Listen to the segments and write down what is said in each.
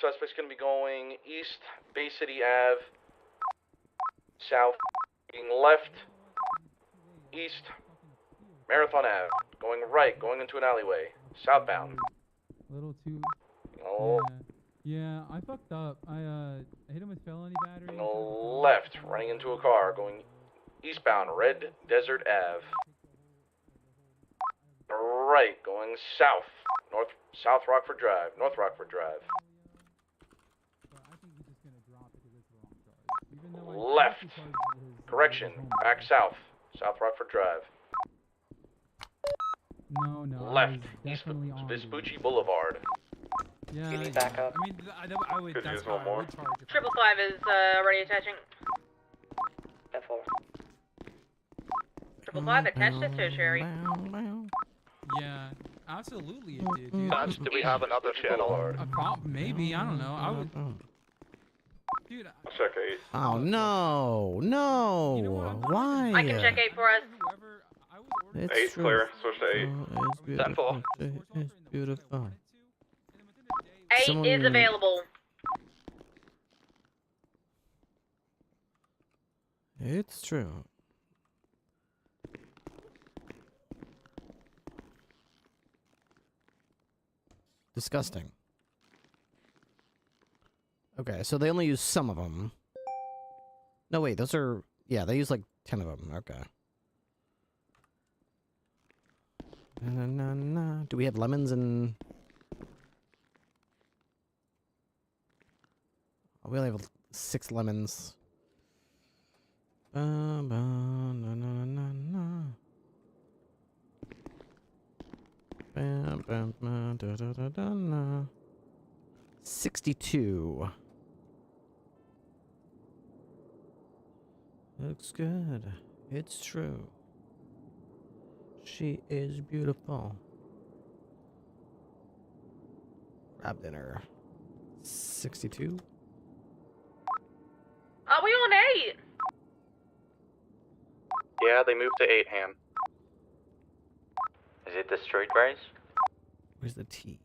Suspect's gonna be going east, Bay City Ave, south, being left, east, Marathon Ave, going right, going into an alleyway, southbound. Little too. Oh. Yeah, I fucked up. I hit him with felony battery. Left, running into a car, going eastbound, Red Desert Ave. Right, going south, South Rockford Drive, North Rockford Drive. Left, correction, back south, South Rockford Drive. No. Left, East Vespucci Boulevard. Yeah. You need backup? I mean, I would. That's one more. 555 is already attaching. 10-4. 555 attached to tertiary. Yeah, absolutely it did, dude. Do we have another channel? Maybe, I don't know. I would. Dude. I'll check 8. Oh no, no! You know what? Why? I can check 8 for us. It's 8's true. clear. Switch to 8. It's beautiful. It's beautiful. 8 is available. It's true. Disgusting. Okay, so they only use some of them. No, wait, those are... Yeah, they use like 10 of them. Okay. Do we have lemons and... Oh, we only have 6 lemons. Na, 62. Looks good. It's true. She is beautiful. Grab dinner. 62. Are we on 8? Yeah, they moved to 8, Ham. Is it the street race? Where's the T?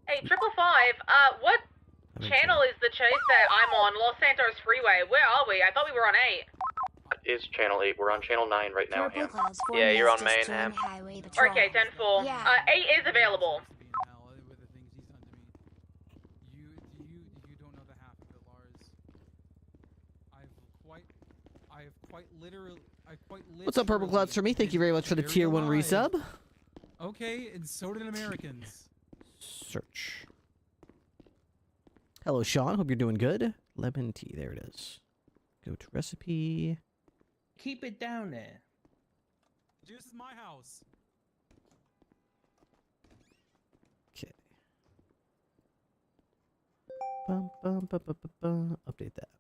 Hey, 555, what channel is the chase that I'm on? Los Santos Freeway. Where are we? I thought we were on 8. Is channel 8. We're on channel 9 right now, Ham. Yeah, you're on main, Ham. Okay, 10-4. 8 is available. You don't know the half of it, Lars. I've quite literally. What's up, Purple Clouds for me? Thank you very much for the tier 1 resub. Okay, and so did Americans. Search. Hello, Sean. Hope you're doing good. Lemon tea. There it is. Go to recipe. Keep it down there. This is my house. Okay. Update that.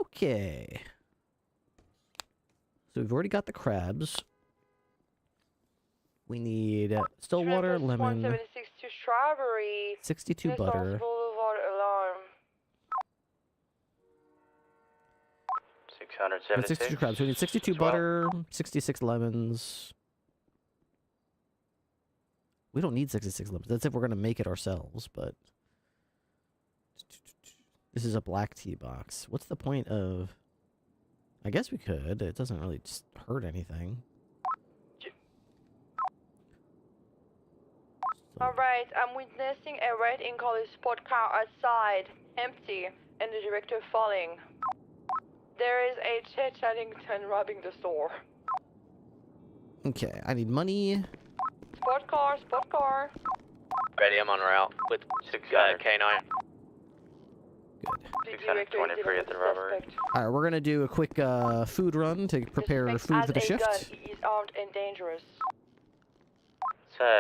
Okay. So we've already got the crabs. We need still water, lemon, 176 to strawberry. 62 butter. Boulevard alarm. 676. 62 crabs. We need 62 butter, 66 lemons. We don't need 66 lemons. That's if we're going to make it ourselves, but... This is a black tea box. What's the point of... I guess we could. It doesn't really just hurt anything. Alright, I'm witnessing a red and color sport car outside, empty, and the director falling. There is a Chet Chaddington robbing the store. Okay, I need money. Sport car. Ready, I'm on route with K9. Good. 623 at the robbery. Alright, we're gonna do a quick food run to prepare food for the shift. He is armed and dangerous.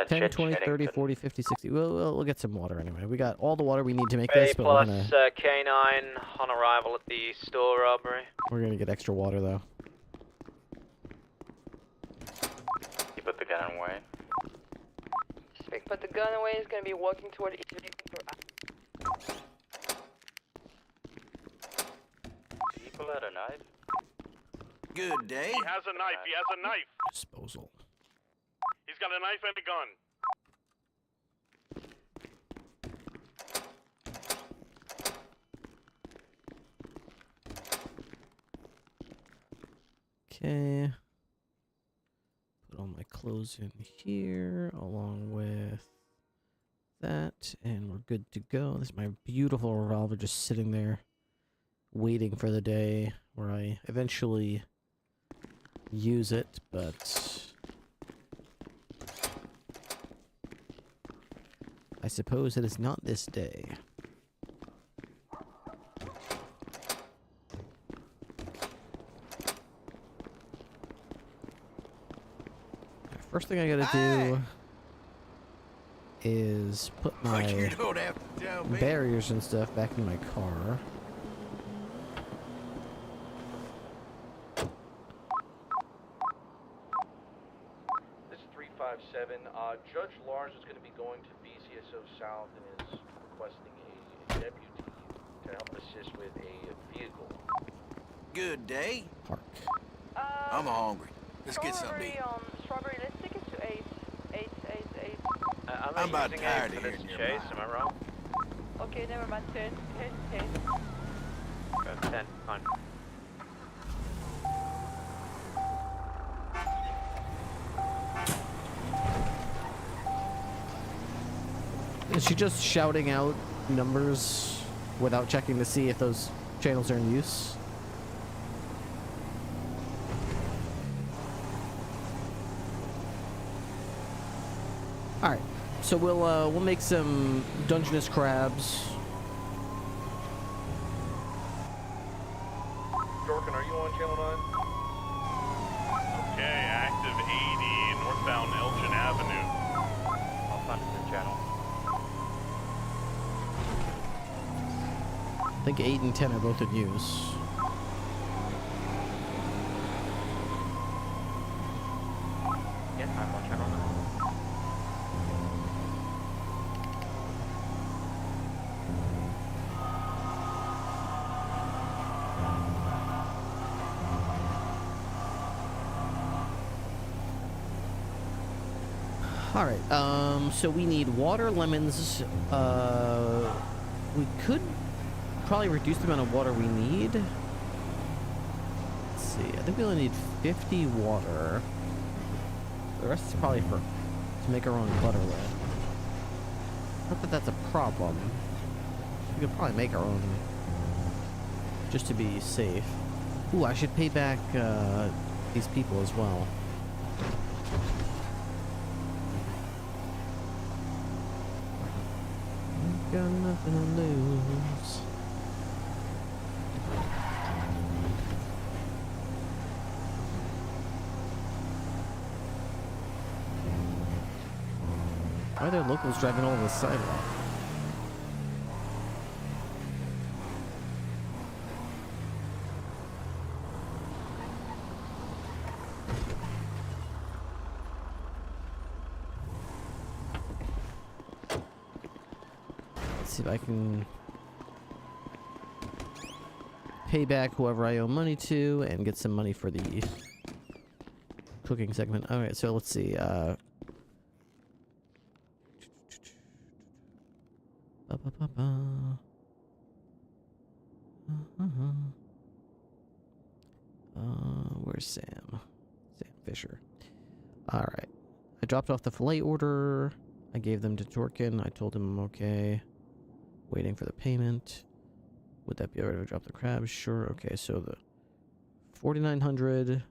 10, 20, 30, 40, 50, 60. We'll get some water anyway. We got all the water we need to make Ready this, but plus we're K9 on arrival at the store robbery. gonna get extra water though. You put the gun away. Speak, put the gun away. Is going to be walking toward each of you. People had a knife. Good day. He has a knife. Disposal. He's got a knife and a gun. Okay. Put all my clothes in here along with that, and we're good to go. This is my beautiful revolver just sitting there waiting for the day where I eventually use it, but I suppose it is not this day. First thing I gotta do is put my You don't have to tell me. barriers and stuff back in my car. This is 357. Judge Lars is going to be going to BCSO South and is requesting a deputy to help assist with a vehicle. Good day. Park. I'm hungry. Let's get something to eat. Strawberry, let's take it to 8. I'm about tired of hearing your chase, mind. am I wrong? Okay, never mind. 10. Okay, 10, fine. Is she just shouting out numbers without checking to see if those channels are in use? Alright, so we'll make some Dungeness crabs. Dorkin, are you on channel 9? Okay, active 80 northbound Elgin Avenue. I'll find the channel. I think 8 and 10 are both in use. Yeah, I'm on channel 9. Alright, so we need water, lemons, we could probably reduce the amount of water we need. Let's see, I think we only need 50 water. The rest is probably to make our own butter with. Not that that's a problem. We could probably make our own, just to be safe. Ooh, I should pay back, these people as well. Got nothing to lose. Why are there locals driving all over the sidewalk? See if I can pay back whoever I owe money to and get some money for the cooking segment. Alright, so let's see. Where's Sam? Sam Fisher. Alright. I dropped off the filet order. I gave them to Torkin. I told him I'm okay. Waiting for the payment. Would that be alright if I drop the crabs? Sure. Okay, so the 4,900.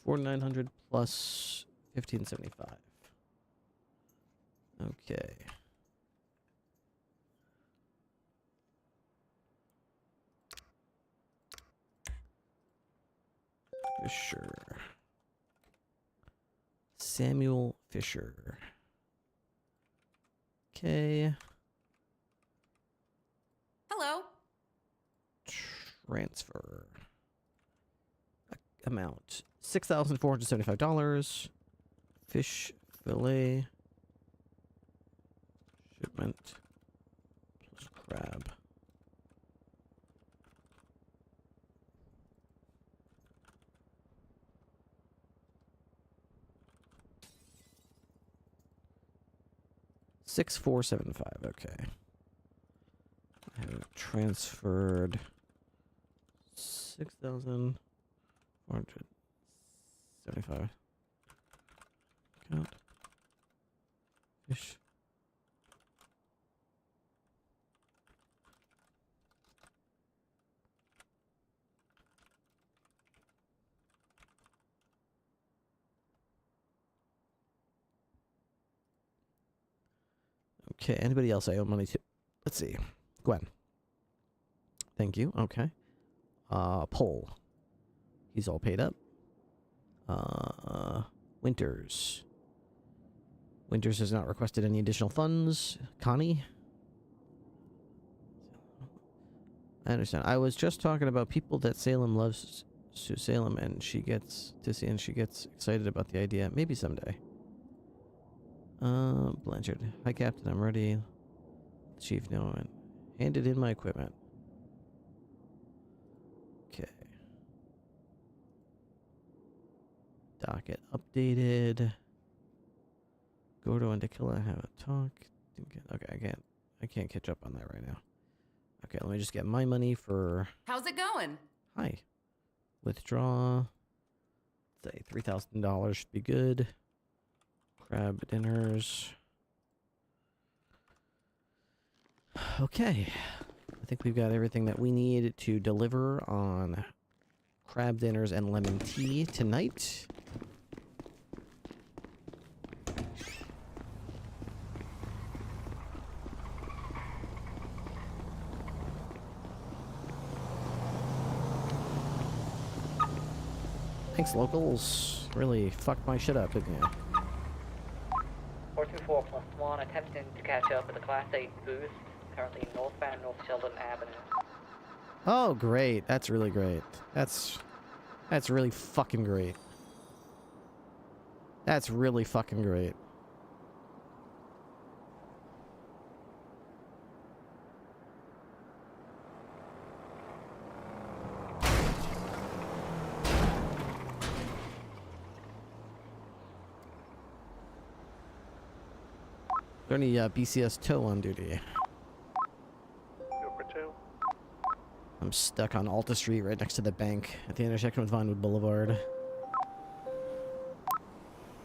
4,900 plus 1,575. Okay. Fisher. Samuel Fisher. Okay. Hello. Transfer. Amount $6,475. Fish fillet. Shipment. Plus crab. $6,475. Okay. I have transferred 6,475. Count. Fish. Okay, anybody else I owe money to? Let's see. Gwen. Thank you. Okay. Pole. He's all paid up. Winters. Winters has not requested any additional funds. Connie. I understand. I was just talking about people that Salem loves. Sue Salem, and she gets excited about the idea. Maybe someday. Blanchard. Hi, Captain. I'm ready. Chief, no one. Handed in my equipment. Okay. Docket updated. Gordo and Tequila have a talk. Okay, I can't catch up on that right now. Okay, let me just get my money for... How's it going? Hi. Withdraw. Say $3,000 should be good. Crab dinners. Okay. I think we've got everything that we need to deliver on crab dinners and lemon tea tonight. Thanks, locals. Really fucked my shit up, didn't you? 424+1, attempting to catch up with the Class 8 boost, currently northbound North Sheldon Avenue. Oh, great. That's really great. That's really fucking great. That's really fucking great. Is there any BCS tow on duty? Number 2. I'm stuck on Alta Street right next to the bank at the intersection with Vinewood Boulevard.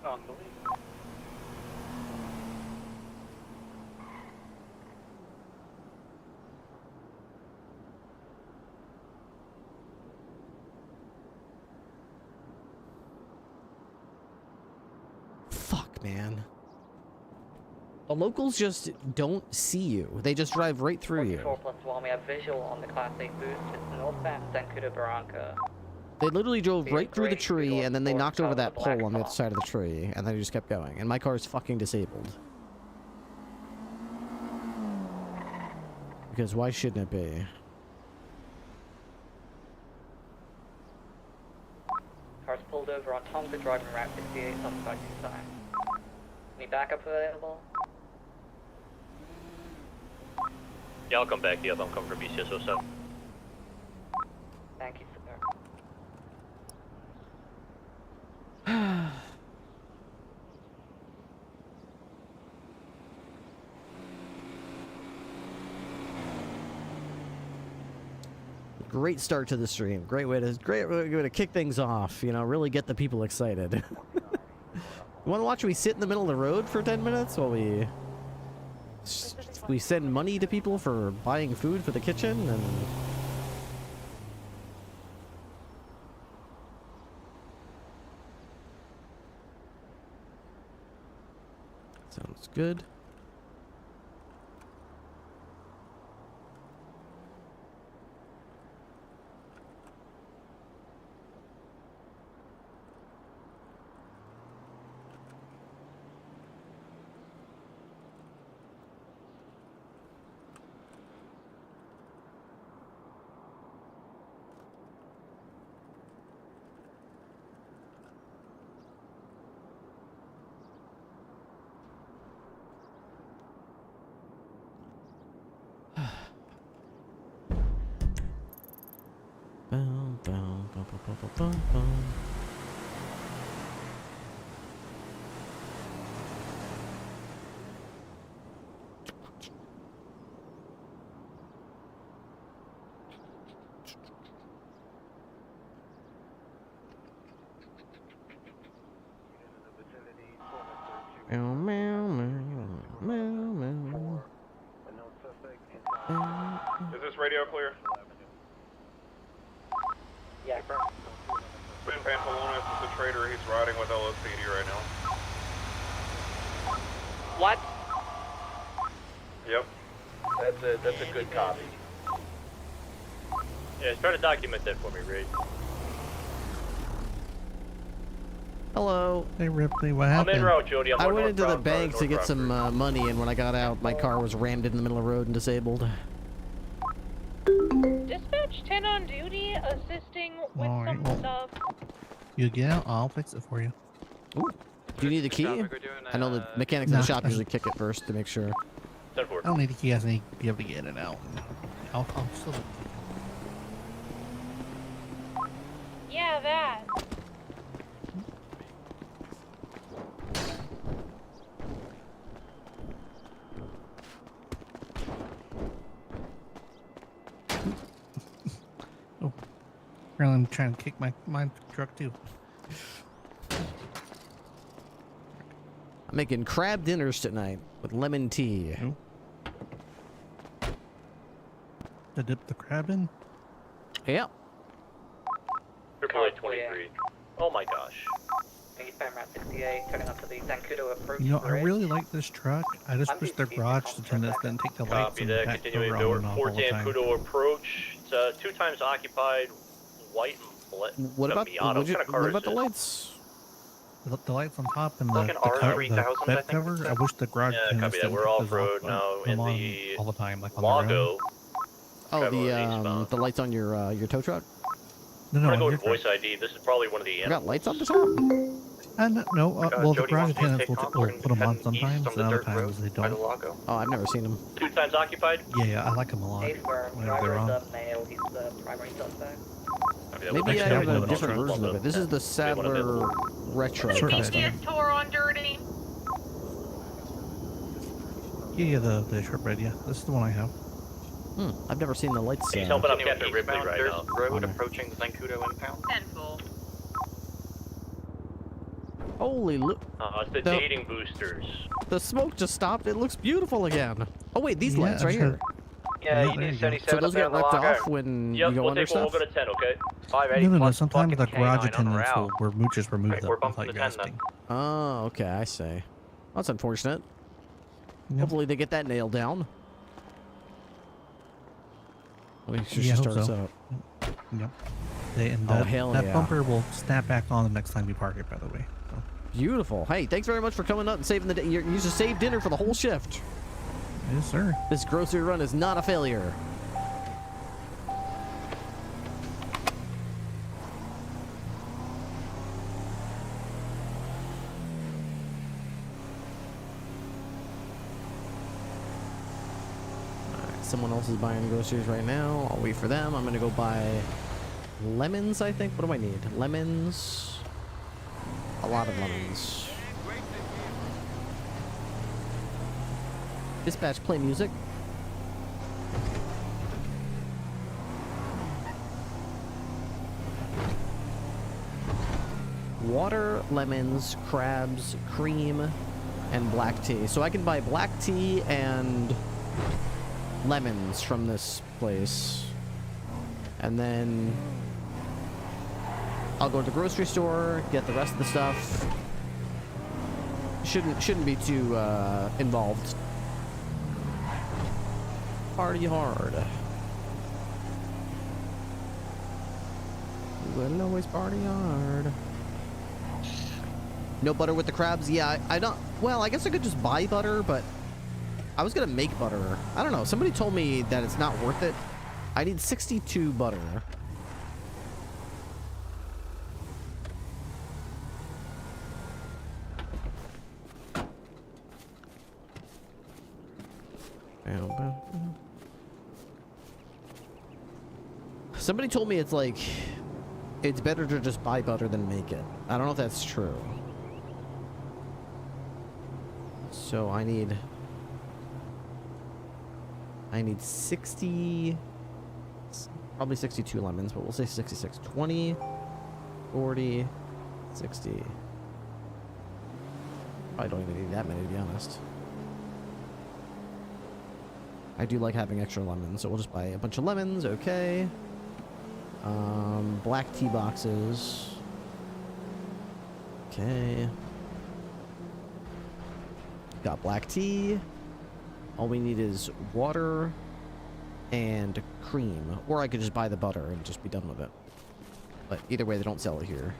On the way. Fuck, man. The locals just don't see you. They just drive right through you. 424+1, we have visual on the Class 8 boost. It's northbound San Cuda Barranca. They literally drove right through the tree, and then they knocked over that pole on the other side of the tree, and then they just kept going. And my car is fucking disabled. Because why shouldn't it be? Cars pulled over on Tonga driving Route 58 suspect time. Any backup available? Yeah, I'll come back. The other one come from BCS 07. Thank you, sir. Great start to the stream. Great way to kick things off. You know, really get the people excited. You want to watch me sit in the middle of the road for 10 minutes while we send money to people for buying food for the kitchen? And sounds good. Meow, meow, meow, meow, meow. Is this radio clear? Yeah. Ben Pantalones is the trader. He's riding with LSPD right now. What? Yep. That's a good copy. Yeah, try to document that for me, Ray. Hello. Hey Ripley, what I'm happened? en route, Jody. I'm I on went into the northbound, bank to get northbound some route. money, and when I got out, my car was rammed in the middle of the road and disabled. Dispatch 10 on duty, assisting with Alright, some well, stuff. you get out, I'll fix it for you. Ooh. Do you need the key? I know the mechanics in the shop usually kick it first to make sure. I don't need a key, I just need to be able to get in and out. I'll still... Yeah, that. Oh. Apparently I'm trying to kick my truck too. I'm making crab dinners tonight with lemon tea. Oh. To dip the crab in? Yep. Triple 23. Oh my gosh. Eastbound Route 68, turning onto the Zancudo approach. You know, I bridge. really like this truck. I just wish their garage attendants didn't take the lights Copy and the that. back Continuing cover door. on and off all Fort the time. Zancudo approach. It's 2 times occupied. White and black. What about Miata. What kind of car what is about the this? lights? The lights on top and Like the, an the, cover, R3000, the I bed think cover. it's I wish the garage Yeah, attendants copy that. didn't We're put those off-road on- now them in on the all the time, like on the road. Lago. Oh, Traveling eastbound. the lights on your tow truck? No, I'm no, gonna go on with your voice ID. This is probably one of the I got animals. lights on the top? no, well, the Jody garage wants me to attendants take will, off. will We're gonna put them be on heading east sometimes, on and the other dirt times road they by the don't. Lago. Oh, I've never seen them. 2 times occupied. Yeah, I like them a lot. A firm, Whenever they're driver on. is a male, he's the primary suspect. Copy that. Maybe We'll I make have sure a we have it on different truck version of while it. This is the we have one Sadler available. Retro Sure, custom. PCS tour on dirty. Yeah, the shortbread. Yeah, this is the one I have. I've never seen the lights. He's helping out Continuing Captain Ripley eastbound right dirt now. road Okay. approaching the Zancudo impound. 10-4. Holy look! It's the No. dating boosters. The smoke just stopped. It looks beautiful again. Oh wait, these Yeah, lights right I've heard- here. Yeah, Yeah, you there need you go. 77 So those up there get on the left Lago. off when Yep, you go we'll under take one. stuff. We'll go to 10, okay? 580 No, plus sometimes the fucking garage K9 on the attendants route. will just remove Right, them we're bumping without the you 10 then. asking. Oh, okay, I see. That's unfortunate. Yep. Hopefully they get that nailed down. Make sure she Yeah, I hope starts so. up. Yep. And Oh, that, hell that yeah. bumper will snap back on the next time you park it, by the way. So, Beautiful. Hey, thanks very much for coming up and saving the day. You used to save dinner for the whole shift. yes, sir. This grocery run is not a failure. Alright, someone else is buying groceries right now. I'll wait for them. I'm gonna go buy lemons, I think. What do I need? Lemons. A lot of lemons. Dispatch, play music. Water, lemons, crabs, cream, and black tea. So I can buy black tea and lemons from this place. And then I'll go to the grocery store, get the rest of the stuff. Shouldn't be too involved. Party hard. We'll always party hard. No butter with the crabs? Yeah, I don't. Well, I guess I could just buy butter, but I was gonna make butter. I don't know. Somebody told me that it's not worth it. I need 62 butter. Somebody told me it's like, it's better to just buy butter than make it. I don't know if that's true. So I need 60, probably 62 lemons, but we'll say 66. 20, 40, 60. I don't even need that many, to be honest. I do like having extra lemons, so we'll just buy a bunch of lemons, okay. Black tea boxes. Okay. Got black tea. All we need is water and cream. Or I could just buy the butter and just be done with it. But either way, they don't sell it here.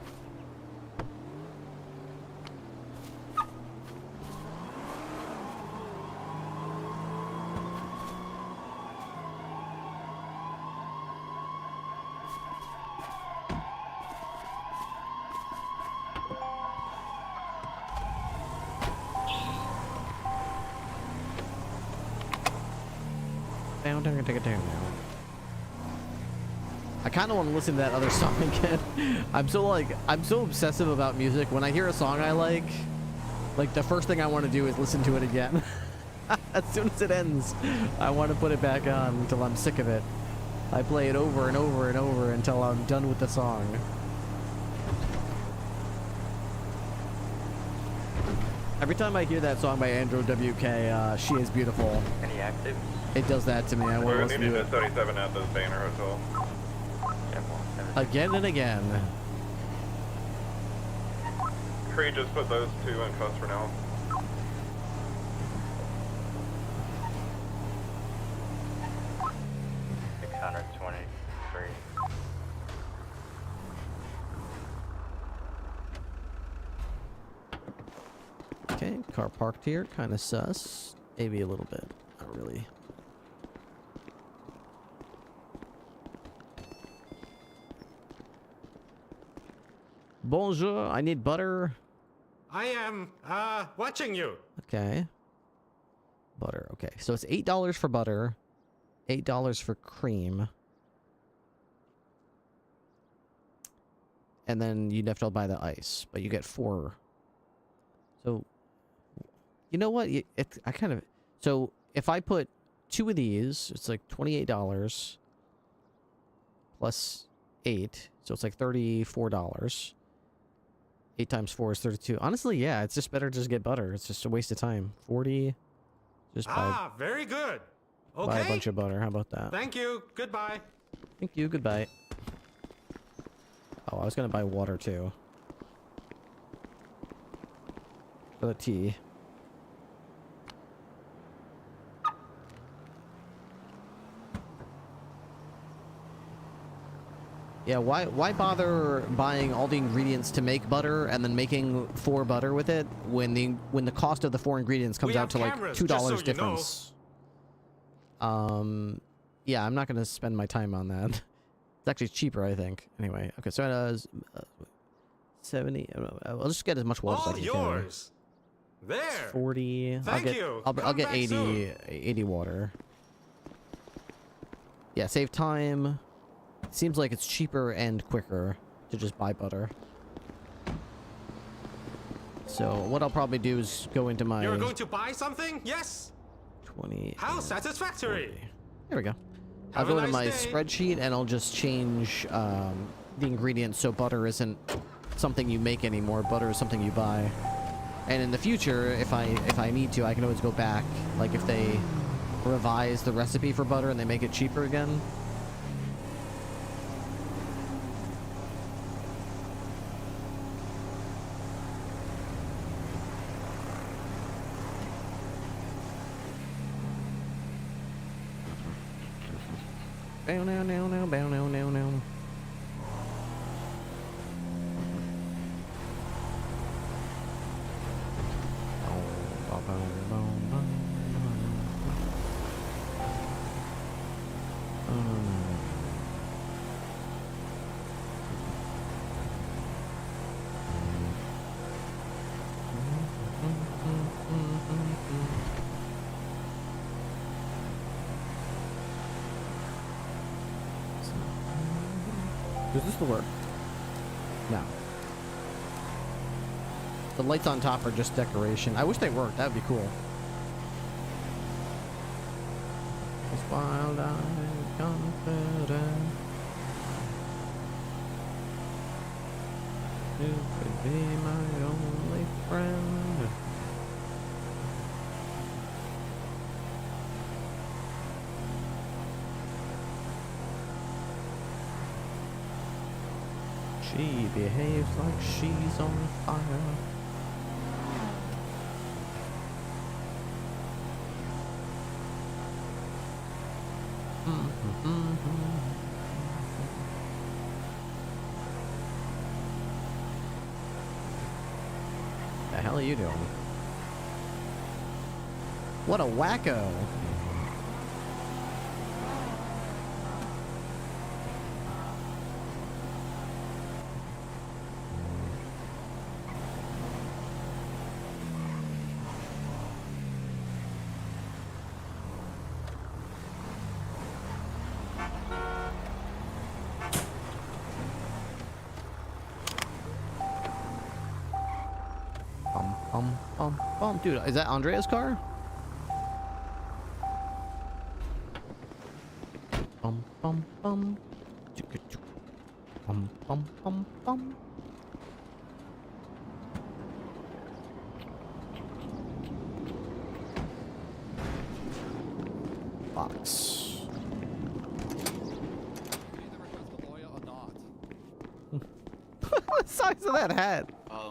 I kind of want to listen to that other song again. I'm so obsessive about music. When I hear a song I like the first thing I want to do is listen to it again. As soon as it ends, I want to put it back on until I'm sick of it. I play it over and over and over until I'm done with the song. Every time I hear that song by Andrew WK, She Is Beautiful. Any active? It does that to me. I want to We're listen needing to a it 77 at the Banner Hotel. again and again. Creed just put those two in cuffs for now. Okay, car parked here, kind of sus. Maybe a little bit, not really. Bonjour, I need butter. I am, watching you. Okay. Butter, okay. So it's $8 for butter, $8 for cream. And then you'd have to buy the ice, but you get 4. So, you know what? So if I put 2 of these, it's like $28 plus 8, so it's like $34. 8 times 4 is 32. Honestly, yeah, it's just better to just get butter. It's just a waste of time. 40. Just buy, very good. Okay. buy a bunch of butter. How about that? Thank you. Goodbye. Thank you. Goodbye. Oh, I was gonna buy water too. For the tea. Yeah, why bother buying all the ingredients to make butter and then making 4 butter with it when the cost of the 4 ingredients comes out to like $2 difference? Yeah, I'm not gonna spend my time on that. It's actually cheaper, I think. Anyway, okay, so it has 70. I'll just get as much water as I can. Yours. There. 40. Thank you. I'll get 80 water. Yeah, save time. Seems like it's cheaper and quicker to just buy butter. So what I'll probably do is go into my... You're going to buy something? Yes. 20. How satisfactory. 40. There we go. I'll go into my spreadsheet and I'll just change the ingredients so butter isn't something you make anymore. Butter is something you buy. And in the future, if I need to, I can always go back. Like if they revise the recipe for butter and they make it cheaper again. Bow now, now, now, bow now, now, now. Does this still work? No. The lights on top are just decoration. I wish they worked. That would be cool. While I'm confident, you could be my only friend. She behaves like she's on fire. The hell are you doing? What a wacko! Dude, is that Andrea's car? Bum bum bum. Chicka chuk. Bum bum bum bum. Box. What size of that hat? I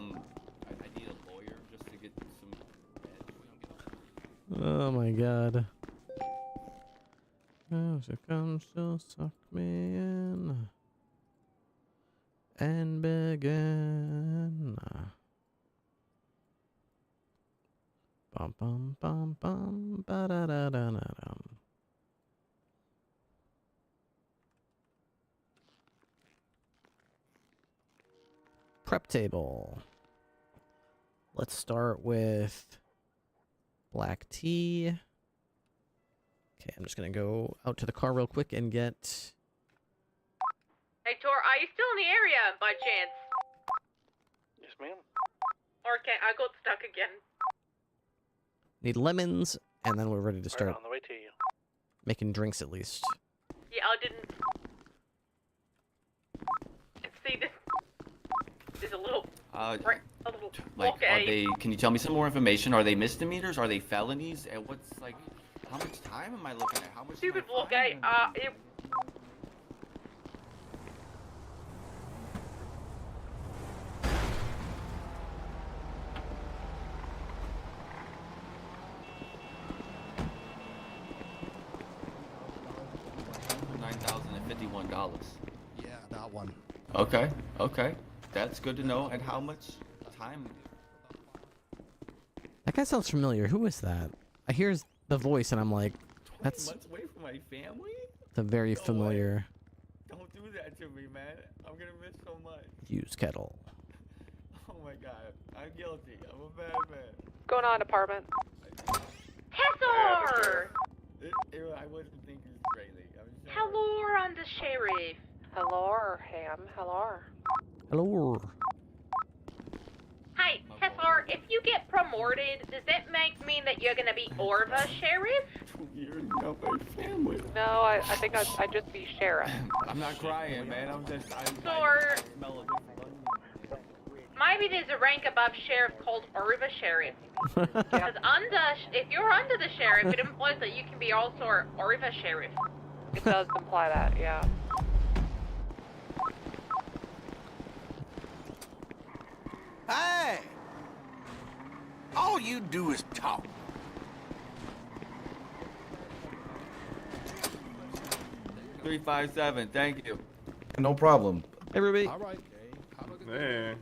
need a lawyer just to get some. Oh my god. Oh, so come, she'll suck me in and begin. Bum bum bum bum ba da da da da dum. Prep table. Let's start with black tea. Okay, I'm just gonna go out to the car real quick and get. Hey, Tor, are you still in the area by chance? Yes, ma'am. Or can I got stuck again? Need lemons, and then we're ready to start Right on the way to you. making drinks at least. Yeah, I didn't. See, there's a little. A little. Like, okay. are they? Can you tell me some more information? Are they misdemeanors? Are they felonies? And what's like? How much time am I looking at? How much? Stupid blockade. It. $9,051. Yeah, that one. Okay, okay, that's good to know. And how much time? That guy sounds familiar. Who is that? I hear the voice, and I'm like, 20 that's months away from my family? the very familiar. Don't do that to me, man. I'm gonna miss so much. Use kettle. Oh my god, I'm guilty. I'm a bad man. Going on, apartment. Tessor! I wasn't thinking straightly. Hello, Undersheriff. Hello, Ham. Hello. Hello. Hey, Tessor, if you get promoted, does that mean that you're gonna be Orva Sheriff? You're not my family. No, I think I'd just be sheriff. I'm not crying, man. I'm just. I smell a different. Maybe there's a rank above sheriff called Orva Sheriff. Because if you're under the sheriff, it implies that you can be also an Orva Sheriff. It does imply that, yeah. Hey! All you do is talk. $357. Thank you. No problem. Hey, Ruby. All right. Hey.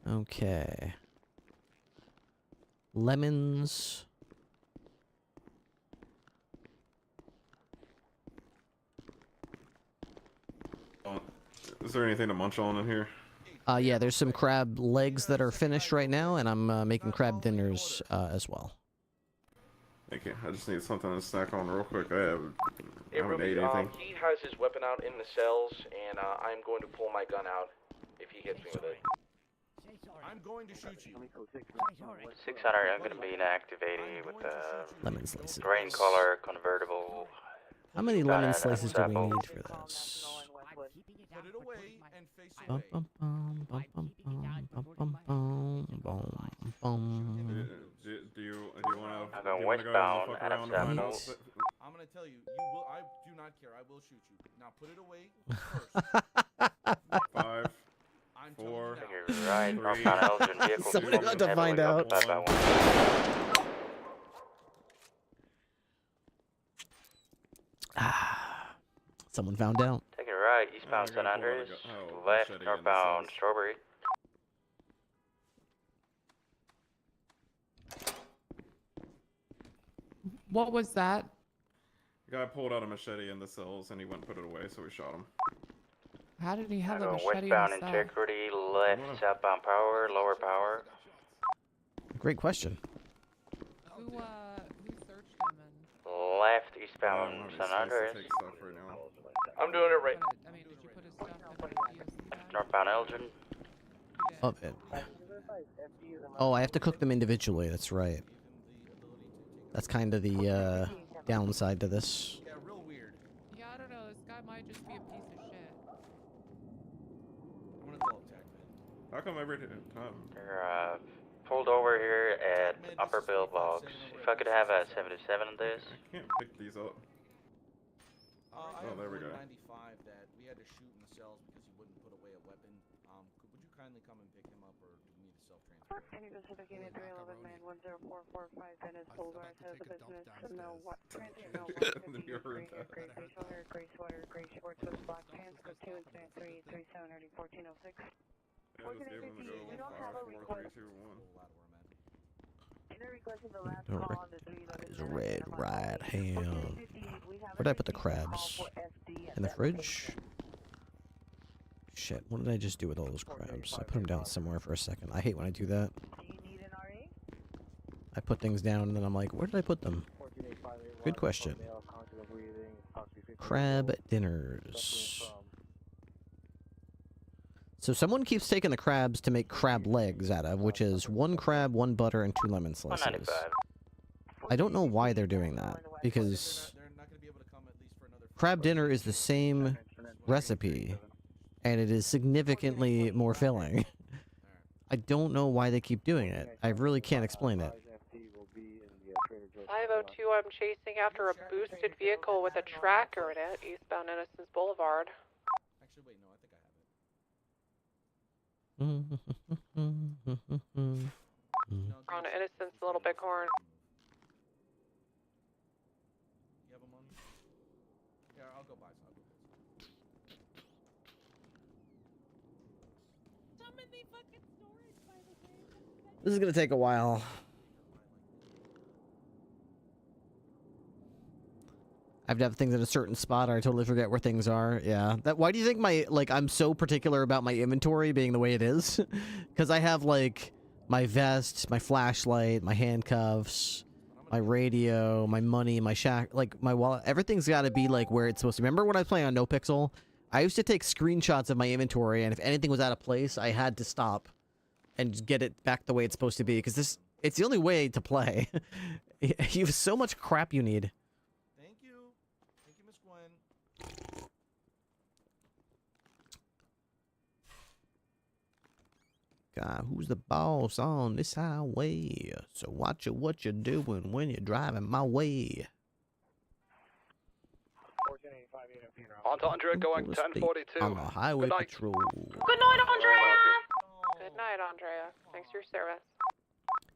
Okay. Lemons. Is there anything to munch on in here? Yeah, there's some crab legs that are finished right now, and I'm making crab dinners as well. Thank you. I just need something to snack on real quick. I haven't Ruby, ate anything. he has his weapon out in the cells, and I'm going to pull my gun out if he hits me with it. I'm going to shoot you. 600, I'm gonna be in active 80 with the lemon slices. rain color convertible. How many lemon slices do we need for this? Put it away and face Bum, away. bum, bum, bum, bum, bum, bum, bum, bum, bum. Do you want to? I'm going westbound, Adam around and find out? Samuels. I'm gonna to tell you, I do not care. I will shoot you. Now put it away first. 5, I'm 4, You're right. Northbound Elgin vehicle. Somebody about to find out. 5x1. Someone found out. Take it right, eastbound San Andreas. Left, northbound Strawberry. What was that? The guy pulled out a machete in the cells and he went and put it away, so we shot him. How did he have a Going machete in westbound his cell? Integrity, left, southbound Power, lower Power. Great question. Who searched him and... Left, eastbound San Andreas. I'm doing it right. I mean, did you put his stuff in the POC bag? Northbound Elgin. Love it. Oh, I have to cook them individually. That's right. That's kind of the downside to this. Yeah, real weird. Yeah, I don't know. This guy might just be a piece of shit. I'm gonna call him How come every time? You're pulled over here at Upper Bill Box. If I could have a 77 in this. I can't pick these up. I Oh, there we go. 95 that we had to shoot in the cells because he wouldn't put away a weapon. Would you kindly come and pick him up, or do we need to self-transport? Any Pacific Unit 311 man 10445 Dennis Boulevard has the business to know what transit no 153 gray sweater, gray sweater, gray shorts with black pants, code 2 incident 337 1406. Yeah, just gave him the go. We don't have a 5, 4, 3, 2, 1. There's a red right hand. Where'd I put the crabs? In the fridge? Shit, what did I just do with all those crabs? I put them down somewhere for a second. I hate when I do that. I put things down and then I'm like, where did I put them? Good question. Crab dinners. So someone keeps taking the crabs to make crab legs out of, which is 1 crab, 1 butter, and 2 lemon slices. I don't know why they're doing that, because crab dinner is the same recipe, and it is significantly more filling. I don't know why they keep doing it. I really can't explain it. 502, I'm chasing after a boosted vehicle with a tracker in it, eastbound Innocence Boulevard. Actually, wait, no, I think I have it. We're on Innocence, Little Bighorn. You have him on? Yeah, I'll go buy some. This is gonna take a while. I have to have things at a certain spot or I totally forget where things are. Yeah. Why do you think I'm so particular about my inventory being the way it is? Because I have, like, my vest, my flashlight, my handcuffs, my radio, my money, my my wallet. Everything's got to be, like, where it's supposed to be. Remember when I was playing on NoPixel? I used to take screenshots of my inventory, and if anything was out of place, I had to stop and just get it back the way it's supposed to be. Because it's the only way to play. You have so much crap you need. Thank you, Miss Gwen. God, who's the boss on this highway? So watch what you're doing when you're driving my way. Entendre going 1042. On the highway patrol. Good night, Andrea! Good night, Andrea. Thanks for your service.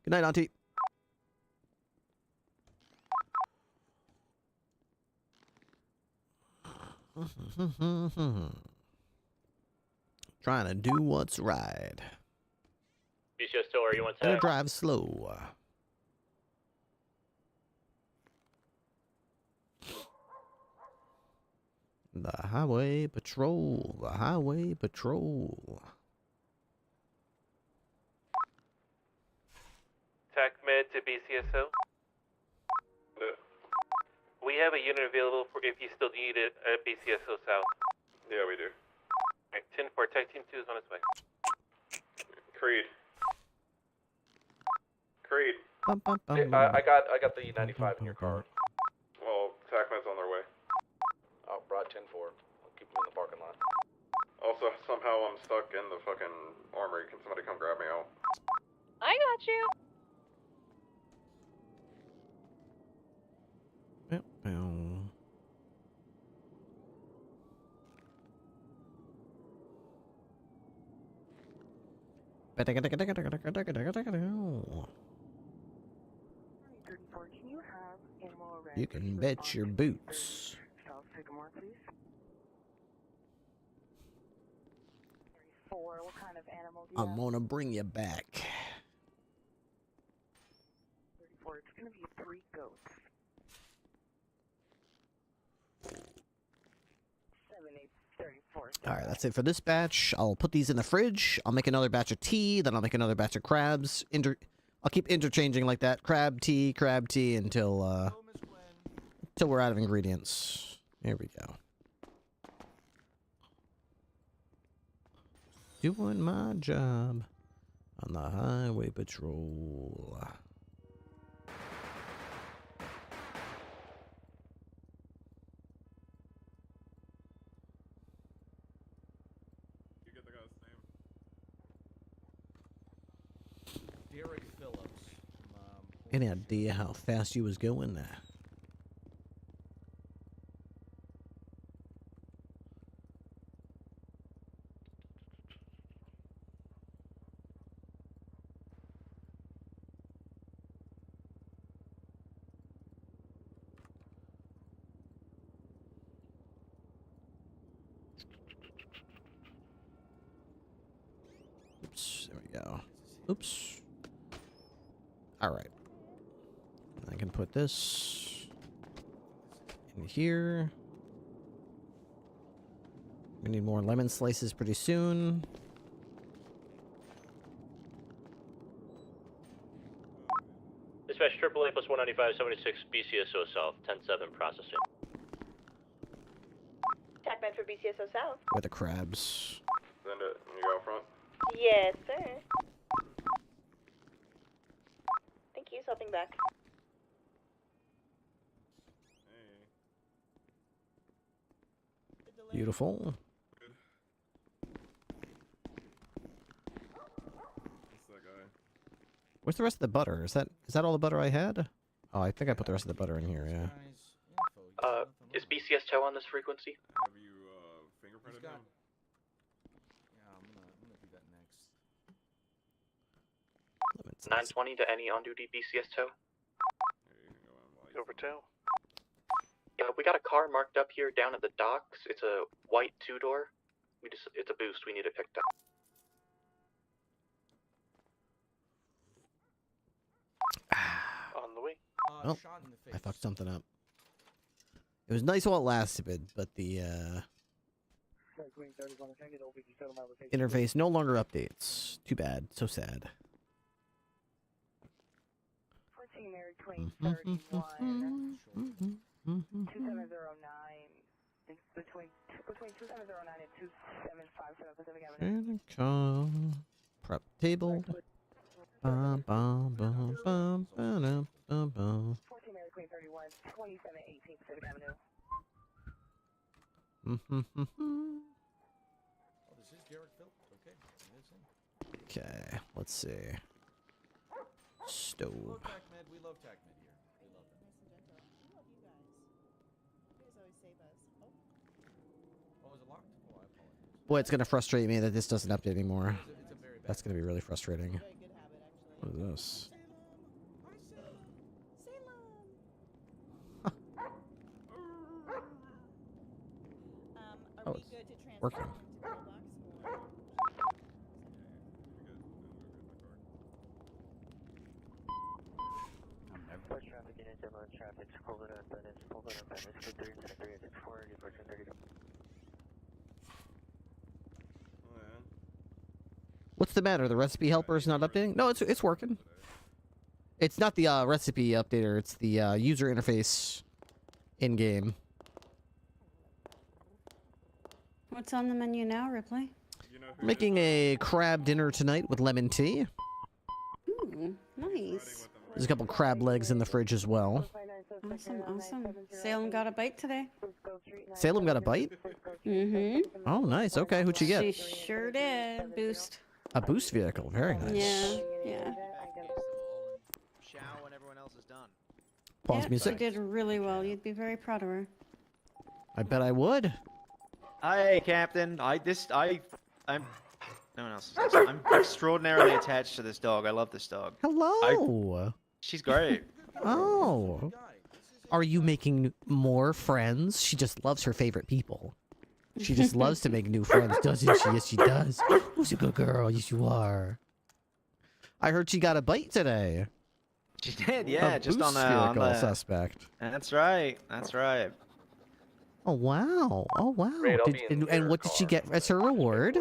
Good night, Auntie. Trying to do what's right. BCO still where you want Gotta to drive slow. The highway patrol. The highway patrol. TAC med to BCSO. We have a unit available for if you still need it at BCSO South. Yeah, we do. Alright, 10-4, Tech Team 2 is on its way. Creed. Hey, I got the 95 in your car. Well, TACMED's on their way. Oh, brought 10-4. I'll keep them in the parking lot. Also, somehow I'm stuck in the fucking armory. Can somebody come grab me out? I got you. Bow, bow. You can bet your boots. What kind of animal do you I'm gonna bring you back. 34, it's gonna be 3 goats. 7, 8, 34. Alright, that's it for this batch. I'll put these in the fridge. I'll make another batch of tea, then I'll make another batch of crabs. I'll keep interchanging like that. Crab tea, until we're out of ingredients. Here we go. Doing my job on the highway patrol. You get the guy's name. Derek Phillips. Any idea how fast you was going there? Oops, there we go. Oops. Alright. I can put this in here. We need more lemon slices pretty soon. Dispatch AAA plus 195-76 BCSO South, 10-7 processing. TACMED for BCSO South. Where the crabs? Send it. You go out front. Yes, sir. Thank you, something back. Beautiful. What's that guy? Where's the rest of the butter? Is that all the butter I had? Oh, I think I put the rest of the butter in here, yeah. Is BCS tow on this frequency? Have you fingerprinted him? Yeah, I'm gonna do that next. 920 to any on-duty BCS tow. Over tow. Yeah, we got a car marked up here down at the docks. It's a white 2-door. It's a boost. We need it picked up. On the way. Oh, I fucked something up. It was nice while it lasted, but the interface no longer updates. Too bad. So sad. 14 Mary Queen 31. 2709. Between 2709 and 2757 Pacific Avenue. Prep table. Bum, bum, bum, bum, ba-dum, bum, bum. 14 Mary Queen 31, 2718 Pacific Avenue. Oh, this is Derek Phillips. Okay, it is him. Okay, let's see. Stove. We love TACMED. We love TACMED here. We love them. Oh, is it locked? Oh, I apologize. Boy, it's gonna frustrate me that this doesn't update anymore. That's gonna be really frustrating. What is this? Oh, it's working. Push traffic in into road traffic, pull it up, and it's pull it up, and it's 3 it's 4, departure 30. What's the matter? The recipe helper is not updating? No, it's working. It's not the recipe updater. It's the user interface in game. What's on the menu now, Ripley? We're making a crab dinner tonight with lemon tea. Ooh, nice. There's a couple crab legs in the fridge as well. Awesome, awesome. Salem got a bite today. Salem got a bite? Mm-hmm. Oh, nice. Okay, who'd you She get? sure did. Boost. A boost vehicle. Very nice. Yeah, yeah. Show when everyone else is done. Pause Yep, music. she did really well. You'd be very proud of her. I bet I would. Hi, Captain. I'm No one else is. I'm extraordinarily attached to this dog. I love this dog. Hello. She's great. Oh. Are you making more friends? She just loves her favorite people. She just loves to make new friends, doesn't she? Yes, she does. Who's a good girl? Yes, you are. I heard she got a bite today. She did, yeah, A just on boost the vehicle suspect. That's right. That's right. Oh wow! Oh wow! Great, I'll Did, be in and what did she get as her reward?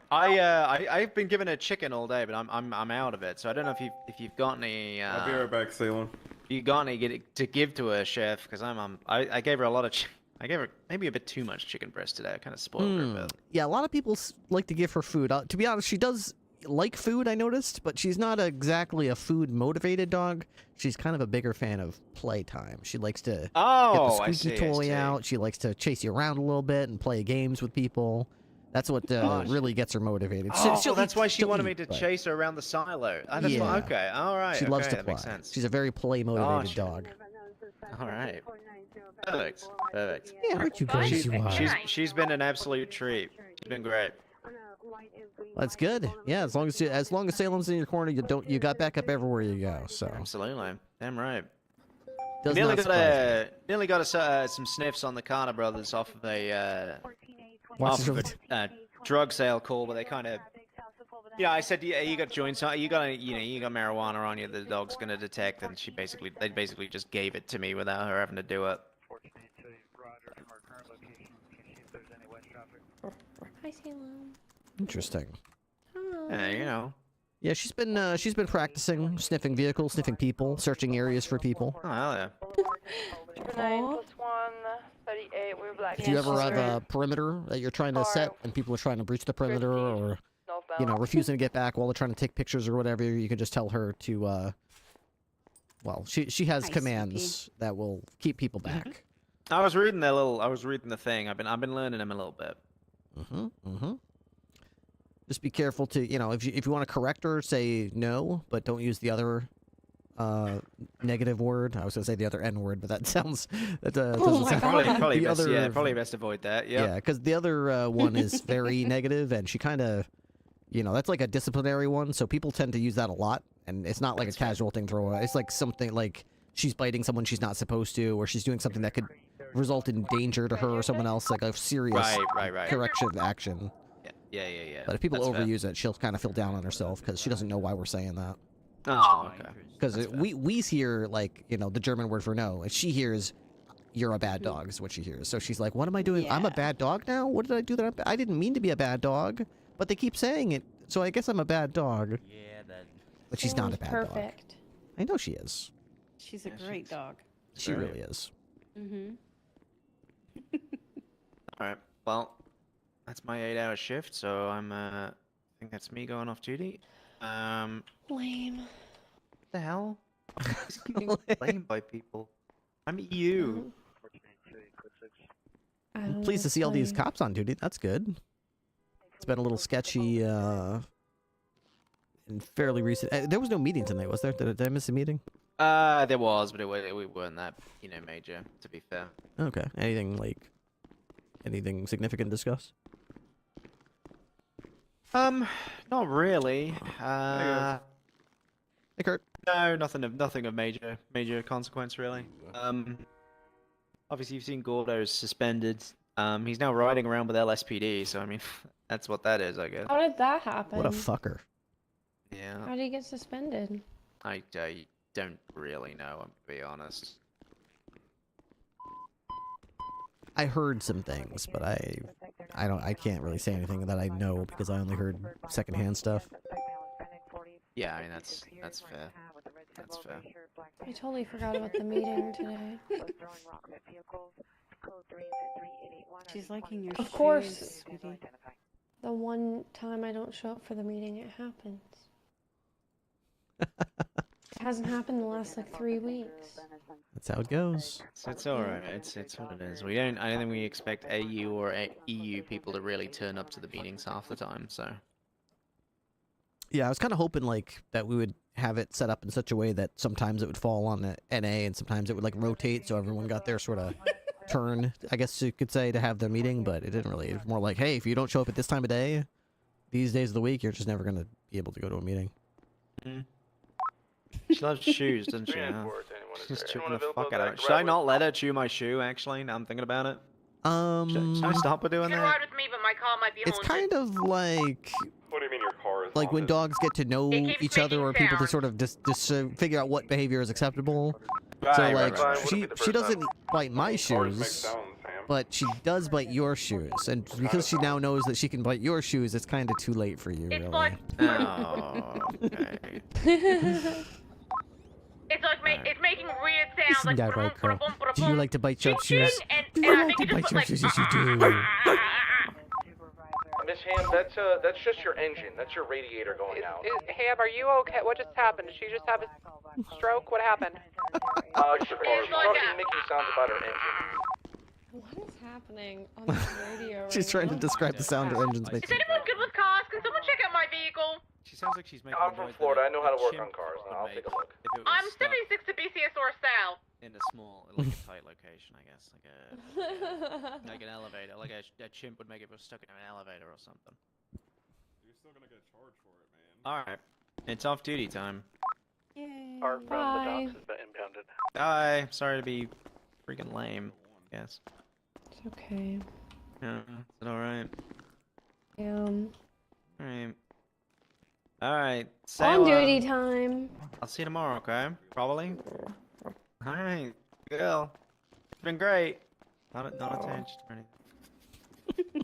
I've been given a chicken all day, but I'm out of it. So I don't know if you've got any. I'll be right back, Salem. You got any to give to her, chef? Because I gave her a lot of. I gave her maybe a bit too much chicken breast today. I kind of spoiled her a bit. Yeah, a lot of people like to give her food. To be honest, she does like food, I noticed, but she's not exactly a food-motivated dog. She's kind of a bigger fan of playtime. She likes to get the squeaky toy out. She likes to chase you around a little bit and play games with people. That's what really gets her motivated. That's why she wanted me to chase her around the silo. That's Yeah. why, okay, all right. She loves okay, to that play. makes sense. She's a very play-motivated dog. All right. Perfect. Perfect. Yeah, aren't you guys? You are. She's been an absolute treat. She's been great. That's good. Yeah, as long as Salem's in your corner, you got backup everywhere you go. So Absolutely. Damn right. Does Nearly not got some sniffs on the Carter brothers off of a drug sale call, but they kind of. Yeah, I said, yeah, you got joints on, you got marijuana on you. The dog's gonna detect, and they basically just gave it to me without her having to do it. Hi, Salem. Interesting. Yeah, you know. Yeah, she's been practicing sniffing vehicles, sniffing people, searching areas for people. Oh hell yeah. 9+1, 38, we're black. If you ever have a perimeter that you're trying to set and people are trying to breach the perimeter or, refusing to get back while they're trying to take pictures or whatever, you can just tell her to, well, she has commands that will keep people back. I was reading the thing. I've been learning them a little bit. Just be careful to, if you want to correct her, say no, but don't use the other negative word. I was going to say the other N word, but that sounds doesn't sound probably the best, other, probably best avoid that. Yep. Yeah, because the other one is very negative, and she kind of, that's like a disciplinary one, so people tend to use that a lot, and it's not like a casual thing to throw away. It's like something like she's biting someone she's not supposed to, or she's doing something that could result in danger to her or someone else, like a serious corrective action. Yeah. But if people That's fair. overuse it, she'll kind of feel down on herself because she doesn't know why we're saying that. Oh, okay. Because we hear, like, the German word for no. And she hears, you're a bad dog, is what she hears. So she's like, what am I doing? I'm a bad dog now? What did I do that I didn't mean to be a bad dog, but they keep saying it, so I guess I'm a bad dog. Yeah, But she's not a bad dog. Perfect. I know she is. She's a great dog. She really is. Mm-hmm. Alright, well, that's my 8-hour shift, so I think that's me going off duty. Lame. What the hell? I'm getting blamed by people. I'm EU. I'm pleased to see all these cops on duty. That's good. It's been a little sketchy, and fairly recent. There was no meeting tonight, was there? Did I miss a meeting? There was, but we weren't that, major, to be fair. Okay. Anything significant to discuss? Not really. Hey, Kurt. No, nothing of major consequence, really. Obviously you've seen Gordo's suspended. He's now riding around with LSPD, so I mean, that's what that is, I guess. How did that happen? What a fucker. Yeah. How did he get suspended? I don't really know, I'm to be honest. I heard some things, but I can't really say anything that I know because I only heard secondhand stuff. Yeah, I mean that's fair. That's fair. I totally forgot about the meeting today. She's liking your Of course. shoes, sweetie. The one time I don't show up for the meeting, it happens. It hasn't happened in the last like 3 weeks. That's how it goes. It's alright. It's what it is. I don't think we expect AU or EU people to really turn up to the meetings half the time. So. Yeah, I was kind of hoping that we would have it set up in such a way that sometimes it would fall on the NA and sometimes it would rotate so everyone got their sort of turn, I guess you could say, to have their meeting, but it didn't really. It was more like, hey, if you don't show up at this time of day, these days of the week, you're just never gonna be able to go to a meeting. She loves shoes, doesn't she? Huh? She's just chewing the fuck out of it. Should I not let her chew my shoe? Actually, now I'm thinking about it. Should I stop her doing You can that? ride with me, but my car might be It's haunted. kind of like What do you mean your car is when haunted? dogs get to know keeps each other, or people to sounds. sort of just figure out what behavior is acceptable. Right, So right, like right. she doesn't bite my Cars make shoes, sounds, Sam. but she does bite your shoes, and because she now knows that she can bite your shoes, it's kind of too late for you, really. Oh, okay. It's like it's making weird sounds like Isn't that right, Carl? Do you like to bite your ching, shoes? and Do I you like think to it just bite was your like shoes? Yes, you do. Miss Ham, that's just your engine. That's your radiator going out. Ham, are you okay? What just happened? Did she just have a stroke? What happened? She's talking, making sounds about her engine. What is happening on the radio? She's trying to describe the sound her engine's Is making. anyone good with cars? Can someone check out my vehicle? She sounds like she's making. I'm from Florida. I know how to work on cars. I'll take a look. I'm 76 to BCS or South. In a small, like a tight location, I guess, like an elevator, like a chimp would make if it was stuck in an elevator or something. You're still gonna get charged for it, man. All right, it's off duty time. Yay. Car from the docks has been impounded. Bye. Sorry to be freaking lame. I guess. It's okay. Yeah, is it all right? All right. All right. On duty time. I'll see you tomorrow, okay? Probably. All right, girl. It's been great. Not attached or anything.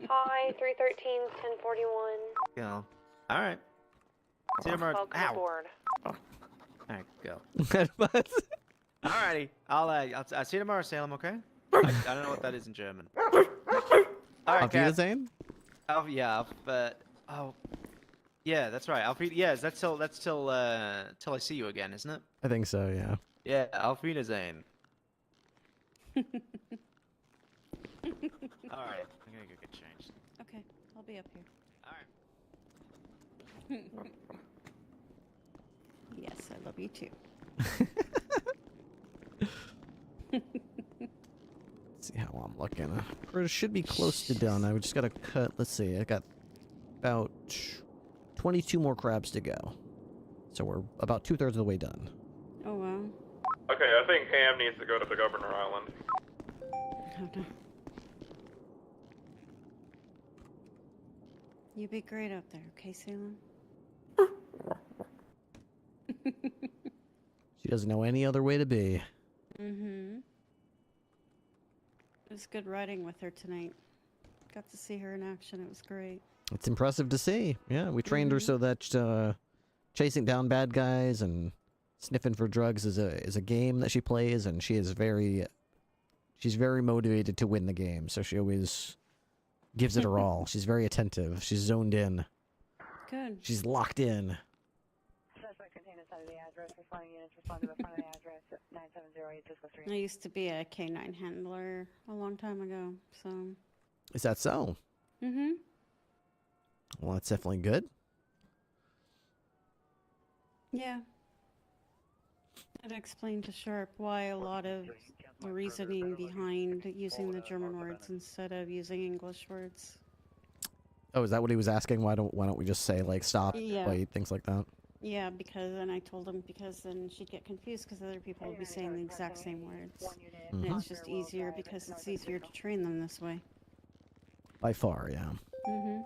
Hi, 313, 1041. Girl. All right. See you tomorrow. Welcome Ow. aboard. All right, go. Alrighty. I'll see you tomorrow, Salem. Okay? I don't know what that is in German. All right, Auf Wiedersehen? Oh yeah. Oh. Yeah, that's right. Yeah, that's till I see you again, isn't it? I think so, yeah. Yeah, Auf Wiedersehen. All right, I'm gonna go get changed. Okay, I'll be up here. All right. Yes, I love you too. Let's see how I'm looking. It should be close to done. I just gotta cut. Let's see. I got about 22 more crabs to go. So we're about 2/3 of the way done. Oh wow. Okay, I think Ham needs to go to the Governor Island. Oh no. You be great up there, okay, Salem? She doesn't know any other way to be. Mm-hmm. It was good riding with her tonight. Got to see her in action. It was great. It's impressive to see. Yeah, we trained her so that chasing down bad guys and sniffing for drugs is a game that she plays, and she's very motivated to win the game. So she always gives it her all. She's very attentive. She's zoned in. Good. She's locked in. Suspect contained inside of the address. Responding units respond to the front of the address at 9708 Cisco Street. I used to be a K9 handler a long time ago, so. Is that so? Mm-hmm. Well, that's definitely good. Yeah. It explained to Sharp why a lot of the reasoning behind using the German words instead of using English words. Oh, is that what he was asking? Why don't we just say like stop, Yeah. wait, things like that? Yeah, because, and I told him because then she'd get confused because other people would be saying the exact same words. And it's just easier because it's easier to train them this way. By far, yeah. Mm-hmm.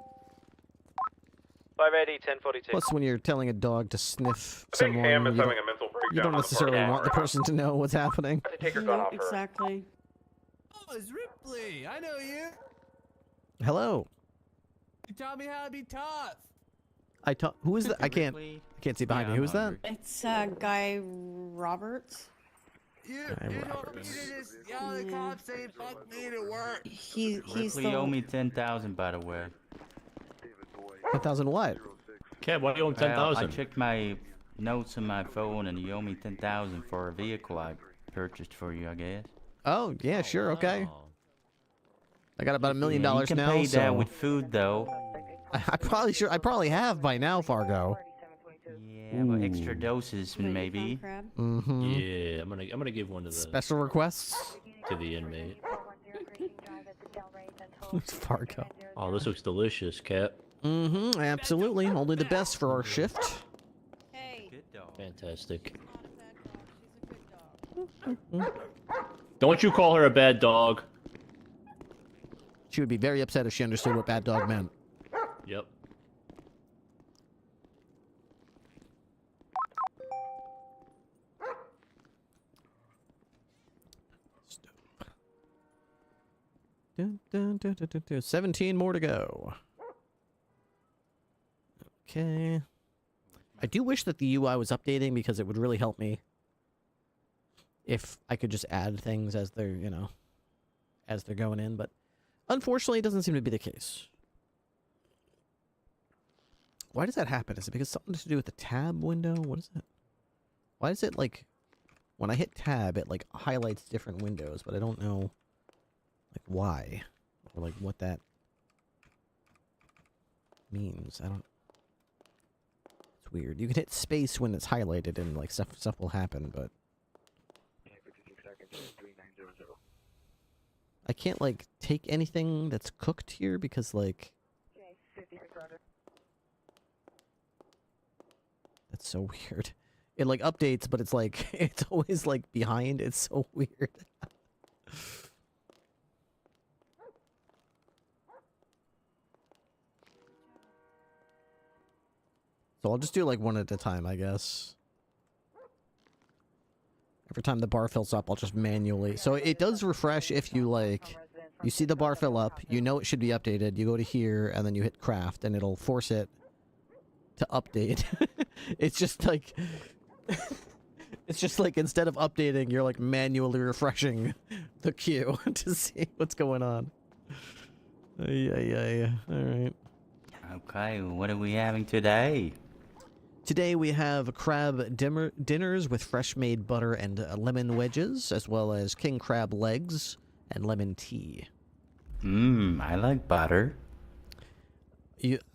580, 1042. Plus, when you're telling a dog to sniff I think someone, Ham is you having don't, a mental breakdown. you don't on the necessarily parking want the lot. person to know what's happening. Take your gun off her. Exactly. Oh, it's Ripley. I know you. Hello. You taught me how to be tough. Who is that? I can't see behind you. Who is that? It's Guy Roberts. You Guy don't Roberts. need to just yell at the cops saying fuck me to work. He's Ripley the owe me 10,000, by the way. 10,000 what? Kev, why do you owe him 10,000? I checked my notes on my phone, and you owe me 10,000 for a vehicle I purchased for you, I guess. Oh yeah, sure, okay. I got about $1 million Yeah, you can now. pay so that with food, though. I probably have by now, Fargo. Yeah, but extra doses, maybe. Mm-hmm. Yeah, I'm gonna give one to the Special requests. to the inmate. Fargo. Oh, this looks delicious, Cap. Mm-hmm, absolutely. Only the best for our shift. Hey. Good dog. Fantastic. Mm-hmm. Don't you call her a bad dog. She would be very upset if she understood what bad dog meant. Yep. Dun, dun, dun, dun, dun, dun. 17 more to go. Okay. I do wish that the UI was updating because it would really help me if I could just add things as they're, you know, as they're going in, but unfortunately it doesn't seem to be the case. Why does that happen? Is it because something to do with the tab window? What is it? Why is it like, when I hit tab, it like highlights different windows, but I don't know like why or like what that means. I don't. It's weird. You can hit space when it's highlighted and like stuff will happen, but I can't like take anything that's cooked here because like that's so weird. It like updates, but it's like it's always like behind. It's so weird. So I'll just do like one at a time, I guess. Every time the bar fills up, I'll just manually. So it does refresh if you like, you see the bar fill up, you know it should be updated, you go to here, and then you hit craft, and it'll force it to update. It's just like, it's just like instead of updating, you're like manually refreshing the queue to see what's going on. Yeah. All right. Okay, what are we having today? Today we have crab dinners with fresh-made butter and lemon wedges, as well as king crab legs and lemon tea. I like butter.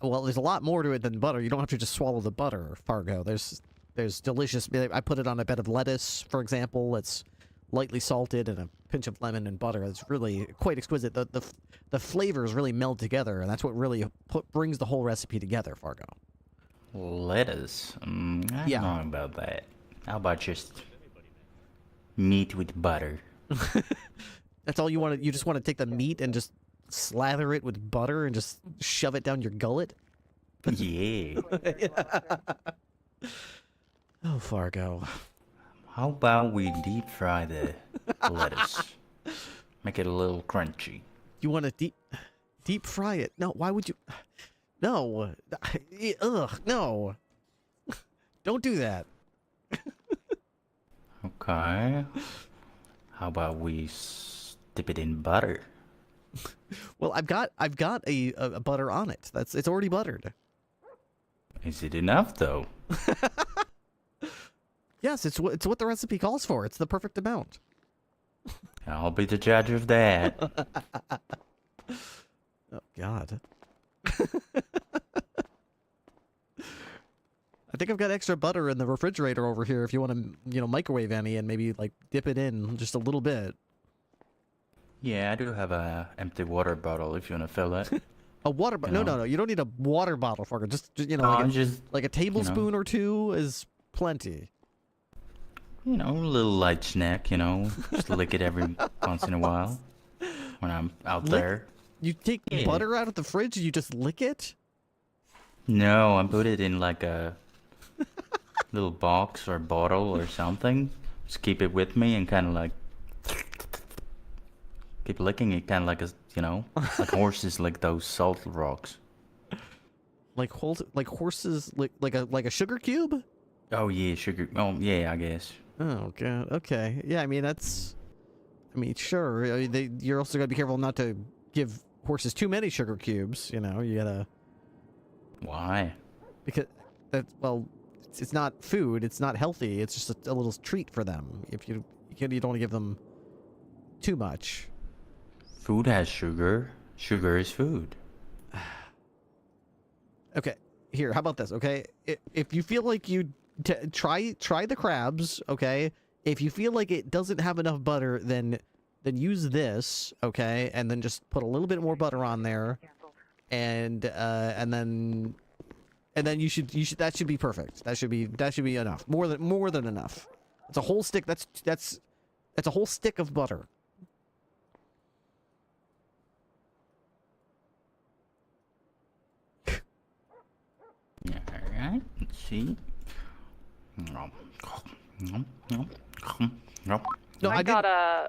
Well, there's a lot more to it than butter. You don't have to just swallow the butter, Fargo. There's delicious. I put it on a bed of lettuce, for example. It's lightly salted and a pinch of lemon and butter. It's really quite exquisite. The flavors really meld together, and that's what really brings the whole recipe together, Fargo. Lettuce. I don't Yeah. know about that. How about just meat with butter? That's all you want to. You just want to take the meat and just slather it with butter and just shove it down your gullet. Yeah. Oh, Fargo. How about we deep fry the lettuce? Make it a little crunchy. You want to deep fry it? No, why would you? No. Ugh, no. Don't do that. Okay. How about we dip it in butter? Well, I've got a butter on it. It's already buttered. Is it enough though? Yes, it's what the recipe calls for. It's the perfect amount. I'll be the judge of that. Oh God. I think I've got extra butter in the refrigerator over here if you want to, microwave any and maybe like dip it in just a little bit. Yeah, I do have a empty water bottle if you want to fill it. A water bottle? No. You don't need a water bottle for it. Just like a tablespoon or two is plenty. A little light snack, just lick it every once in a while when I'm out there. You take butter out of the fridge and you just lick it? No, I put it in like a little box or bottle or something. Just keep it with me and kind of like keep licking it, kind of like like horses lick those salt rocks. Like horses like a sugar cube? Oh yeah, sugar. Oh yeah, I guess. Oh God. Okay. Yeah. I mean sure. You're also gotta be careful not to give horses too many sugar cubes. You gotta. Why? Because it's not food. It's not healthy. It's just a little treat for them. If you don't want to give them too much. Food has sugar. Sugar is food. Okay. Here. How about this? Okay. If you feel like you try the crabs. Okay. If you feel like it doesn't have enough butter, then use this. Okay. And then just put a little bit more butter on there. and then you should that should be perfect. That should be enough. More than enough. It's a whole stick. That's a whole stick of butter. Alright, let's see. No, I got a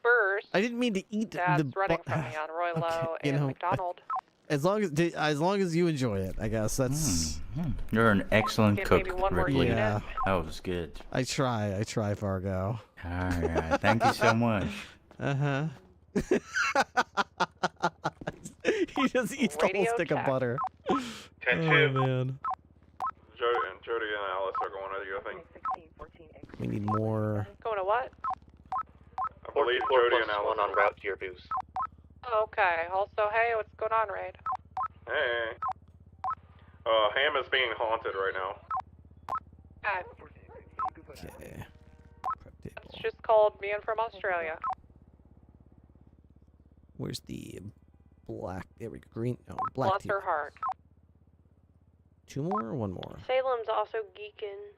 burst. I didn't mean to eat that's the running from me on Roylo and McDonald. As long as you enjoy it, I guess that's. You're an excellent Get cook, maybe one more Ripley. Yeah. That was good. I try, Fargo. Alright, thank you so much. Uh-huh. He just eats the whole stick of butter. 10-2. Oh, man. Jody and Alice are going with you, I think. We need more. Going to what? I believe 4 Jody plus and Alice 1 on are route to your boost. Okay. Also, hey, what's going on, Raid? Hey. Ham is being haunted right now. Okay. It's just called being from Australia. Where's the black? There we go. Green. No, black. Bless her heart. 2 more or 1 more? Salem's also geeking.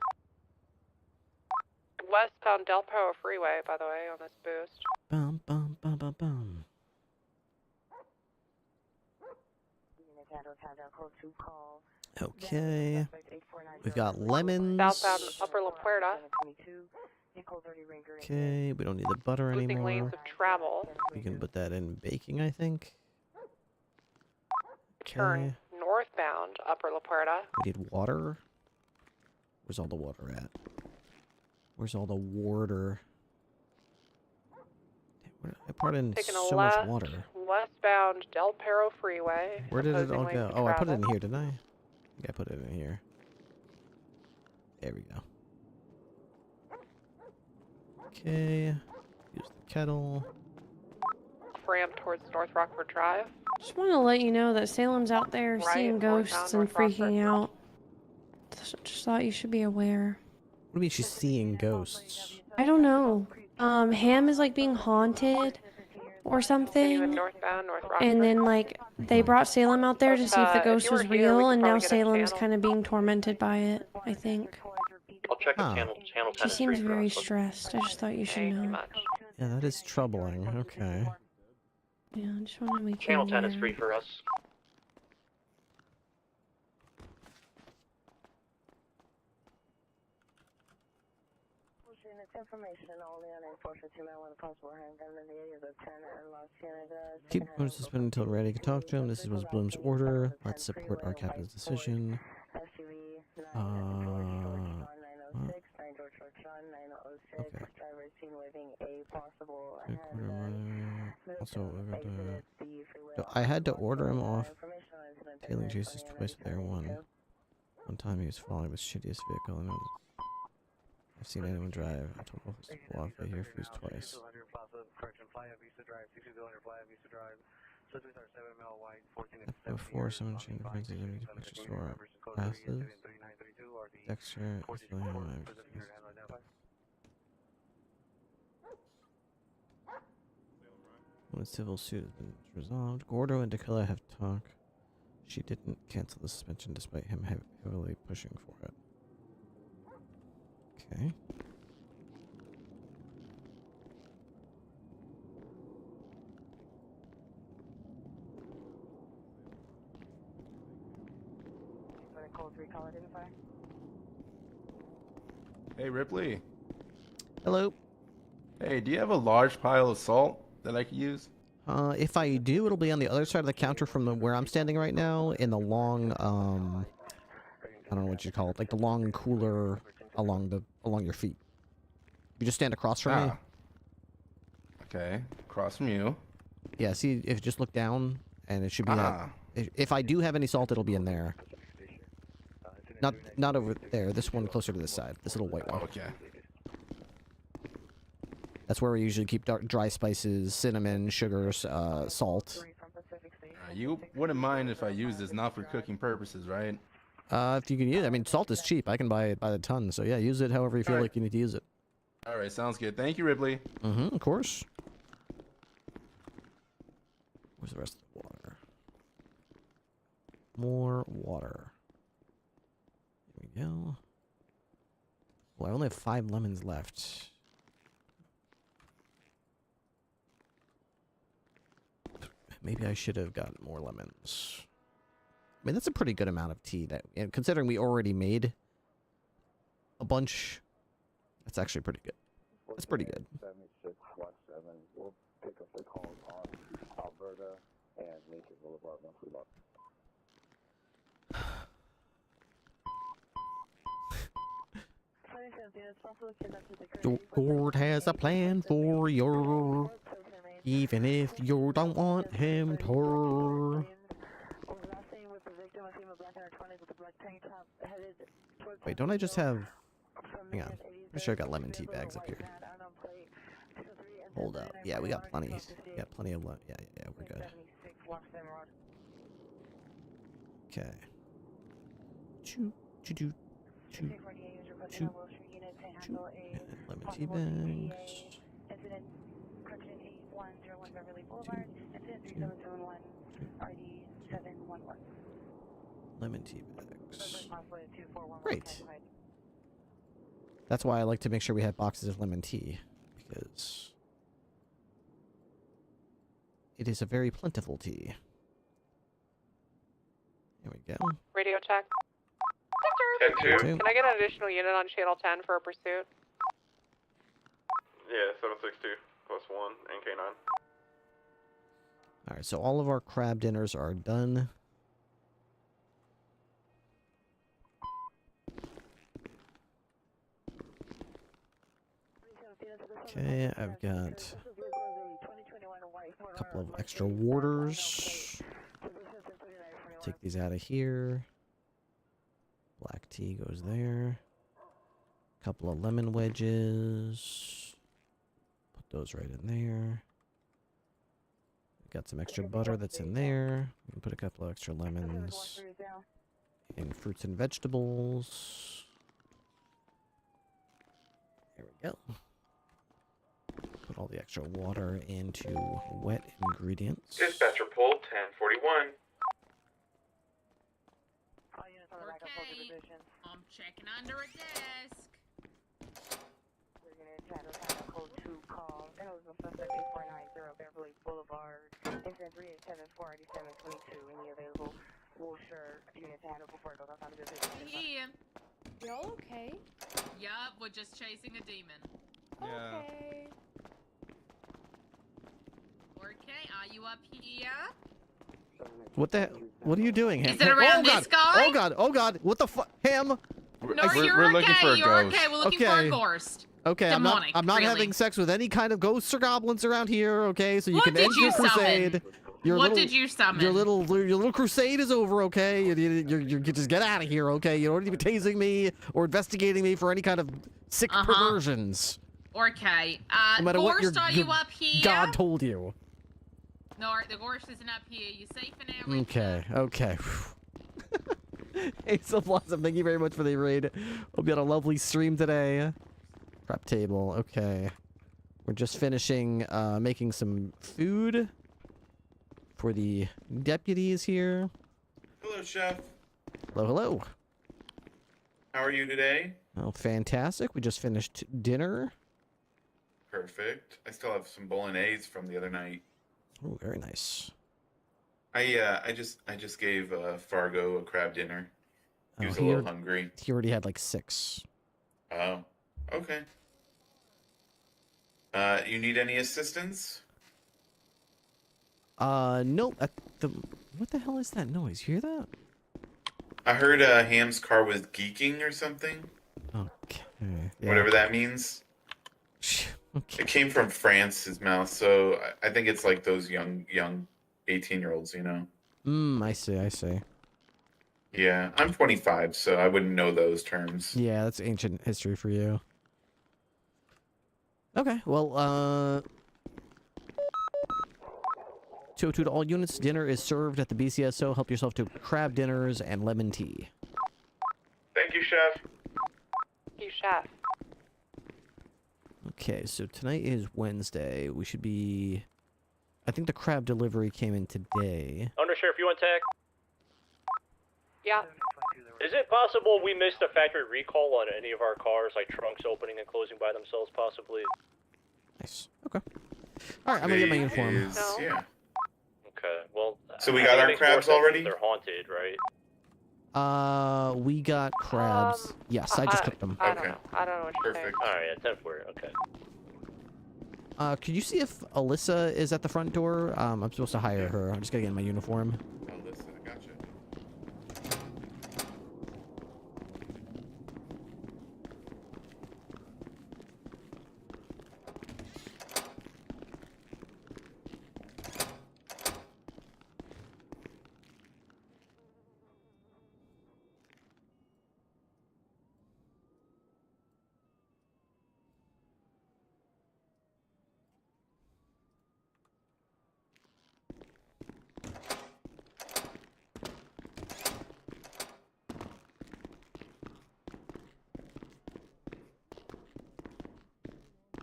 Westbound Del Perro Freeway, by the way, on this boost. Bum bum bum bum bum. Okay. We've got lemons. Southbound Upper La Puerta. Okay, we don't need the butter Losing anymore. lanes of travel. We can put that in baking, I think. Turn northbound Upper La Puerta. We need water. Where's all the water at? Where's all the water? I brought in Taking a so much left, water. westbound Del Perro Freeway. Where did it opposing all lanes go? of Oh, I put it in travel. here, didn't I? I think I put it in here. There we go. Okay. Use the kettle. Ramp towards North Rockford Drive. Just want to let you know that Salem's out there Right, seeing northbound, ghosts and North Rockford. freaking out. Just thought you should be aware. What do you mean she's seeing ghosts? I don't know. Ham is like being haunted or something. Northbound North Rockford. And then like they brought Salem out there to see if the if ghost you were was here, we real, could and now probably get a Salem's channel. kind of being tormented by it, I think. I'll check Huh. if channel She 10 is seems free for very us. stressed. I just thought you should know. Yeah, that is troubling. Okay. Yeah, I just want to make Channel you 10 is aware. free for us. Keep Bloom suspended until ready to talk to him. This was Bloom's order. Let's support our captain's decision. Okay. Also, I had to order him off. Tailing chases twice with Air 1. One time he was following the shittiest vehicle, and I've seen anyone drive. I told both of us to pull off. They here fused twice. Before someone changed the fences, I need to purchase store passes. Texture, when civil suit has been resolved, Gordo and Dakota have talked. She didn't cancel the suspension despite him heavily pushing for it. Okay. Hey, Ripley. Hello. Hey, do you have a large pile of salt that I could use? If I do, it'll be on the other side of the counter from where I'm standing right now, in the long, I don't know what you call it, like the long cooler along your feet. You just stand across from me. Okay, across from you. Yeah, see, if you just look down, and it should be. If I do have any salt, it'll be in there. Not over there. This one closer to this side. This little white one. Okay. That's where we usually keep dry spices, cinnamon, sugars, salt. You wouldn't mind if I used this not for cooking purposes, right? If you can use it. I mean, salt is cheap. I can buy it by the ton. So yeah, use it however you feel like you need to use it. All right, sounds good. Thank you, Ripley. Of course. Where's the rest of the water? more water. There we go. Well, I only have 5 lemons left. Maybe I should have gotten more lemons. I mean, that's a pretty good amount of tea. That, and considering we already made a bunch, that's actually pretty good. That's pretty good. 7617. We'll pick up the calls on Alberta and Nature Boulevard once we lock. The Lord has a plan for you, even if you don't want him to. Wait, don't I just have... Hang on. Pretty sure I got lemon tea bags up here. Hold up. Yeah, we got plenty. We got plenty of... Yeah, we're good. Okay. Choo, choo, choo, choo, choo, choo. Lemon tea bags. Lemon tea bags. Great. That's why I like to make sure we have boxes of lemon tea, because it is a very plentiful tea. There we go. Radio check. 10-2. Can I get an additional unit on channel 10 for a pursuit? Yeah, 762 plus 1 and K9. Alright, so all of our crab dinners are done. Okay, I've got a couple of extra warders. Take these out of here. Black tea goes there. Couple of lemon wedges. Put those right in there. Got some extra butter that's in there. We can put a couple of extra lemons in fruits and vegetables. There we go. Put all the extra water into wet ingredients. Dispatcher pull 1041. Okay, I'm checking under a desk. We're gonna channel code 2 call. That was a suspect 8490 Beverly Boulevard. Incident 387-487-22. Any available Wilshire unit to handle before it goes outside of the business? Yeah. Y'all okay? Yup, we're just chasing a demon. Okay. Okay, are you up here? What the? What are you doing, Ham? Is it around oh, this God. guy? Oh God! Oh God! What the fuck, Ham? No, I- you're okay. looking for a You're ghost. okay. We're looking for a ghost. Okay, Demonic, I'm not really. having sex with any kind of ghosts or goblins around here. Okay, so you What can did end you your summon? crusade. What did you summon? Your little crusade is over. Okay, you just get out of here. Okay, you don't need to be tasing me or investigating me for any kind of sick perversions. Okay. No matter what Ghost, are you up here? God told you. No, the ghost isn't up here. You safe in there? Okay. Hazel Blossom, thank you very much for the raid. Hope you had a lovely stream today. Prep table, okay. We're just finishing making some food for the deputies here. Hello, Chef. Hello. How are you today? Oh, fantastic. We just finished dinner. Perfect. I still have some bolognese from the other night. Oh, very nice. I just gave Fargo a crab dinner. He was a little hungry. He already had like 6. Oh, okay. You need any assistance? Nope. What the hell is that noise? You hear that? I heard Ham's car was geeking or something. Okay. Yeah. Whatever that means. Okay. It came from France's mouth, so I think it's like those young 18-year-olds, you know? I see. Yeah, I'm 25, so I wouldn't know those terms. Yeah, that's ancient history for you. Okay, well, 202 to all units. Dinner is served at the BCSO. Help yourself to crab dinners and lemon tea. Thank you, Chef. You chef. Okay, so tonight is Wednesday. We should be... I think the crab delivery came in today. Under Sheriff, you want tag? Yeah. Is it possible we missed a factory recall on any of our cars, like trunks opening and closing by themselves, possibly? Nice. Okay. All right, I'm gonna get my uniform. Yeah. Okay, well... So we I got think it our makes more crabs sense if already? They're haunted, right? We got crabs. Yes, I just cooked them. I don't know. I don't know what you're saying. Alright, yeah, 10-4, okay. Could you see if Alyssa is at the front door? I'm supposed to hire her. I'm just gonna get in my uniform. Alyssa, gotcha.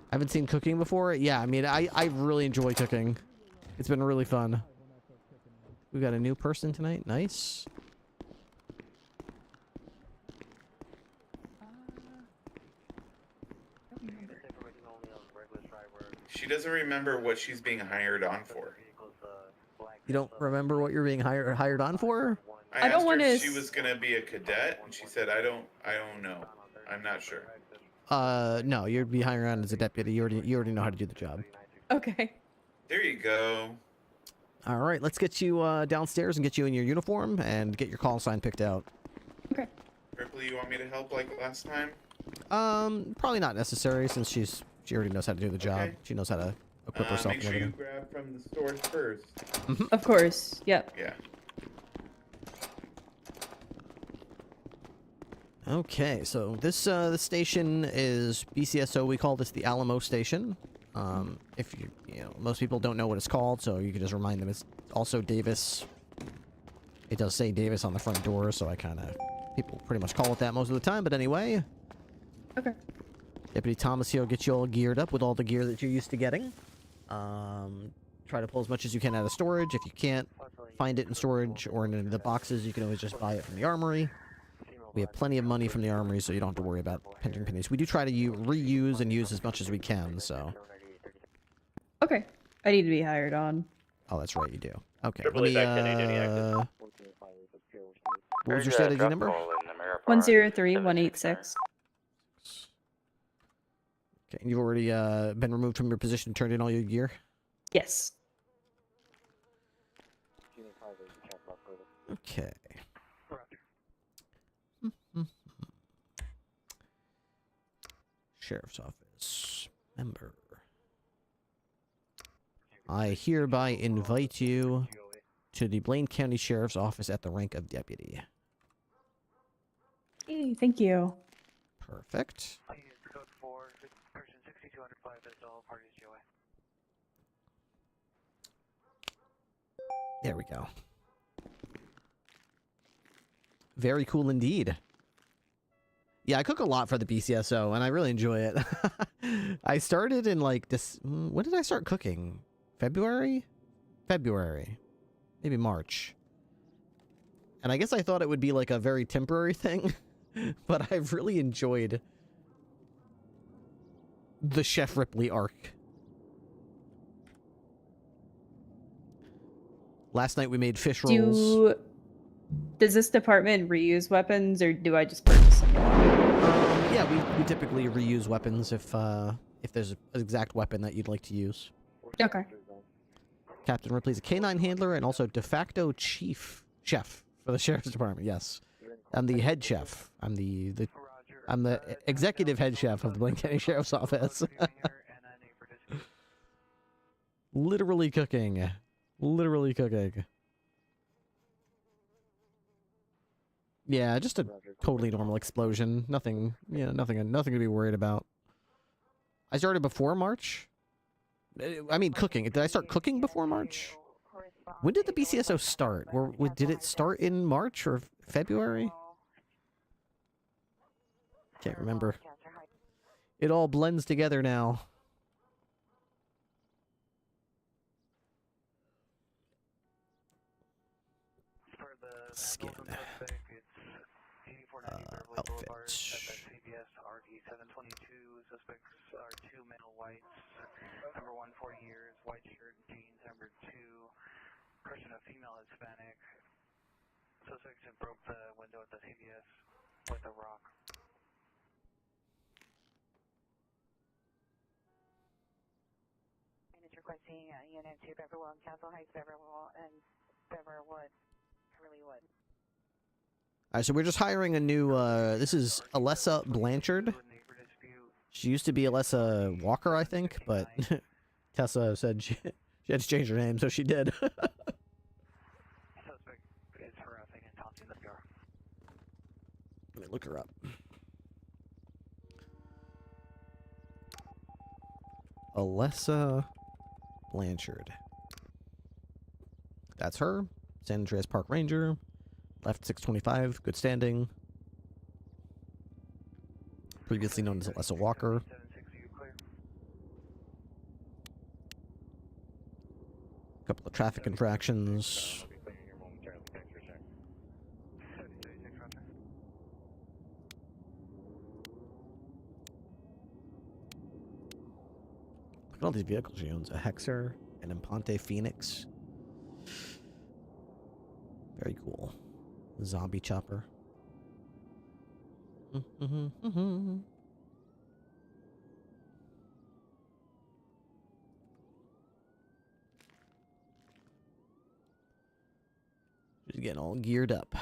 I haven't seen cooking before. Yeah, I mean, I really enjoy cooking. It's been really fun. We got a new person tonight. Nice. She doesn't remember what she's being hired on for. You don't remember what you're being hired on for? I don't want to. She was gonna be a cadet, and she said, "I don't know. I'm not sure." No, you'd be hiring on as a deputy. You already know how to do the job. Okay. There you go. All right, let's get you downstairs and get you in your uniform and get your call sign picked out. Okay. Ripley, you want me to help like last time? Probably not necessary since she already knows how to do the job. Okay. She knows how to equip herself. Make sure you grab from the stores first. Of course. Yep. Yeah. Okay, so this station is BCSO. We call this the Alamo Station. If you know, most people don't know what it's called, so you can just remind them it's also Davis. It does say Davis on the front door, so people pretty much call it that most of the time. But anyway. Okay. Deputy Thomas here will get you all geared up with all the gear that you're used to getting. Try to pull as much as you can out of storage. If you can't find it in storage or in any of the boxes, you can always just buy it from the armory. We have plenty of money from the armory, so you don't have to worry about pinching pennies. We do try to reuse and use as much as we can, so... Okay. I need to be hired on. Oh, that's right, you do. Okay, Triple let me, back 1080 active. What was your strategy number? 103186. Okay, and you've already been removed from your position and turned in all your gear? Yes. Okay. Sheriff's Office. Member. I hereby invite you to the Blaine County Sheriff's Office at the rank of deputy. Hey, thank you. Perfect. There we go. Very cool indeed. Yeah, I cook a lot for the BCSO, and I really enjoy it. I started in, like, this... When did I start cooking? February? February. Maybe March. And I guess I thought it would be, like, a very temporary thing. But I've really enjoyed the Chef Ripley arc. Last night we made fish rolls. Does this department reuse weapons, or do I just purchase them? Yeah, we typically reuse weapons if there's an exact weapon that you'd like to use. Okay. Captain Ripley's a canine handler and also de facto chef for the sheriff's department. Yes, I'm the head chef. I'm the executive head chef of the Blaine County Sheriff's Office. Literally cooking. Literally cooking. Yeah, just a totally normal explosion. Nothing, nothing to be worried about. I started before March. I mean, cooking. Did I start cooking before March? When did the BCSO start? Did it start in March or February? Can't remember. It all blends together now. Skin. Outfit. CBS RD 722. Suspects are 2 male whites. Number 1, 40 years, white shirt and jeans. Number 2, person of female Hispanic. Suspects have broke the window at the CBS with a rock. And it's requesting unit to Beverly and Castle Heights, Beverlywood. Alright, so we're just hiring a new, this is Alessa Blanchard. She used to be Alessa Walker, I think, but Tessa said she had to change her name, so she did. Suspect is harassing and taunting the PR. Let me look her up. Alessa Blanchard. That's her. San Andreas Park Ranger. Left 625. Good standing. Previously known as Alessa Walker. Couple of traffic infractions. Look at all these vehicles she owns. A Hexer, an Impante Phoenix. Very cool. Zombie chopper. She's getting all geared up.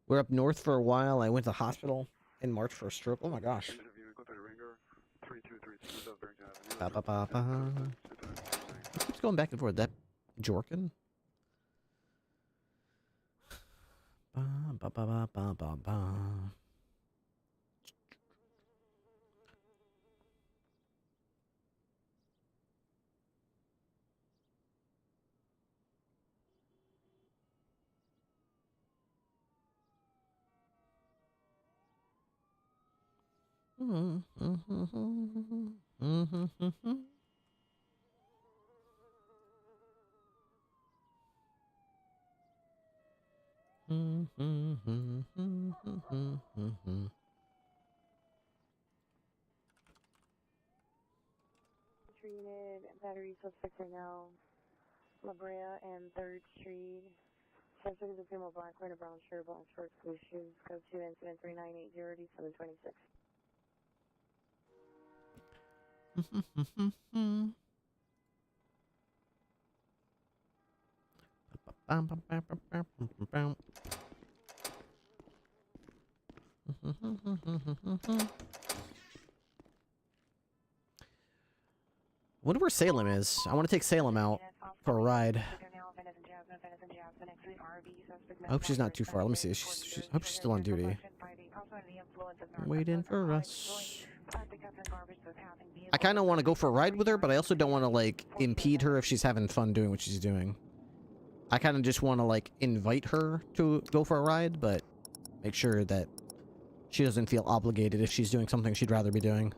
We're up north for a while. I went to the hospital in March for a stroke. Oh my gosh. Keeps going back and forth. That Jorkin? Treated battery suspect right now. La Brea and 3rd Street. Suspect is a female, black, wearing a brown shirt, black shorts, blue shoes. Code 2 incident 3980 726. Wonder where Salem is. I want to take Salem out for a ride. I hope she's not too far. Let me see. I hope she's still on duty. Waiting for us. I kind of want to go for a ride with her, but I also don't want to, like, impede her if she's having fun doing what she's doing. I kind of just want to, like, invite her to go for a ride, but make sure that she doesn't feel obligated if she's doing something she'd rather be doing.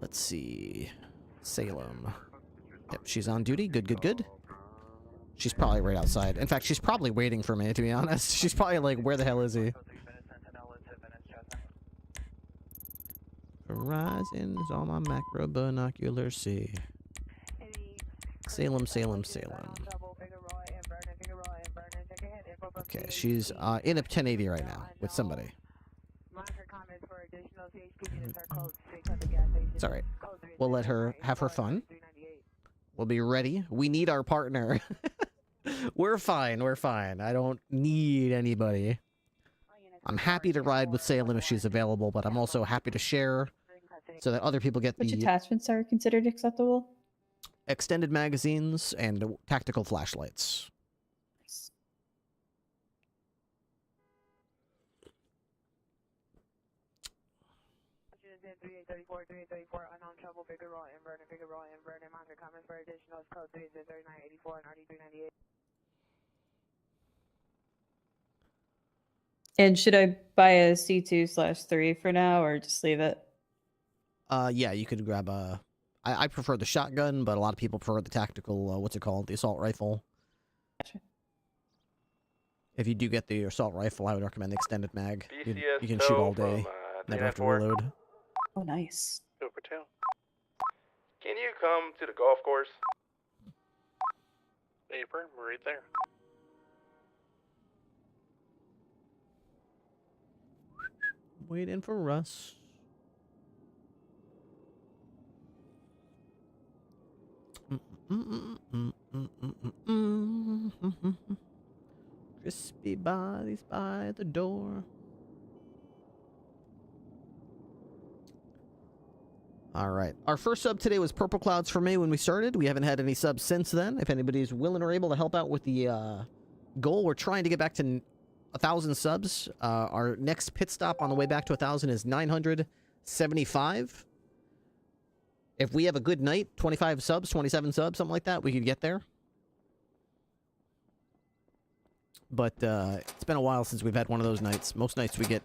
Let's see. Salem. Yep, she's on duty. Good, good, good. She's probably right outside. In fact, she's probably waiting for me, to be honest. She's probably like, where the hell is he? Horizons on my macro binoculars see. Salem, Salem, Salem. Okay, she's in a 1080 right now with somebody. It's alright. We'll let her have her fun. We'll be ready. We need our partner. We're fine, we're fine. I don't need anybody. I'm happy to ride with Salem if she's available, but I'm also happy to share so that other people get Which the attachments are considered acceptable? extended magazines and tactical flashlights. 3834, unknown trouble, figure roll, invert, monitor comments for additional code 3984 and RD398. And should I buy a C2/3 for now, or just leave it? Yeah, you could grab a... I prefer the shotgun, but a lot of people prefer the tactical, what's it called? The assault rifle. Gotcha. If you do get the assault rifle, I would recommend the extended mag. You BCS can shoot all tow day, from, never have to 394. reload. Oh, nice. Over 2. Can you come to the golf course? Apron, we're right there. Waiting for us. Crispy bodies by the door. All right. Our first sub today was Purple Clouds for me when we started. We haven't had any subs since then. If anybody's willing or able to help out with the goal, we're trying to get back to 1,000 subs. Our next pit stop on the way back to 1,000 is 975. If we have a good night, 25 subs, 27 subs, something like that, we could get there. But it's been a while since we've had one of those nights. Most nights we get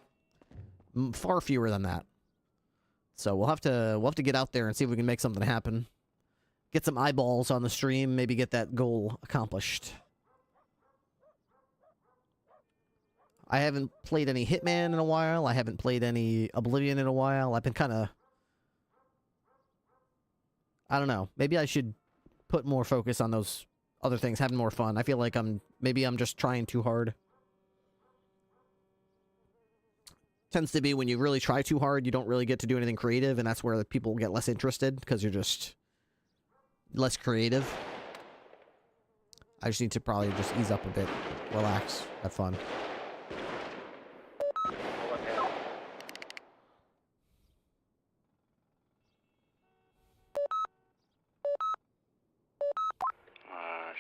far fewer than that. So we'll have to get out there and see if we can make something happen. Get some eyeballs on the stream, maybe get that goal accomplished. I haven't played any Hitman in a while. I haven't played any Oblivion in a while. I've been kind of... I don't know. Maybe I should put more focus on those other things, having more fun. I feel like maybe I'm just trying too hard. Tends to be when you really try too hard, you don't really get to do anything creative, and that's where the people get less interested, because you're just less creative. I just need to probably just ease up a bit, relax, have fun.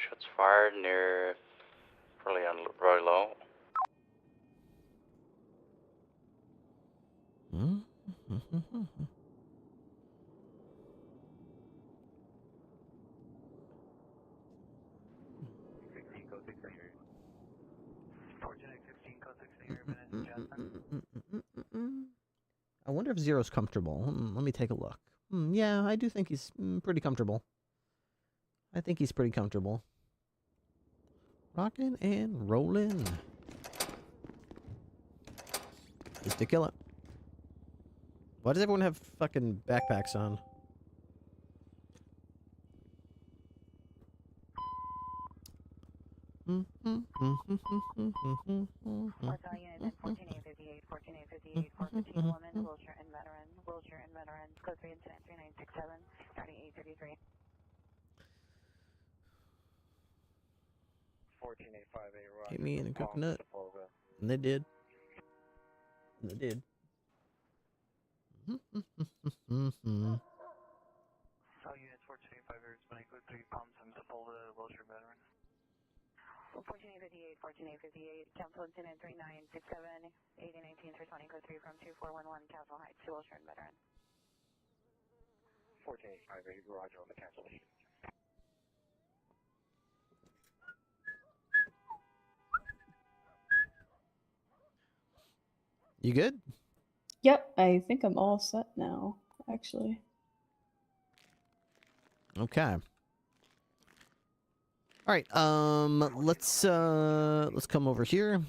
Shots fired near really low. I wonder if Zero's comfortable. Let me take a look. Yeah, I do think he's pretty comfortable. I think he's pretty comfortable. Rocking and rolling. Just to kill it. Why does everyone have fucking backpacks on? Get me in a coconut. And they did. And they did. All units 1485 responding code 3 bombs and Sepulveda, Wilshire veteran. 14858, Council Lieutenant 3967, 8019 responding code 3 from 2411 Castle Heights to Wilshire veteran. 14858, Roger on the cancellation. You good? Yep, I think I'm all set now, actually. Okay. All right, let's come over here.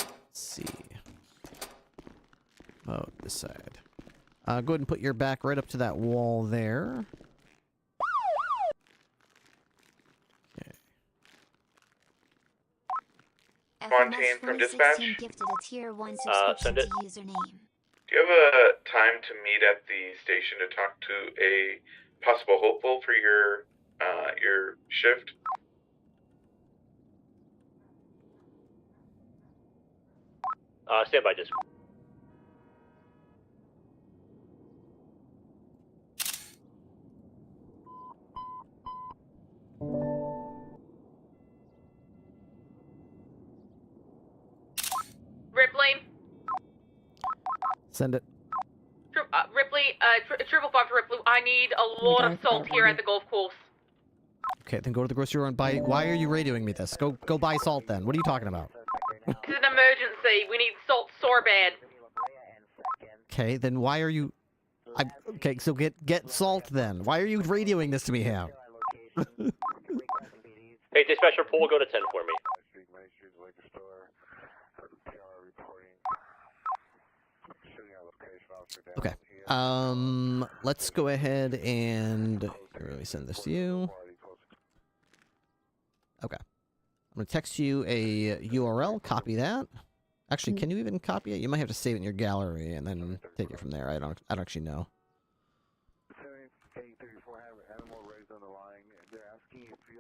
Let's see. Oh, this side. Go ahead and put your back right up to that wall there. Fontaine from dispatch. Gifted a tier 1 subscription send it. to username. Do you have a time to meet at the station to talk to a possible hopeful for your shift? Stand by, just. Ripley, Send it. Ripley, triple five to Ripley. I need a lot of salt here at the golf course. Okay, then go to the grocery store and buy. Why are you radioing me this? Go buy salt then. What are you talking about? It's an emergency. We need salt so bad. Okay, then why are you? Okay, so get salt then. Why are you radioing this to me, Ham? Hey, dispatcher, pool, go to 10 for me. Okay. Let's go ahead and let me send this to you. Okay. I'm gonna text you a URL. Copy that. Actually, can you even copy it? You might have to save it in your gallery and then take it from there. I don't actually know.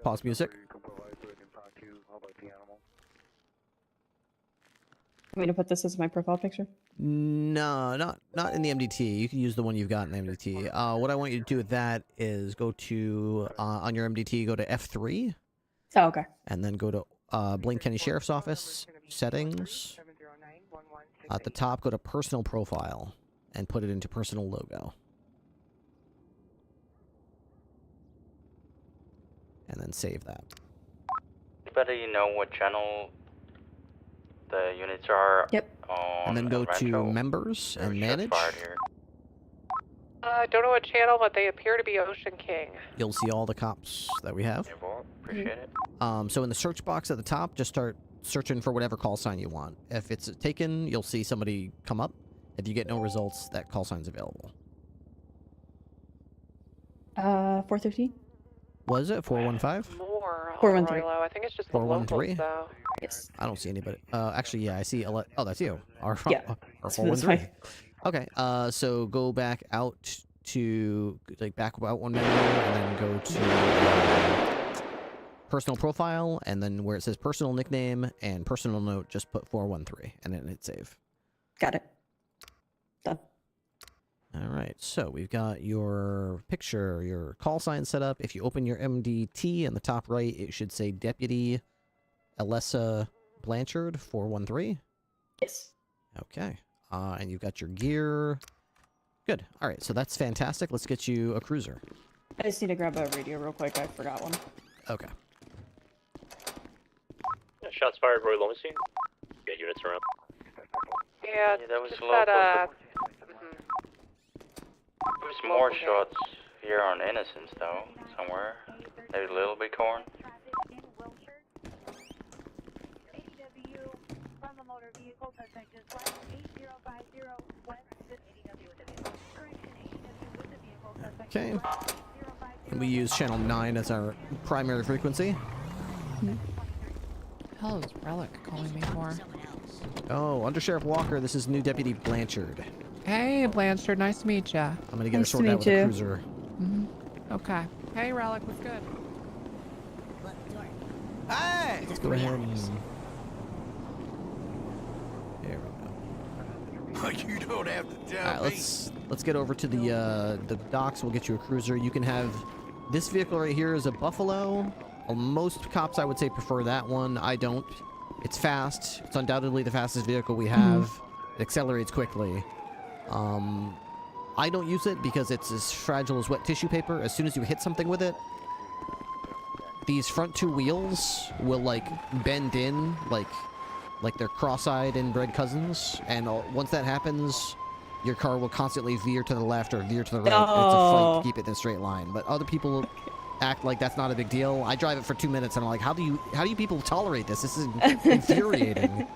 Pause music. Want me to put this as my profile picture? No, not in the MDT. You can use the one you've got in the MDT. What I want you to do with that is go to on your MDT, go to F3. Oh, okay. And then go to Blaine County Sheriff's Office settings. At the top, go to personal profile and put it into personal logo. And then save that. Anybody know what channel the units are? Yep. On And then go to Rancho? members and Shots manage. fired here. I don't know what channel, but they appear to be Ocean King. You'll see all the cops that we have. Appreciate it. So in the search box at the top, just start searching for whatever call sign you want. If it's taken, you'll see somebody come up. If you get no results, that call sign's available. 413? Was it 415? More on 413. Roylo. I think it's just the locals, 413? though. Yes. I don't see anybody. Actually, yeah, I see. Oh, that's you. Our, Yeah, our that's 413. Okay. So go back out to back about one menu, and then go to personal profile, and then where it says personal nickname and personal note, just put 413, and then hit save. Got it. Done. All right, so we've got your picture, your call sign set up. If you open your MDT in the top right, it should say Deputy Alessa Blanchard, 413. Yes. Okay, and you've got your gear. Good. All right, so that's fantastic. Let's get you a cruiser. I just need to grab a radio real quick. I forgot one. Okay. Shots fired, Roy Lowenstein. Get units around. Yeah, that was just local. that, There's more shots here on Innocence, though, somewhere. Maybe Little Bighorn. Okay. And we use channel 9 as our primary frequency. Hell is Relic calling me for? Oh, Under Sheriff Walker, this is new Deputy Blanchard. Hey, Blanchard, nice to meet ya. I'm gonna get her sorted out with a cruiser. Okay. Hey, Relic, what's good? Hey! Let's go ahead and... There we go. You don't have to tell Alright, let's get over to the docks. We'll get you a cruiser. You can have this vehicle right here is a Buffalo. Most cops, I would say, prefer that one. I don't. It's fast. It's undoubtedly the fastest vehicle we have. It accelerates quickly. I don't use it because it's as fragile as wet tissue paper. As soon as you hit something with it, these front two wheels will bend in like they're cross-eyed inbred cousins, and once that happens, your car will constantly veer to the left or veer to the right. And it's a fight to keep it in a straight line. But other people act like that's not a big deal. I drive it for 2 minutes and I'm like, how do you people tolerate this? This is infuriating.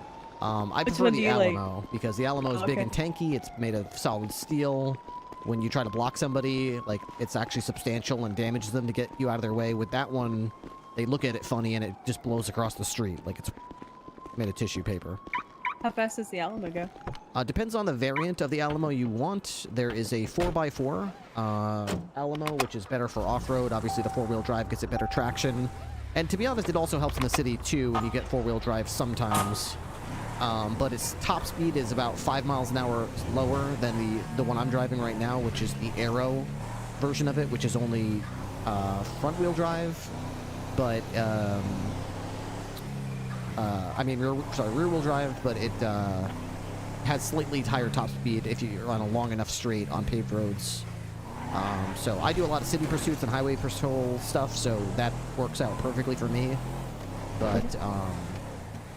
I prefer the Alamo because the Alamo is big and tanky. It's made of solid steel. When you try to block somebody, it's actually substantial and damages them to get you out of their way. With that one, they look at it funny and it just blows across the street like it's made of tissue paper. How fast does the Alamo go? Depends on the variant of the Alamo you want. There is a 4x4 Alamo, which is better for off-road. Obviously, the four-wheel drive gets it better traction. And to be honest, it also helps in the city, too, when you get four-wheel drive sometimes. But its top speed is about 5 miles an hour lower than the one I'm driving right now, which is the Aero version of it, which is only front-wheel drive. But, rear-wheel drive, but has slightly higher top speed if you're on a long enough straight on paved roads. So I do a lot of city pursuits and highway patrol stuff, so that works out perfectly for me. But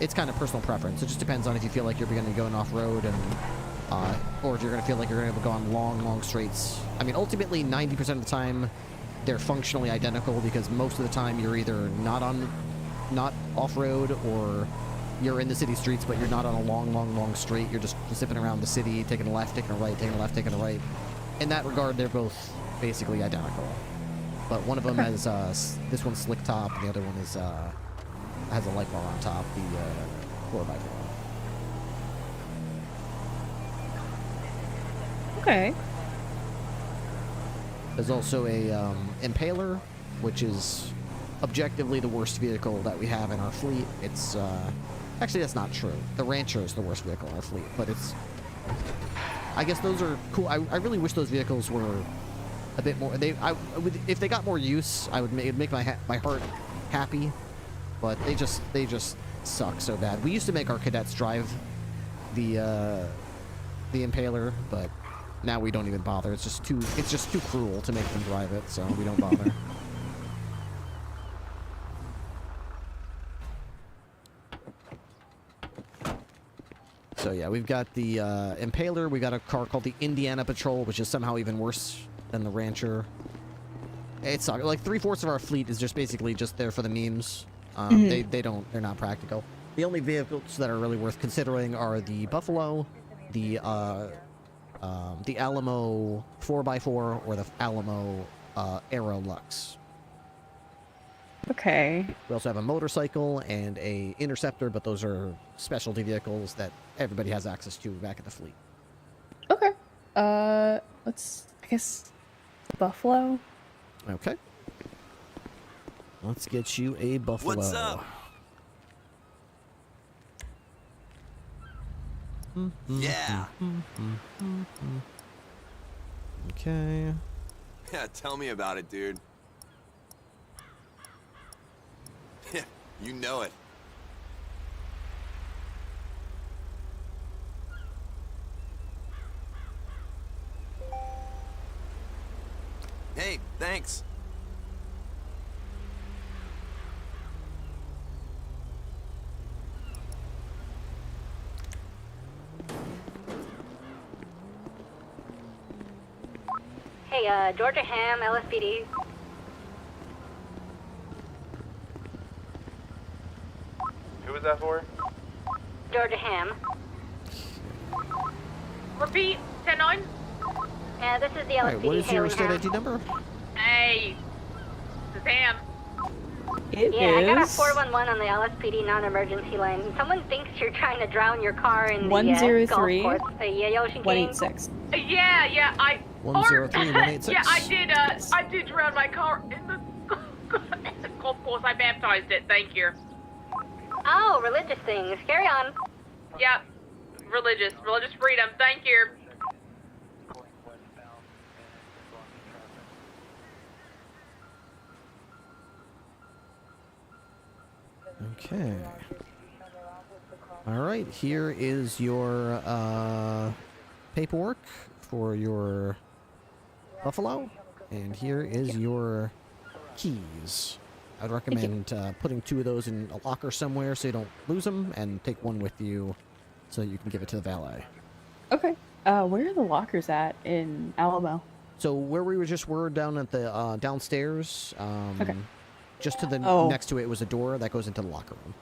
it's kind of personal preference. It just depends on if you feel like you're going to be going off-road and or if you're going to feel like you're going to go on long straights. I mean, ultimately, 90% of the time, they're functionally identical because most of the time you're either not off-road or you're in the city streets, but you're not on a long straight. You're just zipping around the city, taking a left, taking a right, taking a left, taking a right. In that regard, they're both basically identical. But one of them has, this one's slick top, and the other one is, has a light bar on top, the 4x4. Okay. There's also a Impaler, which is objectively the worst vehicle that we have in our fleet. It's actually that's not true. The Rancher is the worst vehicle in our fleet, but it's. I guess those are cool. I really wish those vehicles were a bit more. If they got more use, it'd make my heart happy. But they just suck so bad. We used to make our cadets drive the Impaler, but now we don't even bother. It's just too cruel to make them drive it, so we don't bother. So yeah, we've got the Impaler. We got a car called the Indiana Patrol, which is somehow even worse than the Rancher. It's like 3/4 of our fleet is just basically just there for the memes. They're not practical. The only vehicles that are really worth considering are the Buffalo, the Alamo 4x4, or the Alamo Aero Lux. Okay. We also have a motorcycle and a Interceptor, but those are specialty vehicles that everybody has access to back in the fleet. Okay. I guess, Buffalo? Okay. Let's get you a Buffalo. What's up? Yeah. Okay. Yeah, tell me about it, dude. Yeah, you know it. Hey, thanks. Hey, Georgia Ham, LSPD. Who was that for? Georgia Ham. Repeat, 10-9. Yeah, this is the LSPD. Alright, what is your state Ham. ID number? Hey, this is Ham. I got a 411 on the LSPD non-emergency line. Someone thinks you're trying to drown your car in the 103 golf course. Yeah, Ocean King. 186. Yeah, 103 186. Yeah, I did drown my car in the golf course. I baptized it. Thank you. Oh, religious things. Carry on. Yep, religious freedom. Thank you. Okay. Alright, here is your paperwork for your Buffalo, and here is your keys. I'd recommend putting 2 of those in a locker somewhere so you don't lose them, and take 1 with you so you can give it to the valet. Okay. Where are the lockers at in Alamo? So where we were down at the downstairs. Okay. Just to the next to it was a door that goes into the locker room.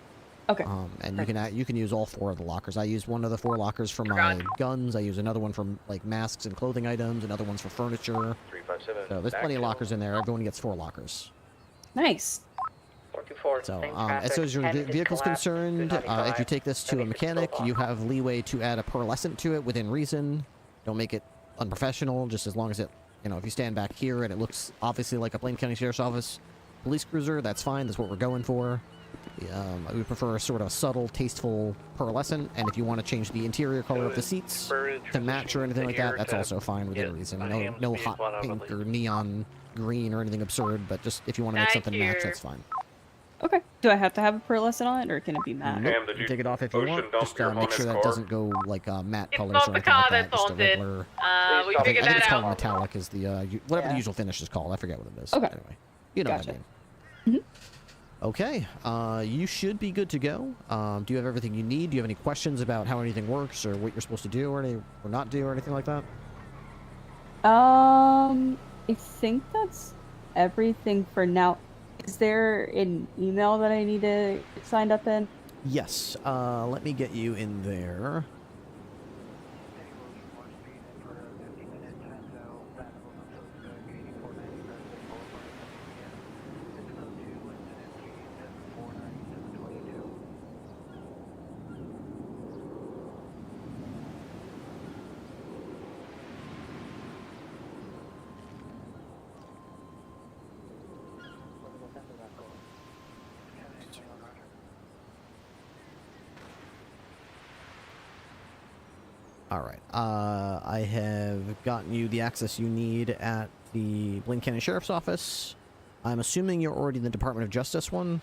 Okay. And you can use all 4 of the lockers. I use 1 of the 4 lockers for my guns. I use another one for like masks and clothing items. Another one's for furniture. 357. So there's plenty of lockers in there. Everyone gets 4 lockers. Nice. So as far as your vehicle's concerned, if you take this to a mechanic, you have leeway to add a pearlescent to it within reason. Don't make it unprofessional. Just as long as it, if you stand back here and it looks obviously like a Blaine County Sheriff's Office police cruiser, that's fine. That's what we're going for. I would prefer a sort of subtle, tasteful pearlescent, and if you want to change the interior color of the seats to match or anything like that, that's also fine within reason. No hot pink or neon green or anything absurd, but just if you want to make something match, that's fine. Okay. Do I have to have a pearlescent on it, or can it be matte? Ham, did You you take it off if you ocean want. dump Just your make sure that haunted car? doesn't go like matte It's colors not or the anything car like that. that's Just a haunted. regular. We I think figured it's that called out. metallic is the whatever the Yeah. usual finish is called. I forget what it is. Okay. Anyway, you know Gotcha. what I mean. Okay, you should be good to go. Do you have everything you need? Do you have any questions about how anything works or what you're supposed to do or not do or anything like that? I think that's everything for now. Is there an email that I need to get signed up in? Yes. Let me get you in there. All right. I have gotten you the access you need at the Blaine County Sheriff's Office. I'm assuming you're already in the Department of Justice one?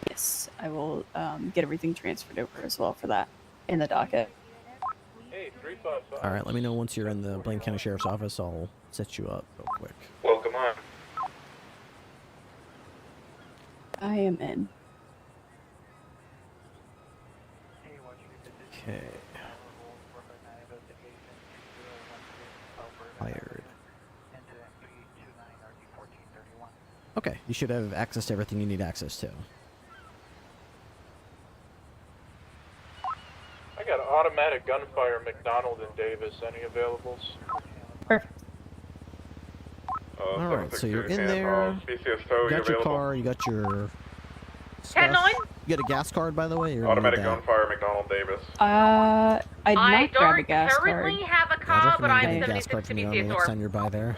Yes, I will get everything transferred over as well for that in the docket. Hey, 355. All right, let me know once you're in the Blaine County Sheriff's Office. I'll set you up real quick. Welcome on. I am in. Okay. Fired. Okay, you should have access to everything you need access to. I got automatic gunfire McDonald and Davis. Any availables? Perfect. All right, so you're in there. You got your car. You got your stuff. 10-9? You got a gas card, by the way. You're Automatic gonna need that. gunfire McDonald Davis. I I might grab a don't gas currently card. have a Yeah, car, but definitely I'm get a gas 76 card to from the Army BC next store. time you're by there.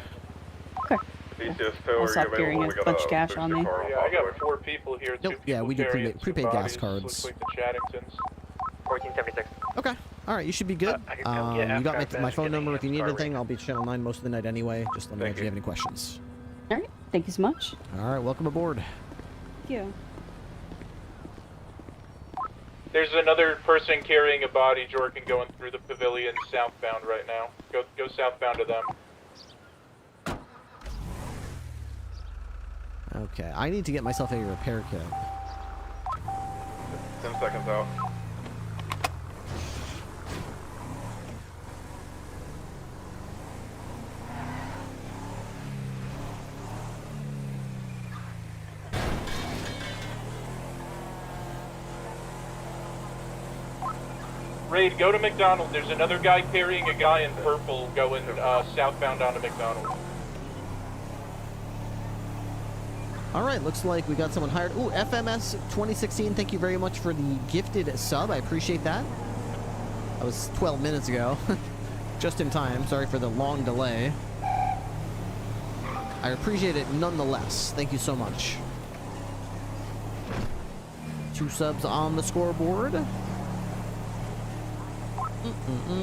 I'll stop carrying a bunch of cash on me. Yeah, I got 4 people here. Nope, yeah, we do prepaid gas cards. Looks like the Chattingtons. 1476. Okay. All right, you should be good. I can come get You got after my I've phone been number if you need car anything. I'll be Channel 9 most of the night anyway. Just let me know if you have any questions. All right. Thank you so much. All right, welcome aboard. Thank you. There's another person carrying a body, Jorkin, going through the pavilion southbound right now. Go southbound to them. Okay, I need to get myself a repair kit. 10 seconds out. Raid, go to McDonald. There's another guy carrying a guy in purple going southbound onto McDonald. All right, looks like we got someone hired. Ooh, FMS 2016, thank you very much for the gifted sub. I appreciate that. That was 12 minutes ago. Just in time. Sorry for the long delay. I appreciate it nonetheless. Thank you so much. 2 subs on the scoreboard.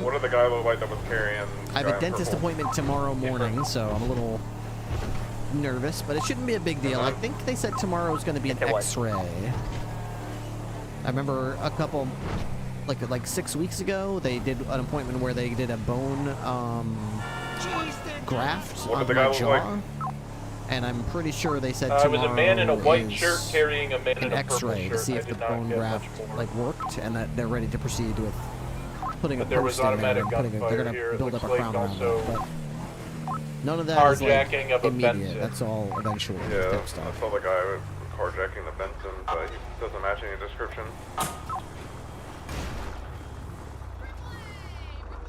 What did the guy look like that was carrying? I have a dentist appointment tomorrow morning, so I'm a little nervous, but it shouldn't be a big deal. I think they said tomorrow is going to be an X-ray. I remember a couple, like 6 weeks ago, they did an appointment where they did a bone graft on my jaw. And I'm pretty sure they said tomorrow it was a man in a white is shirt carrying a man in an a purple X-ray to shirt. see I if the did not bone get graft much more. worked, and that they're ready to proceed with putting a But there was post in there automatic and putting gunfire they're going here. to It build looks up a like crown around also that. But none of that is carjacking of a immediate. Benson. That's all eventual Yeah, type stuff. I saw the guy carjacking the Benson, but he doesn't match any description.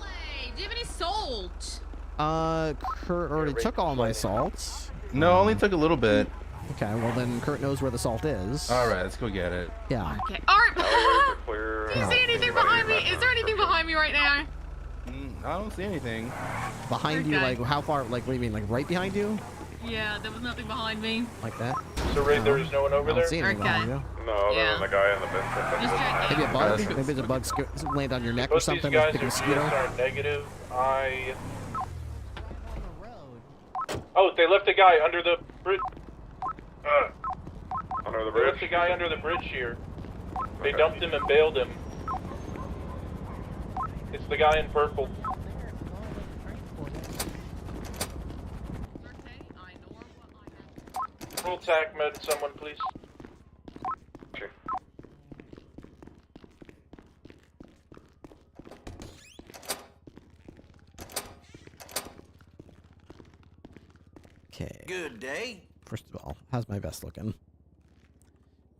Hey, do you have any salt? Kurt already took all my salts. No, only took a little bit. Okay, well then Kurt knows where the salt is. All right, let's go get it. Yeah. Okay. Art! Do you Yeah. see anything behind me? Is there anything behind me right now? I don't see anything. Behind you, Okay. like how far? Like what do you mean? Like right behind you? Yeah, there was nothing behind me. Like that? So Ray, there is no one over I there? don't see anything behind you. No, other Yeah. than the guy in the Benson. Just checking. Maybe a bug? Maybe it's a bug land on your neck or Both something. these Like guys a are mosquito. DSR negative. Oh, they left a guy under the bridge. Under the bridge? It's the guy under the bridge here. They Okay. dumped him and bailed him. It's the guy in purple. Roll tac med, someone please. Sure. Okay. Good day. First of all, how's my vest looking?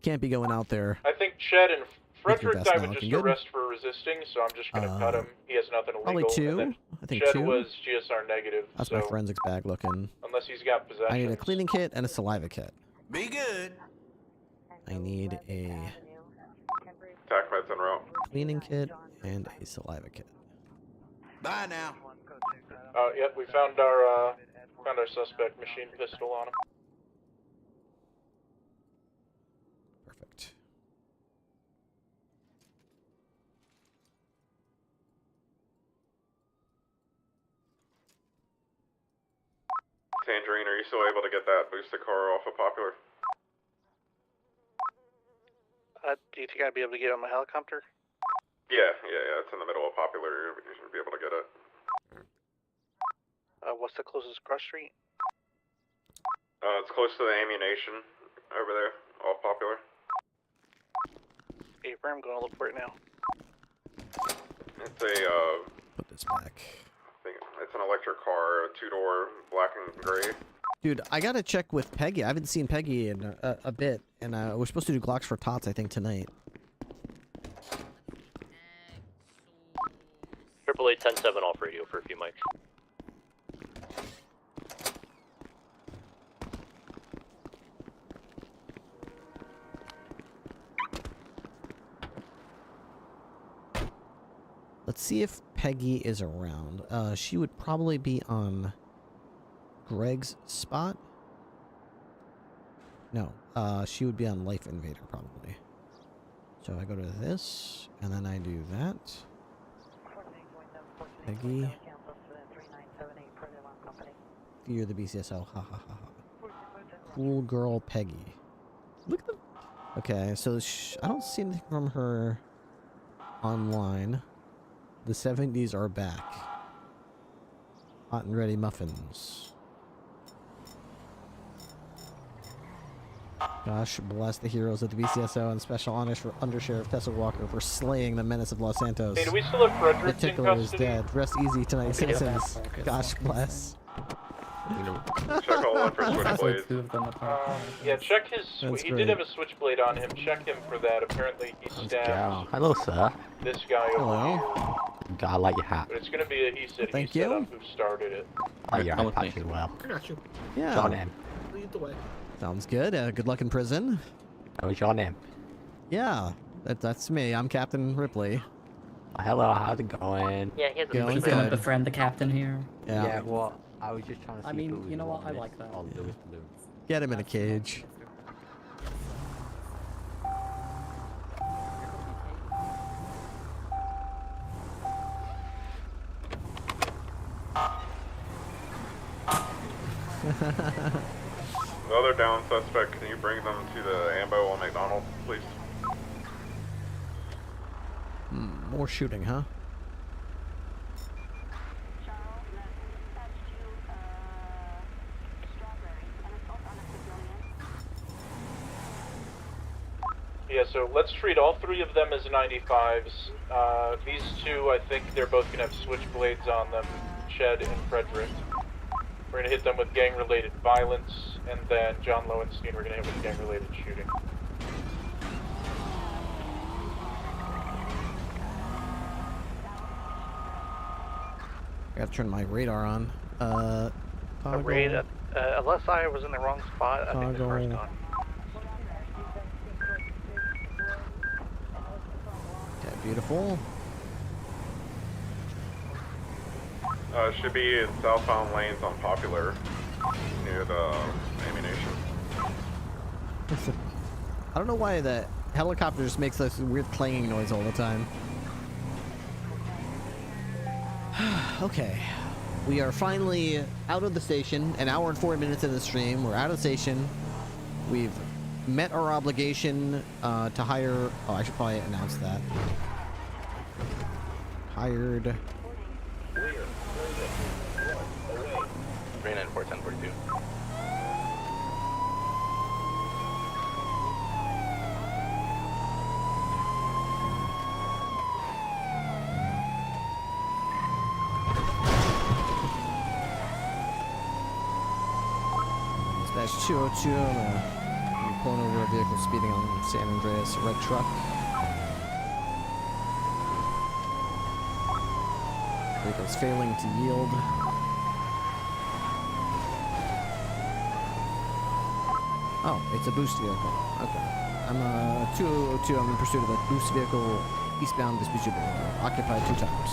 Can't be going out there. I think Ched and With your Frederick vest I not would just looking good. arrest for resisting, so I'm just gonna cut him. He has nothing illegal. Probably two. And then I think Ched two. was GSR negative, That's so my forensics bag looking. unless he's got possession. I need a cleaning kit and a saliva kit. Be good. I need a Tac med's en route. cleaning kit and a saliva kit. Bye now. Yep, we found our suspect machine pistol on him. Perfect. Tangerine, are you still able to get that boosted car off of Popular? Do you think I'd be able to get on my helicopter? Yeah, it's in the middle of Popular. You should be able to get it. What's the closest cross street? It's close to the ammunition over there, off Popular. Hey, I'm going to look for it now. It's a, Put this back. it's an electric car, a two-door, black and gray. Dude, I gotta check with Peggy. I haven't seen Peggy in a bit, and we're supposed to do Glocks for Tots, I think, tonight. 888-10-7 off radio for a few mics. Let's see if Peggy is around. She would probably be on Greg's spot. No, she would be on Life Invader, probably. So I go to this, and then I do that. Peggy. You're the BCSO. Ha ha ha ha. Cool girl Peggy. Look at the... Okay, so I don't see anything from her online. The 70s are back. Hot and ready muffins. Gosh bless the heroes of the BCSO and Special Undersheriff Tessa Walker for slaying the menace of Los Santos. Hey, do we still have Frederick The in tickler is custody? dead. Rest easy tonight, Okay. citizens. Gosh bless. Check all one for switchblades. Yeah, check his. That's He great. did have a switchblade on him. Check him for that. Apparently, he stabbed Hello, sir. this guy over Hello. here. I like your hat. But it's gonna be a he said Thank he said you. on who started it. I like your hat patch as well. I got you. Yeah. Your name. Lead the way. Sounds good. Good luck in prison. What was your name? Yeah, that's me. I'm Captain Ripley. Hello, how's it going? Yeah, he has a Going He's gonna good. befriend the captain here. Yeah. Well, I was just trying to see I mean, who was you know what? I wanted like that. all the Lewis Blue. Get him in a cage. The other down suspect, can you bring them to the ambo on McDonald, please? More shooting, huh? Yeah, so let's treat all three of them as 95s. These two, I think they're both gonna have switchblades on them, Ched and Frederick. We're gonna hit them with gang-related violence, and then John Lowenstein we're gonna hit with gang-related shooting. I gotta turn my radar on. A Toggle. raid, unless I was in the wrong spot, I think the car's Toggle. gone. Okay, beautiful. Should be in southbound lanes on Popular, near the ammunition. I don't know why the helicopter just makes this weird clanging noise all the time. Okay. We are finally out of the station. An hour and 4 minutes into the stream. We're out of the station. We've met our obligation to hire. Oh, I should probably announce that. Hired. 394 1042. Dispatch 202. I'm pulling over a vehicle speeding on San Andreas, red truck. Vehicle's failing to yield. Oh, it's a boost vehicle. Okay. I'm 202. I'm in pursuit of a boost vehicle eastbound Vespucci Boulevard. Occupied 2 times.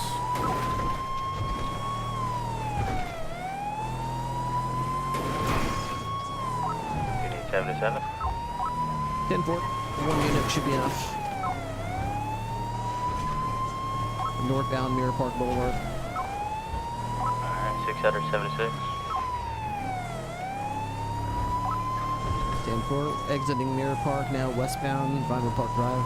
77. 10-4. 1 unit should be enough. Northbound Mirror Park Boulevard. Alright, 676. 10-4. Exiting Mirror Park, now westbound Vinewood Park Drive.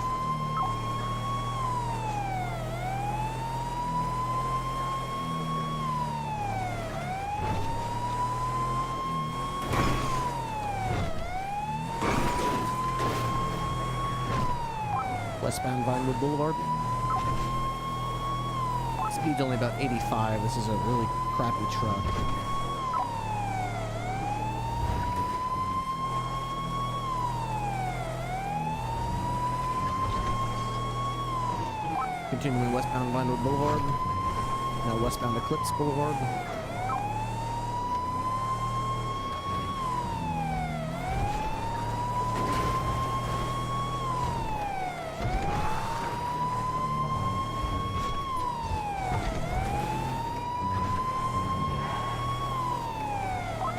Westbound Vinewood Boulevard. Speed's only about 85. This is a really crappy truck. Continuing westbound Vinewood Boulevard. Now westbound Eclipse Boulevard.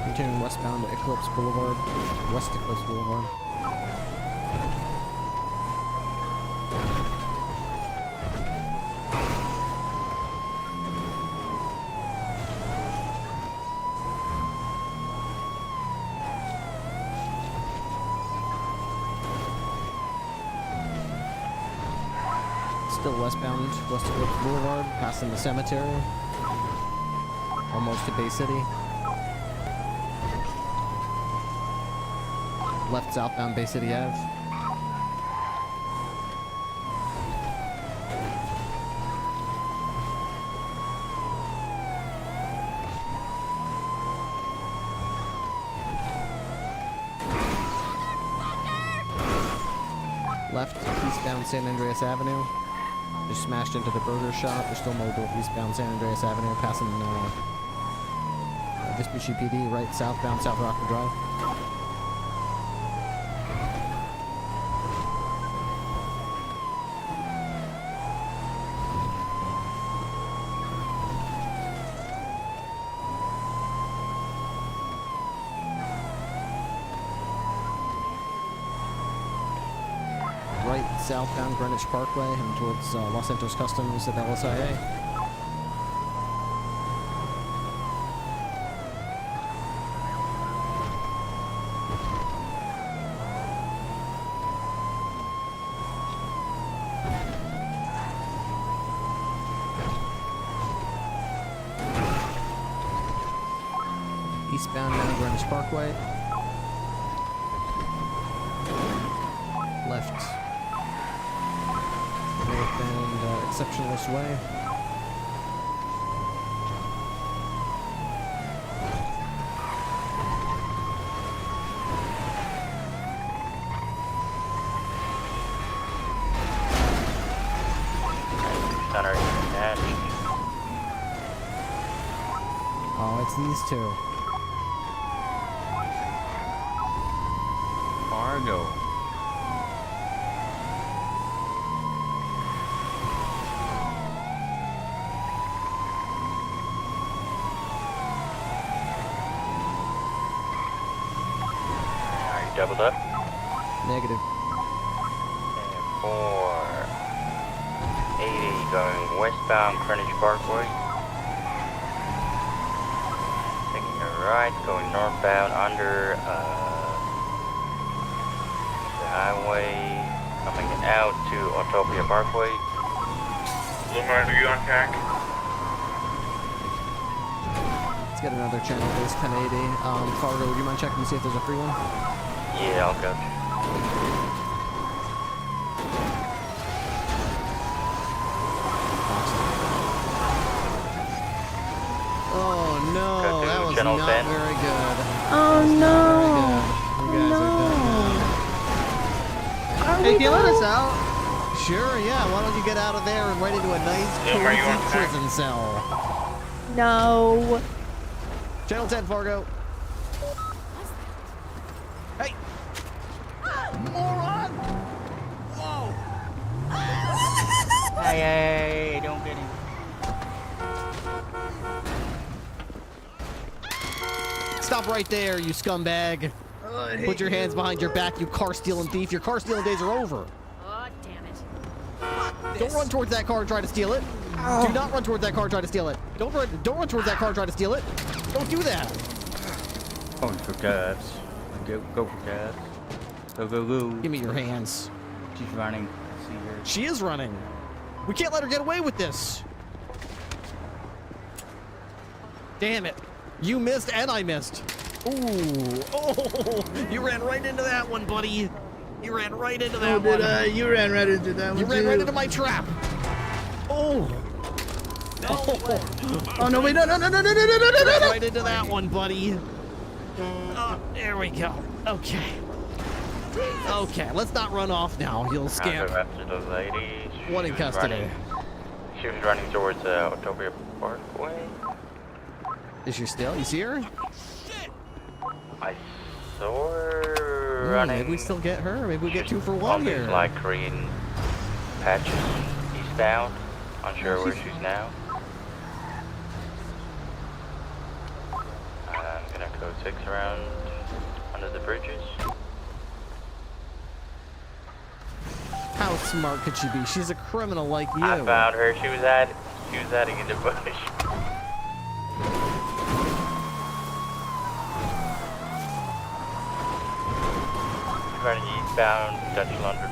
Continuing westbound Eclipse Boulevard. West Eclipse Boulevard. Still westbound West Eclipse Boulevard, passing the cemetery. Almost to Bay City. Left southbound Bay City Ave. Left eastbound San Andreas Avenue. Just smashed into the burger shop. They're still mobile eastbound San Andreas Avenue, passing Vespucci PD, right southbound South Rockford Drive. Right southbound Greenwich Parkway and towards Los Santos Customs at LSIA. Eastbound down Greenwich Parkway. Left. Northbound Exceptionalist Way. Oh, it's these two. Fargo. Are you doubled up? Negative. And 480 going westbound Greenwich Parkway. Taking a right, going northbound under Utopia Parkway. Lumar, are you on tack? Let's get another channel base 1080. Fargo, would you mind checking to see if there's a free one? Yeah, I'll go. Oh no, that was Channel not 10. very good. Oh no. You guys are done. Are Hey, we can you let done? us out? Sure, yeah. Why don't you get out of there and right into a nice, Are you cozy on track? prison cell? No. Channel 10, Fargo. Hey! Moron! Whoa! Hey, don't get him. Stop right there, you scumbag. Put your hands behind your back, you car-stealing thief. Your car-stealing days are over. Oh, damn it. Don't run towards that car and try to steal it. Do not run towards that car and try to steal it. Don't run towards that car and try to steal it. Don't do that. Going for cabs. Go for cabs. Go. Give me your hands. She's running. I see her. She is running. We can't let her get away with this. Damn it. You missed and I missed. Ooh. Oh, you ran right into that one, buddy. You ran right into that one. You ran right into that one. You ran right into my trap. Oh. Oh no! Wait! No! Right into that one, buddy. Oh, there we go. Okay. Okay, let's not run off now. You'll scamp. After the lady. One in custody. She was running towards Utopia Parkway. Is she still? You see her? I saw her running. Maybe we still get her. Maybe we get 2 for 1 on here. these light green patches eastbound. Unsure where she's now. I'm gonna code 6 around under the bridges. How smart could she be? She's a criminal like you. I found her. She was hiding in the bush. Running eastbound, Dutch London,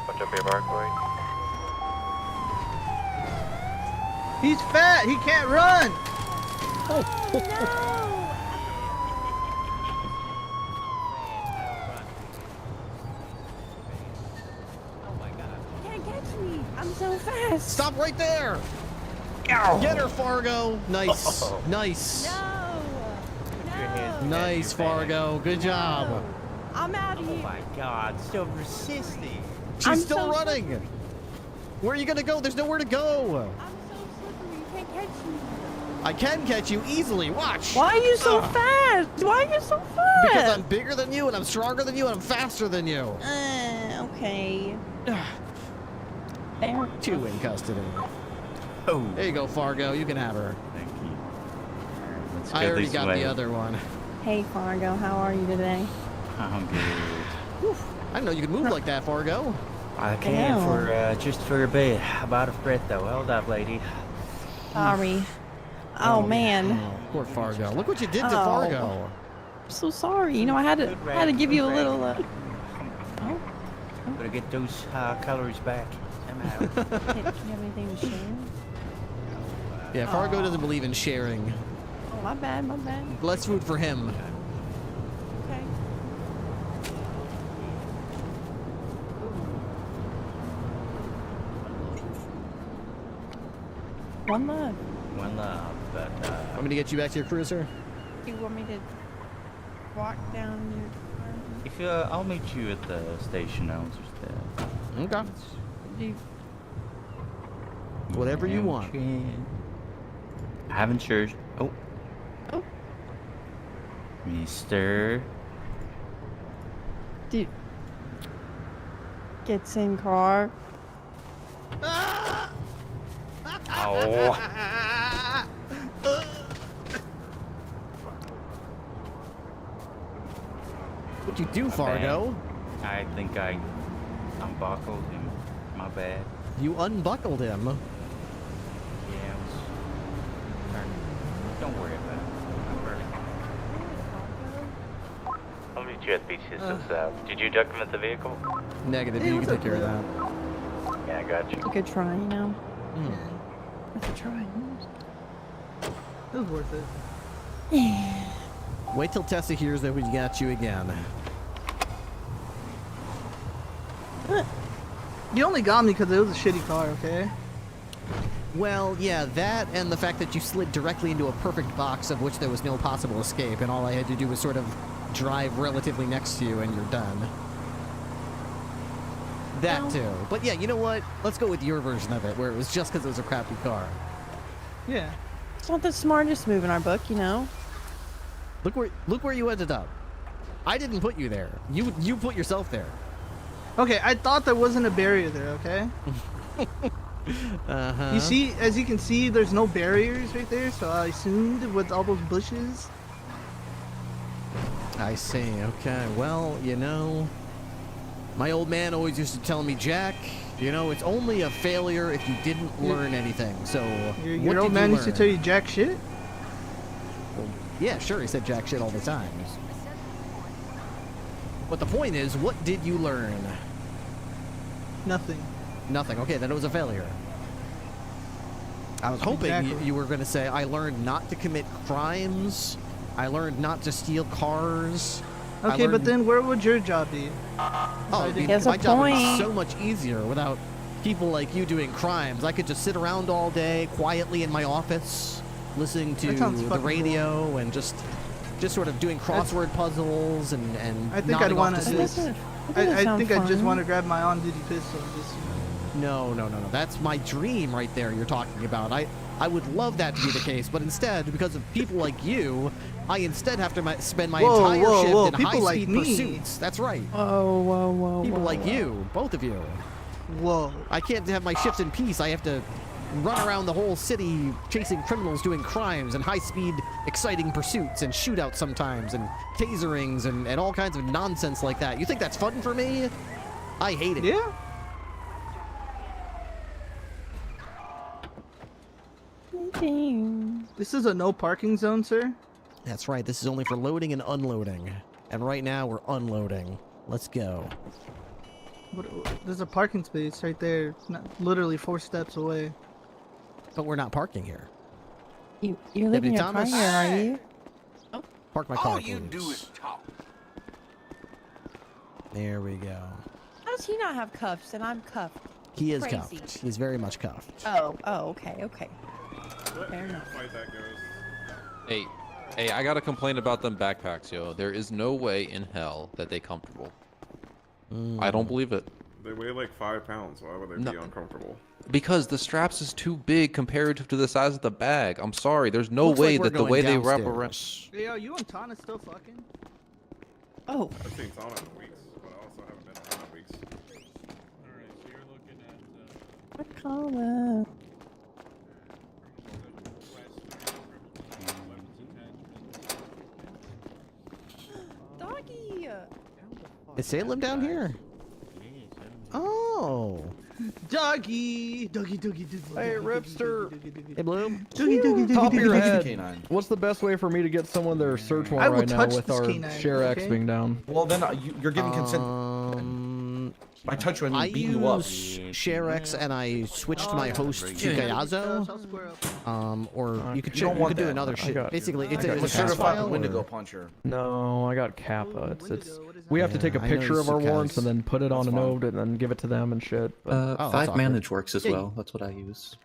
Utopia Parkway. He's fat. He can't run. Can't catch me. I'm so fast. Stop right there. Get her, Fargo. Nice. Nice. Nice, Fargo. Good job. I'm out of here. Oh my god, still persisting. She's still running. Where are you going to go? There's nowhere to go. I'm so slippery. You can't catch me. I can catch you easily. Watch. Why are you so fast? Why are you so fast? Because I'm bigger than you, and I'm stronger than you, and I'm faster than you. Okay. There. 2 in custody. Oh. There you go, Fargo. You can have her. Thank you. Let's I go already this got way. the other one. Hey, Fargo. How are you today? I'm good. I didn't know you could move like that, Fargo. I can for just for a bit. About a breath though. Hold up, lady. Sorry. Oh, man. Poor Fargo. Look what you did to Fargo. I'm so sorry. You know, I had to give you a little. Gotta get those calories back somehow. Do you have anything to share? Yeah, Fargo doesn't believe in sharing. Oh, my bad. My bad. Less food for him. Okay. One love. One love, but Want me to get you back to your cruiser? Do you want me to walk down your car? if I'll meet you at the station. I'll just Okay. Do you, Whatever you want. I haven't sure. Oh. Mister. do gets in car. Oh. What'd you do, Fargo? I think I unbuckled him. My bad. You unbuckled him. Yeah, I was trying to... Don't worry about it. I'll meet you at Beach Systems. Did you document the vehicle? Negative. You can take care of that. Yeah, I got you. A good try, you know. Worth a try. It was worth it. Wait till Tessa hears that we got you again. You only got me because it was a shitty car, okay? Well, yeah, that and the fact that you slid directly into a perfect box of which there was no possible escape, and all I had to do was sort of drive relatively next to you and you're done. That too. But yeah, you know what? Let's go with your version of it, where it was just because it was a crappy car. Yeah. It's not the smartest move in our book, you know. Look where you ended up. I didn't put you there. You put yourself there. Okay, I thought there wasn't a barrier there, okay? Uh-huh. You see, as you can see, there's no barriers right there, so I assumed with all those bushes. I see. Okay. Well, you know, my old man always used to tell me, Jack, you know, it's only a failure if you didn't learn anything. So, Your old man used to tell you jack shit? Well, yeah, sure, he said jack shit all the time. But the point is, what did you learn? Nothing. Nothing. Okay, then it was a failure. I was hoping you were going to say, I learned not to commit crimes. I learned not to steal cars. Okay, but then where would your job be? Oh, my job would be so much easier without people like you doing crimes. I could just sit around all day quietly in my office, listening to the radio and just sort of doing crossword puzzles and I think I'd want to just. I think I just want to grab my on-duty pistol and just. No. That's my dream right there. You're talking about. I would love that to be the case, but instead, because of people like you, I instead have to spend my entire shift in high-speed pursuits. That's right. Whoa. People like you, both of you. Whoa. I can't have my shift in peace. I have to run around the whole city chasing criminals doing crimes and high-speed exciting pursuits and shootouts sometimes and taserings and all kinds of nonsense like that. You think that's fun for me? I hate it. Yeah. This is a no parking zone, sir? That's right. This is only for loading and unloading. And right now we're unloading. Let's go. There's a parking space right there, literally 4 steps away. But we're not parking here. You're leaving your car here, are you? Oh. Park my car, All you do is talk. There we go. How does he not have cuffs and I'm cuffed? He is Crazy. cuffed. He's very much cuffed. Oh, okay. Fair enough. Hey, I gotta complain about them backpacks, yo. There is no way in hell that they comfortable. I don't believe it. They weigh like 5 pounds. Why would they be uncomfortable? Because the straps is too big compared to the size of the bag. I'm sorry. There's no Looks way like we're that the going way they wrap downstairs. around. Yo, you and Tana still fucking? Oh. I've seen Tana in weeks, but I also haven't been around in weeks. Alright, so you're looking at... What color? Doggy! Is Salem down here? Oh. Doggy! Doggy. Hey, Ripster. Hey, Bloom. Doggy. Top of your head. Canine. What's the best way for me to get someone their search warrant right now with our Share X being down? Well, then you're giving consent. I touch you and I beat you up. use ShareX and I switched my host to Gayazo. Or you could You don't want do that. another shit. Basically, it's I'm a a certified file. Wendigo puncher. No, I got Kappa. We have to take a I know picture of you our guys- warrants and then put it on a That's fine. note and then give it to them and shit. But, that's 5 awkward. manage works as Yeah, well. That's what I use.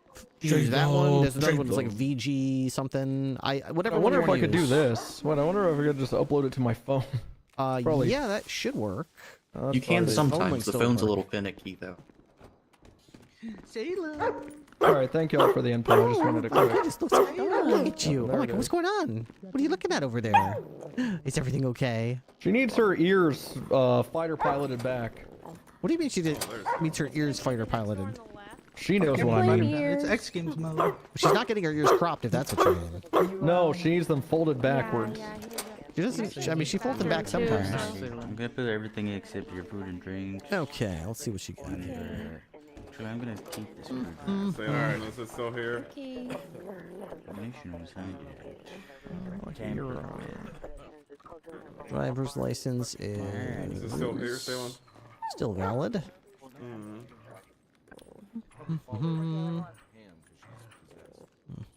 You use that one. There's another Trade one that's like them. VG something. Whatever. I wonder one if you I could do use. this. Wait, I wonder if I could just upload it to my phone. Probably. Yeah, that should work. You can Phone sometimes. might The still phone's a work. little finicky though. Salem! Alright, thank y'all for the info. I just wanted to quick. Look at you. There I'm it like, is. what's going on? What are you looking at over there? Is everything okay? She needs her ears fighter piloted back. What do you mean she needs her ears fighter piloted? She knows what I mean. It's X Games mode. She's not getting her ears cropped, if that's what you mean. No, she needs them folded backwards. She doesn't. I mean, she folds them back sometimes. I'm gonna put everything except your food and drink. Okay, let's see what you got here. Actually, I'm gonna keep this food. Say, alright, is it still here? Donation was Driver's license Is it still here, Salem? still valid.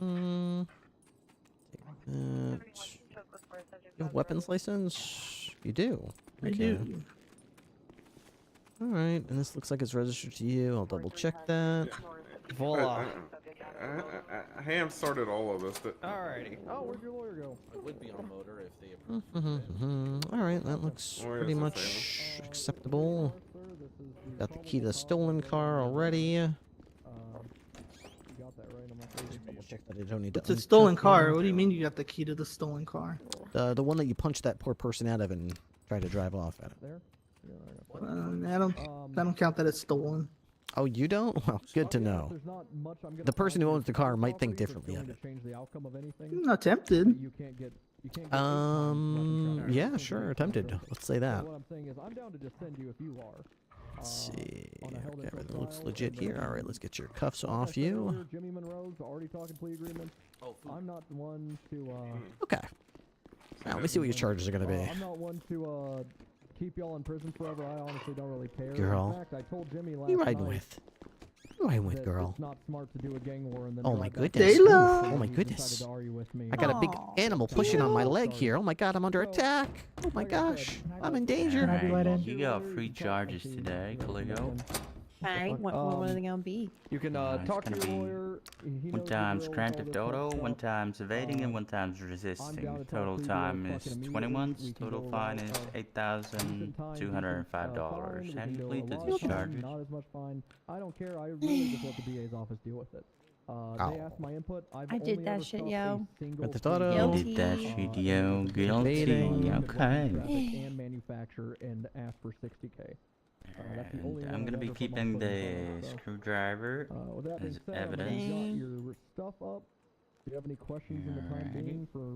You have weapons license? You do. I do. Alright, and this looks like it's registered to you. I'll double check that. Voila. Ham started all of this. Alrighty. Oh, where'd your lawyer go? It would be on motor if they approved Alright, that looks pretty much acceptable. Got the key to the stolen car already. Check that I don't need to. It's a stolen car. What do you mean you got the key to the stolen car? The one that you punched that poor person out of and tried to drive off at. I don't count that it's stolen. Oh, you don't? Well, good to know. The person who owns the car might think differently of it. I'm not tempted. Yeah, sure, attempted. Let's say that. Let's see. Okay, everything looks legit here. All right, let's get your cuffs off you. Okay. Now, let me see what your charges are gonna be. I'm not one to keep y'all in prison forever. I honestly don't really care. Girl. In fact, I told Jimmy last Who you riding night with? Who you with, girl? It's not smart to do a gang war and then Oh my drive back goodness. to Oof, the oh my city. goodness. Decided to argue with me. I got a big animal pushing on my leg here. Oh my god, I'm under attack. Oh my gosh. I'm in danger. Alright, you got free charges today, Cleo. Alright, what are they gonna be? You can It's talk to gonna your be lawyer. He one knows time's the deal, Grand all Theft this other Auto, stuff. one time's evading, and one time's resisting. down to Total talk to you time is fucking 20 months. immediately. We can Total go fine about, is $8,205. How do you plead to these charges? Not as much fine. I don't care. I really just let the DA's office deal with it. They asked my input. I did that shit, yo. Grand Theft Auto. You did that shit, yo. Guilty. Evading. Okay. And manufacture and ask for 60K. That's the only And one I'm I've gonna be ever put my keeping foot in the front of, so. screwdriver With that being as said, I'm gonna evidence. jot your stuff up. Do you have any questions in the time being for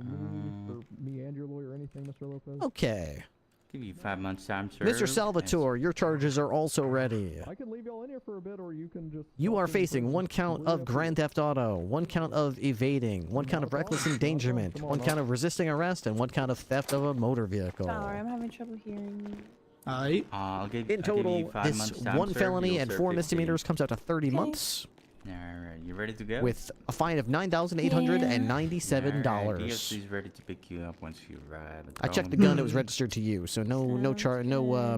me and your lawyer or anything, Mr. Lopez? Okay. Give you 5 months time served. Mr. Salvatore, your charges are also ready. I can leave y'all in here for a bit, or you can just. You are facing one count of Grand Theft Auto, one count of evading, one count of reckless endangerment, one count of resisting arrest, and one count of theft of a motor vehicle. Sorry, I'm having trouble hearing you. Alright. In total, this one felony and 4 misdemeanors comes out to 30 months. Alright, you ready to go? With a fine of $9,897. DOC's ready to pick you up once you arrive. I checked the gun; it was registered to you, so no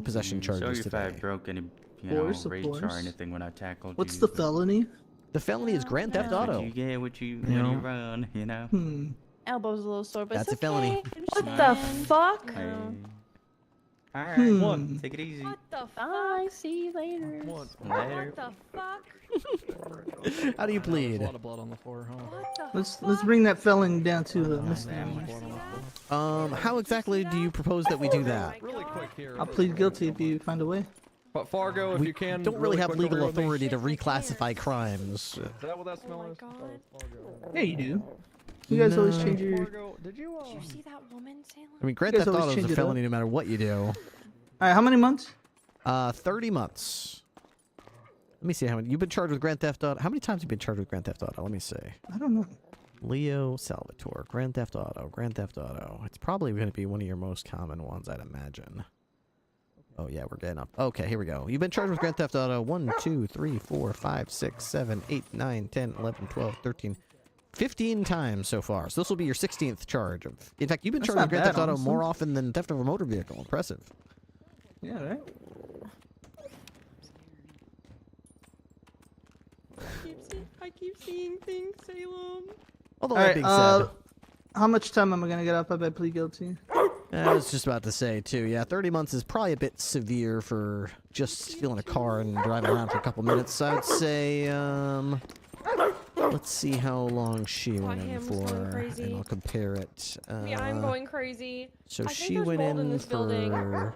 possession charges Sorry if today. I broke any, rates or anything when I tackled What's you. the felony? The felony is Grand Theft That's Auto. what you get when you run, you know. Elbow's a little sore, but That's it's a felony. okay. What the fuck? Hey. Alright, take it easy. What the fuck? See you later. Later. What the fuck? How do you plead? A lot of blood on the floor, huh? Let's bring that felony down to the misdemeanor. How exactly do you propose that we do that? Really quick here. I'll plead guilty if you find a way. But Fargo, if We you can. don't really have quick legal over with me. authority to reclassify crimes. Is that what that smell is? Yeah, you do. You guys always change your. Fargo, did you see that woman, Salem? I mean, Grand You guys Theft always Auto is change a it felony up. no matter what you do. Alright, how many months? 30 months. Let me see how many. You've been charged with Grand Theft Auto. How many times have you been charged with Grand Theft Auto? Let me see. I don't know. Leo Salvatore, Grand Theft Auto, Grand Theft Auto. It's probably going to be one of your most common ones, I'd imagine. Oh, yeah, we're getting up. Okay, here we go. You've been charged with Grand Theft Auto 1, 2, 3, 4, 5, 6, 7, 8, 9, 10, 11, 12, 13, 15 times so far. So this will be your 16th charge. In fact, you've been That's charged not with Grand bad, Theft Auto honestly. more often than theft of a motor vehicle. Impressive. Yeah, right? I keep seeing things, Salem. Although Alright, that being said, how much time am I gonna get up if I plead guilty? I was just about to say, too. Yeah, 30 months is probably a bit severe for just stealing a car and driving around for a couple minutes. So I'd say, let's see how long she went in Ham was going for, crazy. and I'll compare it. Yeah, I'm going crazy. So I think she there's went mold in in this building. for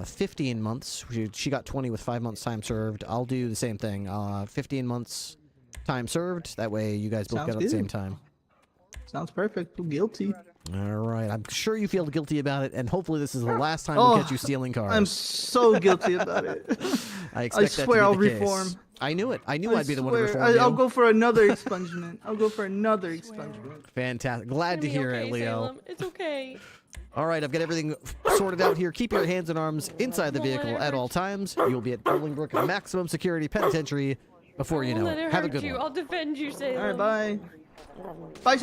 15 months. She got 20 with 5 months time served. I'll do the same thing. 15 months time served. That way you guys both Sounds get out at the same good. time. Sounds perfect. I'm guilty. All right. I'm sure you feel guilty about it, and hopefully this is the last time Oh, we catch you stealing cars. I'm so guilty about it. I expect that swear to I'll be the case. reform. I knew it. I knew I'd be the one to swear, reform you. I'll go for another expungement. I'll go for another expungement. Fantastic. Glad to hear it, Leo. Salem. It's okay. All right, I've got everything sorted out here. Keep your hands and arms inside the vehicle at all times. You'll be at Bolingbrook Maximum Security Penitentiary Before you know Let it. it Have a hurt good you. one. I'll defend you, Salem. Alright, bye. Bye.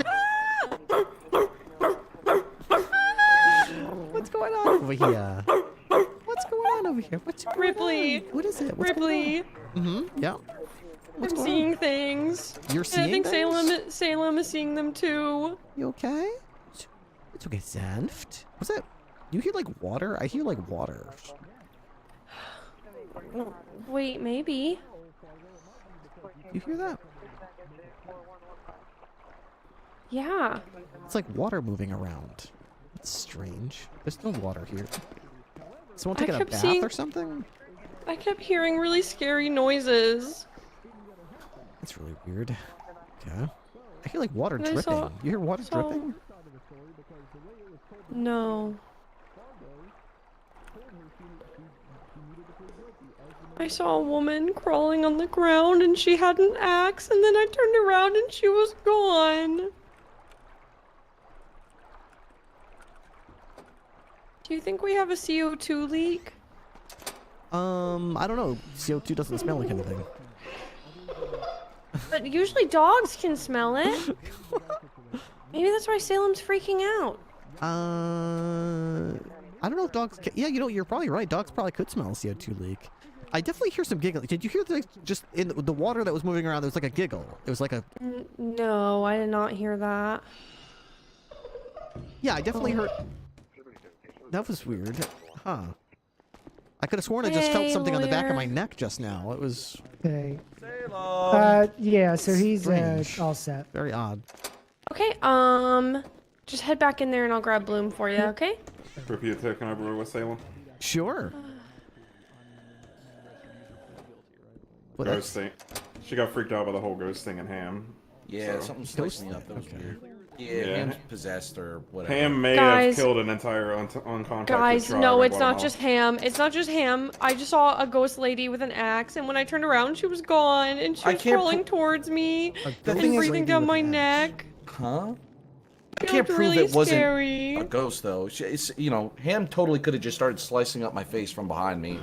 What's going on over here? What's going on over here? What's going Ripley. on? What is it? What's Ripley. going on? Yeah. What's I'm going seeing on? things. You're And seeing I think things? Salem is seeing them too. You okay? It's okay, Sanft. What's that? You hear like water? I hear like water. Wait, maybe. You hear that? Yeah. It's like water moving around. It's strange. There's no water here. Someone taking a bath or something? I kept hearing really scary noises. That's really weird. Okay. I hear like water And I dripping. saw- You hear water saw- dripping? No. I saw a woman crawling on the ground and she had an axe, and then I turned around and she was gone. Do you think we have a CO2 leak? I don't know. CO2 doesn't smell like anything. But usually dogs can smell it. Maybe that's why Salem's freaking out. I don't know if dogs can, yeah, you know, you're probably right. Dogs probably could smell a CO2 leak. I definitely hear some giggling. Did you hear just in the water that was moving around, there was like a giggle. It was like a... No, I did not hear that. Yeah, I definitely heard... That was weird. Huh. I could have sworn I just felt something on the back of my neck just now. It was... Okay. Yeah, so he's strange. all set. Very odd. Okay, just head back in there and I'll grab Bloom for you, okay? Repeat taking over with Salem. Sure. What Ghost thing. She got freaked out by the whole ghost thing in Ham. Yeah, so. something sliced me up. That was weird. Yeah, Ham's possessed or whatever. Ham may Guys. have killed an entire uncontacted Guys, tribe no, in it's not Guatemala. just Ham. It's not just Ham. I just saw a ghost lady with an axe, and when I turned around, she was gone, and she I was can't crawling towards me The and thing is- breathing down my neck. Huh? I It can't looked prove really it wasn't scary. a ghost though. It's, you know, Ham totally could have just started slicing up my face from behind me.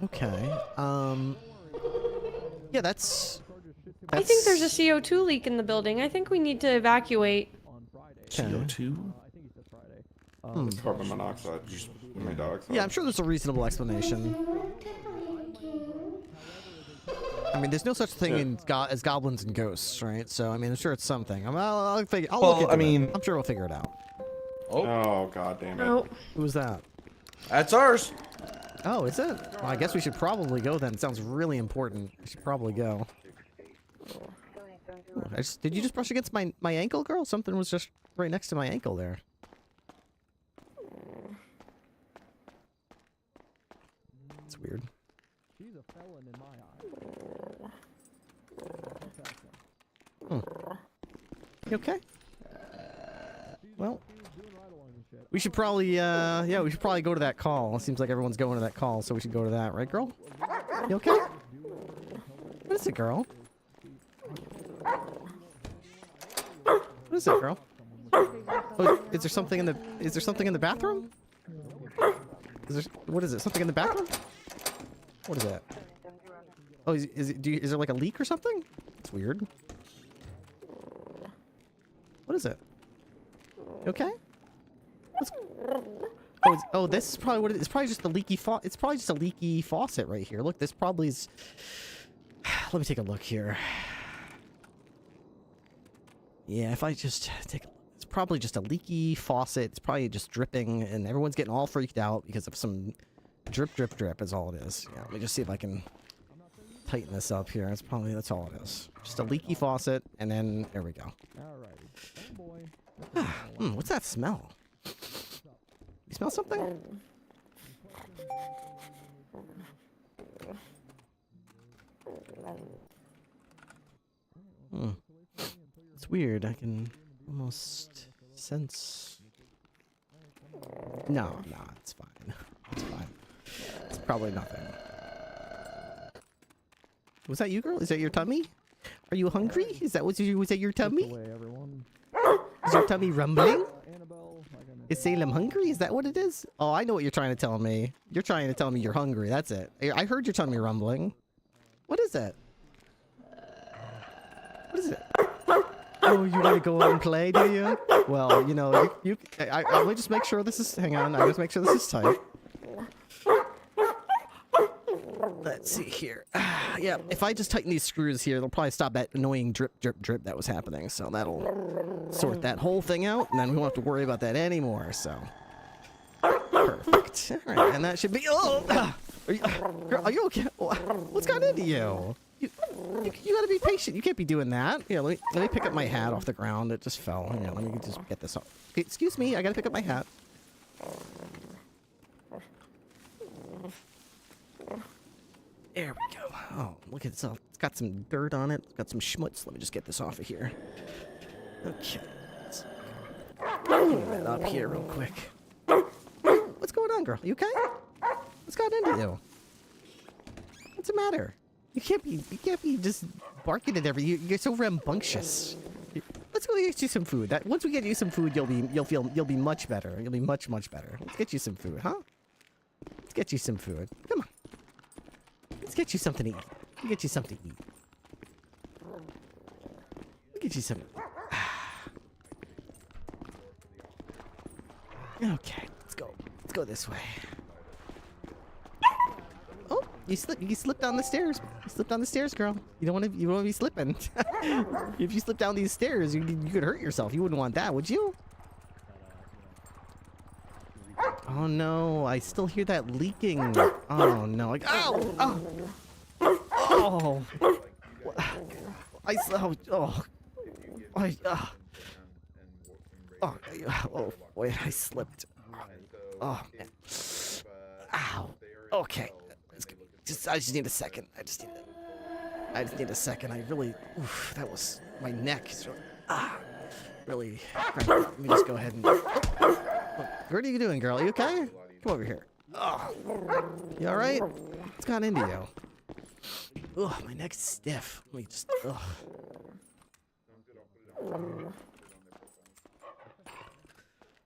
Okay. Yeah, that's... I think there's a CO2 leak in the building. I think we need to evacuate. CO2? It's carbon monoxide. Just dioxide. Yeah, I'm sure there's a reasonable explanation. I mean, there's no such thing as goblins and ghosts, right? So, I mean, I'm sure it's something. I'll look into it. I'm sure we'll figure it out. Oh, god damn it. Oh. Who was that? That's ours. Oh, is it? Well, I guess we should probably go then. It sounds really important. We should probably go. Oh, did you just brush against my ankle, girl? Something was just right next to my ankle there. It's weird. She's a felon in my You okay? Well, we should probably, yeah, we should probably go to that call. It seems like everyone's going to that call, so we should go to that, right, girl? You okay? What is it, girl? What is it, girl? Oh, is there something in the bathroom? What is it? Something in the bathroom? What is that? Oh, is there like a leak or something? It's weird. What is it? You okay? Oh, this is probably what it is. It's probably just the leaky faucet. It's probably just a leaky faucet right here. Look, this probably is... Let me take a look here. Yeah, if I just take... It's probably just a leaky faucet. It's probably just dripping, and everyone's getting all freaked out because of some drip, drip, drip is all it is. Yeah, let me just see if I can tighten this up here. That's all it is. Just a leaky faucet, and then there we go. Alrighty. What's that smell? You smell something? It's weird. I can almost sense... No, it's fine. It's fine. It's probably nothing. Was that you, girl? Is that your tummy? Are you hungry? Was that your tummy? Is your tummy rumbling? Is Salem hungry? Is that what it is? Oh, I know what you're trying to tell me. You're trying to tell me you're hungry. That's it. I heard your tummy rumbling. What is it? What is it? Oh, you want to go and play, do you? Well, you know, let me just make sure this is, hang on, I just make sure this is tight. Let's see here. Yeah, if I just tighten these screws here, they'll probably stop that annoying drip, drip, drip that was happening. So that'll sort that whole thing out, and then we won't have to worry about that anymore, so. Perfect. All right, and that should be, girl, are you okay? What's gotten into you? You gotta be patient. You can't be doing that. Yeah, let me pick up my hat off the ground. It just fell. Yeah, let me just get this off. Okay, excuse me, I gotta pick up my hat. There we go. Oh, look at this. It's got some dirt on it. It's got some schmutz. Let me just get this off of here. Okay. Let's clean that up here real quick. What's going on, girl? You okay? What's got into you? What's the matter? You can't be just barking at you're so rambunctious. Let's go get you some food. Once we get you some food, you'll be much better. You'll be much better. Let's get you some food, huh? Let's get you some food. Come on. Let's get you something to eat. Let's get you something to eat. Let's get you some. Okay, let's go. Let's go this way. Oh, you slipped down the stairs. You slipped down the stairs, girl. You don't want to be slipping. If you slip down these stairs, you could hurt yourself. You wouldn't want that, would you? Oh no, I still hear that leaking. Oh no. Ow! Oh! Oh boy, I slipped. Oh man. Ow. Okay. I just need a second. I just need a second. I really, that was, my neck is really, let me just go ahead and, what are you doing, girl? You okay? Come over here. Oh, you all right? What's gone into you? Oh, my neck's stiff. Let me just,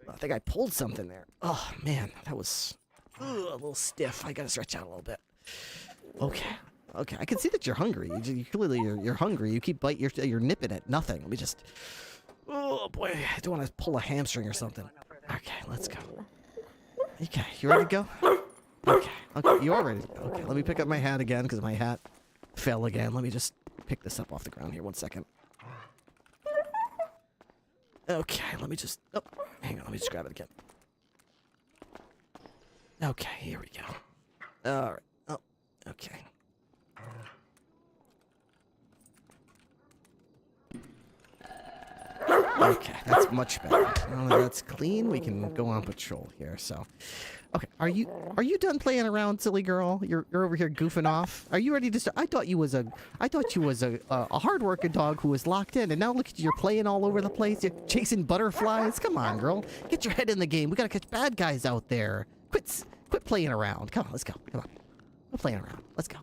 I think I pulled something there. Oh man, that was a little stiff. I gotta stretch out a little bit. Okay. I can see that you're hungry. You clearly you're hungry. You keep you're nipping at nothing. Let me just. Oh boy, I don't want to pull a hamstring or something. Okay, let's go. Okay, you ready to go? Okay, you are ready to go. Okay, let me pick up my hat again because my hat fell again. Let me just pick this up off the ground here. 1 second. Okay, let me just. Oh, hang on. Let me just grab it again. Okay, here we go. All right. Oh, okay. Okay, that's much better. Now that that's clean, we can go on patrol here. So, okay, are you done playing around, silly girl? You're over here goofing off. Are you ready to start? I thought you was a hard-working dog who was locked in, and now look at you, you're playing all over the place. You're chasing butterflies. Come on, girl, get your head in the game. We gotta catch bad guys out there. Quit playing around. Come on, let's go. Come on, quit playing around. Let's go.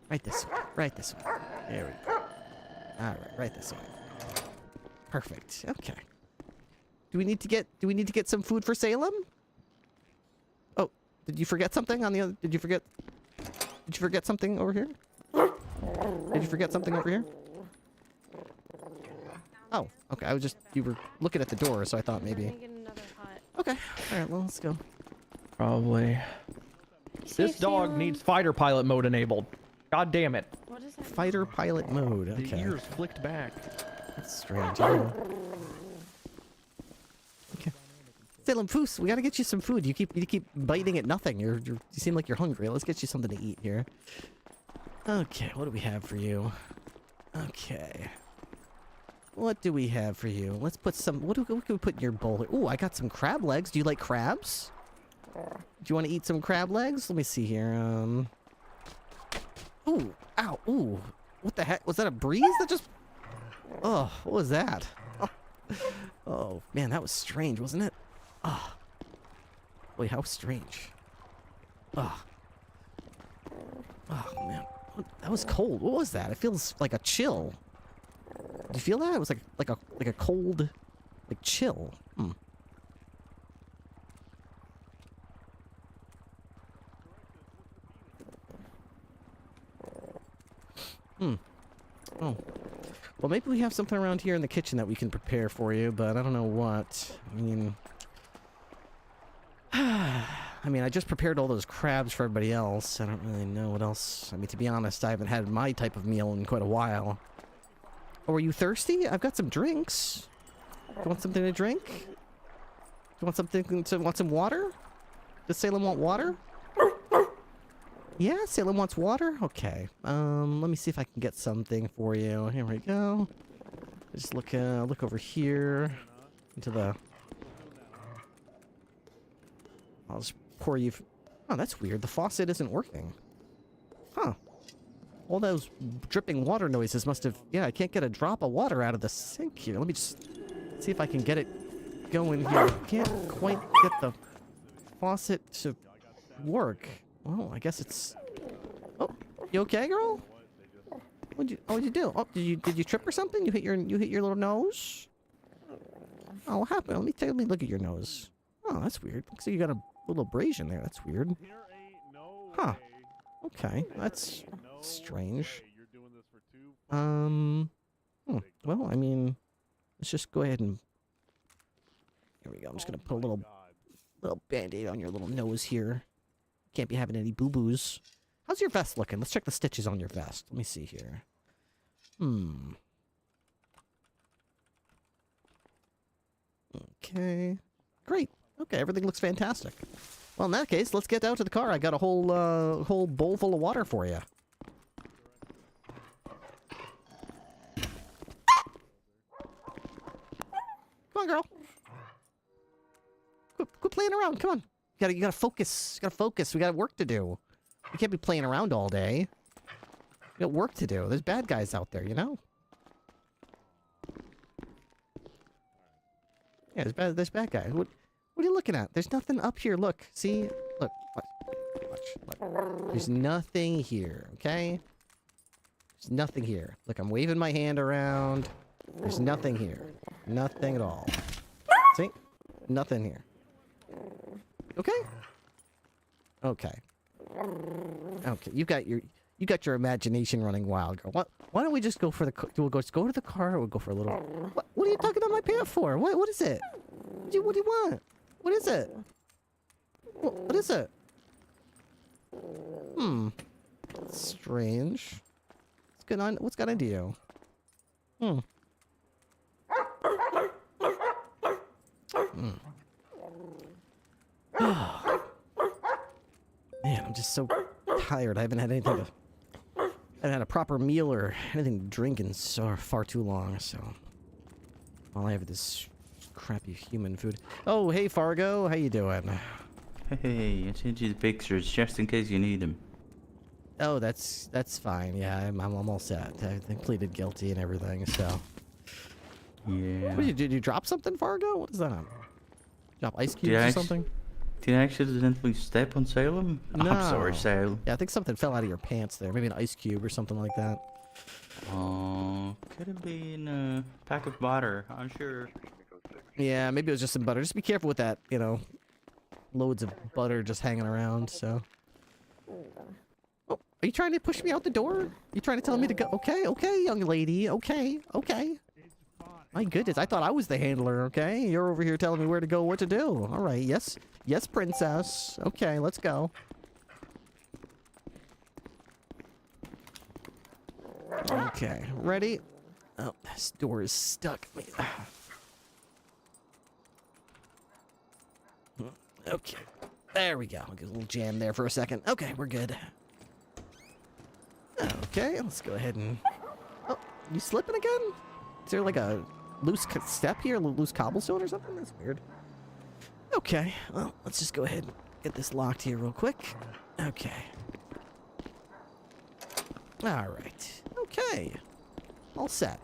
Right this way. Right this way. There we go. All right, right this way. Perfect. Okay. Do we need to get some food for Salem? Oh, did you forget something on the other? Did you forget something over here? Did you forget something over here? Oh, okay. You were looking at the door, so I thought maybe. Okay. All right. Well, let's go. Probably. This dog needs fighter pilot mode enabled. God damn it. What is that? Fighter pilot mode. Okay. The ears flicked back. That's strange. Okay. Salem Foos, we gotta get you some food. You keep biting at nothing. You seem like you're hungry. Let's get you something to eat here. Okay, what do we have for you? Okay. What do we have for you? Let's put some. What can we put in your bowl? Oh, I got some crab legs. Do you like crabs? Do you want to eat some crab legs? Let me see here. Ooh, ow, ooh. What the heck? Was that a breeze that just? Oh, what was that? Oh, man, that was strange, wasn't it? Oh. Wait, how strange. Oh. Oh, man. That was cold. What was that? It feels like a chill. Did you feel that? It was like a cold, like chill. Hmm. Hmm. Oh. Well, maybe we have something around here in the kitchen that we can prepare for you, but I don't know what. I mean... I mean, I just prepared all those crabs for everybody else. I don't really know what else. I mean, to be honest, I haven't had my type of meal in quite a while. Oh, are you thirsty? I've got some drinks. Do you want something to drink? Do you want something to... want some water? Does Salem want water? Yeah, Salem wants water? Okay. Let me see if I can get something for you. Here we go. Just look over here into the... I'll just pour you... Oh, that's weird. The faucet isn't working. Huh. All those dripping water noises must have... Yeah, I can't get a drop of water out of the sink here. Let me just see if I can get it going here. I can't quite get the faucet to work. Well, I guess it's... Oh, you okay, girl? What'd you do? Oh, did you trip or something? You hit your little nose? Oh, what happened? Let me look at your nose. Oh, that's weird. Looks like you got a little abrasion there. That's weird. Huh. Okay, that's strange. Well, I mean, let's just go ahead and... Here we go. I'm just gonna put a little band-aid on your little nose here. Can't be having any boo-boos. How's your vest looking? Let's check the stitches on your vest. Let me see here. Okay. Great. Okay, everything looks fantastic. Well, in that case, let's get out to the car. I got a whole bowl full of water for you. Come on, girl. Quit playing around. Come on. You gotta focus. You gotta focus. We got work to do. We can't be playing around all day. We got work to do. There's bad guys out there, you know? Yeah, there's bad guys. What are you looking at? There's nothing up here. Look. See? Look. Watch. There's nothing here, okay? There's nothing here. Look, I'm waving my hand around. There's nothing here. Nothing at all. See? Nothing here. Okay? Okay. Okay, you got your imagination running wild, girl. Why don't we just go for the... We'll go to the car, or we'll go for a little... What are you tugging on my pant for? What is it? What do you want? What is it? What is it? Strange. What's got into you? Man, I'm just so tired. I haven't had anything I haven't had a proper meal or anything to drink in so far too long, so... All I have is this crappy human food. Oh, hey, Fargo. How you doing? Hey, I sent you the pictures just in case you need them. Oh, that's fine. Yeah, I'm all set. I pleaded guilty and everything, so... Yeah. Did you drop something, Fargo? What is that? Drop ice cubes or something? Did I accidentally step on Salem? No. I'm sorry, Salem. Yeah, I think something fell out of your pants there. Maybe an ice cube or something like that. Oh, could have been a pack of butter. I'm sure. Yeah, maybe it was just some butter. Just be careful with that, you know. Loads of butter just hanging around, so... Oh, are you trying to push me out the door? You trying to tell me to go? Okay, young lady. Okay. My goodness, I thought I was the handler, okay? You're over here telling me where to go, what to do. All right, yes, princess. Okay, let's go. Okay, ready? Oh, this door is stuck. Okay, there we go. I'll get a little jam there for a second. Okay, we're good. Okay, let's go ahead and... Oh, you slipping again? Is there like a loose step here? A loose cobblestone or something? That's weird. Okay, well, let's just go ahead and get this locked here real quick. Okay. Alright. Okay. All set.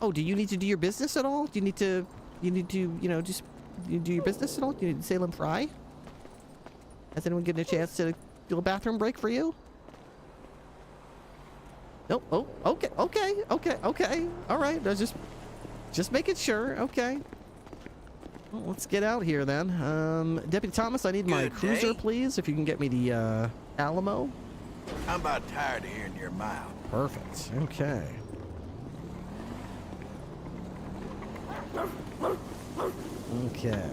Oh, do you need to do your business at all? Do you need to, you know, just do your business at all? Do you need to Salem Fry? Has anyone given a chance to do a bathroom break for you? Nope. Oh, okay. All right. I was just making sure. Okay. Well, let's get out here then. Deputy Thomas, I need my cruiser, please. If you can get me the Alamo. I'm about tired of hearing your mouth. Perfect. Okay. Okay.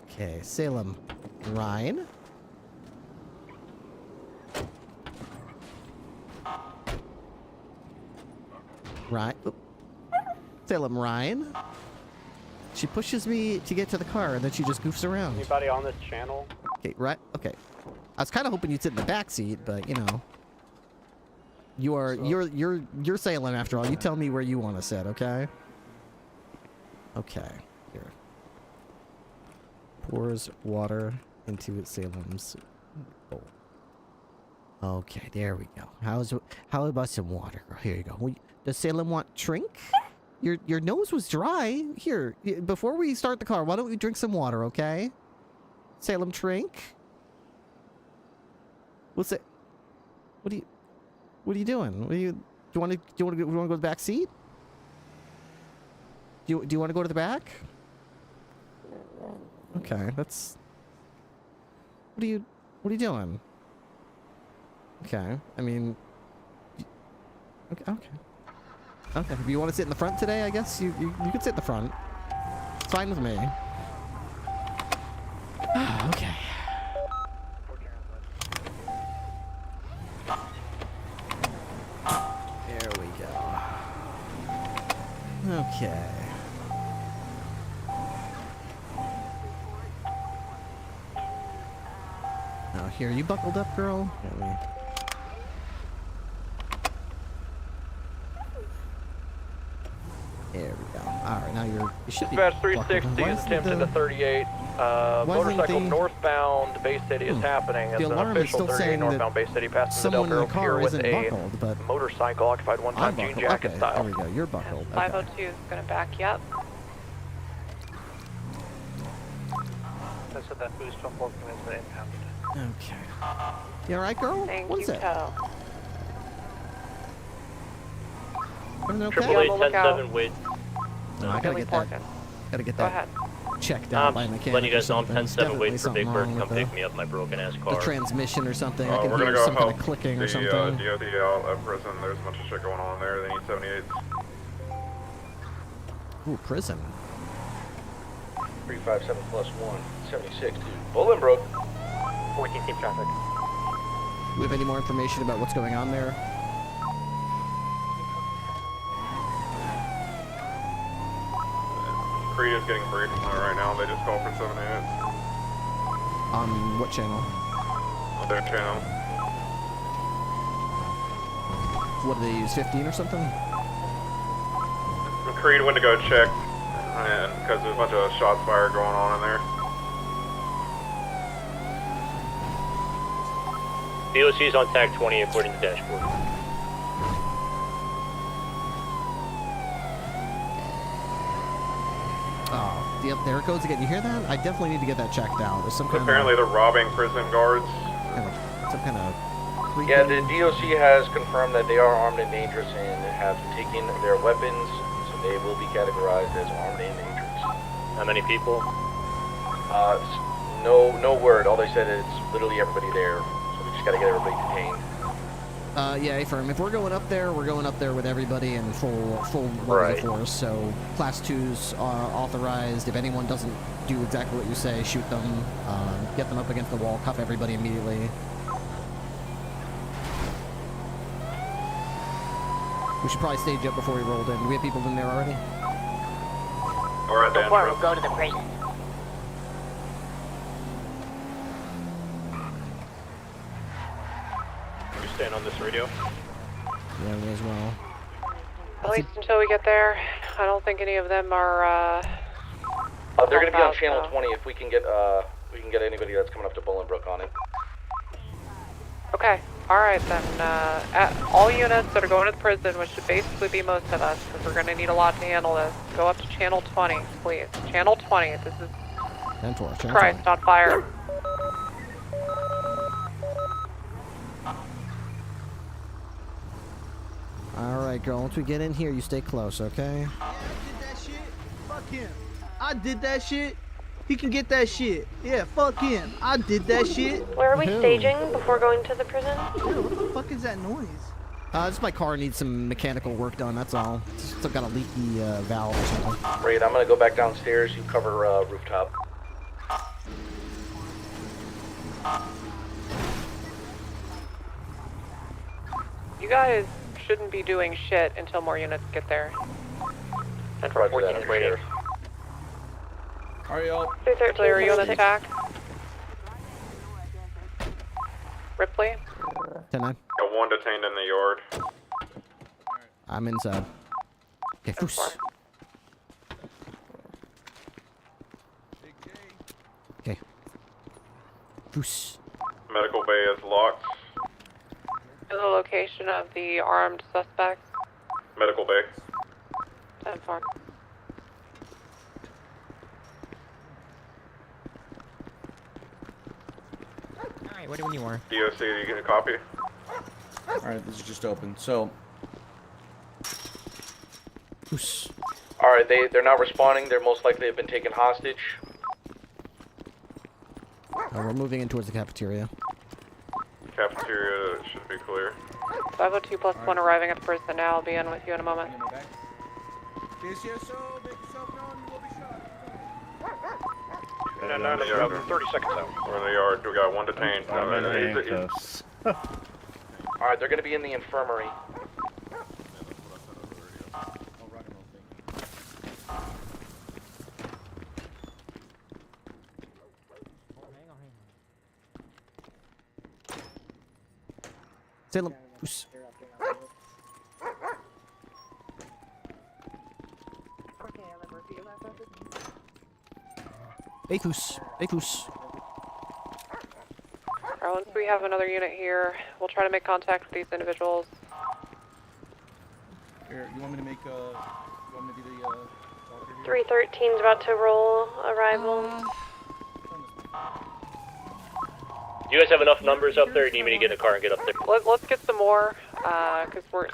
Okay, Salem. Ryan. Right. Salem Ryan. She pushes me to get to the car and then she just goofs around. Anybody on this channel? Okay, right. Okay. I was kind of hoping you'd sit in the back seat, but you know. You're Salem after all. You tell me where you want to sit, okay? Okay. Here. Pours water into Salem's bowl. Okay, there we go. How about some water, girl? Here you go. Does Salem want drink? Your nose was dry. Here, before we start the car, why don't we drink some water, okay? Salem, drink. What's it? What are you doing? Do you want to go to the back seat? Do you want to go to the back? Okay, that's. What are you doing? Okay, I mean. Okay. Okay, if you want to sit in the front today, I guess you could sit in the front. It's fine with me. Okay. There we go. Okay. Now here, you buckled up, girl? There we go. Alright, now you should be. Dispatch 360 is attempted to 38. Motorcycle northbound Bay City is happening. It's an official 38 northbound Bay City passing the Del Perro Pier with a motorcycle occupied one time jean jacket style. There we go. You're buckled. 502 is going to back you up. That's what that boost from working has been impounded. Okay. You alright, girl? Thank what is you, it? Toe. Triple A 10-7 with. No, I gotta get that. Gotta get that checked out by a mechanic. Letting you guys know I'm or something. 10-7 waiting for Big Bird to come pick the, me up my broken ass the car. transmission or something. I We're can gonna hear go some kind help of clicking the or something. DOD out at prison. There's a bunch of shit going on there. They need 78s. Ooh, prison. 357 plus 1, 76 to Bolingbroke. 14 team traffic. Do we have any more information about what's going on there? Creed is getting briefed right now. They just called for 7 minutes. On what channel? On their channel. What do they use? 15 or something? Creed went to go check, and because there's a bunch of shots fired going on in there. DOC's on tag 20 according to dashboard. Oh, yep, there it goes again. You hear that? I definitely need to get that checked out. There's some kind Apparently they're robbing prison guards. some kind of. Yeah, the DOC has confirmed that they are armed and dangerous and have taken their weapons, so they will be categorized as armed and dangerous. How many people? No word. All they said is literally everybody there, so we just gotta get everybody detained. Yeah, affirm. If we're going up there with everybody in full Right. force. So class 2s are authorized. If anyone doesn't do exactly what you say, shoot them. Get them up against the wall. Cuff everybody immediately. We should probably stage up before we rolled in. Do we have people in there already? Or at the Before entrance. we go to the prison. You staying on this radio? Yeah, me as well. At least until we get there, I don't think any of them are, They're gonna be on out, channel so. 20 if we can get anybody that's coming up to Bolingbroke on it. Okay, alright then, all units that are going to the prison, which should basically be most of us, because we're gonna need a lot to handle this, go up to channel 20, please. Channel 20, this is 10-4, channel Christ on fire. Alright, girl. Once we get in here, you stay close, okay? Yeah, I did that shit. Fuck him. I did that shit. He can get that shit. Yeah, fuck him. I did that shit. Where are we staging before going to the prison? Dude, what the fuck is that noise? Just my car needs some mechanical work done, that's all. Still got a leaky valve or something. Great, I'm gonna go back downstairs. You cover rooftop. You guys shouldn't be doing shit until more units get there. And for 14 is waiting. Ariel. Ripley, are you on attack? Ripley? 10-9. Got one detained in the yard. I'm inside. Okay, foos. Okay. Foos. Medical bay is locked. The location of the armed suspects. Medical bay. 10-4. Alright, what do you want? DOC, do you get a copy? Alright, this is just open. So. Foos. Alright, they're not responding. They're most likely have been taken hostage. We're moving in towards the cafeteria. Cafeteria should be clear. 502 plus 1 arriving at the prison now. I'll be in with you in a moment. No, 30 seconds out. We're in the yard. We got one detained. Alright, they're gonna be in the infirmary. Salem. Foos. Hey, foos. Hey, foos. Alright, once we have another unit here, we'll try to make contact with these individuals. Here, you want me to make you want me to do the 313's about to roll arrival. You guys have enough numbers up there? Or do you need me to get in the car and get up there? Let's get some more, because we're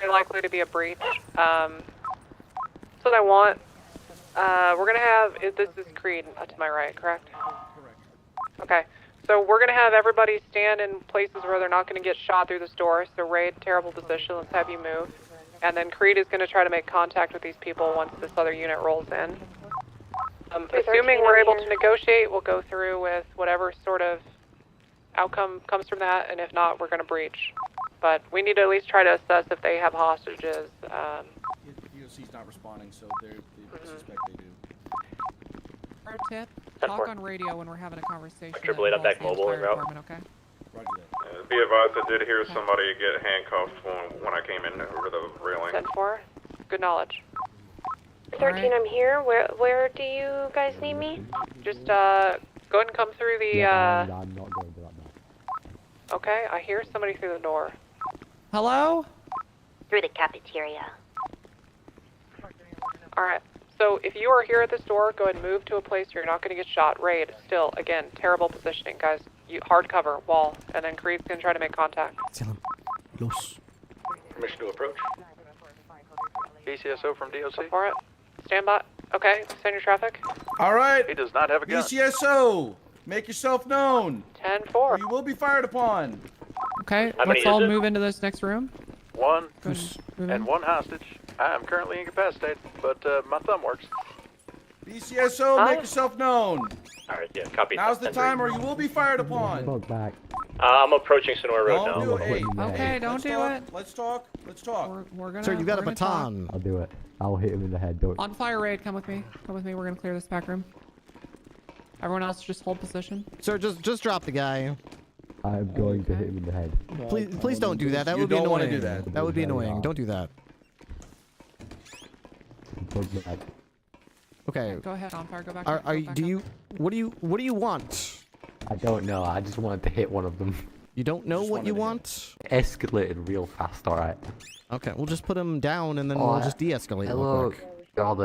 likely to be a breach. That's what I want. We're gonna have, this is Creed to my right, correct? Correct. Okay, so we're gonna have everybody stand in places where they're not gonna get shot through this door. So Raid, terrible position, let's have you move. And then Creed is gonna try to make contact with these people once this other unit rolls in. Assuming we're able to negotiate, we'll go through with whatever sort of outcome comes from that, and if not, we're gonna breach. But we need to at least try to assess if they have hostages. DOC's not responding, so they suspect they do. Our tip, talk on radio when we're having a conversation. Triple eight, I'm back mobile en route. Okay? Roger that. Be advised, I did hear somebody get handcuffed when I came in over the railing. 10-4, good knowledge. 13, I'm here. Where do you guys need me? Just go ahead and come through the. I'm not going to that now. Okay, I hear somebody through the door. Hello? Through the cafeteria. Alright, so if you are here at this door, go ahead and move to a place where you're not going to get shot. Raid, still, again, terrible positioning, guys. Hard cover, wall, and then Creed's going to try to make contact. Los. Permission to approach. BCSO from DOC. Go for it. Stand by. Okay, send your traffic. Alright. He does not have a gun. BCSO! Make yourself known! 10-4. Or you will be fired upon! Okay, How many let's all is it? move into this next room. One, Move and in. one hostage. I am currently incapacitated, but my thumb works. BCSO, make yourself known! Alright, yeah, copy. Now's the 10-3. time or you will be fired upon! Fuck back. I'm approaching Sonora Road Don't now. do it. Hey, Okay, don't let's do talk, it. Let's talk. Let's talk. We're gonna. Sir, you got a we're gonna talk. baton. I'll do it. I'll hit him in the head. Don't. On fire raid, come with me. Come with me. We're gonna clear this back room. Everyone else, just hold position. Sir, just drop the guy. I'm going to hit him in the head. Please don't do that. That You would be don't annoying. wanna do that. That would be annoying. Don't do that. Fuck back. Okay. Go ahead, on fire. Go back. Are up, go you? back Do up. you? What do you want? I don't know. I just wanted to hit one of them. You don't know what you want? Escalated real fast. All right. Okay, we'll just put him down and then Oh, we'll just de-escalate real Hello. quick. You're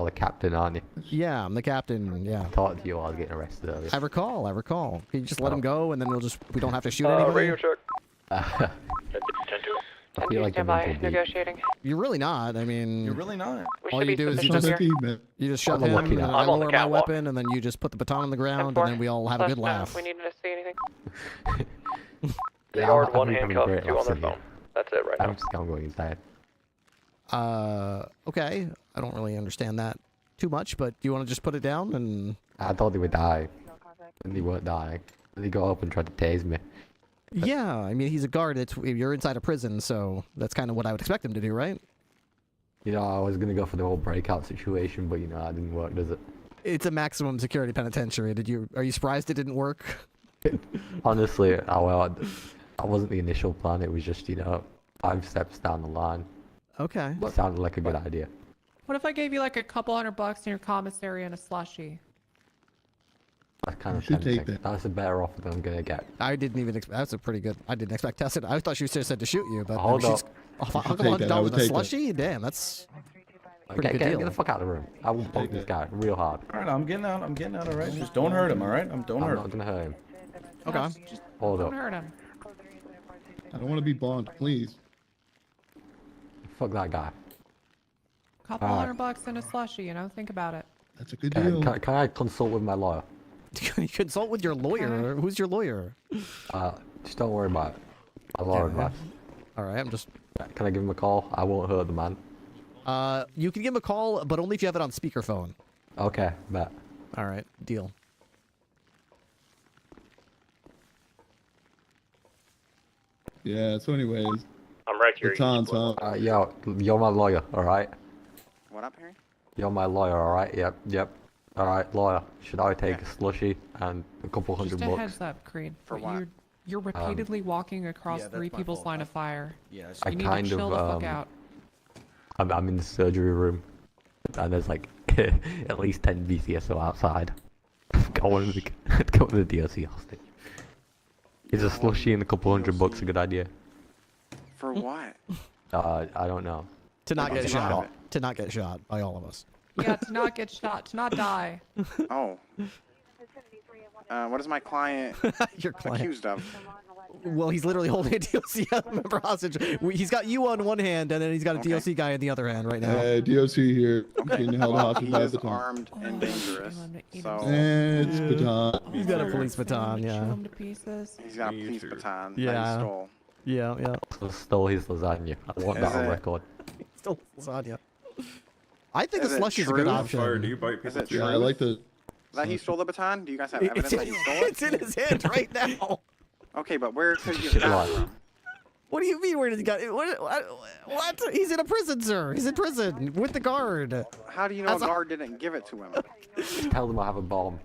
the captain, aren't you? Yeah, I'm the captain. Yeah. I talked to you while I was getting arrested earlier. I recall. Can you just let Oh. him go and then we don't have to shoot anybody? Radio check. 10-2. I feel like stand by, negotiating. You're really not. I mean, You're really not. All you do is you just shove him, and then I lower my weapon, and then you just put the baton on the ground, and then we all have a good laugh. We needed to see anything. They are one handcuff, 2 on their phone. That's it right now. I'm just gonna go inside. Okay. I don't really understand that too much, but do you want to just put it down and... I thought they would die. And they weren't dying. They got up and tried to tase me. Yeah, I mean, he's a guard. You're inside a prison, so that's kind of what I would expect him to do, right? You know, I was gonna go for the whole breakout situation, but you know, that didn't work, does it? It's a maximum security penitentiary. Are you surprised it didn't work? Honestly, I wasn't the initial plan. It was just, you know, 5 steps down the line. Okay. It sounded like a good idea. What if I gave you like a couple $100 in your commissary and a slushie? That's kind of tempting. That's a better offer than I'm gonna get. I didn't even expect. That's a pretty good. I didn't expect Tessa. I thought she said to shoot you, but hold up. $100 with a slushie? Damn, that's pretty good deal. Get the fuck out of the room. I will bump this guy real hard. All right, I'm getting out. All right, just don't hurt him. All right, don't hurt him. I'm not gonna hurt him. Okay. Just hold up. Don't hurt him. I don't want to be bond, please. Fuck that guy. Couple $100 and a slushie, you know? Think about it. That's a good deal. Can I consult with my lawyer? You consult with your lawyer? Okay. Who's your lawyer? Just don't worry about it. My lawyer advice. Alright, I'm just... Can I give him a call? I won't hurt the man. You can give him a call, but only if you have it on speakerphone. Okay, bet. Alright, deal. Yeah, so anyways. I'm right here. Yo, you're my lawyer, alright? What up, Harry? You're my lawyer, alright? Yep. Alright, lawyer. Should I take a slushie and a couple $100 Just a bucks? heads up, Creed. For what? You're repeatedly walking across 3 people's line of fire. Yeah, you need to chill the fuck out. I'm in the surgery room, and there's like at least 10 BCSO outside. Going to the DOC hostage. Is a slushie and a couple $100 a good idea? For what? I don't know. To not get shot. To not get shot by all of us. Yeah, to not get shot, to not die. Oh. What is my client Your client. accused of? Well, he's literally holding a DOC member hostage. He's got you on one hand, and then he's got a DOC guy in the other hand right now. DOC here. Being held hostage He by is baton. armed and dangerous. So It's baton. He's got a police baton, yeah. he's got a police baton that Yeah. he stole. Yeah. Stole his lasagna. I want that on record. Stole lasagna. I think Is a it slushie's a true? good option. Fire, do you bite Is people it too? true? I like the... That he stole the baton? Do you guys have evidence that he stole it? It's in his hand right now. Okay, but where could you get that from? What do you mean? Where did he got it? What? He's in a prison, sir. He's in prison with the guard. How do you know a guard didn't give it to him? Tell them I have a bomb.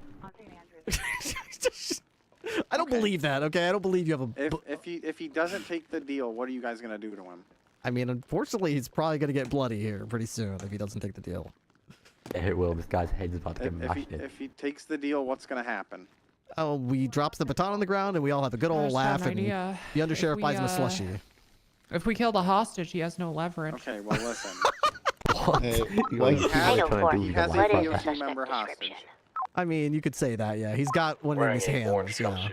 I don't believe that. Okay, I don't believe you have a. If he doesn't take the deal, what are you guys gonna do to him? I mean, unfortunately, he's probably gonna get bloody here pretty soon if he doesn't take the deal. Yeah, it will. This guy's head's about to get mashed in. If he takes the deal, what's gonna happen? Oh, we drops the baton on the ground and we all have a good old laugh, and idea. the undersheriff buys him a slushie. If we kill the hostage, he has no leverage. Okay, well listen. What? He has a DOC member hostage. I mean, you could say that, yeah. He's got one in his hands, yeah.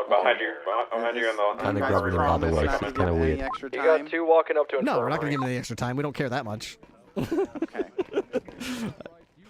Behind you on the... Kind of grabbing him by the waist. It's kind of weird. You got 2 walking up to No, we're not gonna give him any extra time. We don't care that much. Okay.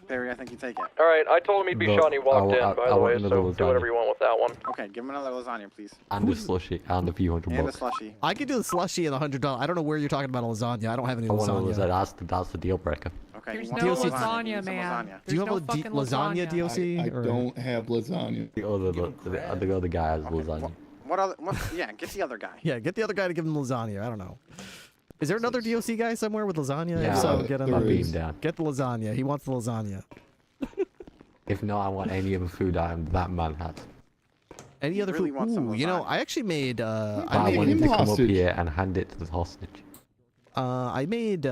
Perry, I think you take it. All right, I told him he'd be shot and he walked in, by the way, so do whatever you want with that one. Okay, give him another lasagna, please. And a slushie, and a few $100. And a slushie. I could do the slushie and $100. I don't know where you're talking about a lasagna. I don't have any I want lasagna. to that's the deal breaker. Okay, There's he no wants lasagna, man. Do you have no a fucking lasagna DOC? I don't have lasagna. The other guy has lasagna. What other? What? Yeah, get the other guy. Yeah, get the other guy to give him lasagna. I don't know. Is there another DOC guy somewhere with lasagna? Yeah, if so, get him. I'll beat him down. Get the lasagna. He wants the lasagna. If not, I want any other food item that man has. Any other really food? wants some Ooh, you know, lasagna. I actually made. I want him to come up here and hand it to the hostage. I made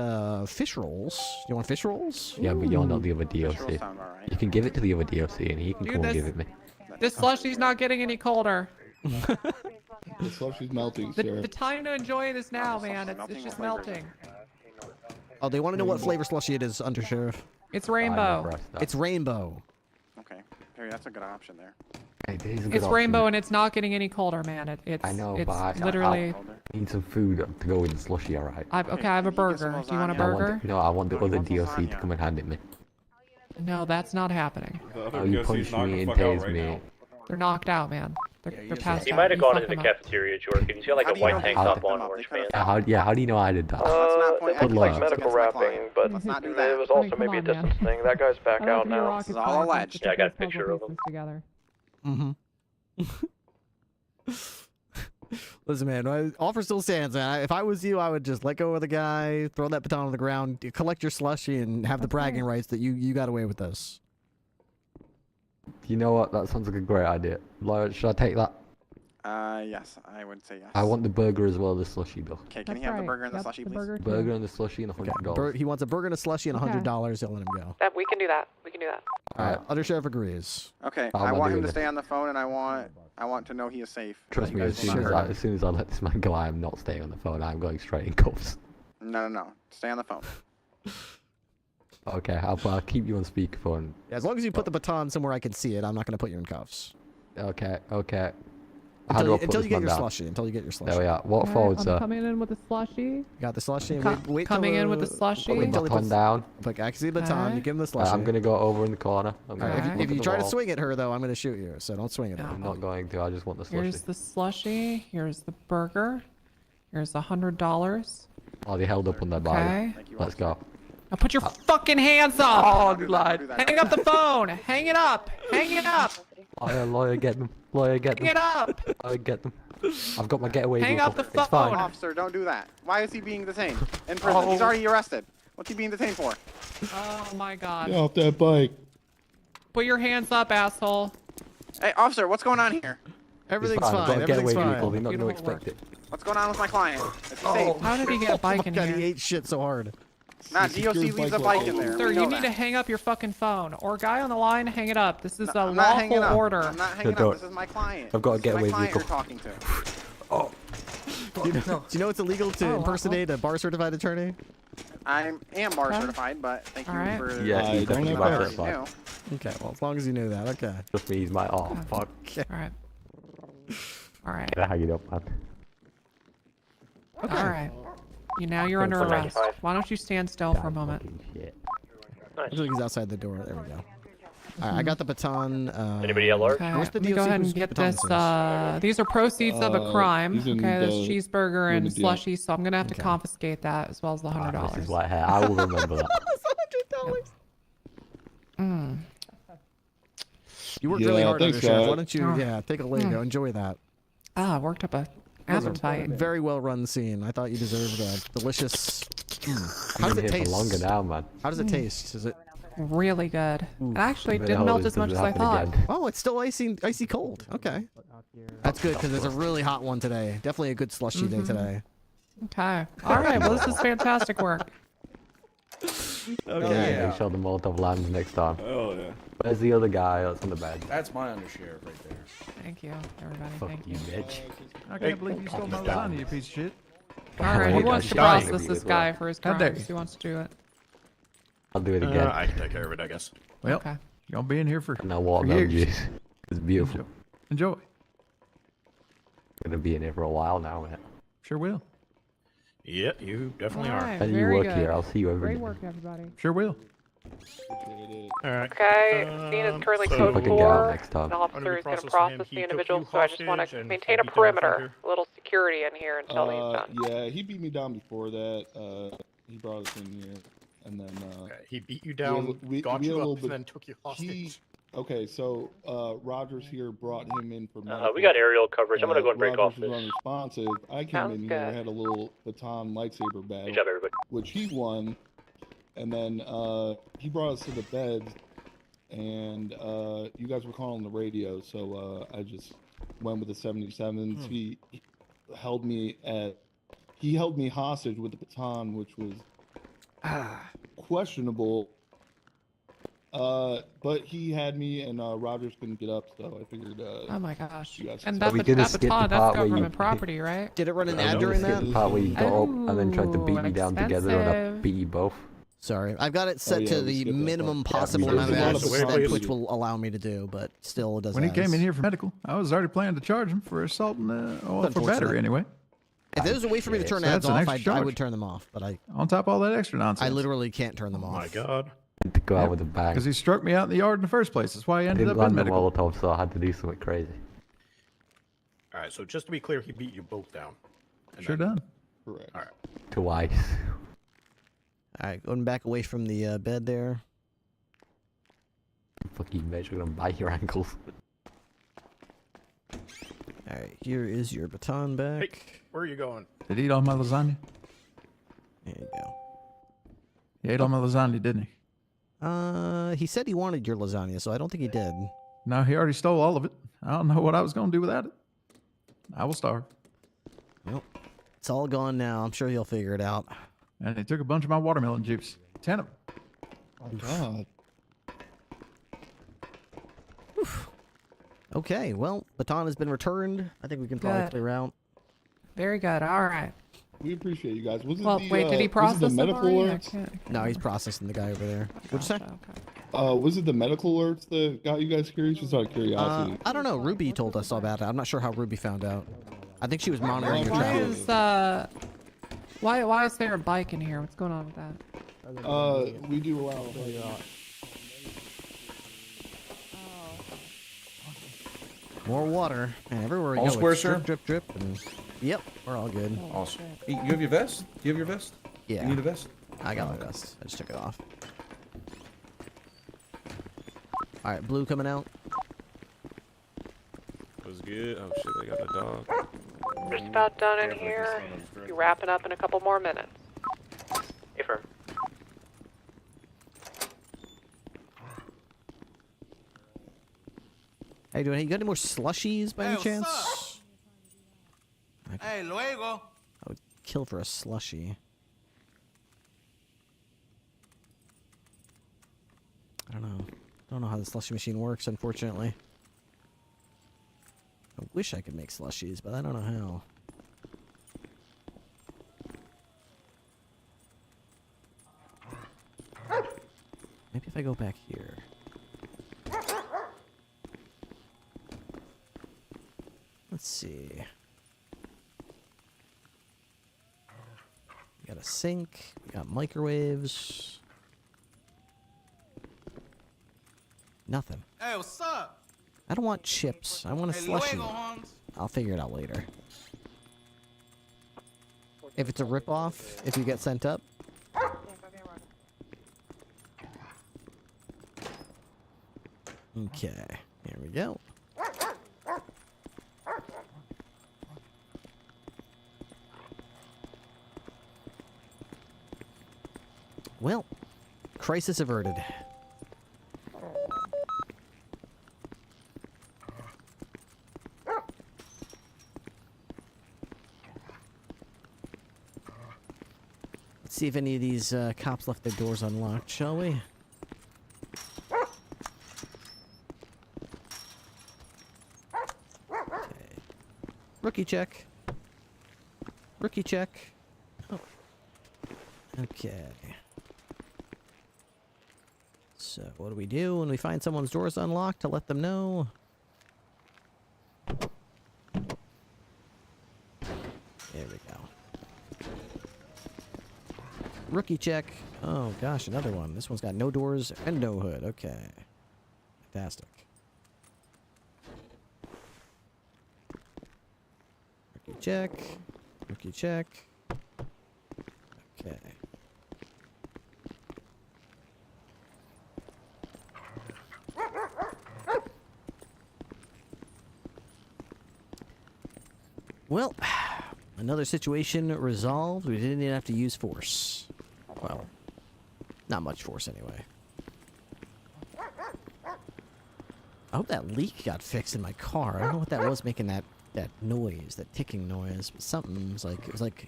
fish rolls. You want fish rolls? Yeah, but you're not the other Fish rolls DOC. sound alright. You can give it to the other DOC and he can Dude, come and this- give it me. This slushie's not getting any colder. The slushy's melting, sir. The time to enjoy it is now, man. It's just melting. Oh, they want to know what flavor slushy it is, Undersheriff. It's rainbow. It's rainbow. Okay, Perry, that's a good option there. Okay, this is a good It's option. rainbow and it's not getting any colder, man. It's I know, it's but literally. I need some food to go with the slushy, alright? Okay, I have a burger. Do you want a burger? I want the other DLC to come and hand it me. No, that's not happening. Oh, you punched me and tased me. They're knocked out, man. They're passed He out. might have You gone fucked into the them up. cafeteria, Jordan. He's got like a white tank top on, orange pants. How do you know I did that? It looked like medical wrapping, but it was also maybe a distance thing. That guy's back out now. This is all alleged. Yeah, I got a picture of him. Together. Listen, man, offer still stands, man. If I was you, I would just let go of the guy, throw that baton on the ground, collect your slushy, and have the bragging rights that you got away with this. You know what? That sounds like a great idea. Lawyer, should I take that? Yes, I would say yes. I want the burger as well as the slushy, though. Okay, can he have the burger and the slushy, please? Burger and the slushy and $100. He wants a burger and a slushy and $100. You'll let him go. We can do that. We can do that. All right, Undersheriff agrees. Okay, I'm I not want him doing to it. stay on the phone, and I want to know he is safe. Trust You me, guys as will soon not hurt as I let this man go, I am not staying on the phone. I'm going straight in cuffs. him. No. Stay on the phone. Okay, I'll keep you on speakerphone. As long as you put the baton somewhere I can see it, I'm not going to put you in cuffs. Okay. Until you get your slushy. Until you get your slushy. There we are. What forward, I'm sir? coming in with the slushy. Got the slushy. Wait Coming in with the slushy. Wait till he Baton puts down. Like I can see the baton. Okay. You give him the slushy. I'm gonna go over in the corner. If you try to swing at her, though, I'm gonna shoot you. So don't swing at her. I'm not going to. I just want the slushy. Here's the slushy. Here's the burger. Here's $100. Oh, they held up on their body. Okay. Let's go. Now put your fucking hands up! Oh, you lied. Hang up the phone! Hang it up! Hang it up! Lawyer, get them. Lawyer, get them. Hang it up! Lawyer, get them. I've got my getaway Hang vehicle. up the It's phone. fine. Officer, don't do that. Why is he being detained in prison? He's already arrested. What's he being detained for? Oh my god. Get off that bike. Put your hands up, asshole. Hey, officer, what's going on here? Everything's I've got fine. a getaway Everything's vehicle. fine. They're not going to expect it. What's going on with my client? Is he safe? How did he get a bike in God, here? he ate shit so hard. Nah, DOC leaves a bike in there. Sir, We you know need that. to hang up your fucking phone. Or guy on the line, hang it up. This is a I'm not hanging lawful up. order. I'm not hanging don't. up. This is my client. I've got a This is getaway my client vehicle. you're talking to. Oh. Do you know it's illegal to impersonate a bar certified attorney? I am bar certified, but thank you Alright. for Yeah, he's definitely you bar already certified. knew. Okay, well, as long as you knew that, okay. Trust me, he's my. Oh, fuck. Alright. Alright. Gotta hang it up, man. Alright. Now you're under arrest. Why don't you stand still for a moment? Shit. I think he's outside the door. There we go. Alright, I got the baton. Anybody at large? Okay, Where's the let me go DOC ahead whose and get baton this. this is? These are proceeds of a crime. he's in Okay, this the cheeseburger and room at the slushy, so I'm gonna have to Okay. confiscate that as well as the $100. This is white hair. I will remember that. Mm. You worked Yeah, really hard, thanks, Undersheriff. guy. Why don't you, Oh. take a Lego, enjoy that. Ah, worked up a That was a appetite. very well run scene. I thought you deserved a delicious. How does Been it here for taste? longer now, man. How does it taste? Is it? Really good. It actually Better didn't hope melt this as much as doesn't I happen thought. again. Oh, it's still icy cold. Okay. That's good because there's a really hot one today. Definitely a good slushy day today. Okay. All right. Well, this is fantastic work. Okay. Make sure the Molotov lands next time. Oh yeah. Where's the other guy that's on the bed? That's my undersheriff right there. Thank you, everybody. Fuck Thank you, you. bitch. I can't believe you stole my lasagna, you piece of shit. All right. Who wants to Dying process of you this as well. guy for his How dare crimes? you. Who wants to do it? I'll do it again. I can take care of it, I guess. Well, Okay. y'all been here for No watermelon years. juice. It's beautiful. Enjoy. Gonna be in here for a while now, man. Sure will. Yep, you definitely All are. right. And you Very work good. here. I'll see you every Great day. work, everybody. Sure will. Alright. Okay, scene is currently so- code Fucking get out 4. next time. An officer is going to process him. process He the took individual, you so I just want hostage to and maintain a beat down in front perimeter, here? a little security in here until he's done. Yeah, he beat me down before that. He brought us in here, and then Okay, he beat you down, got we had you a little up, bit- and then took you hostage. Okay, so Rogers here brought him in for We got aerial coverage. I'm gonna go and break off Rogers was this. unresponsive. I came Sounds in here, good. had a little baton lightsaber battle, Good job, everybody. which he won, and then he brought us to the beds, and you guys were calling the radio, so I just went with the 77s. He held me hostage with the baton, which was questionable. But he had me, and Rogers couldn't get up, so I figured. Oh my gosh. you guys And could- that, we gonna that skip the baton, that's part where you- government property, right? Did it run an I ad know. during Skip that? The part where you got up and then tried to beat me down together and I expensive. beat you both. Sorry, I've got it set yeah, to we the skipped that minimum part. possible There's amount of a lot of hours baton, that Twitch please. will allow me to do, but still it does. When he came ads. in here for medical, I was already planning to charge him for assault and for Unfortunate. battery anyway. If there's a way for me to turn So ads that's an off, extra I charge. would turn them off, but I On top of all that extra nonsense. I literally can't turn them off. My God. To go out with a bag. Because he struck me out in the yard in the first place. That's why he I ended didn't up in land the medical. Molotov, so I had to do something crazy. All right, so just to be clear, he beat you both down. And Sure then- done. Correct. All right. Twice. All right, going back away from the bed there. Fucking bitch, we're gonna bite your ankles. All right, here is your baton back. Hey, where are you going? Did he eat all my lasagna? There you go. He ate all my lasagna, didn't he? He said he wanted your lasagna, so I don't think he did. No, he already stole all of it. I don't know what I was going to do without it. I will starve. Well, it's all gone now. I'm sure he'll figure it out. And he took a bunch of my watermelon juice. 10 of them. Oh, God. Okay, well, baton has been returned. I think we can probably Good. clear out. Very good. All right. We appreciate you guys. Was it Well, the, wait, did he was it process the it medical already? I alerts? can't- No, he's processing the guy over there. What'd you say? Was it the medical alerts that got you guys curious? Just out of curiosity. I don't know. Ruby told us all about it. I'm not sure how Ruby found out. I think she was monitoring your Why travels. is why is there a bike in here? What's going on with that? We do allow. More water. And everywhere we All go, square, it's sir? drip, drip, drip. And, yep, we're all good. Awesome. Hey, you have your vest? Do you have your vest? Yeah. You need a vest? I got my vest. I just took it off. All right, blue coming out. Was good. Oh shit, they got a dog. Just about done in here. Be wrapping up in a couple more minutes. Affirm. How you doing? Hey, you got any more slushies by any chance? Hey, luego. I would kill for a slushie. I don't know. I don't know how the slushie machine works, unfortunately. I wish I could make slushies, but I don't know how. Maybe if I go back here. Let's see. We got a sink. We got microwaves. Nothing. Hey, what's up? I don't want chips. I want a Hey, slushie. luego, Hans. I'll figure it out later. If it's a ripoff, if you get sent up. Okay, here we go. Well, crisis averted. Let's see if any of these cops left their doors unlocked, shall we? Okay. Rookie check. Rookie check. Oh. Okay. So, what do we do when we find someone's doors unlocked to let them know? There we go. Rookie check. Oh gosh, another one. This one's got no doors and no hood. Okay. Fantastic. Rookie check. Rookie check. Okay. Well, another situation resolved. We didn't even have to use force. Well, not much force anyway. I hope that leak got fixed in my car. I don't know what that was making that noise, that ticking noise. But something was like, it was like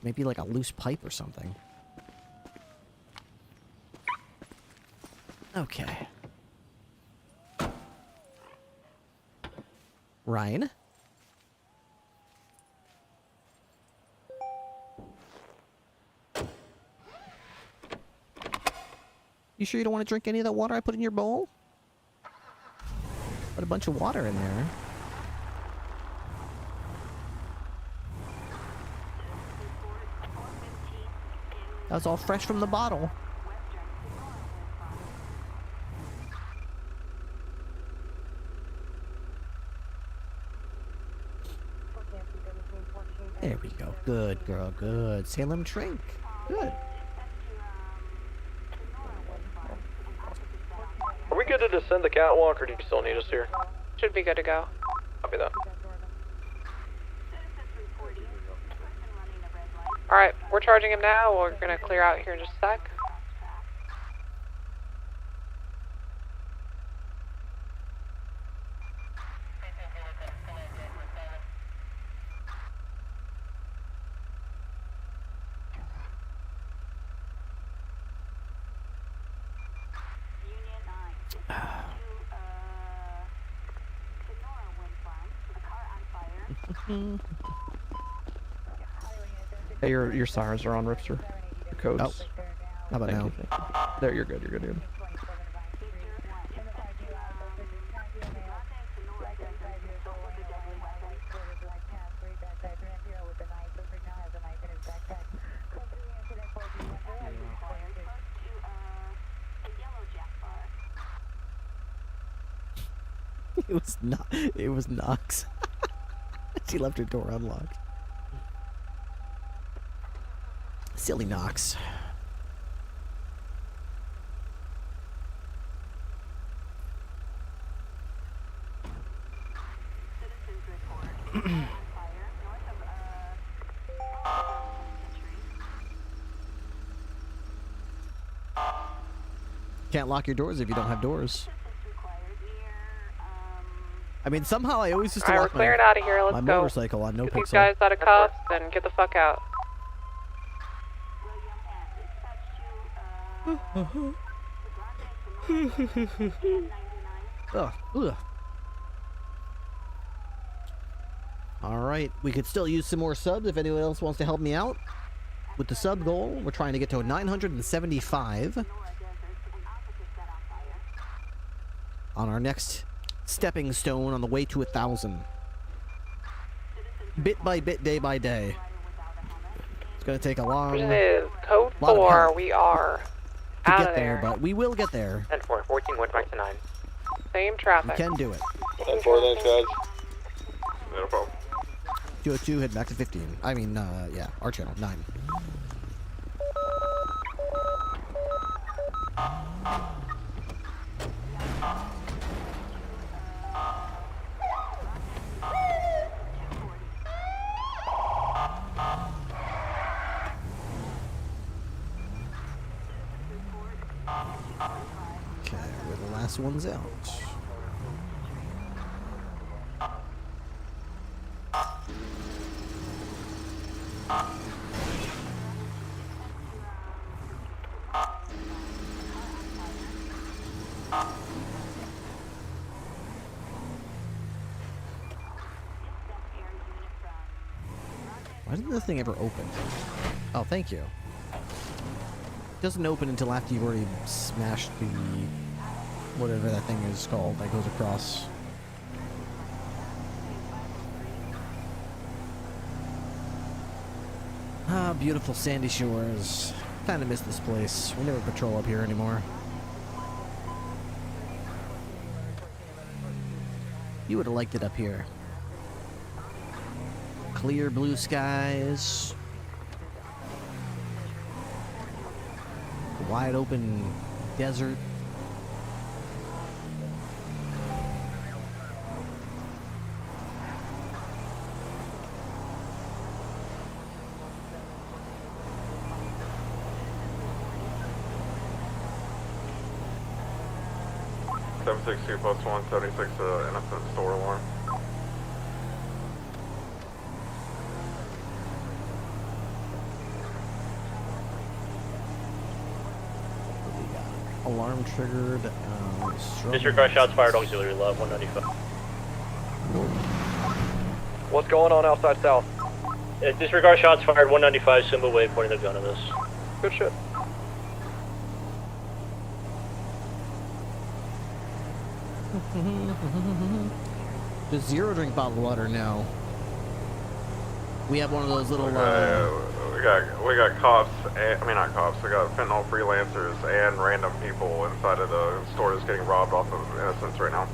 maybe like a loose pipe or something. Okay. Ryan? You sure you don't want to drink any of that water I put in your bowl? Put a bunch of water in there. That was all fresh from the bottle. There we go. Good, girl. Good. Salem drink. Good. Are we good to descend the catwalk, or do you still need us here? Should be good to go. Copy that. Alright, we're charging him now. We're gonna clear out here in just a sec. Hey, your sirens are on, Ripster. The codes. Oh. How about now? Thank you. There, you're good. You're good, dude. It was Knox. She left her door unlocked. Silly Knox. Can't lock your doors if you don't have doors. I mean, somehow I always used to Alright, lock we're clearing out of here. Let's my go. motorcycle on no Get these pixel. guys out of cuffs and get the fuck out. Ugh. Alright, we could still use some more subs if anyone else wants to help me out. With the sub goal, we're trying to get to 975 on our next stepping stone on the way to 1,000. Bit by bit, day by day. It's gonna take a long... This is code lot of 4. help We are to out get of there, there. but we will get there. 10-4, 14, went back to 9. Same We traffic. can do it. 10-4, thanks, guys. No problem. 202, head back to 15. I mean, yeah, our channel, 9. Okay, we're the last ones out. Why didn't this thing ever open? Oh, thank you. It doesn't open until after you've already smashed the... whatever that thing is called that goes across. Ah, beautiful sandy shores. Kinda miss this place. We never patrol up here anymore. You would have liked it up here. Clear blue skies. Wide open desert. +1, 76, innocent store alarm. Alarm triggered. Disregard shots fired, auxiliary love, 195. What's going on outside south? Disregard shots fired, 195, Simba Way, pointing the gun at us. Good shit. The zero drink bottled water now. We have one of those little. We got cops. I mean, not cops. We got fentanyl freelancers and random people inside of the store that's getting robbed off of innocents right now.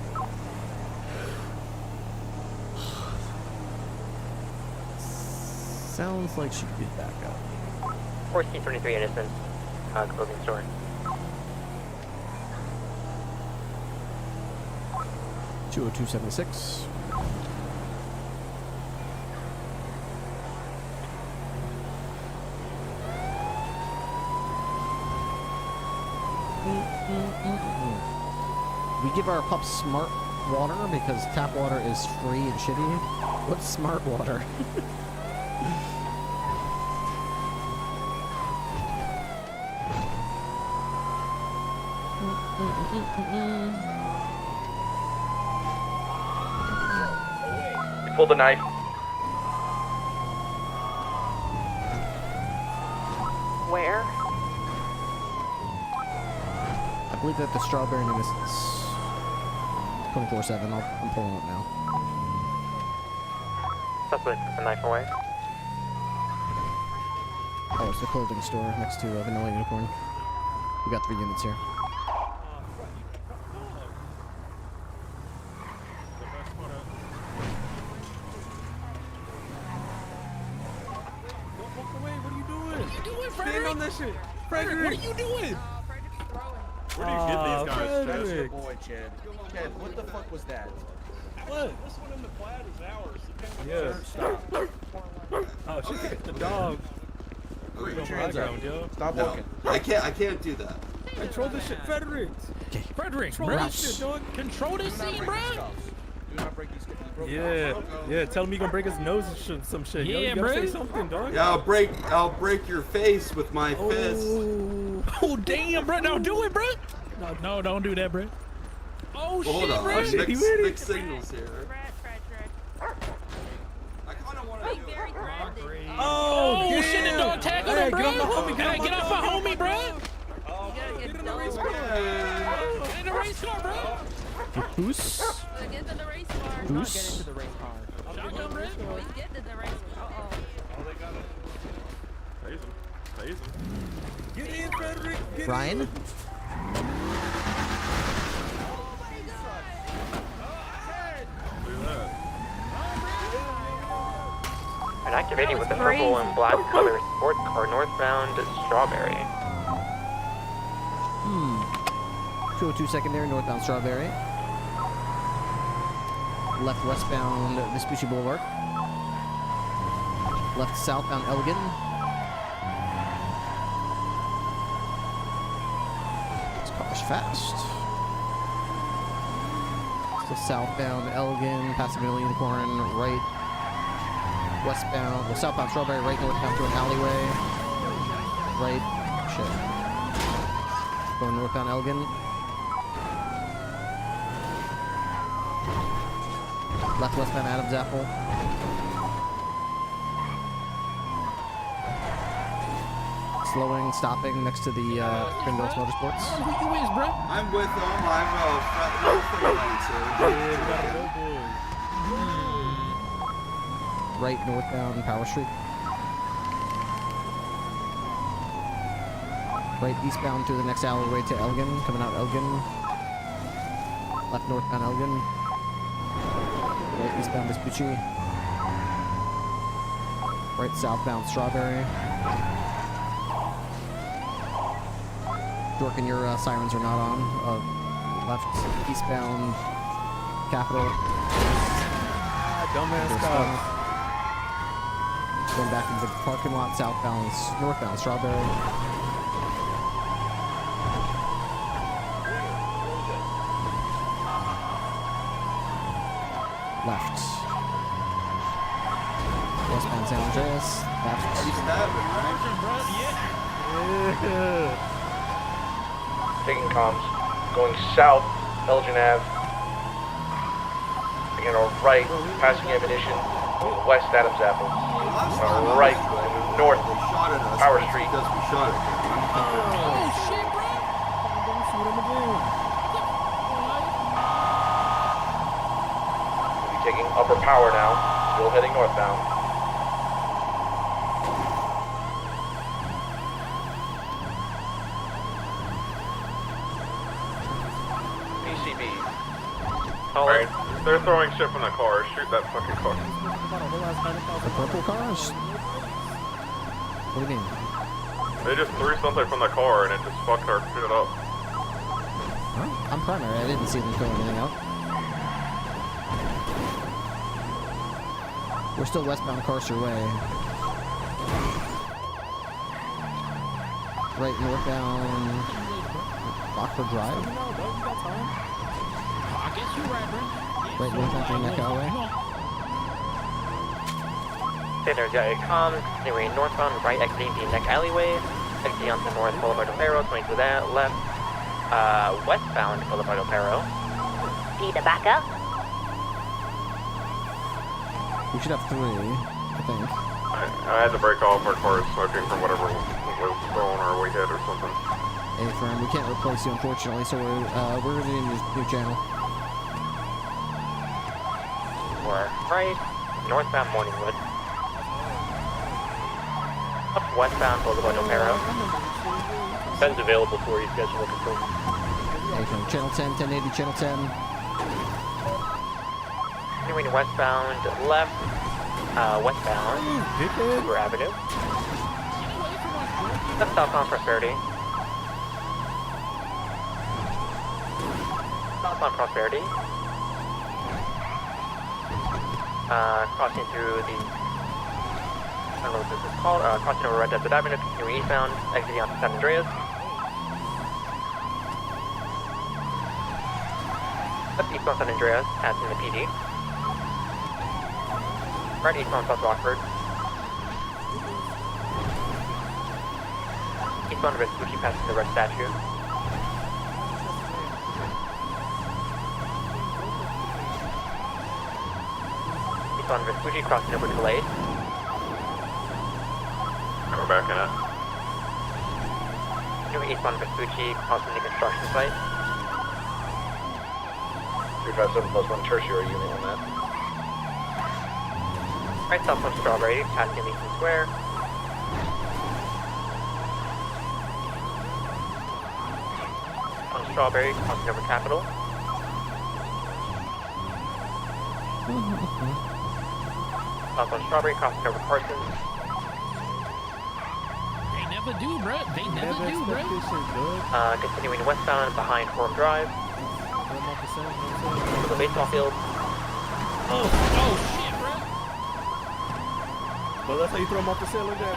Sounds like she could be back up. 1423 innocent. Clothing store. $202.76. We give our pups smart water because tap water is free and shitty. What's smart water? You pulled the knife. Where? I believe that the strawberry innocence. 24/7. I'm pulling it now. Suspect put the knife away. Oh, it's the clothing store next to Vanilla Unicorn. We got 3 units here. Stand on that shit. Frederick, what are you doing? Where do you get these guys? That's your boy, Chad. Chad, what the fuck was that? What? This one in the plaid is ours. Yeah. Stop. Oh, she picked the dog. Put your hands up. Yo. Stop No, walking. I can't do that. Control this shit, Frederick. Frederick, control this shit, dog. Control this scene, bro. Do not break these. Yeah. Tell him you gonna break his nose and some shit. Yeah, Yo, you gotta bro. say something, dog. Yeah, I'll break your face with my fist. Oh damn, bro! Don't do it, bro. No, don't do that, bro. Oh Hold shit, on, bro. mixed signals here. Oh damn. shit, the dog tackled him, bro. Get off my homie, bro. Get in the race car. Get in the race car, bro. Who's? Get into the race car. Who's? Get into the race car. Shotgun, bro. Get into the race car. Phase him. Get in, Frederick. Get Ryan? in. And activating with the purple and black color sports car northbound Strawberry. 202 secondary northbound Strawberry. Left westbound Vespucci Boulevard. Left southbound Elgin. This car's fast. So southbound Elgin, past the Middle Unicorn, right westbound, well, southbound Strawberry, right northbound to an alleyway. Right, shit. Going northbound Elgin. Left westbound Adams Apple. Slowing, stopping next to the Springdale Motorsports. Who you is, bro? I'm with them. I'm a freelancer. Right northbound Power Street. Right eastbound to the next alleyway to Elgin, coming out Elgin. Left northbound Elgin. Right eastbound Vespucci. Right southbound Strawberry. Dorkin, your sirens are not on. Left eastbound Capitol. Dumbass cops. Going back into the parking lot, northbound Strawberry. Left. Westbound San Andreas. Left. Taking comms. Going south, Elgin Ave. Again, our right, passing ammunition. West Adams Apple. Our right, and north, Power Street. Oh shit, bro! Don't shoot him again. taking upper power now, still heading northbound. PCB. Alright, they're throwing shit from the car. Shoot that fucking car. The purple cars? What do you mean? They just threw something from the car and it just fucked our shit up. Huh? I'm primary. I didn't see them throw anything out. We're still westbound Carcer Way. Right northbound Rockford Drive. I guess you're right, bro. Right northbound Neck Highway. Standard Jet comms, continuing northbound, right exiting the Neck Alleyway, exiting onto North Boulevard del Perro, 22 that, left, westbound Boulevard del Perro. Need a backup? We should have 3, I think. I had to break off our car smoking from whatever was thrown our way head or something. Hey, friend, we can't replace you, unfortunately, so we're in a new channel. We're right, northbound Morningwood. Up westbound Boulevard del Perro. 10's available for you if you guys are looking for. Hey, friend, channel 10, 1080, channel 10. Continuing westbound, left, westbound, Hoover Avenue. Left southbound Prosperity. Southbound Prosperity. Crossing through the, I don't know what this is called, crossing over Red Desert Avenue, continuing eastbound, exiting onto San Andreas. Left eastbound San Andreas, passing the PD. Right eastbound South Rockford. Eastbound Vespucci passing the red statue. Eastbound Vespucci crossing over to Lade. We're back in it. New eastbound Vespucci crossing the construction site. 357+1 tertiary unit on that. Right southbound Strawberry, passing Leeson Square. On Strawberry, crossing over Capitol. Southbound Strawberry, crossing over Parsons. They never do, bro. They never do, bro. Continuing westbound behind Forum Drive. To the baseball field. Oh shit, bro. Well, that's how you throw them off the ceiling there.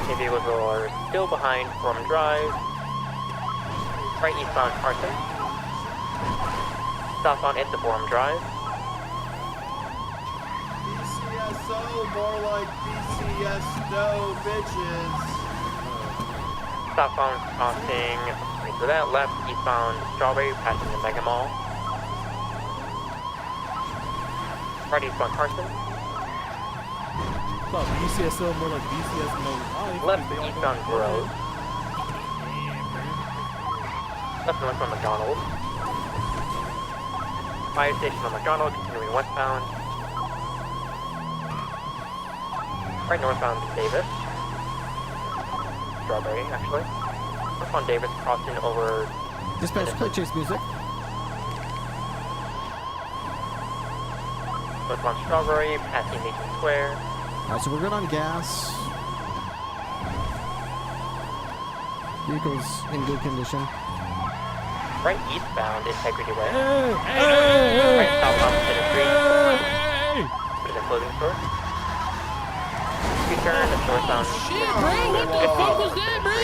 The vehicles are still behind Forum Drive. Right eastbound Carson. Southbound into Forum Drive. BCSO, more like BCS no bitches. Southbound crossing to that left, eastbound Strawberry, passing the Mega Mall. Right eastbound Carson. Fuck, BCSO more like BCS no life. Left eastbound Grove. Left northbound McDonald. Fire station on McDonald, continuing westbound. Right northbound Davis. Strawberry, actually. Northbound Davis crossing over. Dispatch, play chase music. Northbound Strawberry, passing Legion Square. Alright, so we're good on gas. Vehicle's in good condition. Right eastbound Integrity Way. Right southbound Center Street. There's a clothing store. Return northbound. Shit, bro, what the fuck was that, bro?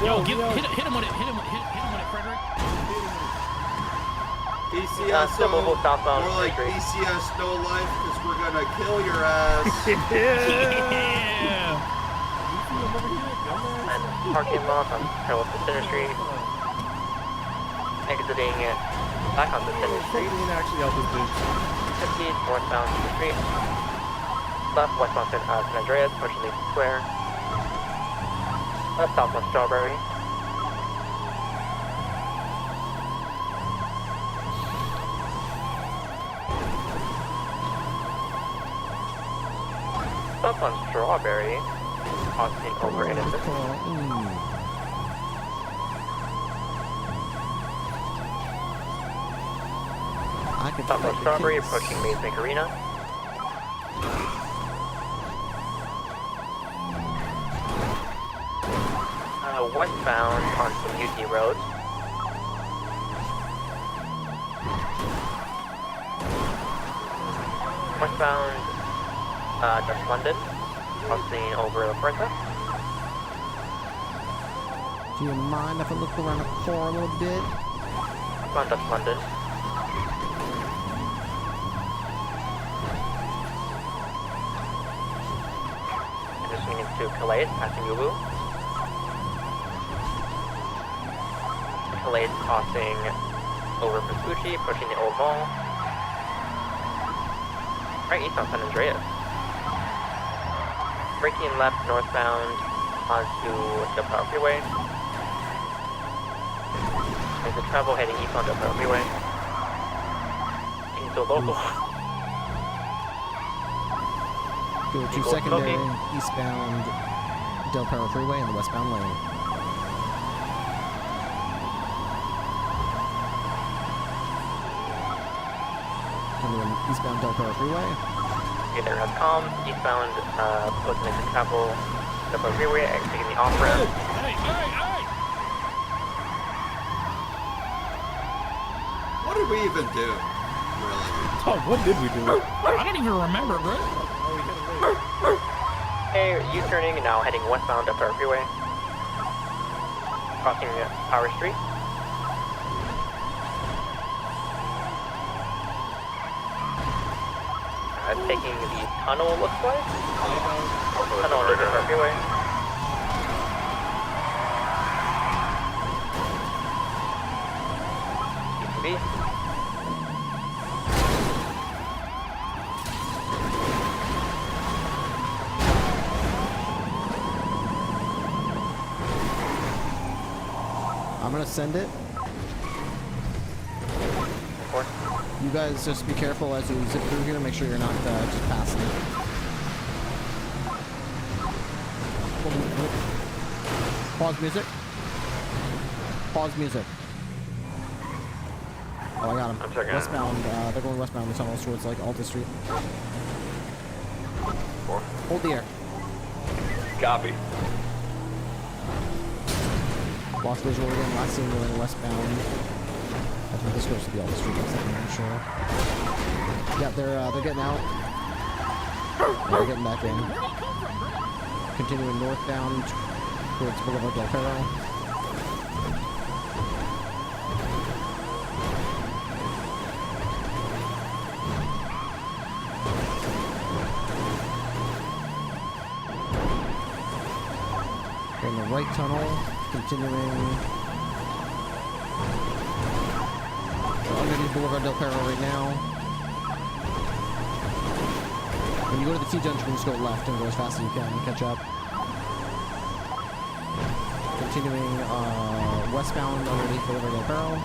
Yo, hit him on it, hit him on it, Frederick. BCSO, Civil southbound more like Street. BCS no life, because we're gonna kill your ass. Yeah. And parking lot on parallel to Center Street. Exiting back onto Center Street. Actually help this dude. 50 northbound Center Street. Left westbound San Andreas, pushing Legion Square. Left southbound Strawberry. Strawberry, crossing over Innocent. Southwest Strawberry, approaching Maze Bank Arena. Westbound onto UT Road. Westbound, Dutch London, crossing over La Puerta. Do you mind if I look around the car a little bit? Westbound Dutch London. And just swinging to Calais, passing Yulu. Calais crossing over Vespucci, approaching the Old Mall. Right east on San Andreas. Braking left northbound onto the Power Freeway. There's a travel heading east on the Power Freeway. Into local. Go to secondary eastbound Del Perro Freeway in the westbound lane. Eastbound Del Perro Freeway. Okay, there has comms. Eastbound, post-mission travel, Del Perro Freeway, exiting the off-ramp. What did we even do? Really? Oh, what did we do? I don't even remember, bro. Okay, U-turning, now heading westbound Del Perro Freeway. Crossing Power Street. Taking the tunnel, looks like. Tunnel under the freeway. UTV. I'm gonna send it. You guys just be careful as you zip through here. Make sure you're not just passing. Pause music. Pause music. Oh, I got him. Westbound. They're going westbound. The tunnel towards like Alta Street. Hold the air. Copy. Lost visual again. Last seen going westbound. I think this goes to the Alta Street. I'm not sure. Yeah, they're getting out. They're getting back in. Continuing northbound towards Boulevard Del Perro. In the right tunnel, continuing underneath Boulevard Del Perro right now. When you go to the T-junction, just go left and go as fast as you can and catch up. Continuing westbound underneath Boulevard Del Perro.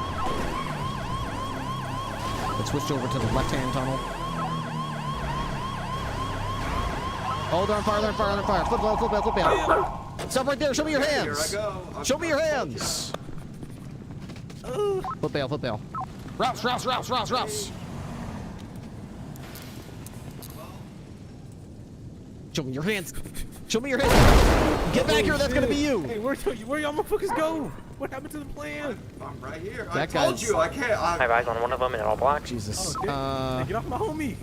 It switched over to the left-hand tunnel. Oh, they're on fire, they're on fire, they're on fire. Flip out, flip out, flip out. Stop right there, show me your hands. Here I go. Show me your hands. Flip bail, flip bail. Rouse, rouse, rouse, rouse, rouse. Show me your hands. Show me your hands. Get back here, that's gonna be you. Hey, where y'all motherfuckers go? What happened to the plan? I'm right here. That I told guy's- you, I can't. I have eyes on one of them in all black. Jesus. Oh, hey, get off my homie.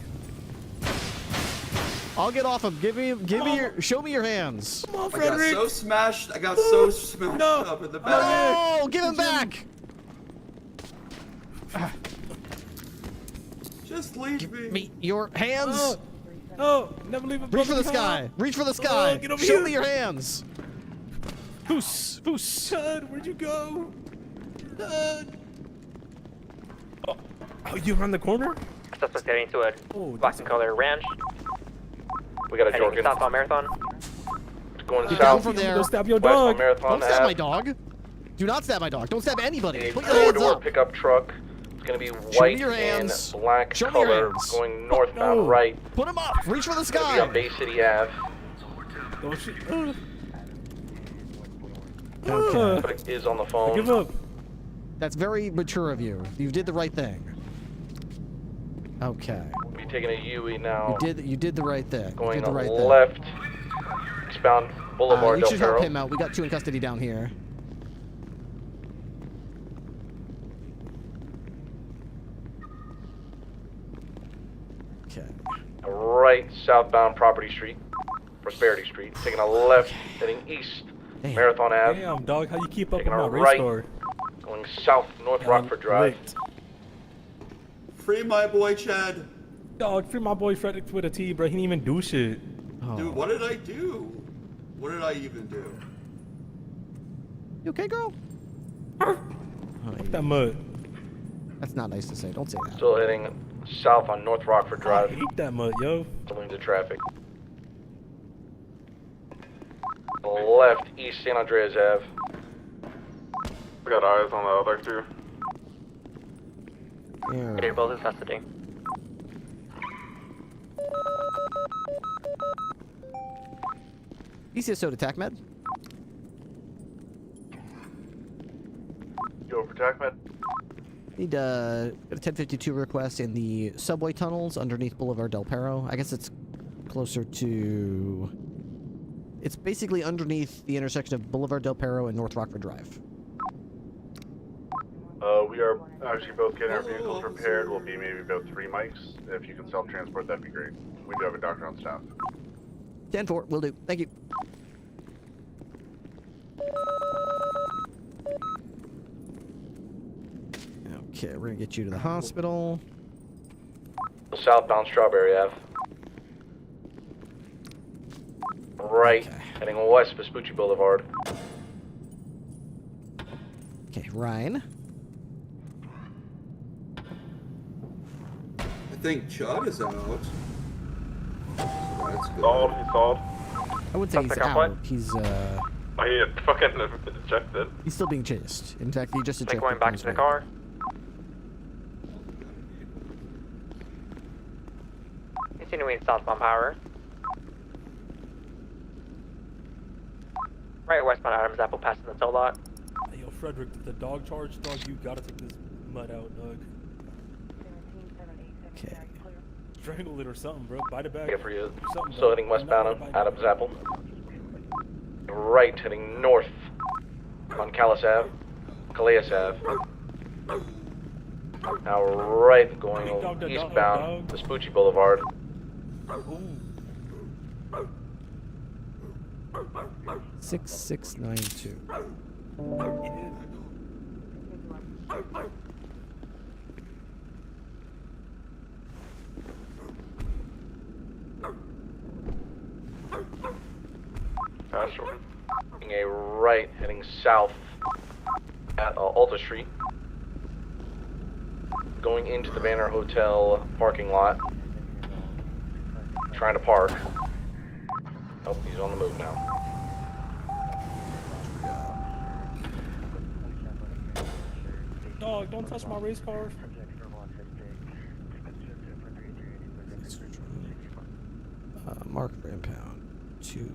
I'll get off him. Give me your, show me your hands. Come on, I got Frederick. so smashed. I got so smashed up in the back. No, give him back. Just leave me. Me your hands. Oh, never leave a Reach for the broken sky. heart. Reach for the sky. Get over Show here. me your hands. Who's? Chud, where'd you go? Chud. Oh, you around the corner? Suspect heading to a black and color ranch. We got a Heading Jorgen. southbound Marathon. Going Get down south. from there. Go stab your West on dog. Marathon Don't stab Ave. my dog. Do not stab my dog. Don't stab anybody. A Put your hands four-door up. pickup truck. It's gonna be Show me white your and hands. black Show me your color, hands. going northbound No. right. Put him up. Reach for the It's gonna be on sky. Bay City Ave. Don't shoot. Okay. Is on the phone. Give up. That's very mature of you. You did the right thing. Okay. We'll be taking a UE now. You did the right thing. Going you did the right left. Eastbound Boulevard you Del should help Perro. him out. We got 2 in custody down here. Okay. Right, southbound Property Street, Prosperity Street. Taking a left, heading east, Marathon Ave. Damn, dog, how you keep up Taking with my a race right, car? going south, North Rockford Drive. Free my boy Chad. Dog, free my boy Frederick with a T, bro. He didn't even do shit. Dude, what did I do? What did I even do? You okay, girl? Fuck that mud. That's not nice to say. Don't say that. Still heading south on North Rockford Drive. I hate that mud, yo. Pulling to traffic. Left, east San Andreas Ave. We got eyes on the other two. They're both in custody. ECSO to TACMed. Go for TACMed. Need a 1052 request in the subway tunnels underneath Boulevard Del Perro. I guess it's closer to... It's basically underneath the intersection of Boulevard Del Perro and North Rockford Drive. We are actually both getting our vehicles repaired. We'll be maybe about 3 mics. If you can self-transport, that'd be great. We do have a doctor on staff. 10-4, will do. Thank you. Okay, we're gonna get you to the hospital. Southbound Strawberry Ave. Right, heading west Vespucci Boulevard. Okay, Ryan. I think Chad is out. So that's good. Stalled, he's stalled. I would say he's out. He's He had fucking ejected. he's still being chased. In fact, he just ejected. Going back to the car. Continuing southbound power. Right westbound Adams Apple passing the toll lot. Hey, yo, Frederick, the dog charge, dog, you gotta take this mud out, dog. Okay. Strangle it or something, bro. Bite it back. Here for you. Something, Still dog. heading westbound on Adams Apple. Right, heading north on Calais Ave. Calais Ave. Now right, going eastbound Vespucci Boulevard. 6692. Taking a right, heading south at Alta Street. Going into the Banner Hotel parking lot. Trying to park. Oh, he's on the move now. Dog, don't touch my race car. Mark for impound. 2.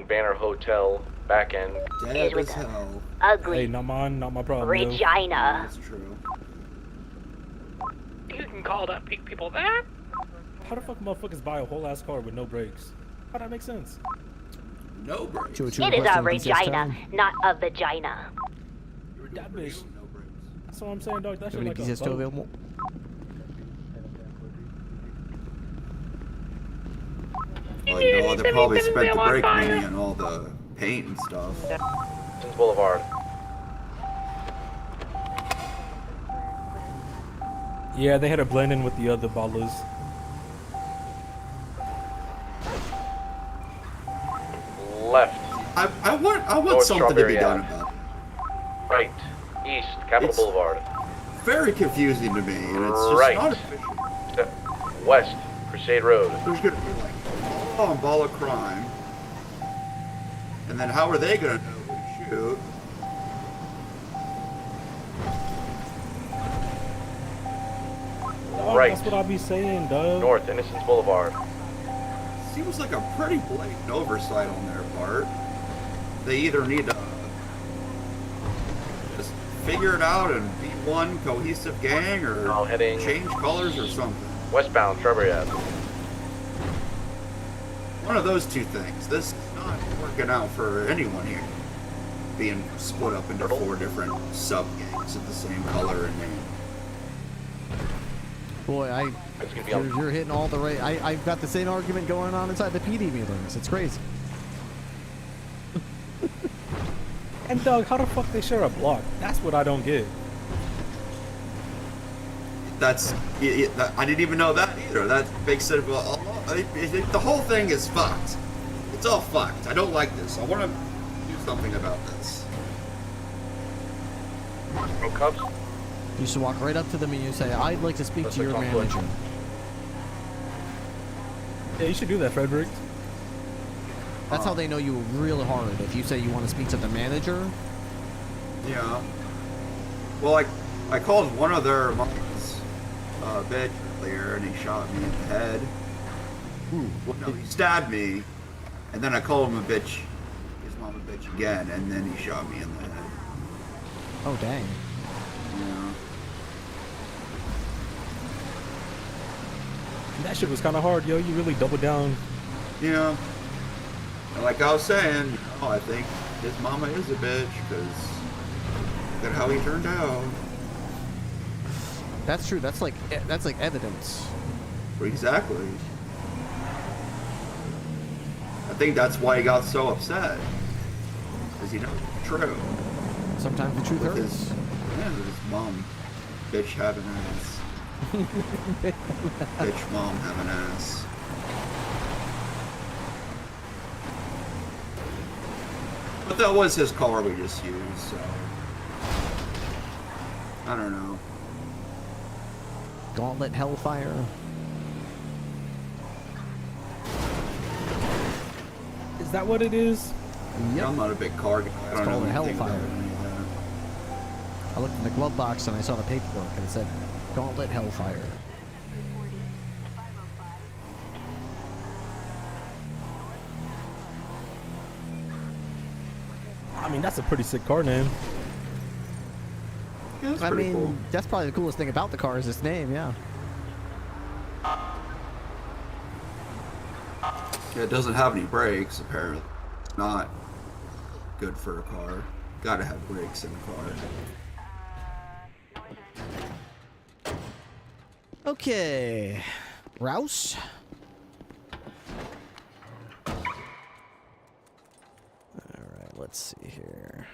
Banner Hotel back end. Dead as hell. Ugly. Hey, not mine, not my problem. Regina. That's true. You can call that people that? How the fuck motherfuckers buy a whole ass car with no brakes? How'd that make sense? No brakes. It is a Regina, not a vagina. That bitch. That's what I'm saying, dog. That Do shit you like have a any still boat. available? Oh, you know, they probably spent the brake money on all the paint and stuff. Boulevard. Yeah, they had to blend in with the other ballers. Left. I want North something Strawberry to be done Ave. about it. Right. East, Capitol It's Boulevard. Very confusing to me, and it's just Right. not efficient. West, Crusade Road. There's gonna be like a ball of crime, and then how are they gonna know who to shoot? Dog, Right. That's what I be saying, dog. North, Innocence Boulevard. seems like a pretty blatant oversight on their part. They either need to just figure it out and be one cohesive gang, or change colors or something. Westbound, Strawberry Ave. One of those two things. This is not working out for anyone here. Being split up into 4 different sub-gangs of the same color and name. Boy, you're hitting all the right. I've got the same argument going on inside the PD meetings. It's crazy. And Doug, how the fuck they share a block? That's what I don't get. That's I didn't even know that either. That makes it the whole thing is fucked. It's all fucked. I don't like this. I want to do something about this. No cups. You should walk right up to them and you say, "I'd like to speak to your manager." Yeah, you should do that, Frederick. That's how they know you real hard. If you say you want to speak to the manager. Yeah. Well, I called one of their moms bitch earlier, and he shot me in the head. Well, no, he stabbed me, and then I called him a bitch. His mom a bitch again, and then he shot me in the head. Oh dang. Yeah. That shit was kind of hard, yo. You really doubled down. Yeah. And like I was saying, I think his mama is a bitch, because look at how he turned out. That's true. That's like evidence. Exactly. I think that's why he got so upset, because he knows it's true. Sometimes the truth hurts. Yeah, with his mom, bitch having ass. Bitch mom having ass. But that was his car we just used, so I don't know. Gauntlet Hellfire. Is that what it is? Yep. I'm not a big car guy. I don't know anything about Hellfire. any of that. I looked in the glove box and I saw the paperwork and it said Gauntlet Hellfire. I mean, that's a pretty sick car name. Yeah, I mean, cool. That's probably the coolest thing about the car is its name, yeah. Yeah, it doesn't have any brakes, apparently. It's not good for a car. Gotta have brakes in a car. Okay. Rouse? Alright, let's see here.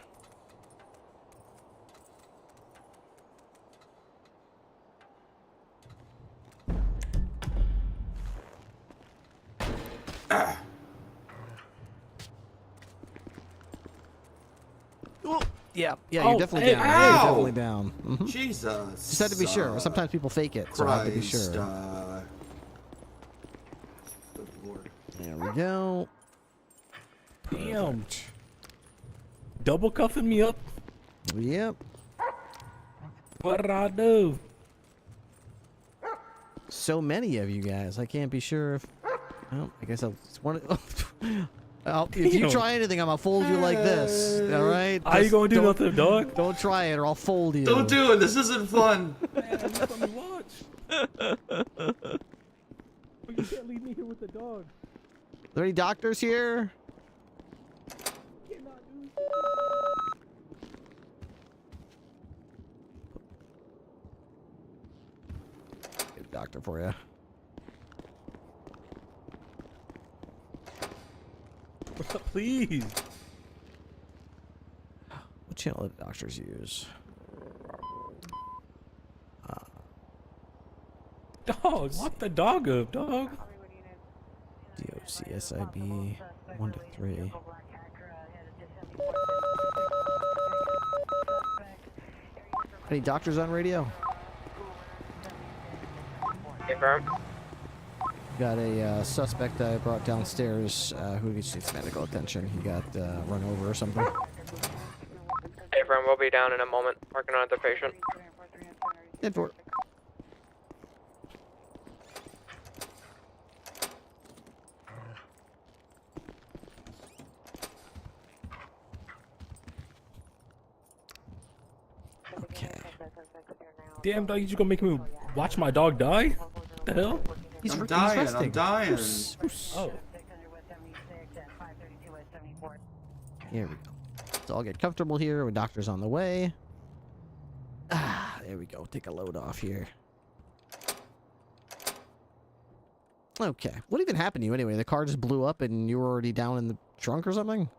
Yeah, you're definitely down. Ow! You're definitely down. Mm-hmm. Jesus. Just had to be sure. Sometimes people fake it, so I had to be sure. Good Lord. There we go. Damn. Double cuffing me up. Yep. What did I do? So many of you guys. I can't be sure if. Oh, I guess I'll. If you try anything, I'm gonna fold you like this. All right? How you gonna do nothing, dog? Don't try it, or I'll fold you. Don't do it. This isn't fun. Man, let me watch. You can't leave me here with the dog. Are there any doctors here? Get a doctor for you. Please. What channel do doctors use? Dog, lock the dog up, dog. DOCSIB 1 to 3. Any doctors on radio? Confirm. Got a suspect I brought downstairs who needs medical attention. He got run over or something. Hey, friend, we'll be down in a moment. Working on the patient. Head for it. Damn dog, you just gonna make me watch my dog die? What the hell? I'm dying. resting. I'm dying. Oh. Here we go. So I'll get comfortable here when doctor's on the way. Ah, there we go. Take a load off here. Okay. What even happened to you anyway? The car just blew up and you were already down in the trunk or something?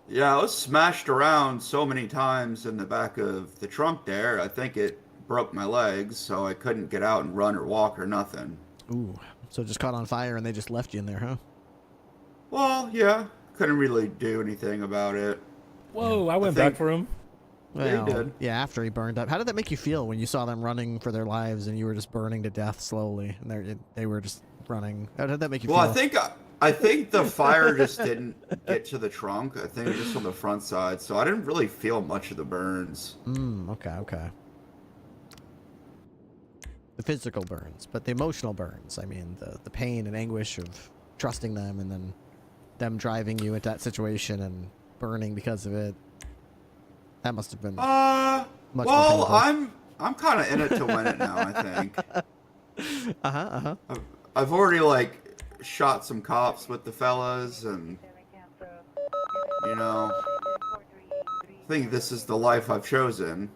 Yeah, I was smashed around so many times in the back of the trunk there. I think it broke my legs, so I couldn't get out and run or walk or nothing. Ooh. So it just caught on fire and they just left you in there, huh? Well, yeah. Couldn't really do anything about it. Whoa, I went back for him. Well, Yeah, he did. Yeah, after he burned up. How did that make you feel when you saw them running for their lives and you were just burning to death slowly and they were just running? How did that make you feel? Well, I think the fire just didn't get to the trunk. I think it was just on the front side, so I didn't really feel much of the burns. Okay. The physical burns, but the emotional burns. I mean, the pain and anguish of trusting them and then them driving you into that situation and burning because of it. That must have been much more well, painful. I'm kind of in it to win it now, I think. I've already, like, shot some cops with the fellas, and, you know, I think this is the life I've chosen.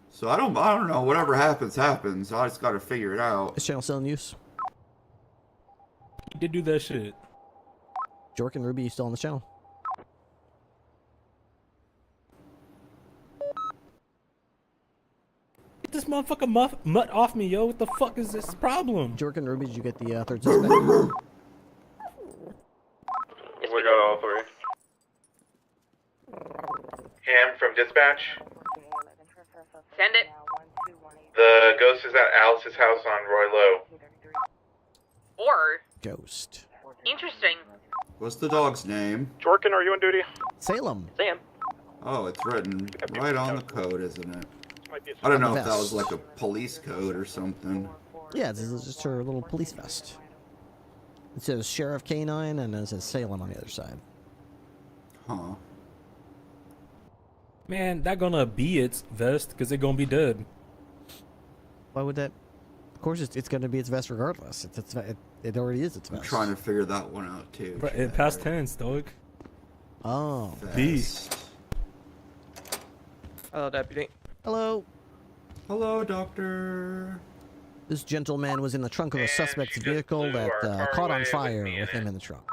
So I don't know. Whatever happens, happens. I just got to figure it out. Is channel still in use? He did do that shit. Jork and Ruby, you still on the channel? Get this motherfucker mutt off me, yo. What the fuck is this problem? Jork and Ruby, did you get the third suspect? We got all three. Ham from dispatch. Send it. The ghost is at Alice's house on Roy Lowe. Or, Ghost. interesting. What's the dog's name? Jorkin, are you on duty? Salem. Sam. Oh, it's written right on the code, isn't it? I don't know if that was like a police code or something. Yeah, this is just her little police vest. It says Sheriff Canine and it says Salem on the other side. Huh. Man, that gonna be its vest, because it gonna be dead. Why would that? Of course, it's gonna be its vest regardless. It already is its vest. I'm trying to figure that one out too. But it past tense, dog. Oh. Beast. Hello, deputy. Hello. Hello, doctor. This gentleman was in the trunk of a suspect's vehicle that caught on fire with him in the trunk.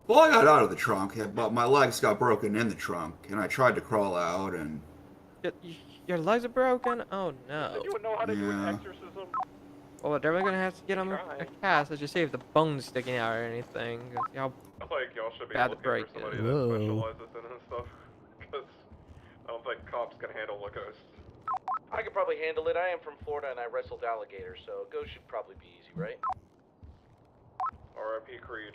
Well, I got out of the trunk, but my legs got broken in the trunk, and I tried to crawl out, and... Your legs are broken? Oh, no. You would know how to do an Yeah. exorcism. Well, we're definitely gonna have to get him a cast. Let's just see if the bone's sticking out or anything. See how I think y'all should be bad the looking break for somebody is. that specializes in this stuff. Because I don't think cops can handle a ghost. I could probably handle it. I am from Florida and I wrestled alligators, so a ghost should probably be easy, right? R.I.P. Creed.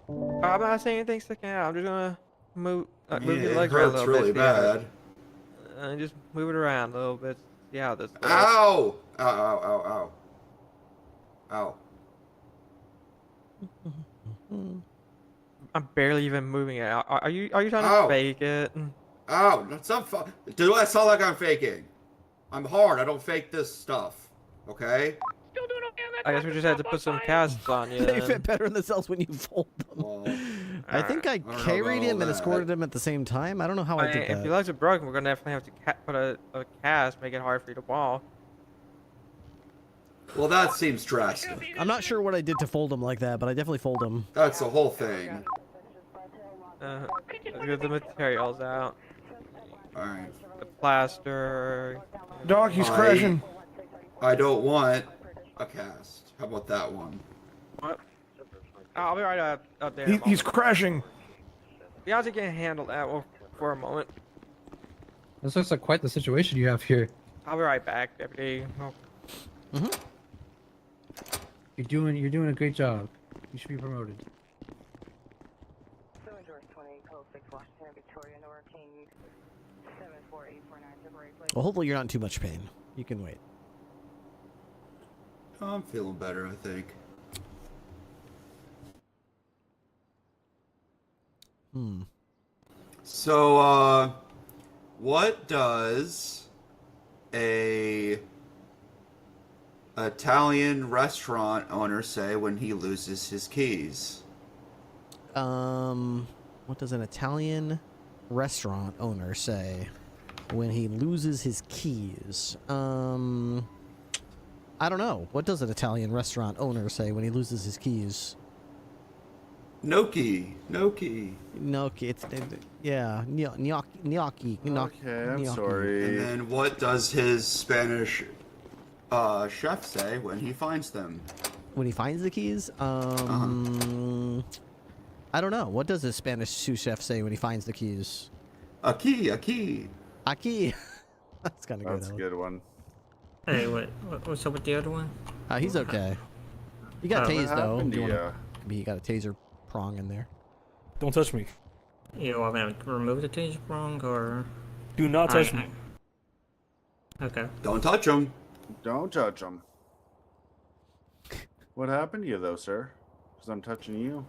I'm not saying anything sticking out. I'm just gonna move move your it legs around a hurts little really bit. see how- bad. And just move it around a little bit. See how this goes. Ow! Ow, ow, ow, ow. Ow. I'm barely even moving it. Are you trying to Ow. fake it? Ow! That's not fun. Do I sound like I'm faking? I'm hard. I don't fake this stuff. Okay? I guess we just had to put some casts on you. They then. fit better in the cells when you fold them. I think I don't know carried about him all and that. escorted him at the same time. I don't know how I did If that. your legs are broken, we're gonna definitely have to put a cast, make it hard for you to walk. Well, that seems drastic. I'm not sure what I did to fold him like that, but I definitely fold him. That's the whole thing. Let's get the materials out. Alright. The plaster. Dog, he's crashing. I don't want a cast. How about that one? What? I'll be right up there. He's crashing. Beyonce can handle that for a moment. This looks like quite the situation you have here. I'll be right back, deputy. Oh. You're doing a great job. You should be promoted. Well, hopefully you're not in too much pain. You can wait. I'm feeling better, I think. So, what does a Italian restaurant owner say when he loses his keys? What does an Italian restaurant owner say when he loses his keys? I don't know. What does an Italian restaurant owner say when he loses his keys? No key. No key. No key. It's yeah. Gnocchi. Okay, I'm sorry. And then what does his Spanish chef say when he finds them? When he finds the keys? I don't know. What does a Spanish sous chef say when he finds the keys? A key. A key. A key. That's kind of good. That's a good one. Hey, what's up with the other one? He's okay. He got tased though. He got a taser prong in there. Don't touch me. You want me to remove the taser prong or? Do not touch me. Okay. Don't touch him. Don't touch him. What happened to you though, sir? Because I'm touching you.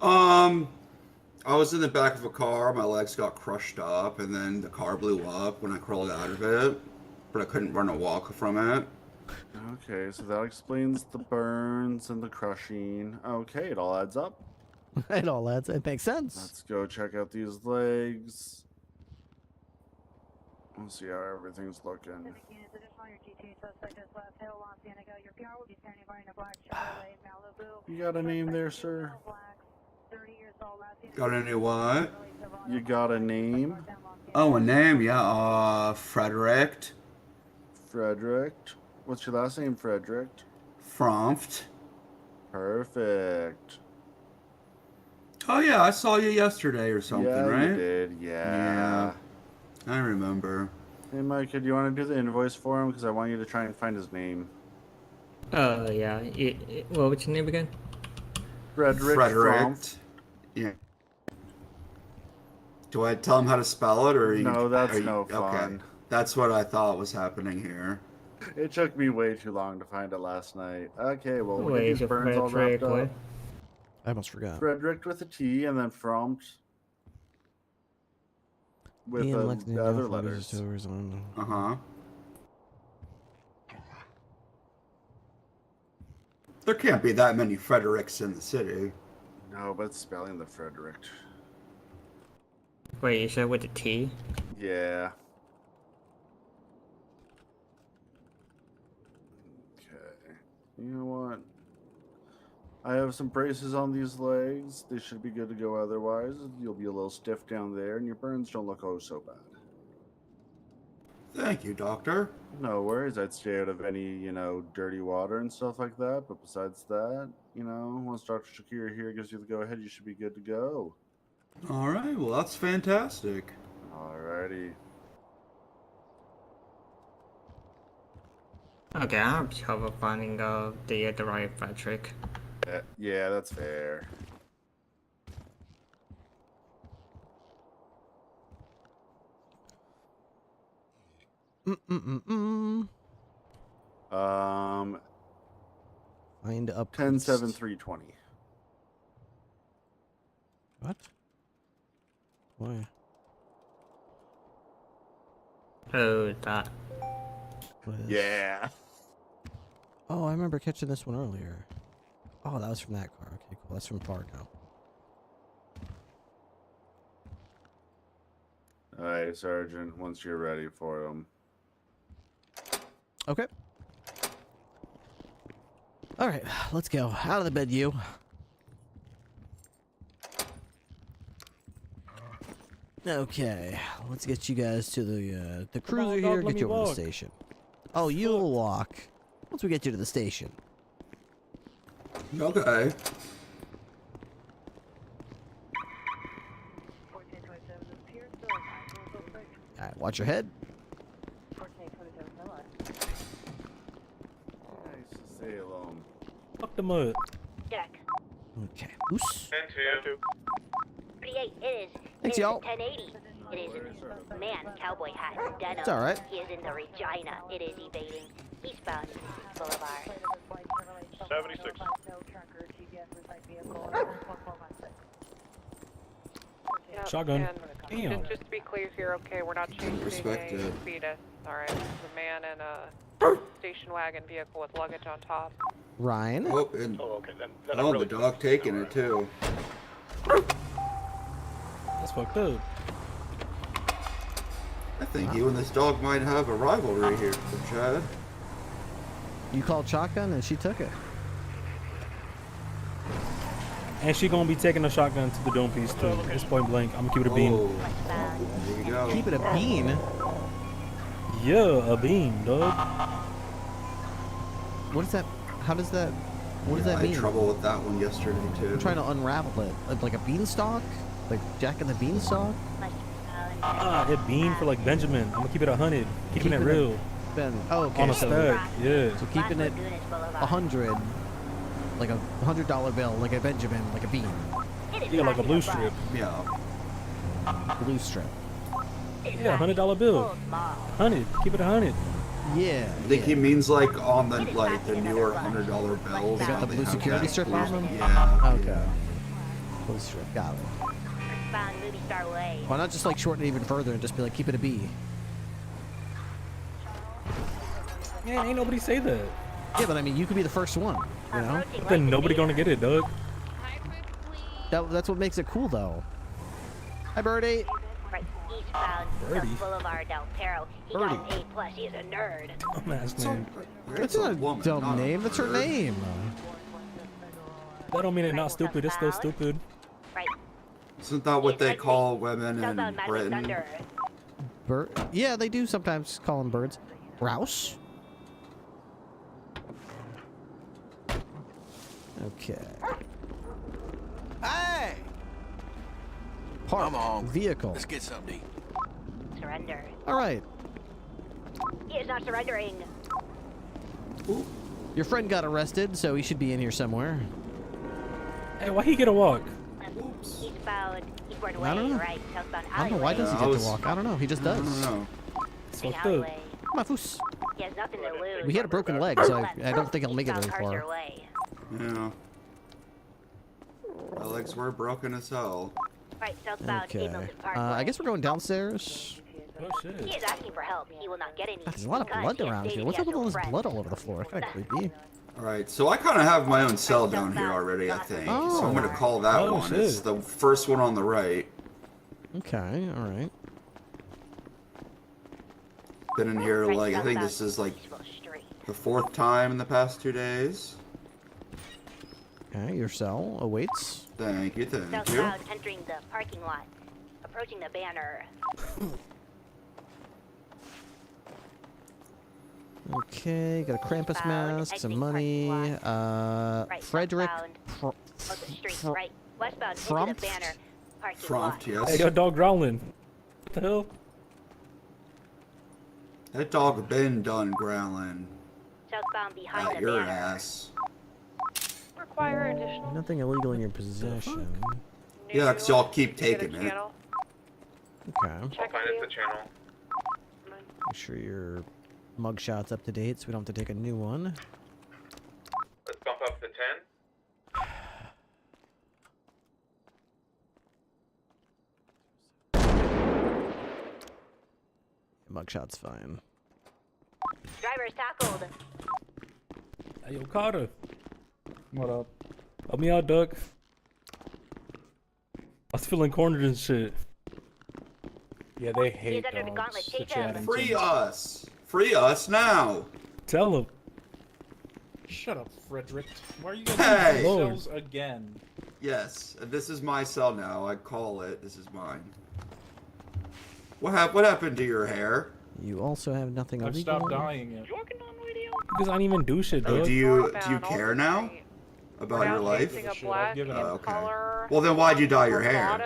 I was in the back of a car. My legs got crushed up, and then the car blew up when I crawled out of it. But I couldn't run a walk from it. Okay, so that explains the burns and the crushing. Okay, it all adds up. It all adds. It makes sense. Let's go check out these legs. Let's see how everything's looking. You got a name there, sir? Got any what? You got a name? Oh, a name? Yeah. Frederick. Frederick. What's your last name, Frederick? Fromft. Perfect. Oh yeah, I saw you yesterday or something, Yeah, right? you did. Yeah. I remember. Hey, Micah, do you want to do the invoice for him? Because I want you to try and find his name. Yeah. Well, what's your name again? Frederick. Fromft. Yeah. Do I tell him how to spell it, or No, that's no okay. fun. That's what I thought was happening here. It took me way too long to find it last night. Okay, well, we'll Wait, get these burns all wrapped up. I almost forgot. Frederick with a T, and then Frompt with the other letters. Uh-huh. There can't be that many Fredericks in the city. No, but spelling the Frederick. Wait, you said with a T? Yeah. Okay. You know what? I have some braces on these legs. They should be good to go otherwise. You'll be a little stiff down there, and your burns don't look oh so bad. Thank you, doctor. No worries. I'd stay out of any, dirty water and stuff like that. But besides that, once Dr. Shakir here gives you the go-ahead, you should be good to go. All right. Well, that's fantastic. Alrighty. Okay, I have trouble finding the right Patrick. Yeah, that's fair. Find a 10-7-3-20. What? Why? Oh, that. Yeah. Oh, I remember catching this one earlier. Oh, that was from that car. Okay, cool. That's from Fargo. Alright, Sergeant, once you're ready for them. Okay. Alright, let's go. Out of the bed, you. Okay, let's get you guys to the cruiser here, get you over to the station. Oh, you'll walk. Once we get you to the station. Okay. Alright, watch your head. Nice to stay alone. Fuck the mud. Deck. Okay. Oos. 10-2. 38, it is. Thanks, it is y'all. 1080. It is man, cowboy hat, and denim. It's alright. He is in the Regina. It is evading. Eastbound Boulevard. 76. Yep, Shotgun. and Damn. just to be clear here, okay, we're not chasing respect a it. fetus. Alright, this is a man in a station wagon vehicle with luggage on top. Ryan? Oh, and okay, then oh, the dog taking it too. That's fucked up. I think you and this dog might have a rivalry here, Chad. You called shotgun and she took it. And she gonna be taking a shotgun to the dome piece too. It's point blank. I'm gonna keep it a beam. There you go. Keep it a bean? Yeah, a beam, dog. What is that? How does that? What does that I mean? had trouble with that one yesterday too. I'm trying to unravel it. Like a beanstalk? Like Jack and the Beanstalk? A beam for like Benjamin. I'm gonna keep it 100. Keeping it real. Ben. Oh, okay. On a so, stud. Yeah. So keeping it 100, like a $100 bill, like a Benjamin, like a bean. Yeah, like a blue strip. Yeah. Blue strip. Yeah, $100 bill. 100. Keep it 100. Yeah. I think he means like on the newer $100 bills. They got the blue security strip on them? Yeah. Okay. Blue strip. Got it. Eastbound Movie Star Way. Why not just like shorten it even further and just be like, keep it a B? Man, ain't nobody say that. Yeah, but I mean, you could be the first one, you know? But then nobody gonna get it, dog. That's what makes it cool, though. Hi, Birdie. Right, eastbound Birdie. Boulevard Del Perro. He got an A+. He is a nerd. Dumbass name. That's not a dumb name. That's her name. That don't mean it's not stupid. It's still stupid. Right. Isn't that what they call women in Southbound Madison Britain? Thunder. Yeah, they do sometimes call them birds. Rouse? Okay. Hey! Park. I'm hungry. Vehicle. Let's get something to eat. Surrender. All right. He is not surrendering. Your friend got arrested, so he should be in here somewhere. Hey, why he get a walk? Eastbound Eastbound I don't Way, know. right? Southbound I don't know. Why does he get to walk? I don't know. He just does. It's Green fucked up. alleyway. Come on, Foos. He has nothing to lose. We had a broken leg, so I don't think I'll make it very Eastbound far. Archer Way. Yeah. My legs were broken as hell. Right, southbound Okay. Milton Parkway. I guess we're going downstairs. Oh shit. He is asking for help. He will not get any. God, there's a lot of because blood he has around stated here. he What's has up with all no this friends. blood all over the floor? It's kind of creepy. Alright, so I kind of have my own cell down here already, I think. So I'm going to call that Oh, one. shit. It's the first one on the right. Okay, all right. Been in here, like, I think this is like the 4th time in the past 2 days. Okay, your cell awaits. Thank you, thank you. Southbound entering the parking lot. Approaching the banner. Okay, got a Krampus mask, some money. Frederick. Of the street, right? Westbound into Frump? the banner. Parking Front, lot. Hey, yes. your dog growling. What the hell? That dog been done growling Southbound behind at the your banner. ass. Require additional. Nothing illegal in your possession. Yeah, because y'all keep taking it. Okay. I'll find it the channel. Make sure your mugshot's up to date so we don't have to take a new one. Let's bump up to 10. Mugshot's fine. Driver is tackled. Hey, yo, Carter. What up? Help me out, Doug. I was feeling cornered and shit. Yeah, they He hate is under the gauntlet. Chase him. Free us! Free us now! Tell him. Shut up, Frederick. Why are you guys Hey! using cells again? Yes, and this is my cell now. I call it. This is mine. What happened to your hair? You also have nothing I've illegal. stopped dyeing it. Because I didn't even do shit, Oh, dog. do you care now about your life? Well, then why'd you dye your hair?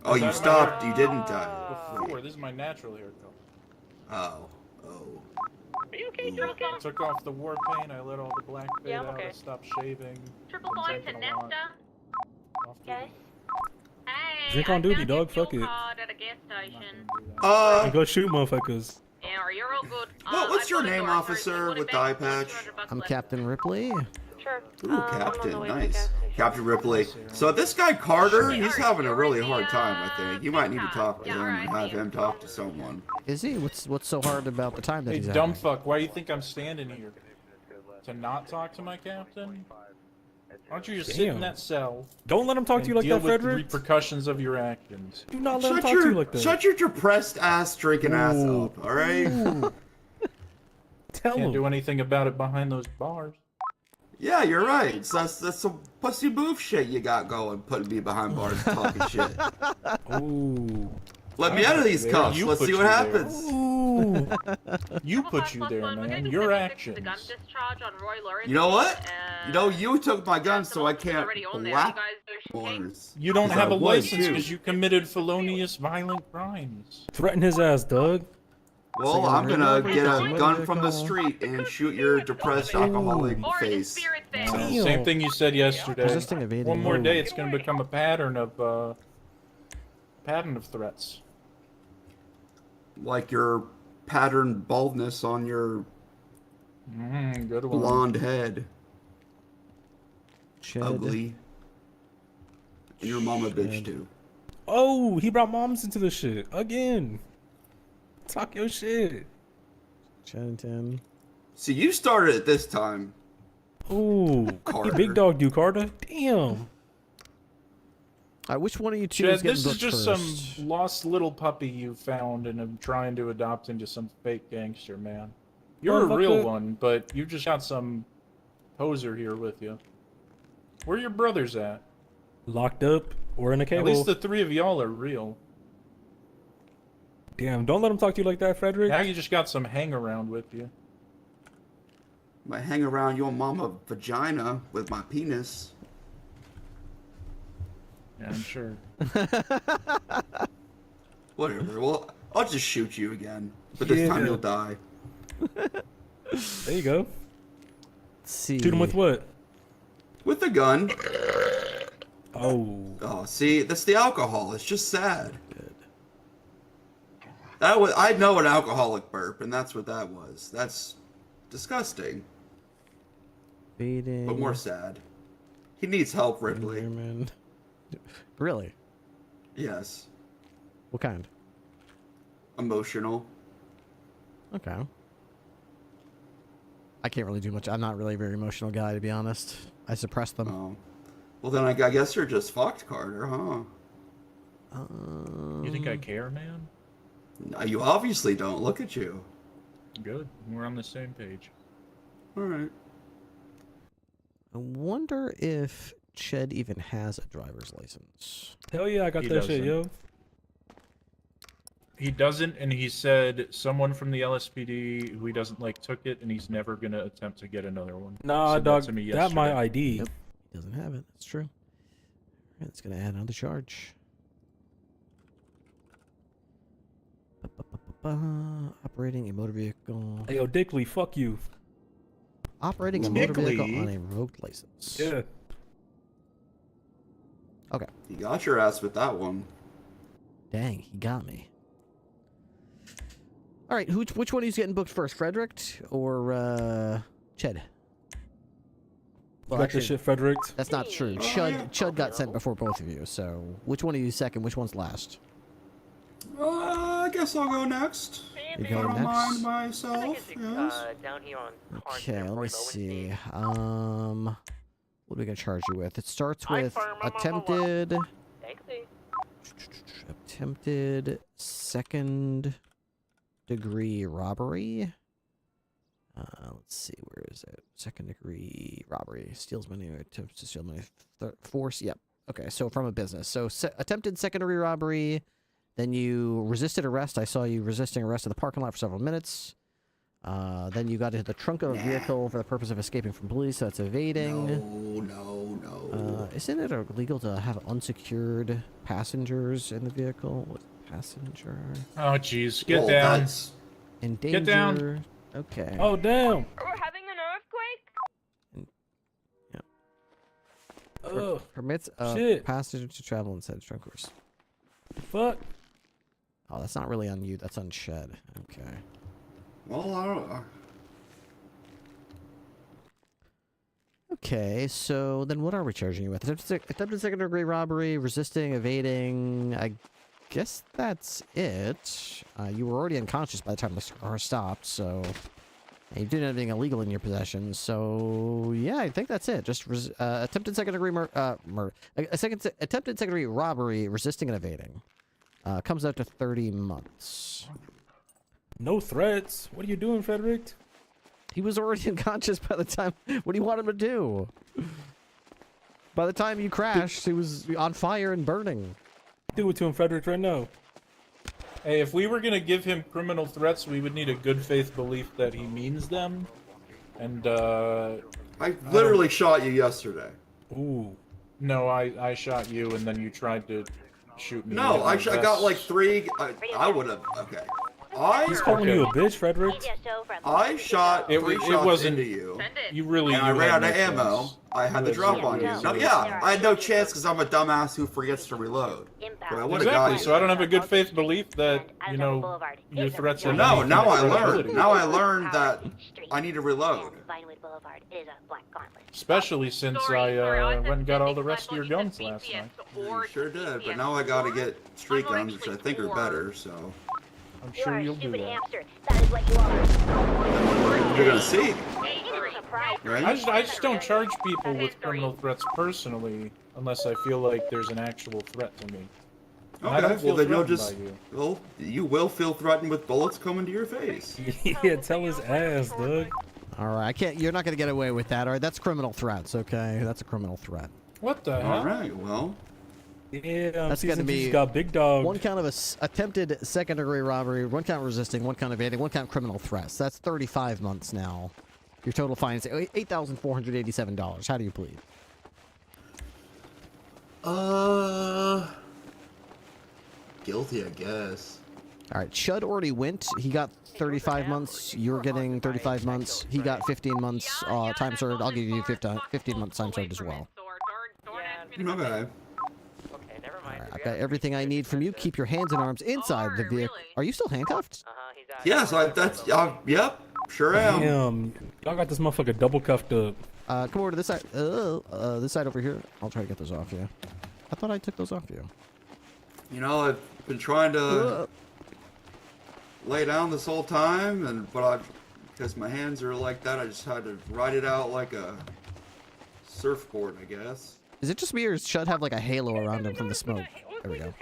Oh, you stopped. You didn't dye. Before, this is my natural hair color. Oh. Are you okay, Drunken? I took off the war paint, I let all the black fade Yeah, I'm out, okay. I stopped shaving. Triple been going to drinking a lot. Nesta. Off Yes. Drink on duty, dog. Fuck it. Card at a gas station. And go shoot motherfuckers. Yeah, You're all good. What's your name, officer, with the eye patch? I'm Captain Ripley. Sure. Ooh, Captain, nice. Captain Ripley. So this guy Carter, he's having a really hard time, I think. You might need to talk to him and have him talk to someone. Is he? What's so hard about the time that Hey, he's dumb having? fuck, why do you think I'm standing here? To not talk to my captain? Why don't you just sit in that cell? Don't let him talk to you like deal that, with the Frederick. repercussions of your actions. Do not let him talk to you like that. Shut your depressed ass drinking ass up, alright? Can't do anything about it behind those bars. Yeah, you're right. That's some pussy move shit you got going, putting me behind bars and talking shit. Ooh. Let me out of these cuffs. Let's see what happens. Ooh. You put you there, man. Your actions. You know what? You took my gun, so I can't blast yours. You don't have a would, license too. because you committed felonious violent crimes. Threaten his ass, Doug. Well, I'm gonna get a gun from the street and shoot your depressed alcoholic face. Same thing you said yesterday. Resisting evading. One more day, it's going to become a pattern of threats. Like your patterned baldness on your good one. blonde head. Shed. Ugly. And your mama bitch too. Oh, he brought moms into the shit again. Talk your shit. Shenton. See, you started it this time. Ooh, Carter. you big dog, you Carter. Damn. Which one of you two Chad, is getting this is booked just first? some lost little puppy you found and am trying to adopt into some fake gangster, man. You're a real one, but you just got some poser here with you. Where are your brothers at? Locked up or in a cable. At least the three of y'all are real. Damn, don't let him talk to you like that, Frederick. Now you just got some hang around with you. I hang around your mama vagina with my penis. Yeah, I'm sure. Whatever. Well, I'll just shoot you again. But this time you'll die. There you go. Let's see. Shoot him with what? With the gun. Oh. Oh, see, that's the alcohol. It's just sad. I know an alcoholic burp, and that's what that was. That's disgusting. Feeding. But more sad. He needs help, Ripley. Environment. Really? Yes. What kind? Emotional. Okay. I can't really do much. I'm not really a very emotional guy, to be honest. I suppress them. Oh. Well, then I guess you're just fucked, Carter, huh? You think I care, man? No, you obviously don't. Look at you. Good. We're on the same page. Alright. I wonder if Ched even has a driver's license. Hell yeah, I got that shit, yo. He doesn't, and he said someone from the LSPD who he doesn't like took it, and he's never gonna attempt to get another one. Nah, Said dog, to me that my yesterday. ID. Yep. He doesn't have it. That's true. Alright, it's gonna add another charge. Operating a motor vehicle. Hey, yo, Dickley, fuck you. Operating a motor vehicle on a revoked license. Yeah. Okay. You got your ass with that one. Dang, he got me. All right, which one of you's getting booked first, Frederick or Ched? Well, got this shit, Frederick. That's not true. Chud got sent before both of you. So which one of you is second? Which one's last? I guess I'll go next. You I go don't next. mind myself. Yes. Down here on Okay, let me see. What are we gonna charge you with? It starts with attempted second degree robbery. Let's see, where is it? Second degree robbery. Steals money or attempts to steal money. Force. Yep. Okay, so from a business. So attempted secondary robbery. Then you resisted arrest. I saw you resisting arrest in the parking lot for several minutes. Then you got into the trunk of a vehicle for the purpose of escaping from police. So that's evading. No. Isn't it illegal to have unsecured passengers in the vehicle? What passenger? Oh, jeez. Get down. In danger. Get down. Okay. Oh, damn. We're having an earthquake? Oh, permits a shit. passenger to travel inside the trunk course. Fuck. Oh, that's not really on you. That's on Shed. Okay. Well, I don't know. Okay, so then what are we charging you with? Attempted second-degree robbery, resisting, evading. I guess that's it. You were already unconscious by the time the car stopped, so... And you didn't have anything illegal in your possession, so... Yeah, I think that's it. Just attempted second-degree attempted second-degree robbery, resisting, and evading. Comes out to 30 months. No threats. What are you doing, Frederick? He was already unconscious by the time... What do you want him to do? By the time you crashed, he was on fire and burning. Do it to him, Frederick, right now. Hey, if we were gonna give him criminal threats, we would need a good faith belief that he means them. And, I literally shot you yesterday. Ooh. No, I shot you, and then you tried to shoot me. No, I got like 3... I would have... Okay. He's calling you a bitch, Frederick. I shot 3 shots into you. You really... And I ran out of ammo. I had the drop on you. No, yeah, I had no chance because I'm a dumbass who forgets to reload. But I would have got you. So I don't have a good faith belief that, you know, your threats are... No, now I learned. Now I learned that I need to reload. Especially since I went and got all the rest of your guns last night. You sure did, but now I gotta get street guns, which I think are better, so... I'm sure you'll do that. That is what you are. You're gonna see. Right? I just don't charge people with criminal threats personally unless I feel like there's an actual threat to me. Okay, well then you'll just... Well, you will feel threatened with bullets coming to your face. Yeah, tell his ass, Doug. Alright, I can't... You're not gonna get away with that, alright? That's criminal threats, okay? That's a criminal threat. What the hell? Alright, well... Yeah, that's gonna be got big dog. 1 count of attempted second-degree robbery, 1 count resisting, 1 count evading, 1 count criminal threats. That's 35 months now. Your total fine is $8,487. How do you plead? Guilty, I guess. All right, Chud already went. He got 35 months. You're getting 35 months. He got 15 months time served. I'll give you 15 months time served as well. Okay. I've got everything I need from you. Keep your hands and arms inside the vehicle. Are you still handcuffed? Yes, yep, sure am. Damn, y'all got this motherfucker double cuffed up. Come over to this side. This side over here. I'll try to get those off you. I thought I took those off you. You know, I've been trying to lay down this whole time, but because my hands are like that, I just had to ride it out like a surfboard, I guess. Is it just me, or does Chud have like a halo around him from the smoke? There we go.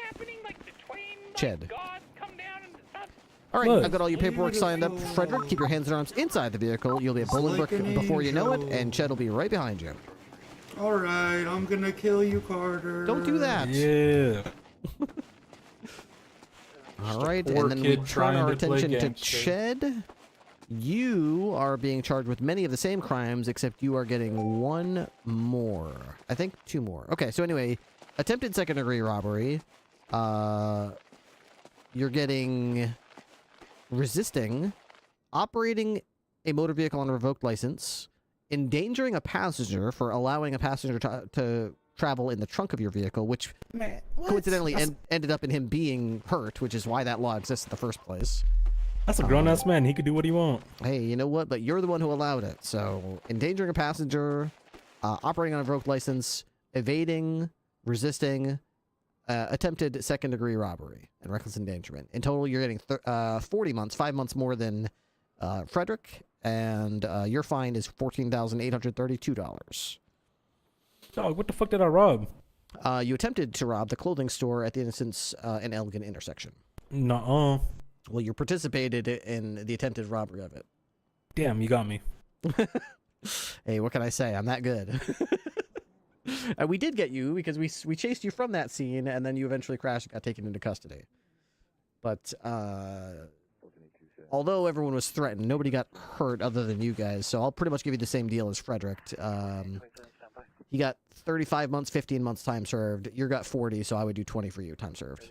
Chud. All right, I've got all your paperwork signed up. Frederick, keep your hands and arms inside the vehicle. You'll be a Bolingbrook before you know it, and Chud will be right behind you. All right, I'm gonna kill you, Carter. Don't do that. Yeah. All right, and then we turn our attention to Ched. You are being charged with many of the same crimes, except you are getting 1 more. I think 2 more. Okay, so anyway, attempted second-degree robbery. You're getting resisting, operating a motor vehicle on a revoked license, endangering a passenger for allowing a passenger to travel in the trunk of your vehicle, which coincidentally ended up in him being hurt, which is why that law exists in the first place. That's a grown-ass man. He could do what he wants. Hey, you know what? But you're the one who allowed it. So, endangering a passenger, operating on a revoked license, evading, resisting, attempted second-degree robbery, and reckless endangerment. In total, you're getting 40 months, 5 months more than Frederick, and your fine is $14,832. Dog, what the fuck did I rob? You attempted to rob the clothing store at the Innocence and Elgin intersection. Nuh-uh. Well, you participated in the attempted robbery of it. Damn, you got me. Hey, what can I say? I'm that good. And we did get you because we chased you from that scene, and then you eventually crashed and got taken into custody. But although everyone was threatened, nobody got hurt other than you guys, so I'll pretty much give you the same deal as Frederick. He got 35 months, 15 months time served. You got 40, so I would do 20 for you, time served.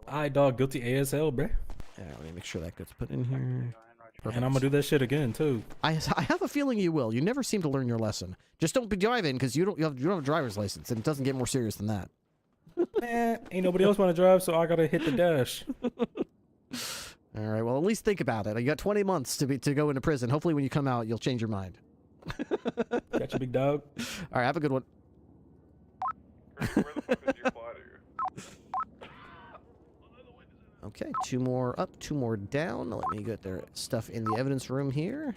Alright, dog, guilty ASL, bruh. Yeah, let me make sure that gets put in here. Perfect. And I'm gonna do that shit again, too. I have a feeling you will. You never seem to learn your lesson. Just don't be driving, because you don't have a driver's license, and it doesn't get more serious than that. Man, ain't nobody else want to drive, so I gotta hit the dash. All right. Well, at least think about it. You got 20 months to go into prison. Hopefully, when you come out, you'll change your mind. Got you, big dog. All right. Have a good one. Okay, 2 more up, 2 more down. Let me get their stuff in the evidence room here.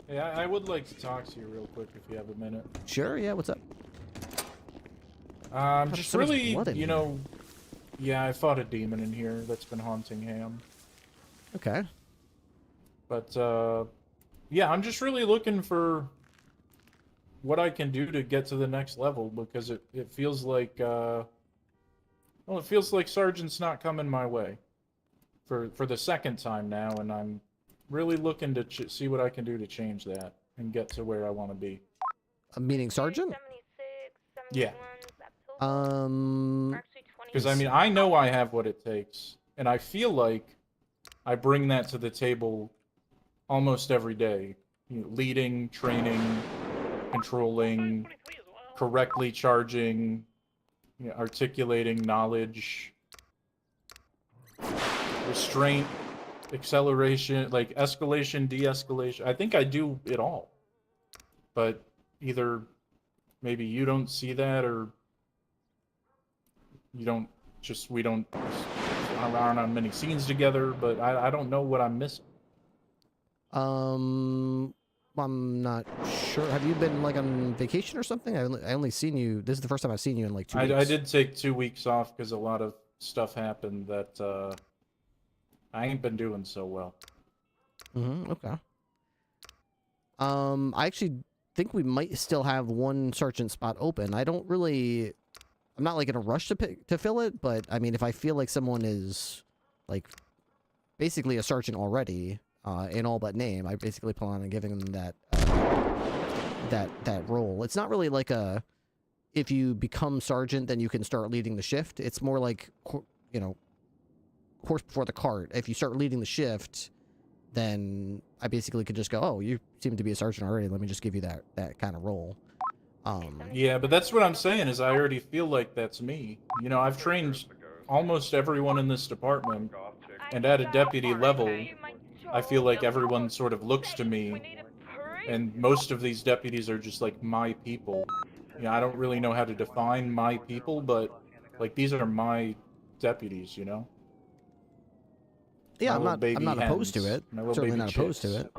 Hey, I would like to talk to you real quick if you have a minute. Sure, yeah, what's up? Just so much really, blood in you here. know, yeah, I fought a demon in here that's been haunting Ham. Okay. But, yeah, I'm just really looking for what I can do to get to the next level, because it feels like, well, it feels like Sergeant's not coming my way for the second time now, and I'm really looking to see what I can do to change that and get to where I want to be. Meaning Sergeant? Yeah. Because I mean, I know I have what it takes, and I feel like I bring that to the table almost every day. You know, leading, training, controlling, correctly charging, you know, articulating knowledge, restraint, acceleration, like escalation, de-escalation. I think I do it all. But either maybe you don't see that, or you don't we don't aren't on many scenes together, but I don't know what I'm missing. I'm not sure. Have you been like on vacation or something? I only seen you. This is the first time I've seen you in like 2 weeks. I did take 2 weeks off because a lot of stuff happened that I ain't been doing so well. Okay. I actually think we might still have one sergeant spot open. I'm not like in a rush to fill it, but I mean, if I feel like someone is like basically a sergeant already, in all but name, I basically plan on giving them that that role. It's not really like if you become sergeant, then you can start leading the shift. It's more like, you know, horse before the cart. If you start leading the shift, then I basically could just go, oh, you seem to be a sergeant already. Let me just give you that kind of role. Yeah, but that's what I'm saying is I already feel like that's me. You know, I've trained almost everyone in this department, and at a deputy level, I feel like everyone sort of looks to me, and most of these deputies are just like my people. You know, I don't really know how to define my people, but like these are my deputies, you know? Yeah, I'm not opposed to it. Certainly not opposed to it.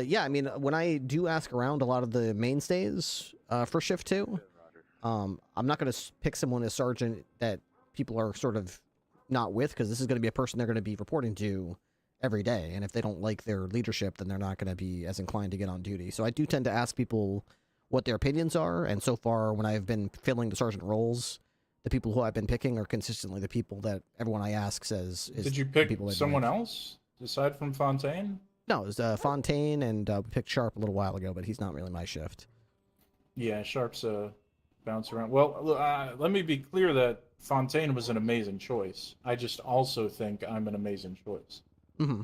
Yeah, I mean, when I do ask around a lot of the mainstays for shift 2, I'm not going to pick someone as sergeant that people are sort of not with, because this is going to be a person they're going to be reporting to every day, and if they don't like their leadership, then they're not going to be as inclined to get on duty. So I do tend to ask people what their opinions are, and so far, when I've been filling the sergeant roles, the people who I've been picking are consistently the people that everyone I ask says is. Did you pick people someone else aside from Fontaine? No, it was Fontaine, and we picked Sharp a little while ago, but he's not really my shift. Yeah, Sharp's bounce around. Well, let me be clear that Fontaine was an amazing choice. I just also think I'm an amazing choice. Mm-hmm.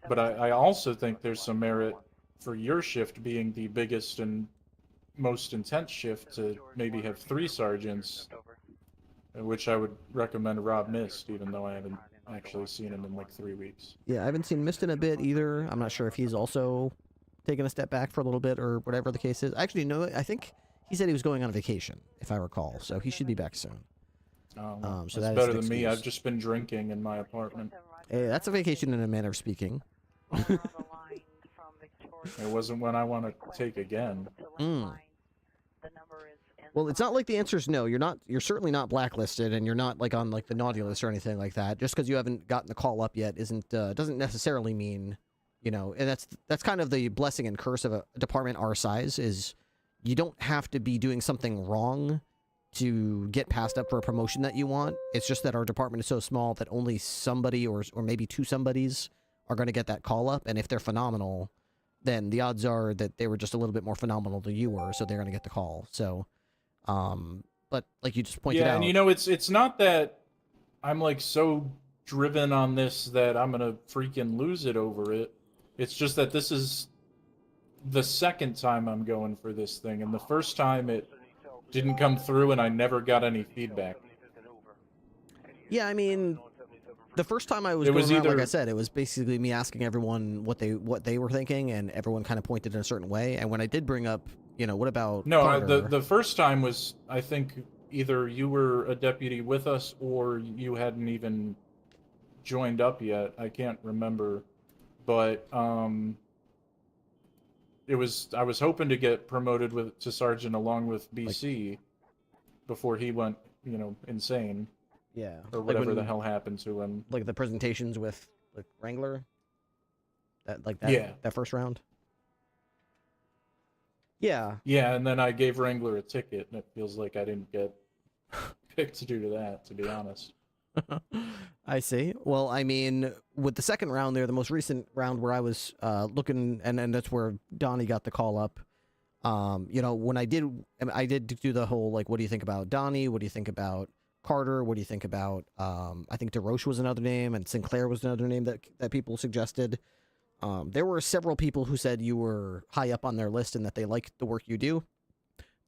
But I also think there's some merit for your shift being the biggest and most intense shift to maybe have 3 sergeants, which I would recommend Rob Mist, even though I haven't actually seen him in like 3 weeks. Yeah, I haven't seen Mist in a bit either. I'm not sure if he's also taken a step back for a little bit or whatever the case is. Actually, no, I think he said he was going on vacation, if I recall, so he should be back soon. Oh, so that's that is better an than me. excuse. I've just been drinking in my apartment. Hey, that's a vacation in a manner of speaking. It wasn't one I want to take again. Well, it's not like the answer is no. You're certainly not blacklisted, and you're not like on like the naughty list or anything like that. Just because you haven't gotten the call up yet doesn't necessarily mean, you know. And that's kind of the blessing and curse of a department our size is you don't have to be doing something wrong to get passed up for a promotion that you want. It's just that our department is so small that only somebody or maybe 2 somebodies are going to get that call up, and if they're phenomenal, then the odds are that they were just a little bit more phenomenal than you were, so they're going to get the call. So, but like you just pointed out, and you know, it's not that I'm like so driven on this that I'm gonna freaking lose it over it. It's just that this is the second time I'm going for this thing, and the first time it didn't come through, and I never got any feedback. Yeah, I mean, The first time I was It going was around, like either- I said, it was basically me asking everyone what they were thinking, and everyone kind of pointed in a certain way. And when I did bring up, what about No, Carter? the first time was, I think, either you were a deputy with us or you hadn't even joined up yet. I can't remember, but I was hoping to get promoted to sergeant along with BC before he went, insane. Yeah. Or whatever the hell happened to him. Like the presentations with Wrangler. Yeah. That first round. Yeah. Yeah, and then I gave Wrangler a ticket, and it feels like I didn't get picked due to that, to be honest. I see. Well, I mean, with the second round there, the most recent round where I was looking, and that's where Donnie got the call up. When I did do the whole, what do you think about Donnie? What do you think about Carter? What do you think about, I think DeRoche was another name, and Sinclair was another name that people suggested. There were several people who said you were high up on their list and that they liked the work you do.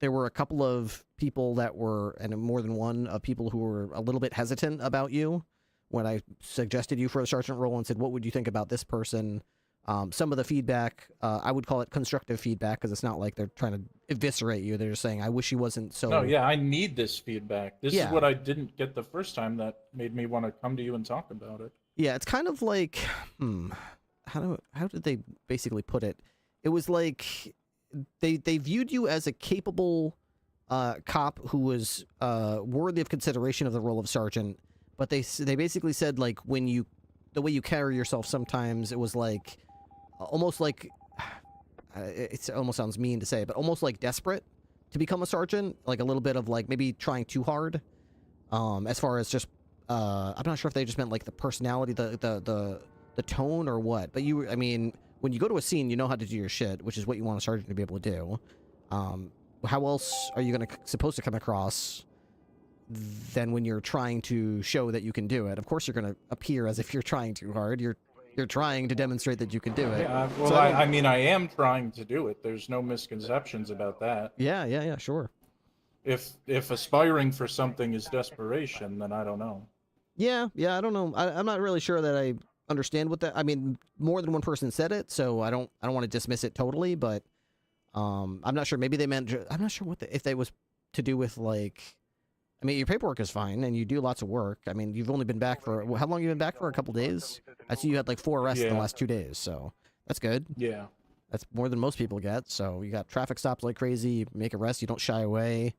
There were a couple of people that were, and more than one of people who were a little bit hesitant about you when I suggested you for a sergeant role and said, what would you think about this person? Some of the feedback, I would call it constructive feedback, because it's not like they're trying to eviscerate you. They're just saying, I wish he wasn't so... No, yeah, I need this feedback. This Yeah. is what I didn't get the first time that made me want to come to you and talk about it. Yeah, it's kind of like, how did they basically put it? It was like they viewed you as a capable cop who was worthy of consideration of the role of sergeant, but they basically said, like, the way you carry yourself sometimes, it was like almost like it almost sounds mean to say, but almost like desperate to become a sergeant, like a little bit of like maybe trying too hard. As far as just I'm not sure if they just meant like the personality, the tone or what, but when you go to a scene, you know how to do your shit, which is what you want a sergeant to be able to do. How else are you supposed to come across than when you're trying to show that you can do it? Of course, you're going to appear as if you're trying too hard. You're trying to demonstrate that you can do it. Yeah, well, So I am trying to do it. There's no misconceptions about that. Yeah, sure. If aspiring for something is desperation, then I don't know. Yeah, I don't know. I'm not really sure that I understand what that. I mean, more than one person said it, so I don't want to dismiss it totally. But I'm not sure. Maybe they meant. I'm not sure if they was to do with like. I mean, your paperwork is fine, and you do lots of work. I mean, you've only been back for how long? You been back for a couple days? I see you had like 4 arrests in the last 2 days, so that's good. Yeah, that's more than most people get. So you got traffic stops like crazy. You make arrests. You don't shy away.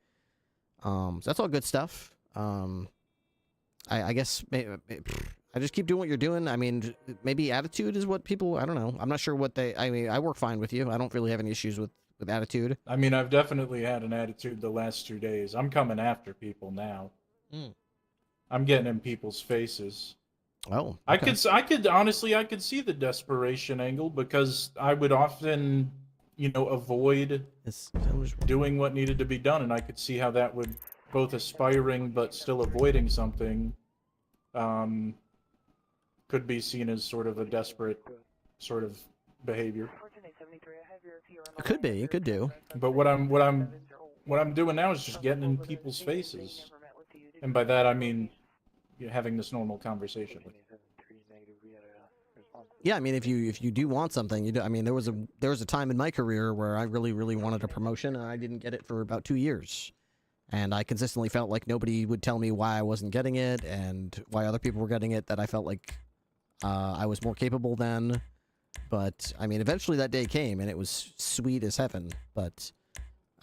So that's all good stuff. I guess I just keep doing what you're doing. I mean, maybe attitude is what people. I don't know. I'm not sure what they. I mean, I work fine with you. I don't really have any issues with attitude. I mean, I've definitely had an attitude the last 2 days. I'm coming after people now. I'm getting in people's faces. Oh, okay. I could honestly, I could see the desperation angle, because I would often, avoid doing what needed to be done, and I could see how that would, both aspiring but still avoiding something, could be seen as sort of a desperate sort of behavior. It could be. You could do. But what I'm doing now is just getting in people's faces, and by that I mean having this normal conversation with you. Yeah, I mean, if you do want something, you do. I mean, there was a time in my career where I really wanted a promotion, and I didn't get it for about 2 years, and I consistently felt like nobody would tell me why I wasn't getting it and why other people were getting it. That I felt like I was more capable than. But I mean, eventually that day came, and it was sweet as heaven. But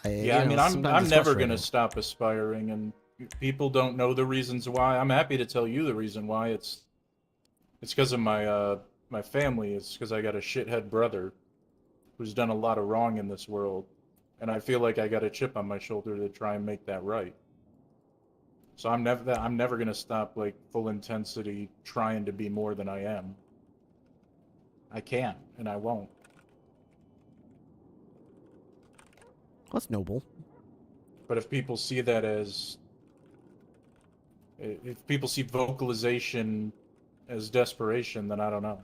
I'm never gonna stop aspiring, and people don't know the reasons why. I'm happy to tell you the reason why. It's because of my family. It's because I got a shithead brother who's done a lot of wrong in this world, and I feel like I got a chip on my shoulder to try and make that right. So I'm never gonna stop, like, full intensity trying to be more than I am. I can't, and I won't. That's noble. But if people see that as... If people see vocalization as desperation, then I don't know.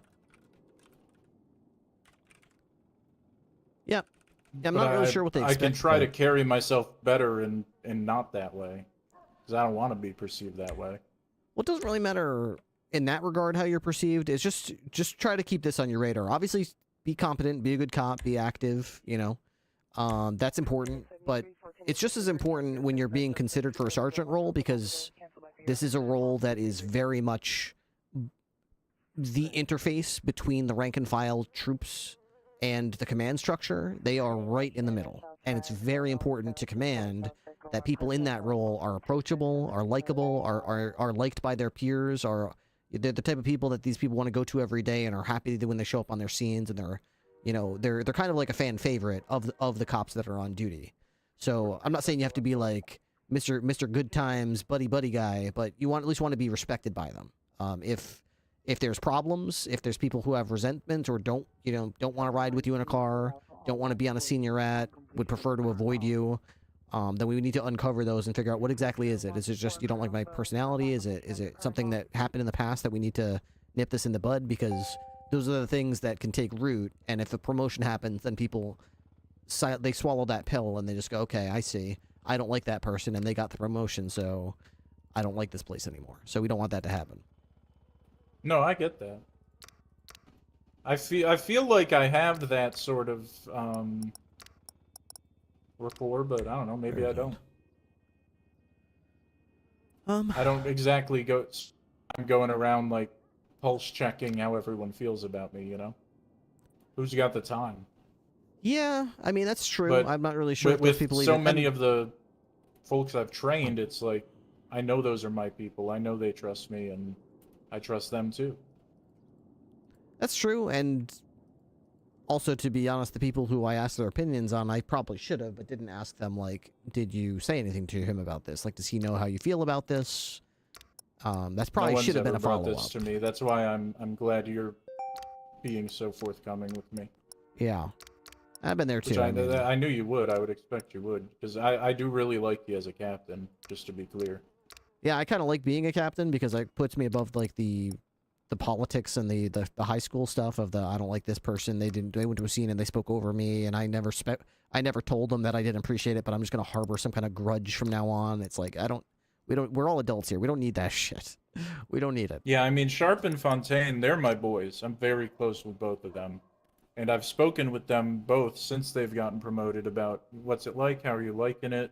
Yeah. I'm not really sure what they expect. I can try to carry myself better and not that way. Because I don't want to be perceived that way. Well, it doesn't really matter in that regard how you're perceived is just try to keep this on your radar. Obviously, be competent, be a good cop, be active. You know, that's important. But it's just as important when you're being considered for a sergeant role, because this is a role that is very much the interface between the rank and file troops and the command structure. They are right in the middle, and it's very important to command that people in that role are approachable, are likable, are liked by their peers, they're the type of people that these people want to go to every day and are happy when they show up on their scenes, and they're kind of like a fan favorite of the cops that are on duty. So I'm not saying you have to be like Mr. Good Times buddy guy, but you at least want to be respected by them. If there's problems, if there's people who have resentment or don't want to ride with you in a car, don't want to be on a seniorette, would prefer to avoid you, then we need to uncover those and figure out what exactly is it. Is it just you don't like my personality? Is it something that happened in the past that we need to nip this in the bud? Because those are the things that can take root, and if a promotion happens, then people they swallow that pill and they just go, okay, I see. I don't like that person, and they got the promotion, so I don't like this place anymore. So we don't want that to happen. No, I get that. I feel like I have that sort of rapport, but I don't know. Maybe I don't. I don't exactly go. I'm going around like pulse checking how everyone feels about me. You know, who's got the time? Yeah, I mean that's true. But I'm not really sure if those with people so even... many of the folks I've trained, it's like I know those are my people. I know they trust me, and I trust them too. That's true, and also, to be honest, the people who I asked their opinions on, I probably should have, but didn't ask them, like, did you say anything to him about this? Like, does he know how you feel about this? That's probably should have been a follow-up. No one's ever brought this to me. That's why I'm glad you're being so forthcoming with me. Yeah. I've been there too. I knew you would. I would expect you would, because I do really like you as a captain, just to be clear. Yeah, I kind of like being a captain because it puts me above, like, the politics and the high school stuff of I don't like this person. They went to a scene and they spoke over me, and I never told them that I didn't appreciate it, but I'm just gonna harbor some kind of grudge from now on. It's like we're all adults here. We don't need that shit. We don't need it. Yeah, I mean, Sharp and Fontaine, they're my boys. I'm very close with both of them. And I've spoken with them both since they've gotten promoted about what's it like, how are you liking it,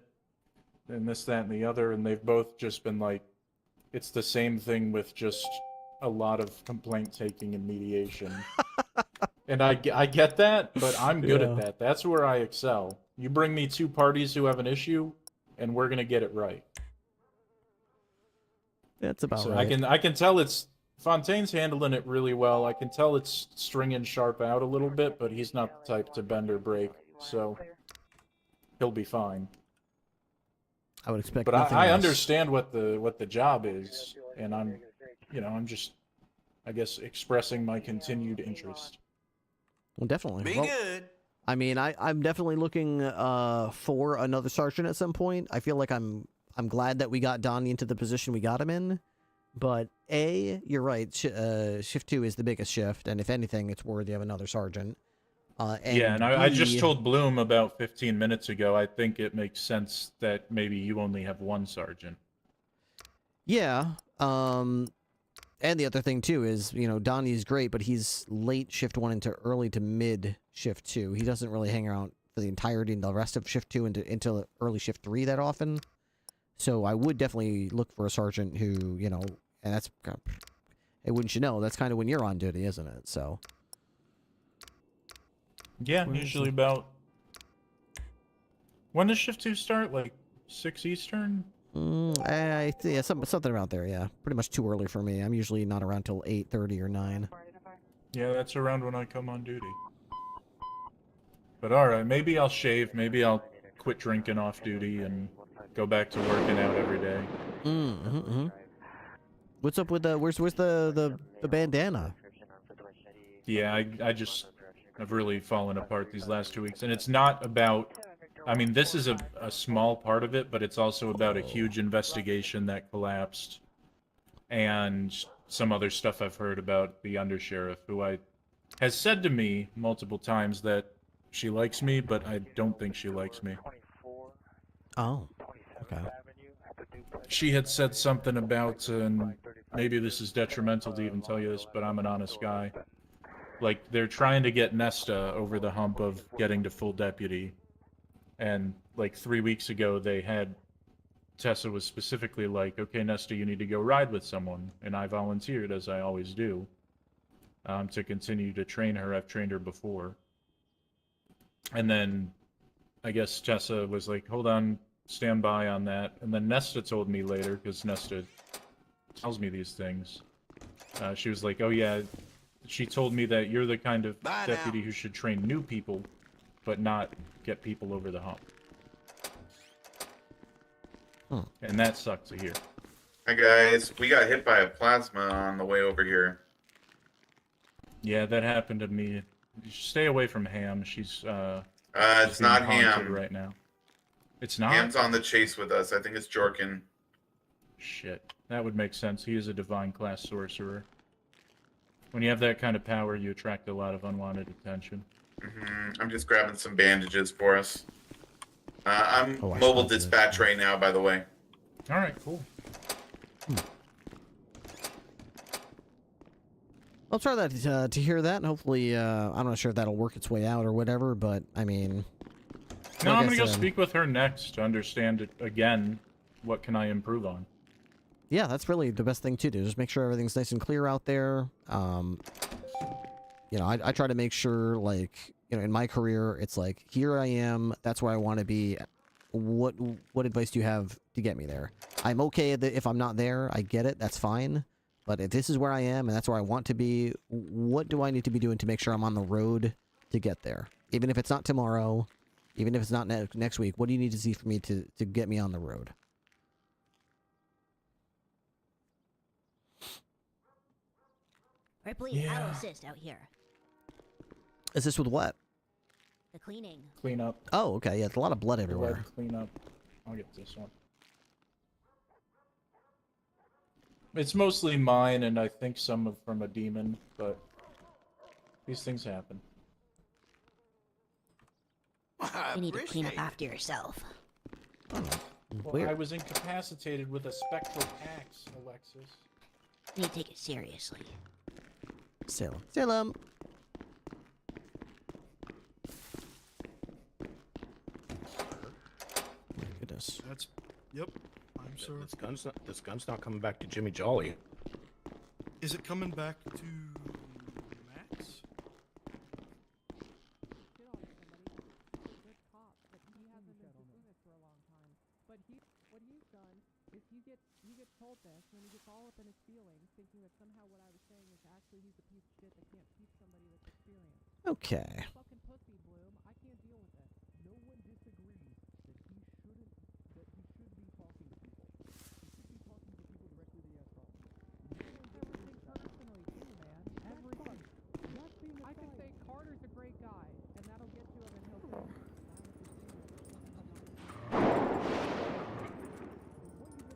and this, that, and the other, and they've both just been like, it's the same thing with just a lot of complaint taking and mediation. And I get that, but I'm good at that. That's where I excel. You bring me two parties who have an issue, and we're gonna get it right. That's about so right. I can tell it's Fontaine's handling it really well. I can tell it's stringing Sharp out a little bit, but he's not the type to bend or break, so he'll be fine. I would expect. But I understand what the job is, and I'm just, I guess, expressing my continued interest. Well, definitely. Be good. I mean, I'm definitely looking for another sergeant at some point. I feel like I'm glad that we got Donnie into the position we got him in. But you're right. Shift 2 is the biggest shift, and if anything, it's worthy of another sergeant. And I just told Bloom about 15 minutes ago, I think it makes sense that maybe you only have one sergeant. Yeah. And the other thing, too, is, Donnie's great, but he's late Shift 1 into early to mid Shift 2. He doesn't really hang around for the entirety and the rest of Shift 2 into early Shift 3 that often. So I would definitely look for a sergeant who, and that's, hey, wouldn't you know, that's kind of when you're on duty, isn't it? So. Yeah, usually about... When does Shift 2 start? Like 6 Eastern? Yeah, something around there, yeah. Pretty much too early for me. I'm usually not around till 8:30 or 9. Yeah, that's around when I come on duty. But alright, maybe I'll shave, maybe I'll quit drinking off duty and go back to working out every day. What's up with the where's the bandana? Yeah, I've really fallen apart these last 2 weeks, and it's not about, I mean, this is a small part of it, but it's also about a huge investigation that collapsed, and some other stuff I've heard about the undersheriff, who has said to me multiple times that she likes me, but I don't think she likes me. Oh, okay. She had said something about maybe this is detrimental to even tell you this, but I'm an honest guy. Like, they're trying to get Nesta over the hump of getting to full deputy. And, like, 3 weeks ago, they had... Tessa was specifically like, okay, Nesta, you need to go ride with someone. And I volunteered, as I always do, to continue to train her. I've trained her before. And then, I guess Tessa was like, hold on, stand by on that. And then Nesta told me later, because Nesta tells me these things. She was like, oh yeah, she told me that you're the kind of deputy who should train new people, but not get people over the hump. And that sucked to hear. Hi guys, we got hit by a plasma on the way over here. Yeah, that happened to me. Stay away from Ham. She's it's not haunted Ham right now. It's not? Ham's on the chase with us. I think it's Jorkin. Shit. That would make sense. He is a divine class sorcerer. When you have that kind of power, you attract a lot of unwanted attention. I'm just grabbing some bandages for us. I'm mobile dispatch right now, by the way. Alright, cool. I'll try that to hear that, and hopefully, I'm not sure if that'll work its way out or whatever, but, I mean... No, I'm gonna go speak with her next to understand it again. What can I improve on? Yeah, that's really the best thing to do. Just make sure everything's nice and clear out there. You know, I try to make sure, like, you know, in my career, it's like, here I am, that's where I want to be. What advice do you have to get me there? I'm okay if I'm not there, I get it, that's fine. But if this is where I am and that's where I want to be, what do I need to be doing to make sure I'm on the road to get there? Even if it's not tomorrow, even if it's not next week, what do you need to see for me to get me on the road? Ripley, I'll assist out here. Assist with what? The cleaning. Clean up. Oh, okay, yeah, it's a lot of blood everywhere. Clean up. I'll get this one. It's mostly mine, and I think some from a demon, but these things happen. You need to clean up after yourself. Well, I was incapacitated with a spectral axe, Alexis. You need to take it seriously. Salem. Salem! My goodness. That's... Yep. I'm sorry. This gun's not coming back to Jimmy Jolly. Is it coming back to Max? You get told this, and then he gets all up in his feelings, thinking that somehow what I was saying is actually he's a piece of shit that can't teach somebody that's experienced. Okay. Fucking pussy, Bloom. I can't deal with this. No one disagrees that he should be talking to people. He should be talking to people directly that he has problems. Everything personally, too, man. Everything. I can say Carter's a great guy, and that'll get to him, and he'll say,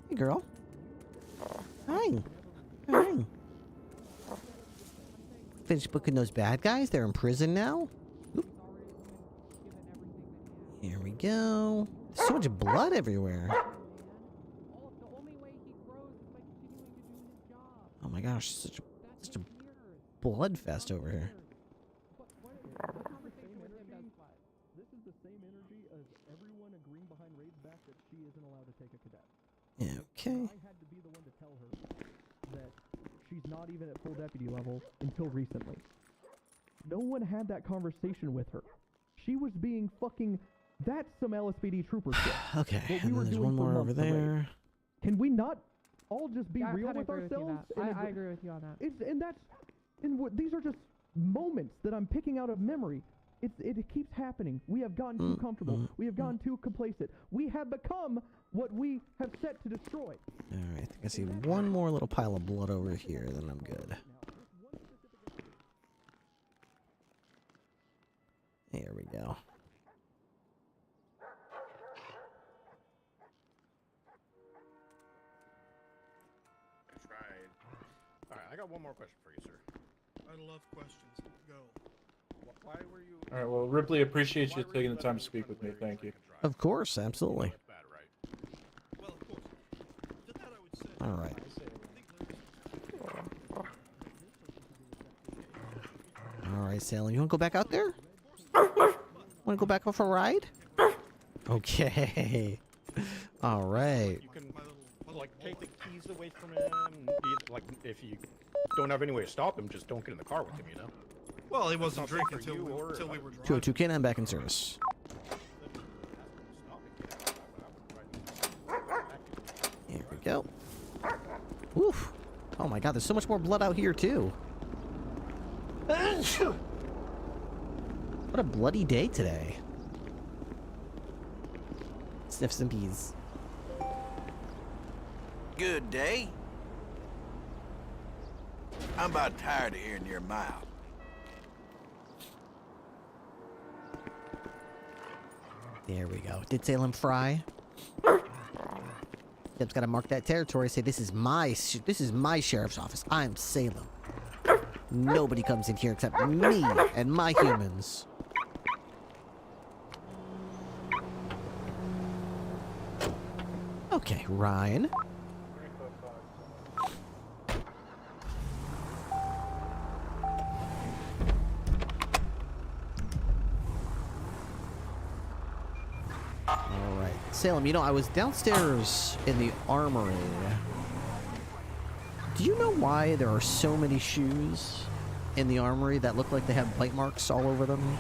Hey, girl. Hi. Hi. Finished booking those bad guys? They're in prison now? Oop. Here we go. There's so much blood everywhere. Oh my gosh, such a blood fest over here. This is the same energy as everyone agreeing behind Raid's back that she isn't allowed to take a cadet. Okay. I had to be the one to tell her that she's not even at full deputy level until recently. No one had that conversation with her. She was being fucking... That's some LSPD trooper shit. Okay, What we and were then there's doing one for more over months already. there. Can we not all just be Yeah, I real kinda with agree with you ourselves? on that. And I agree with you on that. And that's... And these are just moments that I'm picking out of memory. It keeps happening. We have gotten too comfortable. We have gotten too complacent. We have become what we have set to destroy. Alright, I think I see one more little pile of blood over here, then I'm good. There we go. Alright, I got one more question for you, sir. I love questions. Go. Why were you... Alright, well, Ripley, appreciate you taking the time to speak with me. Thank you. Of course, absolutely. Alright. right, Salem. You want to go back out there? Want to go back for a ride? Okay. All right. You can like take the keys away from him. Like if you don't have any way to stop him, just don't get in the car with him. You know. Well, he wasn't drinking until we were driving. 202 Ken, I'm back in service. Here we go. Oof. Oh my god, there's so much more blood out here, too. What a bloody day today. Sniff some peas. Good day. I'm about tired of hearing your mouth. There we go. Did Salem fry? Deb's got to mark that territory. Say this is my sheriff's office. I'm Salem. Nobody comes in here except me and my humans. Okay, Ryan. Alright. Salem, you know, I was downstairs in the armory. Do you know why there are so many shoes in the armory that look like they have bite marks all over them?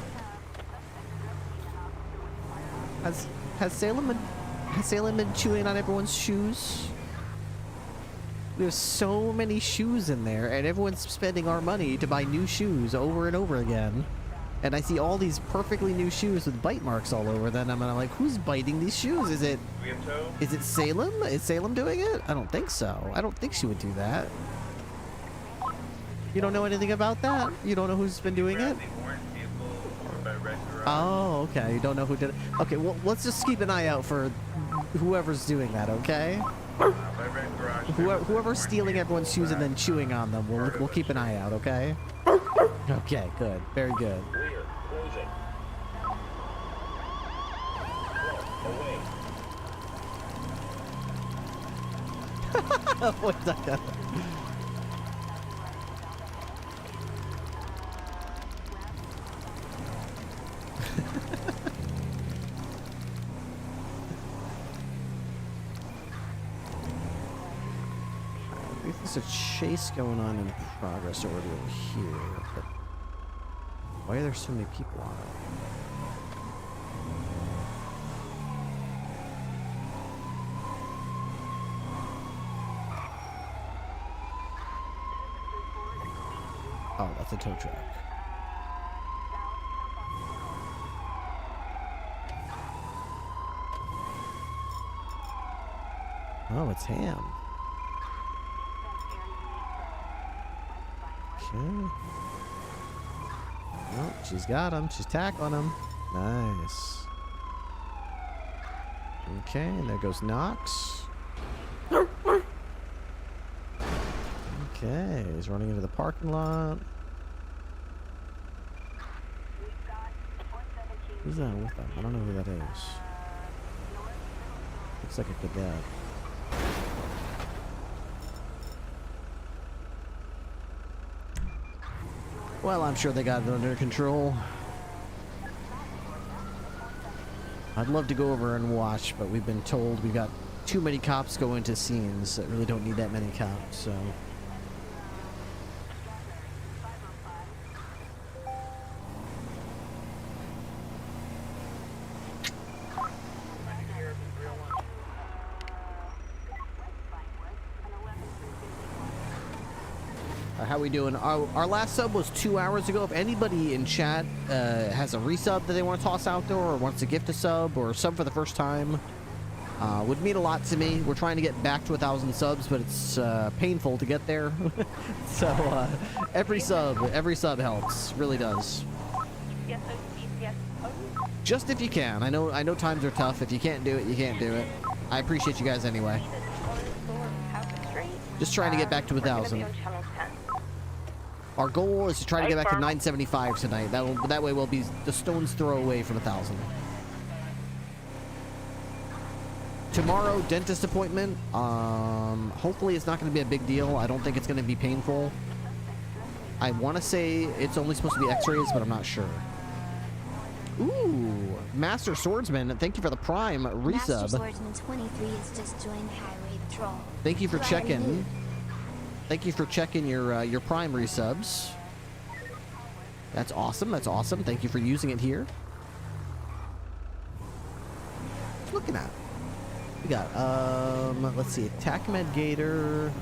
Has Salem been chewing on everyone's shoes? There's so many shoes in there, and everyone's spending our money to buy new shoes over and over again. And I see all these perfectly new shoes with bite marks all over them. And I'm like, who's biting these shoes? Is it Salem? Is Salem doing it? I don't think so. I don't think she would do that. You don't know anything about that? You don't know who's been doing it? Oh, okay. You don't know who did it. Okay, well, let's just keep an eye out for whoever's doing that, okay? Whoever's stealing everyone's shoes and then chewing on them, we'll keep an eye out, okay? Okay, good. Very good. What's that? There's a chase going on in progress already over here, but why are there so many people on it? Oh, that's a tow truck. Oh, it's Ham. Okay. Oh, she's got him. She's tackling him. Nice. Okay, and there goes Knox. Okay, he's running into the parking lot. Who's that with them? I don't know who that is. Looks like a cadet. Well, I'm sure they got it under control. I'd love to go over and watch, but we've been told we've got too many cops go into scenes that really don't need that many cops, so... How we doing? Our last sub was 2 hours ago. If anybody in chat has a resub that they want to toss out there, or wants to gift a sub, or sub for the first time, would mean a lot to me. We're trying to get back to 1,000 subs, but it's painful to get there. So every sub helps. Really does. Just if you can. I know times are tough. If you can't do it, you can't do it. I appreciate you guys anyway. Just trying to get back to 1,000. Our goal is to try to get back to 975 tonight. That way we'll be the stone's throw away from 1,000. Tomorrow, dentist appointment. Hopefully it's not going to be a big deal. I don't think it's going to be painful. I want to say it's only supposed to be X-rays, but I'm not sure. Ooh, Master Swordsman, thank you for the Prime resub. Master Swordsman 23 is just joined Highway Patrol. Thank you for Glad checking. you knew. Thank you for checking your Prime resubs. That's awesome. That's awesome. Thank you for using it here. Looking at. We got let's see, Attack Med Gator.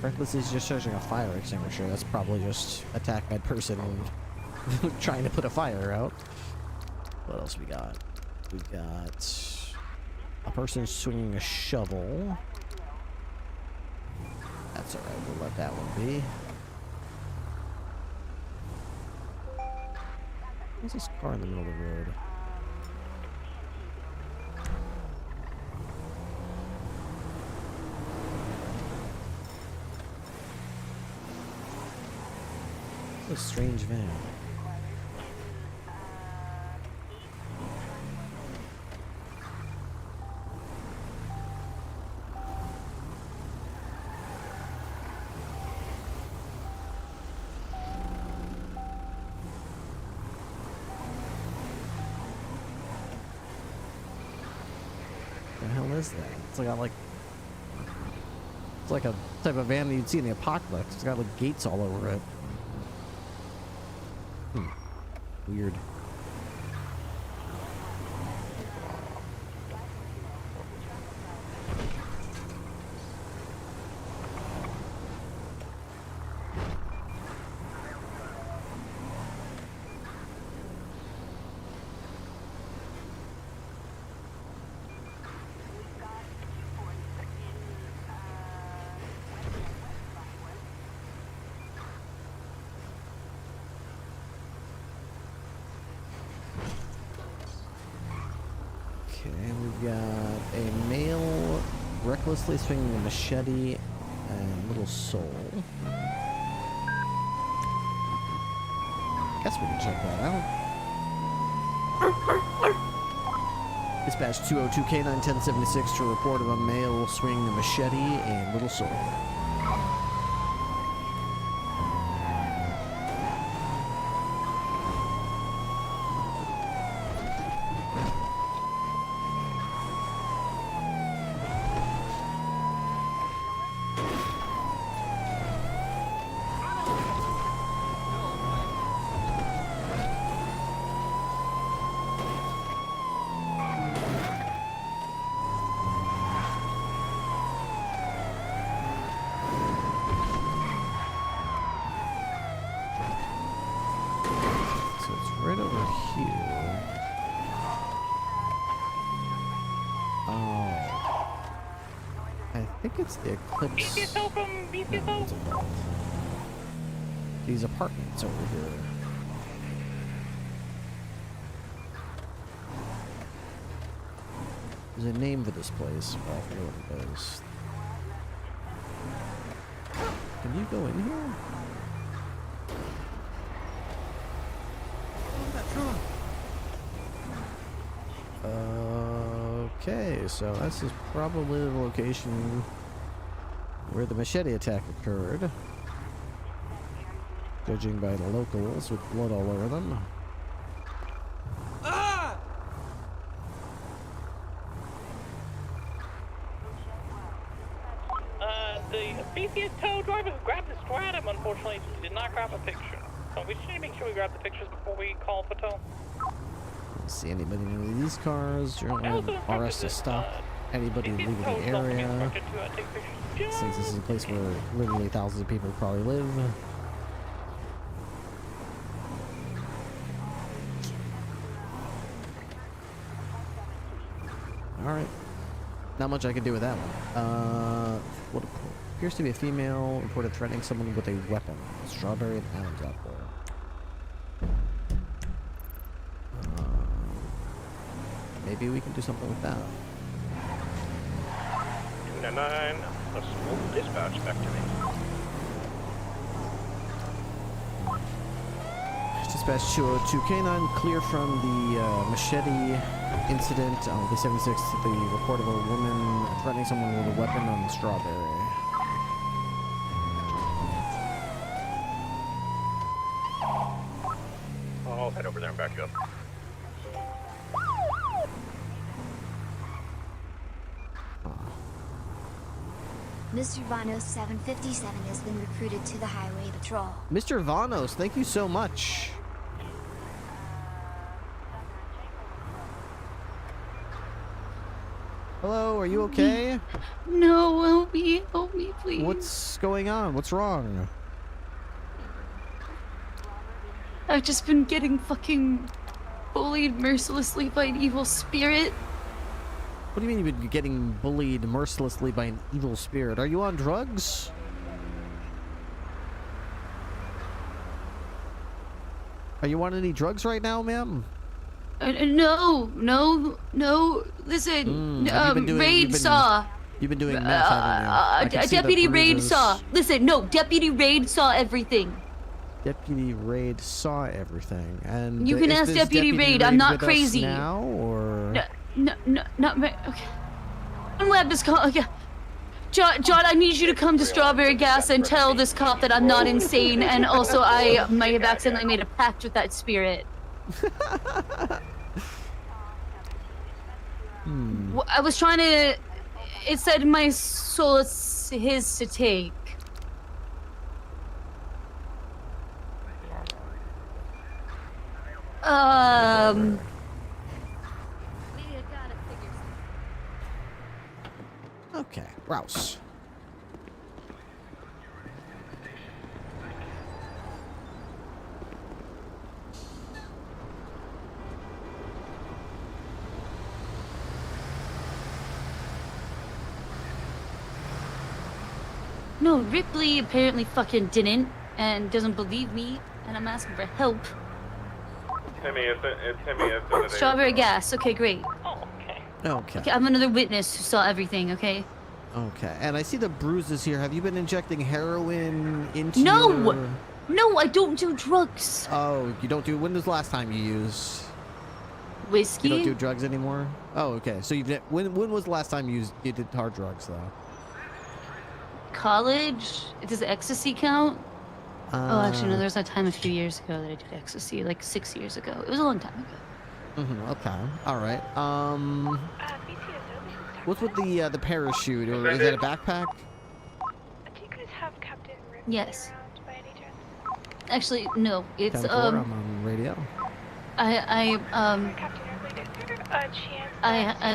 Reckless is just charging a fire extinguisher. That's probably just Attack Med person trying to put a fire out. What else we got? We got a person swinging a shovel. That's alright, we'll let that one be. What's this car in the middle of the road? A strange van. The hell is that? It's like a type of van that you'd see in the apocalypse. It's got like gates all over it. Weird. We've got a male recklessly swinging a machete and little soul. Guess we can check that out. Dispatch 202K91076 to report of a male swinging a machete and little soul. It's the Eclipse. These apartments over here. There's a name for this place, but I forget what it is. Can you go in here? Okay, so this is probably the location where the machete attack occurred. Judging by the locals with blood all over them. The BCS tow driver who grabbed the stratum, unfortunately, did not grab a picture. So we should make sure we grab the pictures before we call for tow. Don't see anybody in any of these cars. You don't have RS to stop anybody leaving the area. Since this is a place where literally thousands of people probably live. Alright. Not much I can do with that one. What appears to be a female reported threatening someone with a weapon. Strawberry and Adams out there. Maybe we can do something with that. 299, let's move dispatch back to me. Dispatch 202K9, clear from the machete incident on the 76 to the report of a woman threatening someone with a weapon on Strawberry. head over there and back you up. Mr. Vanos 757 has been recruited to the highway patrol. Mr. Vanos, thank you so much. Hello, are you okay? No, help me, please. What's going on? What's wrong? I've just been getting fucking bullied mercilessly by an evil spirit. What do you mean you've been getting bullied mercilessly by an evil spirit? Are you on drugs? Are you on any drugs right now, ma'am? No. Listen, Raid saw. You've been doing meth, haven't you? Deputy Raid saw. Listen, no, Deputy Raid saw everything. Deputy Raid saw everything, and you can ask Deputy Raid. I'm not crazy. Now, or no, not okay. I'm glad this call. Okay. John, I need you to come to Strawberry Gas and tell this cop that I'm not insane, and also I might have accidentally made a pact with that spirit. I was trying to. It said my soul is his to take. Okay, Rouse. No, Ripley apparently fucking didn't and doesn't believe me, and I'm asking for help. Timmy, it's Timmy. Strawberry Gas. Okay, great. Okay. I'm another witness who saw everything. Okay. Okay, and I see the bruises here. Have you been injecting heroin into No! your... No, I don't do drugs. Oh, you don't do... When was the last time you used... Whiskey? You don't do drugs anymore? Oh, okay. So you did... When was the last time you did hard drugs, though? College? Does ecstasy count? Oh, actually, no, there's a time a few years ago that I did ecstasy, like 6 years ago. It was a long time ago. Okay. All right. What's with the parachute? Or is that a backpack? Do you guys have Captain Ripley Yes. around by any chance? Actually, no. It's I'm on radio. I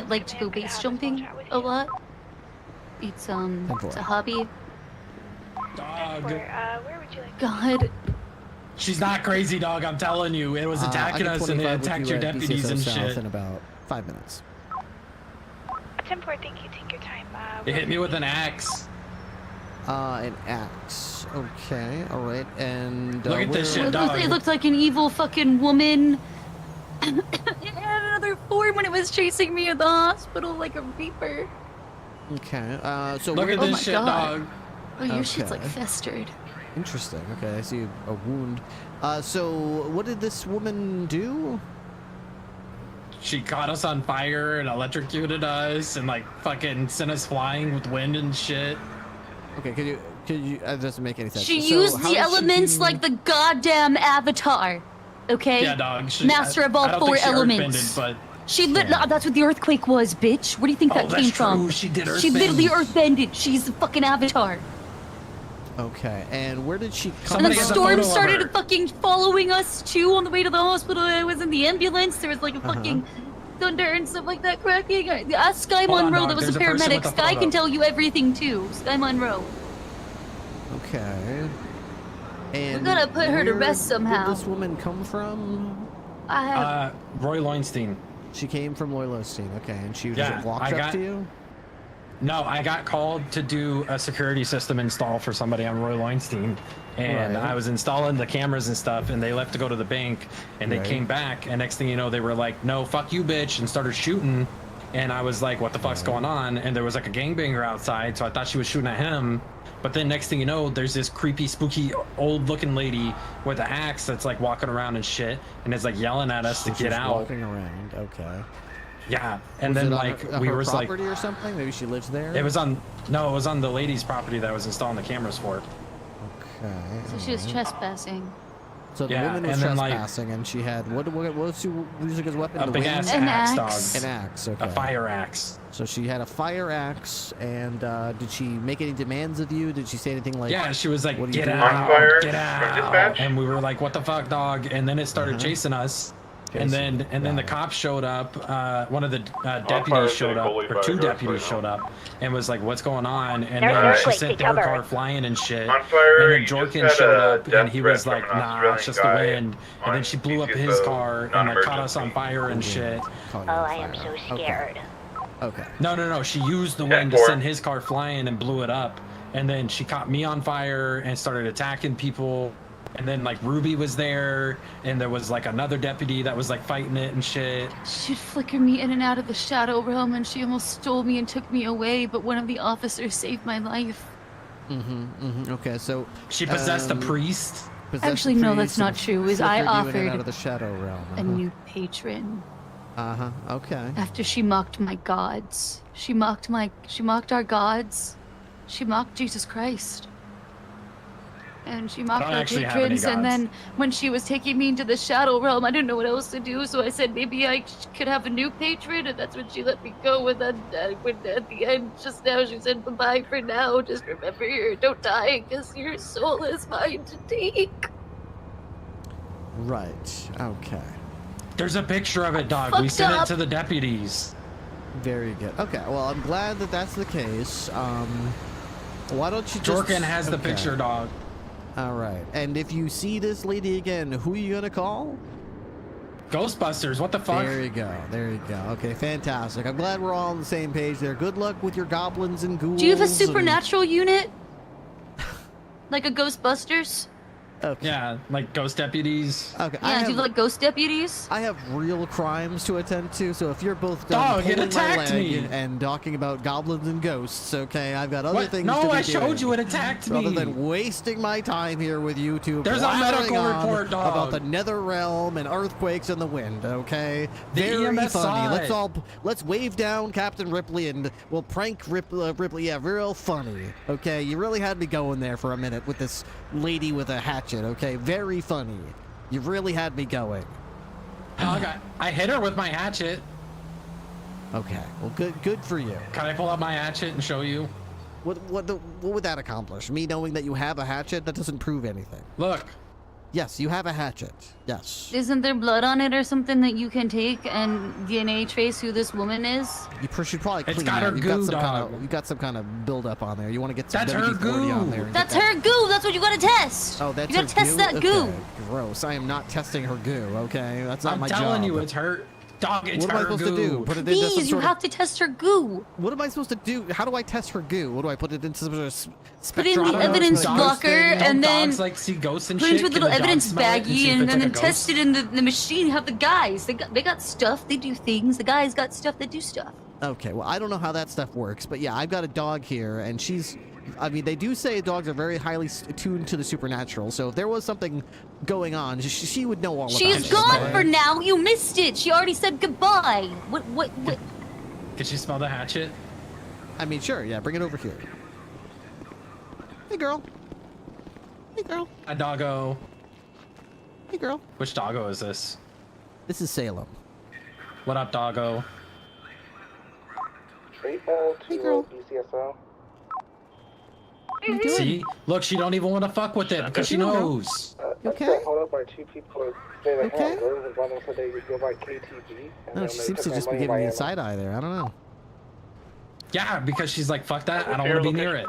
like to go base jumping a lot. It's a hobby. Dog. Where would you like? God. She's not crazy, dog. I'm telling you. It was attacking us and it attacked your deputies and shit. In about 5 minutes. 10-4, thank you. Take your time. It hit me with an axe. An axe. Okay. All right. And look at this shit, dog. It looked like an evil fucking woman. It had another form when it was chasing me at the hospital like a reaper. Okay. So look at this shit, dog. Oh, your shit's like festered. Interesting. Okay, I see a wound. So what did this woman do? She caught us on fire and electrocuted us and like fucking sent us flying with wind and shit. Okay, could you? That doesn't make any sense. She used the elements like the goddamn Avatar. Okay. Yeah, dog. Master of all four elements. Earthbended, but she that's what the earthquake was, bitch. Where do you think that came from? She did earthbend. She literally earthbended. She's the fucking Avatar. Okay, and where did she come And the storm started fucking following us too on the way to the hospital. I was in the ambulance. There was like a fucking thunder and stuff like that cracking. Ask Sky Monroe, that was a paramedic. Sky can tell you everything too. Sky Monroe. Okay. And we gotta put her to rest somehow. Where did this woman come from? I have... Roy Lowenstein. She came from Roy Lowenstein. Okay, and she just walked up to you? No, I got called to do a security system install for somebody on Roy Lowenstein, and I was installing the cameras and stuff, and they left to go to the bank, and they came back, and next thing you know, they were like, "No, fuck you, bitch," and started shooting, and I was like, "What the fuck's going on?" And there was like a gangbanger outside, so I thought she was shooting at him, but then next thing you know, there's this creepy, spooky, old-looking lady with an axe that's like walking around and shit, and is like yelling at us to get out. Walking around, okay. Yeah, and then like we were like property or something. Maybe she lives there. It was on the lady's property that I was installing the cameras for. Okay. So she was trespassing. So the woman was trespassing, and she had what was she using as a weapon? A big ass axe, dog. An axe. Okay. A fire axe. So she had a fire axe, and did she make any demands of you? Did she say anything like? Yeah, she was like, "Get On out, fire get from out!" dispatch? And we were like, "What the fuck, dog?" And then it started chasing us. And then the cops showed up. One of the deputies showed up, or two deputies showed up, and was like, "What's going on?" And then she sent their car flying and shit. On fire, and then Jorkin showed up, and he was like, "Nah, it's just the wind." And then she blew up his car and like caught us on fire and shit. Oh, I am so scared. Okay. No. She used the wind to send his car flying and blew it up. And then she caught me on fire and started attacking people. And then like Ruby was there, and there was like another deputy that was like fighting it and shit. She'd flicker me in and out of the shadow realm, and she almost stole me and took me away, but one of the officers saved my life. Okay, so she possessed a priest. Actually, no, that's not true. Is I offered out of the shadow realm. a new patron. Okay. After she mocked my gods, she mocked our gods. She mocked Jesus Christ. And she mocked our patrons, and then when she was taking me into the shadow realm, I didn't know what else to do, so I said maybe I could have a new patron, and that's when she let me go. And then when at the end, just now, she said, "Bye-bye for now, just remember don't die, because your soul is mine to take." Right, okay. There's a picture of it, dog. We sent it to the deputies. Very good. Okay, well, I'm glad that that's the case. Why don't you just... Jorkin has the picture, dog. All right. And if you see this lady again, who are you gonna call? Ghostbusters. What the fuck? There you go. There you go. Okay, fantastic. I'm glad we're all on the same page there. Good luck with your goblins and ghouls. Do you have a supernatural unit? Like a Ghostbusters? Okay. Yeah, like ghost deputies. Okay. Yeah, do you like ghost deputies? I have real crimes to attend to, so if you're both Dog, it pulling my attacked leg me. and talking about goblins and ghosts, okay, I've got other things to be No, doing. I showed you it attacked me. Rather than wasting my time here with you two. There's a medical report, dog. About the nether realm and earthquakes in the wind, okay? The Very EMS funny. side. Let's wave down Captain Ripley and we'll prank Ripley. Yeah, real funny. Okay, you really had me going there for a minute with this lady with a hatchet, okay? Very funny. You really had me going. I hit her with my hatchet. Okay, well, good for you. Can I pull out my hatchet and show you? What would that accomplish? Me knowing that you have a hatchet? That doesn't prove anything. Look. Yes, you have a hatchet. Yes. Isn't there blood on it or something that you can take and DNA trace who this woman is? You should probably clean It's got that. her You've goo, you got some kind of buildup on there. You want to get some That's her WD-40 on goo. there. That's her goo. That's what you gotta test. Oh, that's you gotta her test goo? that goo. Okay, gross. I am not testing her goo. Okay, that's not my job. I'm telling you, it's her. Dog, it's what am I her supposed goo. to do? Put it into some Please, you sort have to test her goo. What am I supposed to do? How do I test her goo? What do I put it into some sort of Put it in the spectrometer? evidence Like- locker and then Dogs like see ghosts and put it shit. into a Can little the dog evidence smell it and see baggie if and it's then like a test ghost? it in the machine. Have the guys. They got stuff. They do things. The guys got stuff that do stuff. Okay, well, I don't know how that stuff works, but yeah, I've got a dog here, and she's... I mean, they do say dogs are very highly attuned to the supernatural, so if there was something going on, she would know all about it. She's gone for now. You missed it. She already said goodbye. What? Can she smell the hatchet? I mean, sure, yeah, bring it over here. Hey, girl. Hey, girl. A doggo. Hey, girl. Which doggo is this? This is Salem. What up, doggo? Hey, girl. ECSO. See? Look, she don't even want to fuck with it because she knows. Okay. Hold up by two people. Say they Okay. have girls and one of them said they go by KTV. No, she seems to just be giving me a side eye there. I don't know. Yeah, because she's like, fuck that. I don't want to be near it.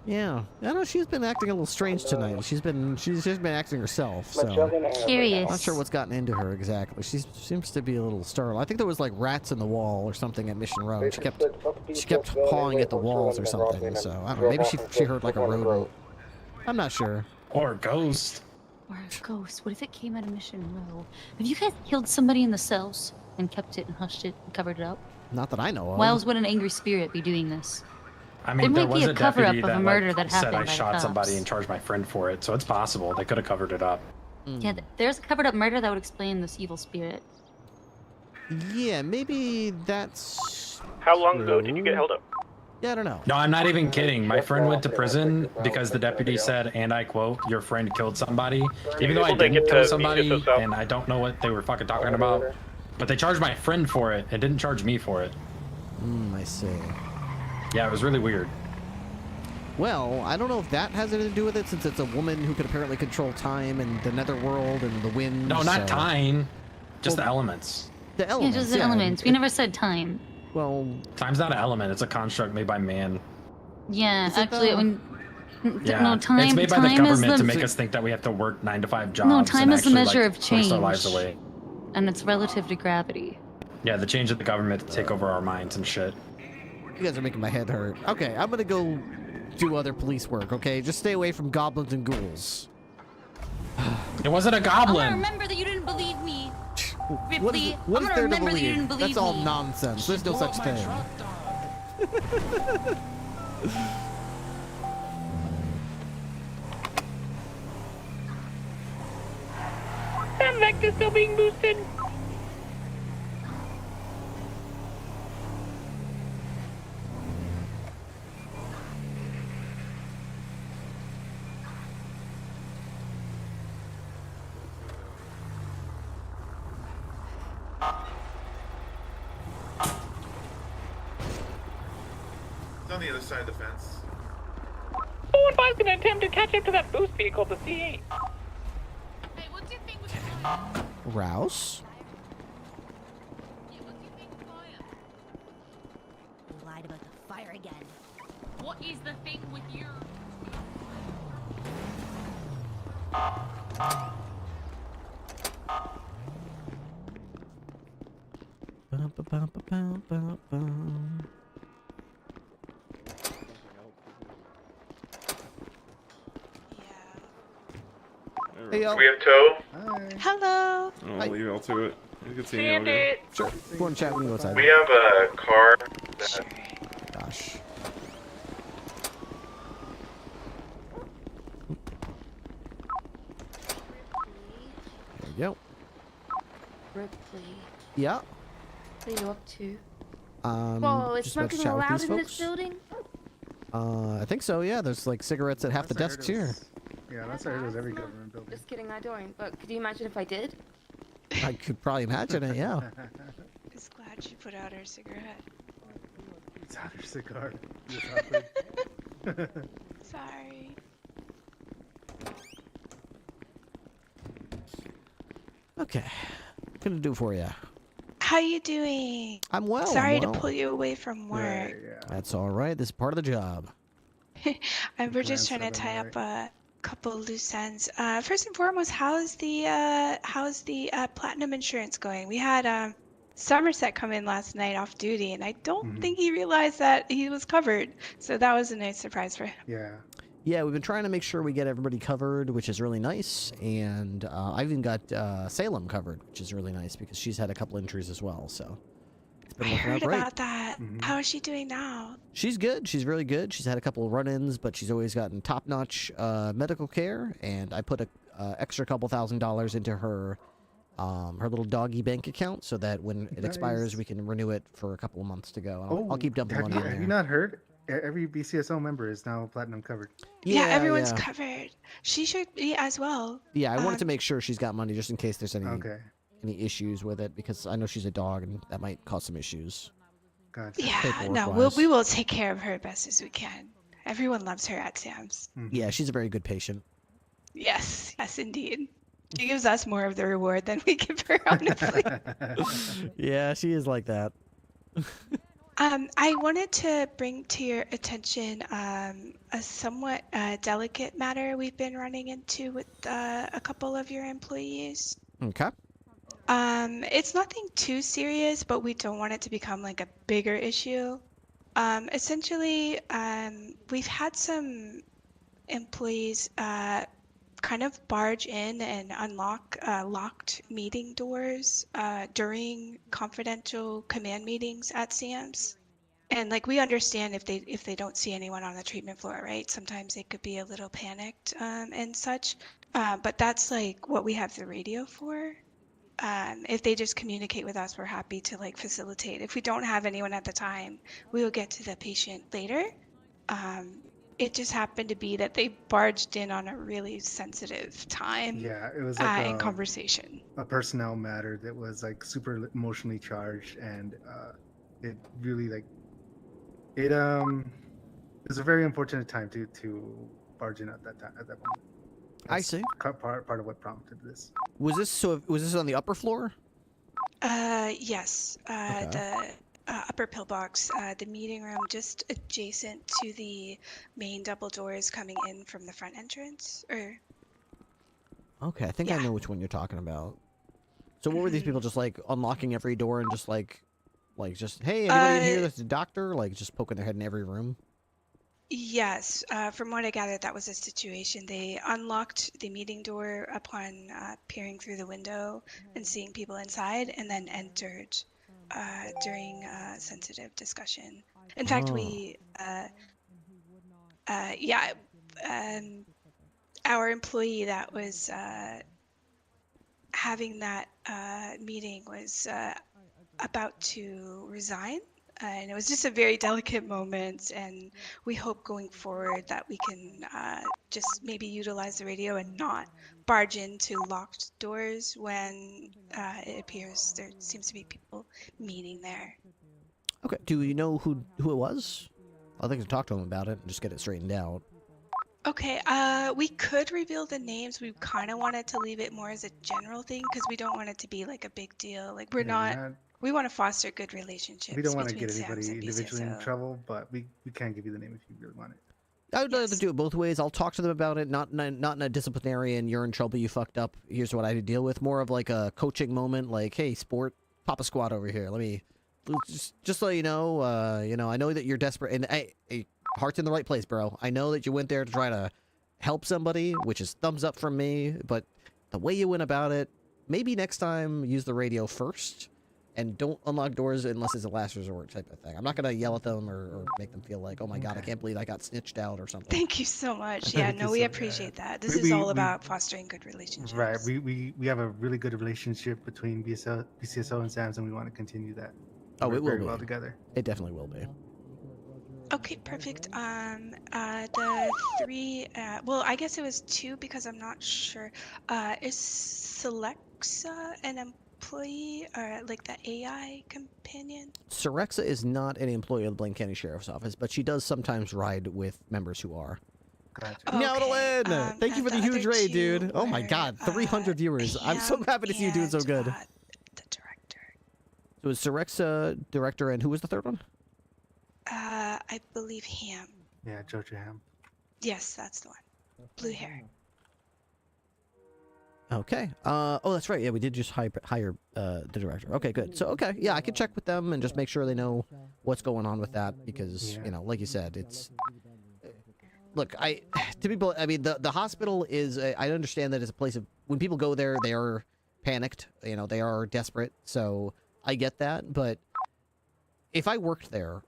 Yeah, I know she's been acting a little strange tonight. She's just been acting herself. So Curious. not sure what's gotten into her exactly. She seems to be a little startled. I think there was like rats in the wall or something at Mission Road. She kept pawing at the walls or something. So I don't know. Maybe she heard like a rodent. I'm not sure. Or a ghost. Or a ghost. What if it came out of Mission Row? Have you guys killed somebody in the cells and kept it and hushed it and covered it up? Not that I know of. Why else would an angry spirit be doing this? I mean, There there might was be a a cover-up deputy of a that murder like, that said happened I by the shot somebody cops. and charged my friend for it, so it's possible. They could have covered it up. Yeah, there's a covered up murder that would explain this evil spirit. Yeah, maybe that's... How long ago did you get held up? Yeah, I don't know. No, I'm not even kidding. My friend went to prison because the deputy said, and I quote, "Your friend killed somebody." Even though I didn't kill somebody, and I don't know what they were fucking talking about, but they charged my friend for it and didn't charge me for it. I see. Yeah, it was really weird. Well, I don't know if that has anything to do with it, since it's a woman who could apparently control time and the netherworld and the wind. No, not time. Just the elements. The elements. Yeah, just the elements. We never said time. Well, time's not an element. It's a construct made by man. Yeah, actually, Yeah. no, time. It's made by the time government is to make us think that we have to work 9 to 5 jobs. No, time and is the actually, measure like, of change. waste our lives away. And it's relative to gravity. Yeah, the change of the government to take over our minds and shit. You guys are making my head hurt. Okay, I'm gonna go do other police work, okay? Just stay away from goblins and ghouls. It wasn't a I'm gonna goblin. remember that you didn't believe me. Ripley, What is I'm gonna there to remember that you didn't believe? believe That's all me. nonsense. There's no such thing. That vector's still being boosted. It's on the other side of the fence. Someone was gonna attempt to catch up to that boost vehicle, the C8. Hey, what's your thing with Rouse? Lied about the fire again. What is the thing with your... Hey, yo. We have tow. Hello. I'll leave y'all to it. Good seeing you again. Sure. Go and chat when you go outside. We have a car that... Gosh. There you go. Ripley. Yeah. What are you up to? Whoa, is just about to smoking chat with allowed these in folks. this building? I think so, yeah. There's like cigarettes at half the desks here. Yeah, that's how it is every government building. Just kidding, I don't. But could you imagine if I did? I could probably imagine it, yeah. Just glad she put out her cigarette. It's out her cigar. Just happened. Sorry. Okay. What can I do for you? How you doing? I'm well. Sorry I'm well. to pull you away from work. That's all right. This is part of the job. We're just trying to tie up a couple loose ends. First and foremost, how's the platinum insurance going? We had Somerset come in last night off duty, and I don't think he realized that he was covered. So that was a nice surprise for him. Yeah. Yeah, we've been trying to make sure we get everybody covered, which is really nice. And I've even got Salem covered, which is really nice because she's had a couple injuries as well. So it's been I working out heard great. about that. How is she doing now? She's good. She's really good. She's had a couple of run-ins, but she's always gotten top-notch medical care. And I put a extra couple $1,000s into her little doggy bank account so that when it expires, we can renew it for a couple of months to go. And I'll keep dumping money in there. Have you not heard? Every BCSO member is now platinum covered. Yeah, everyone's covered. She should be as well. Yeah, I wanted to make sure she's got money just in case there's any any issues with it, because I know she's a dog and that might cause some issues. Gotcha. Yeah, no, we will take care of her best as we can. Everyone loves her at Sam's. Yeah, she's a very good patient. Yes, yes, indeed. She gives us more of the reward than we give her, honestly. Yeah, she is like that. I wanted to bring to your attention a somewhat delicate matter we've been running into with a couple of your employees. Okay. It's nothing too serious, but we don't want it to become like a bigger issue. Essentially, we've had some employees kind of barge in and unlock locked meeting doors during confidential command meetings at CMs. And like we understand if they don't see anyone on the treatment floor, right? Sometimes they could be a little panicked and such. But that's like what we have the radio for. if they just communicate with us, we're happy to like facilitate. If we don't have anyone at the time, we will get to the patient later. It just happened to be that they barged in on a really sensitive time. Yeah, it was like in conversation. a personnel matter that was like super emotionally charged, and it really like it was a very unfortunate time to barge in at that time at that moment. I see. Part of what prompted this. Was this on the upper floor? Yes. The upper pillbox, the meeting room just adjacent to the main double doors coming in from the front entrance. Okay, I think I know which one you're talking about. So what were these people just like unlocking every door and just like just, hey, anybody in here that's a doctor? Like just poking their head in every room? Yes, from what I gathered, that was the situation. They unlocked the meeting door upon peering through the window and seeing people inside, and then entered during sensitive discussion. In fact, our employee that was having that meeting was about to resign. And it was just a very delicate moment, and we hope going forward that we can just maybe utilize the radio and not barge into locked doors when it appears there seems to be people meeting there. Okay, do you know who it was? I'd like to talk to him about it and just get it straightened out. Okay, we could reveal the names. We kind of wanted to leave it more as a general thing because we don't want it to be like a big deal. Like we want to foster good relationships. We don't want to get between anybody SAMs and individually in BCSO. trouble, but we can give you the name if you really want it. I would like to do it both ways. I'll talk to them about it, not in a disciplinarian, you're in trouble, you fucked up, here's what I had to deal with. More of like a coaching moment, like, hey, sport, pop a squad over here. Let me, just so you know, I know that you're desperate, and hey, heart's in the right place, bro. I know that you went there to try to help somebody, which is thumbs up from me, but the way you went about it, maybe next time use the radio first. And don't unlock doors unless it's a last resort type of thing. I'm not going to yell at them or make them feel like, oh my God, I can't believe I got snitched out or something. Thank you so much. Yeah, no, we appreciate that. This is all about fostering good relationships. Right. We have a really good relationship between BCSO and SAMS, and we want to continue that. Oh, it will very be. well together. It definitely will be. Okay, perfect. The three, well, I guess it was two because I'm not sure. Is Celexa an employee or like the AI companion? Sorexa is not an employee of the Blaine County Sheriff's Office, but she does sometimes ride with members who are. Gotcha. Naudalin! Thank you for the huge raid, dude. Oh my God, 300 viewers. I'm so happy to see you doing so good. The director. So is Sorexa director, and who was the third one? I believe Ham. Yeah, Georgia Ham. Yes, that's the one. Blue hair. Okay. Oh, that's right. Yeah, we did just hire the director. Okay, good. So, okay, yeah, I can check with them and just make sure they know what's going on with that because, you know, like you said, it's... Look, I mean, the hospital is... I understand that it's a place of... When people go there, they are panicked. You know, they are desperate. So, I get that. But if I worked there,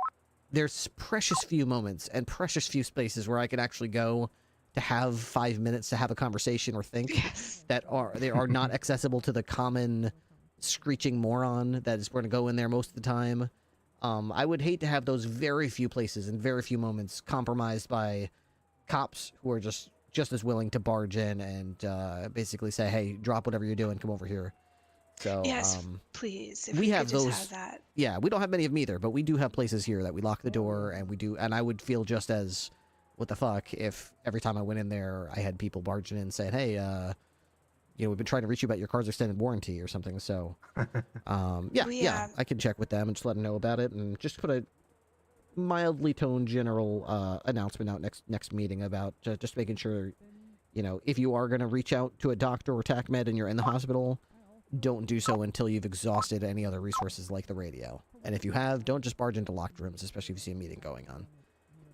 there's precious few moments and precious few spaces where I can actually go to have 5 minutes to have a conversation or think that are not accessible to the common screeching moron that is going to go in there most of the time. I would hate to have those very few places and very few moments compromised by cops who are just as willing to barge in and basically say, hey, drop whatever you're doing, come over here. So, yes, please. If we have could those. Just have that. Yeah, we don't have many of them either, but we do have places here that we lock the door, and we do. And I would feel just as, what the fuck, if every time I went in there, I had people barging in saying, "Hey, we've been trying to reach you about your car's extended warranty or something." So, yeah, I can check with them and just let them know about it, and just put a mildly toned general announcement out next meeting about just making sure, if you are going to reach out to a doctor or TACMed and you're in the hospital, don't do so until you've exhausted any other resources like the radio. And if you have, don't just barge into locked rooms, especially if you see a meeting going on.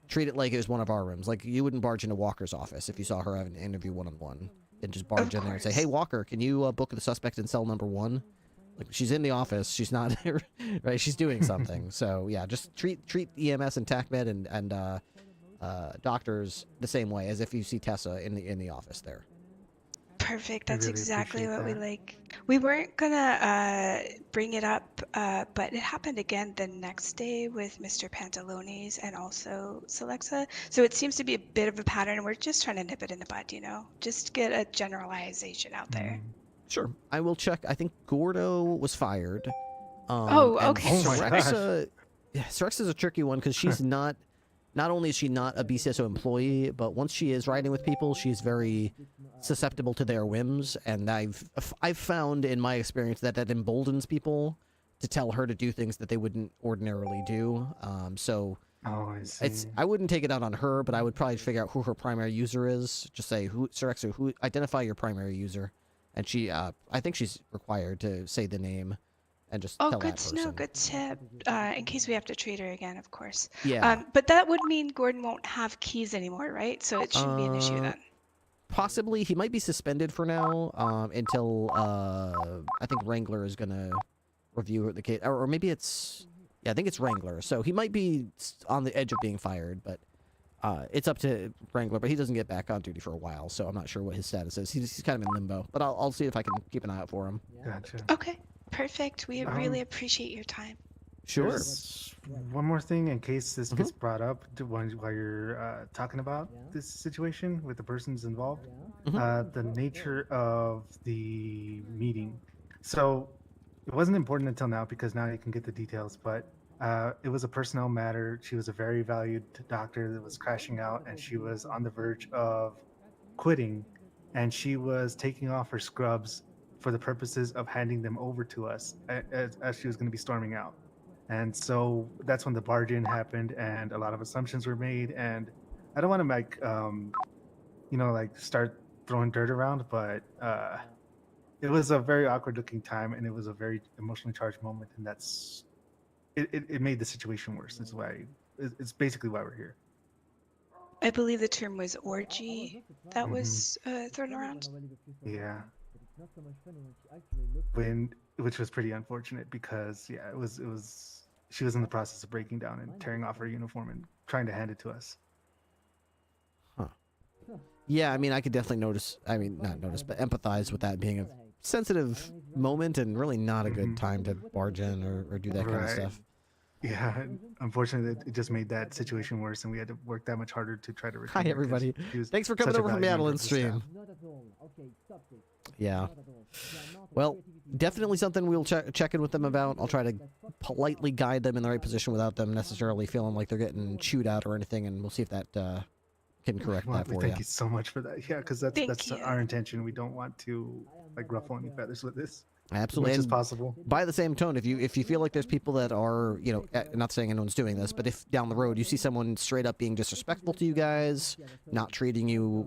Treat it like it was one of our rooms. Like, you wouldn't barge into Walker's office if you saw her having an interview one-on-one. Then just barge in there and say, hey, Walker, can you book the suspect in cell number 1? Like, she's in the office. She's not, right? She's doing something. So, yeah, just treat EMS and TACMed and doctors the same way as if you see Tessa in the office there. Perfect. That's really exactly what we that. like. We weren't gonna bring it up, but it happened again the next day with Mr. Pantalones and also Celexa. So it seems to be a bit of a pattern. We're just trying to nip it in the bud, you know, just get a generalization out there. Sure, I will check. I think Gordo was fired. Oh, and okay. Oh my Sorexa, yeah, Sorexa's a tricky one because she's not only is she not a BCSO employee, but once she is riding with people, she's very susceptible to their whims, and I've found in my experience that emboldens people to tell her to do things that they wouldn't ordinarily do. So Oh, I see. I wouldn't take it out on her, but I would probably figure out who her primary user is. Just say, Sorexa, identify your primary user, and she, I think she's required to say the name. And just Oh, tell good that to person. know. Good tip. In case we have to treat her again, of course. Yeah. But that would mean Gordon won't have keys anymore, right? So it shouldn't be an issue then. Possibly. He might be suspended for now until I think Wrangler is going to review the case. Or maybe it's... Yeah, I think it's Wrangler. So he might be on the edge of being fired, but it's up to Wrangler. But he doesn't get back on duty for a while, so I'm not sure what his status is. He's kind of in limbo. But I'll see if I can keep an eye out for him. Gotcha. Okay. Perfect. We really appreciate your time. Sure. There's one more thing in case this gets brought up while you're talking about this situation with the persons involved. The nature of the meeting. So it wasn't important until now because now you can get the details, but it was a personnel matter. She was a very valued doctor that was crashing out, and she was on the verge of quitting, and she was taking off her scrubs for the purposes of handing them over to us as she was going to be storming out. And so that's when the barge-in happened and a lot of assumptions were made. And I don't want to like, start throwing dirt around, but it was a very awkward looking time and it was a very emotionally charged moment. And it made the situation worse. It's basically why we're here. I believe the term was orgy that was thrown around. Yeah. Which was pretty unfortunate because it was she was in the process of breaking down and tearing off her uniform and trying to hand it to us. Yeah, I mean, I could definitely not notice, but empathize with that being a sensitive moment and really not a good time to barge in or do that kind of stuff. Yeah, unfortunately, it just made that situation worse, and we had to work that much harder to try to return. Hi, everybody. Thanks for coming over from Madeline's stream. Yeah. Well, definitely something we'll check in with them about. I'll try to politely guide them in the right position without them necessarily feeling like they're getting chewed out or anything, and we'll see if that can correct that for you. Thank you so much for that. Yeah, because that's our intention. We don't want to ruffle any feathers with this. Absolutely, as much as possible. By the same tone, if you feel like there's people that are, not saying anyone's doing this, but if down the road you see someone straight up being disrespectful to you guys, not treating you,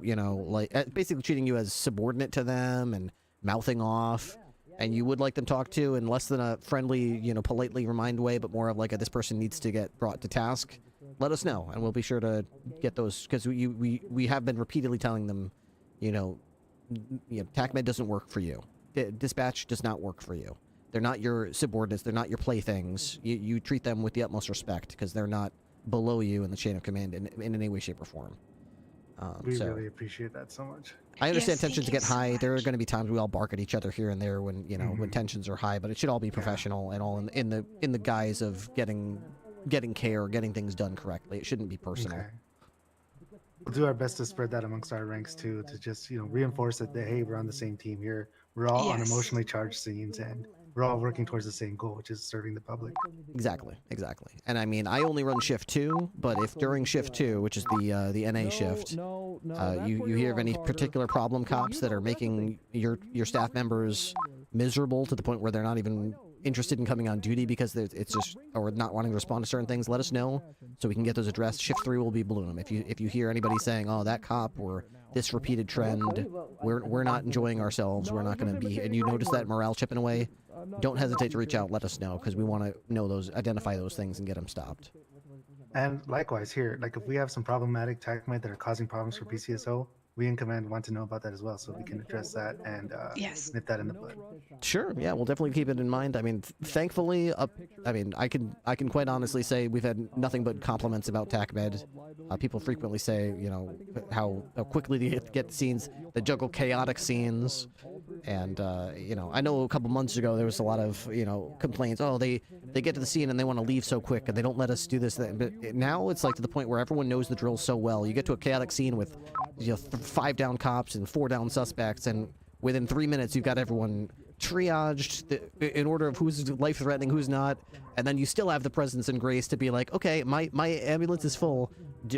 basically treating you as subordinate to them and mouthing off, and you would like them talked to in less than a friendly, politely remind way, but more of like this person needs to get brought to task, let us know, and we'll be sure to get those, because we have been repeatedly telling them, TACMED doesn't work for you. Dispatch does not work for you. They're not your subordinates. They're not your playthings. You treat them with the utmost respect because they're not below you in the chain of command in any way, shape, or form. We really appreciate that so much. I understand tensions get high. There are going to be times we all bark at each other here and there when when tensions are high, but it should all be professional and all in the guise of getting care, getting things done correctly. It shouldn't be personal. Okay. We'll do our best to spread that amongst our ranks too, to just reinforce that hey, we're on the same team here. We're all on emotionally charged scenes, and we're all working towards the same goal, which is serving the public. Exactly. And I mean, I only run shift 2, but if during shift 2, which is the NA shift, you hear of any particular problem cops that are making your staff members miserable to the point where they're not even interested in coming on duty because it's just or not wanting to respond to certain things, let us know so we can get those addressed. Shift 3 will be Bloom. If you hear anybody saying, "Oh, that cop," or this repeated trend, we're not enjoying ourselves, we're not going to be, and you notice that morale chipping away, don't hesitate to reach out, let us know, because we want to know identify those things and get them stopped. And likewise here, if we have some problematic TACMED that are causing problems for BCSO, we in command want to know about that as well, so we can address that and nip that in the bud. Sure, yeah, we'll definitely keep it in mind. I mean, thankfully, I can quite honestly say we've had nothing but compliments about TACMED. People frequently say, how quickly they get scenes, they juggle chaotic scenes, And you know, I know a couple months ago there was a lot of, you know, complaints. Oh, they get to the scene and they want to leave so quick and they don't let us do this. That. But now it's like to the point where everyone knows the drill so well. You get to a chaotic scene with, you know, 5 down cops and 4 down suspects, and within 3 minutes you've got everyone triaged in order of who's life-threatening, who's not, and then you still have the presence and grace to be like, okay, my ambulance is full.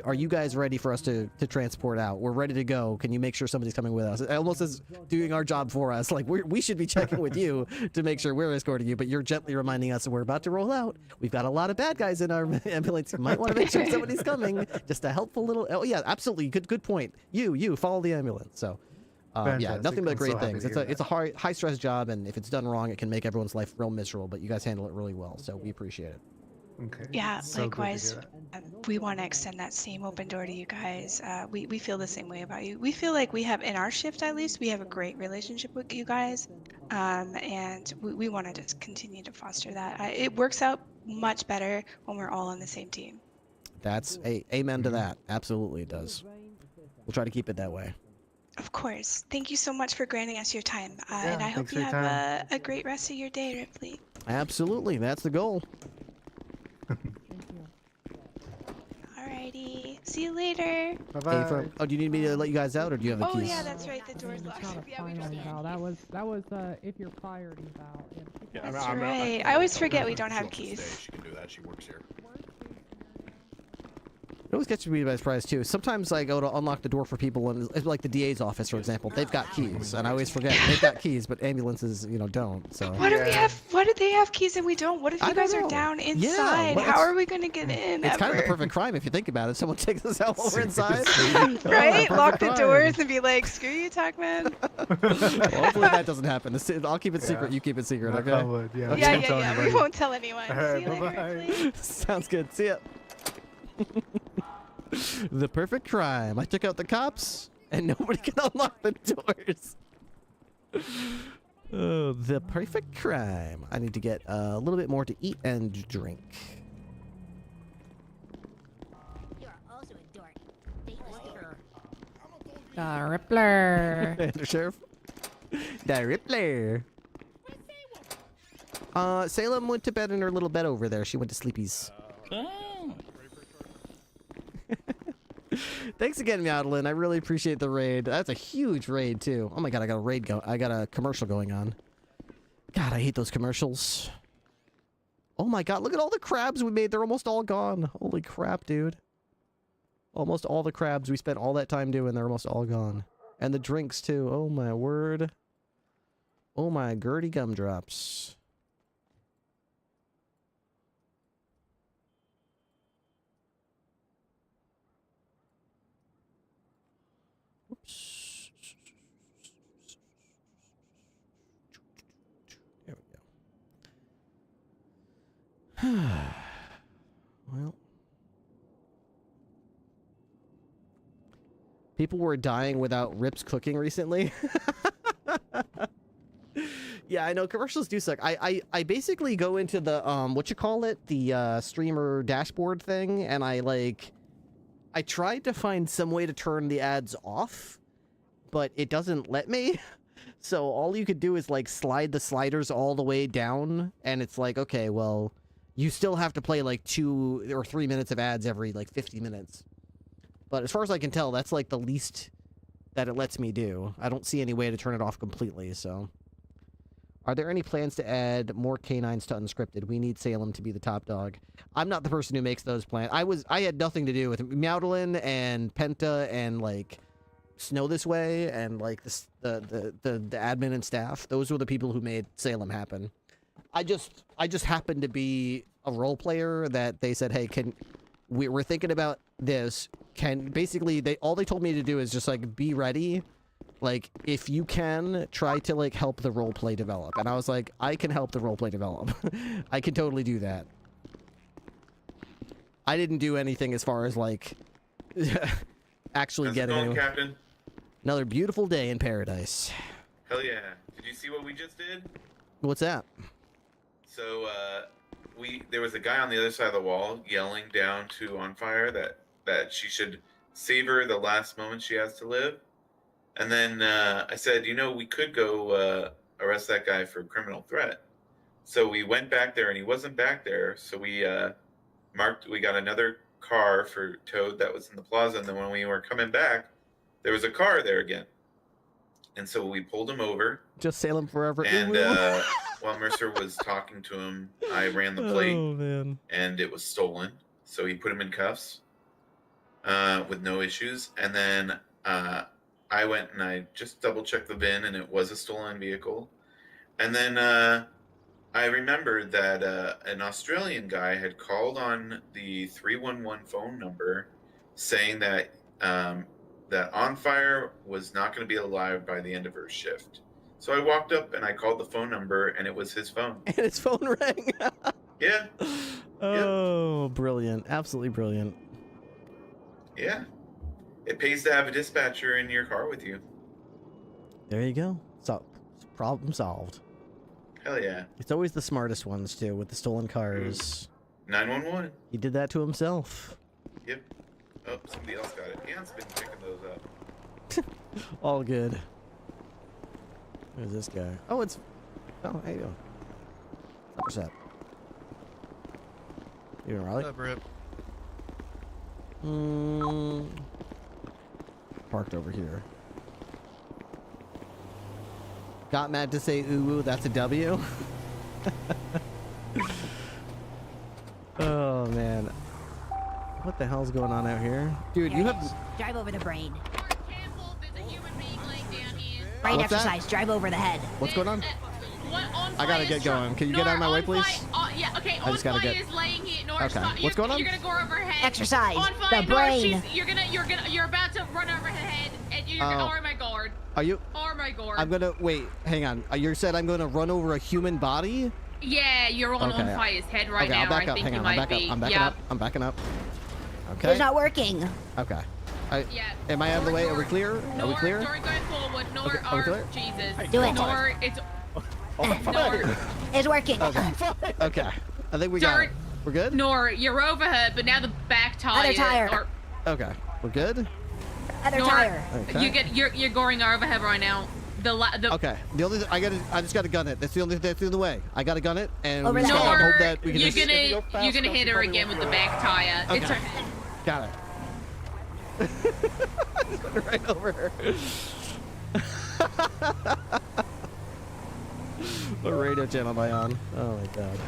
Are you guys ready for us to transport out? We're ready to go. Can you make sure somebody's coming with us? It almost is doing our job for us. Like, we should be checking with you to make sure we're escorting you, but you're gently reminding us that we're about to roll out. We've got a lot of bad guys in our ambulance. You might want to make sure somebody's coming. Just a helpful little... Oh, yeah, absolutely. Good point. You follow the ambulance. So... yeah, nothing but great things. It's a high stress job, and if it's done wrong, it can make everyone's life real miserable. But you guys handle it really well, so we appreciate it. Okay. Yeah, So good to likewise. hear that. We want to extend that same open door to you guys. We feel the same way about you. We feel like we have, in our shift at least, we have a great relationship with you guys, and we want to just continue to foster that. It works out much better when we're all on the same team. That's amen to that. Absolutely, it does. We'll try to keep it that way. Of course. Thank you so much for granting us your time, and I hope you have a great rest of your day, Ripley. Absolutely, that's the goal. Alrighty. See you later. Bye-bye. Oh, do you need me to let you guys out, or do you have the keys? Oh yeah, that's right. The door's locked. Yeah, we just That was if your priority's out. That's right. I always forget we don't have keys. She can do that. She works here. It always gets me by surprise too. Sometimes I go to unlock the door for people, and it's like the DA's office, for example, they've got keys, and I always forget they've got keys, but ambulances, you know, don't. So. What do we have? What do they have keys and we don't? What if you guys are down inside? Well, how are we gonna get in? It's kind of the perfect crime if you think about it. Someone takes us out while we're inside. Right? Lock the doors and be like, "Screw you, Talkman." Well, hopefully that doesn't happen. I'll keep it secret. You keep it secret, okay? I would, yeah. Yeah. We won't tell anyone. See you later, Ripley. Sounds good. See ya. The perfect crime. I took out the cops, and nobody can unlock the doors. Oh, the perfect crime. I need to get a little bit more to eat and drink. You're also a dork. Rippler. The sheriff. The Rippler. Salem went to bed in her little bed over there. She went to sleepies. Thanks again, Meowdlin. I really appreciate the raid. That's a huge raid too. Oh my god, I got a raid I got a commercial going on. God, I hate those commercials. Oh my god, look at all the crabs we made. They're almost all gone. Holy crap, dude. Almost all the crabs we spent all that time doing, they're almost all gone. And the drinks too. Oh my word. Oh my Gertie gumdrops. Oops. There we go. Well. People were dying without Rips cooking recently. Yeah, I know commercials do suck. I basically go into the what you call it, the streamer dashboard thing, and I tried to find some way to turn the ads off, but it doesn't let me. So all you could do is like slide the sliders all the way down, and it's like, okay, well, you still have to play like 2 or 3 minutes of ads every like 50 minutes. But as far as I can tell, that's like the least that it lets me do. I don't see any way to turn it off completely, so. Are there any plans to add more canines to Unscripted? We need Salem to be the top dog. I'm not the person who makes those plans. I had nothing to do with Meowdlin and Penta and like Snow This Way and like the admin and staff. Those were the people who made Salem happen. I just happened to be a role player that they said, hey, we're thinking about this. Basically all they told me to do is just like be ready. Like, if you can, try to, like, help the roleplay develop. And I was like, I can help the roleplay develop. I can totally do that. I didn't do anything as far as, like, actually getting anyone. Captain? Another beautiful day in paradise. Hell yeah. Did you see what we just did? What's that? So, there was a guy on the other side of the wall yelling down to On Fire that she should savor the last moment she has to live. And then I said, you know, we could go arrest that guy for criminal threat. So we went back there, and he wasn't back there. So we we got another car for towed that was in the plaza. And then when we were coming back, there was a car there again. And so we pulled him over. Just Salem forever. And while Mercer was talking to him, I ran the plate. Oh, man. And it was stolen. So he put him in cuffs with no issues. And then I went and I just double-checked the VIN, and it was a stolen vehicle. And then I remembered that an Australian guy had called on the 311 phone number saying that that On Fire was not going to be alive by the end of her shift. So I walked up and I called the phone number, and it was his phone. And his phone rang. Yeah. Oh, yep. Brilliant. Absolutely brilliant. Yeah. It pays to have a dispatcher in your car with you. There you go. So, problem solved. Hell yeah. It's always the smartest ones, too, with the stolen cars. 911. He did that to himself. Yep. Oh, somebody else got it. Dan's been picking those up. All good. Who's this guy? Oh, it's... Oh, how you doing? What's up? You doing, Riley? What's up, Rip? Parked over here. Got mad to say ooh, that's a W. Oh man, what the hell's going on out here, dude? You have drive over the brain. Brain What's exercise. that? Drive over the head. What's going on? I gotta get going. Can you get out of my way, please? Yeah, okay. I just gotta get. Is laying here. Okay. What's going on? You're gonna go over her head. Exercise. The Nor, brain. You're about to run over her head, and you're gonna. Oh my god. Are you? Oh my god. I'm gonna wait. Hang on. You said I'm gonna run over a human body? Yeah, you're on Okay. Fire's head right Okay, now. I'll back I up. think Hang you on. might I'm back be. up. I'm backing Yep. up. I'm backing up. Okay. It's not working. Okay. Yeah. Am I out of the way? Are we clear? Are we clear? Nor going forward. Nor Okay, are we clear? Jesus. Do it. Nor it's. Nor. It's working. Okay. Okay. I think we got it. We're good? Nor, you're over her, but now the back tire. Other tire. Or, Okay. We're good? Other Nor, tire. Okay. You're going over her right now. Okay. The only I just gotta gun it. That's the only way. I gotta gun it, and Over we the just head. gotta hope that we can you're just... gonna hit her again with the back tire. Okay. It's her head. Got it. Right over her. What radio channel am I on? Oh my god.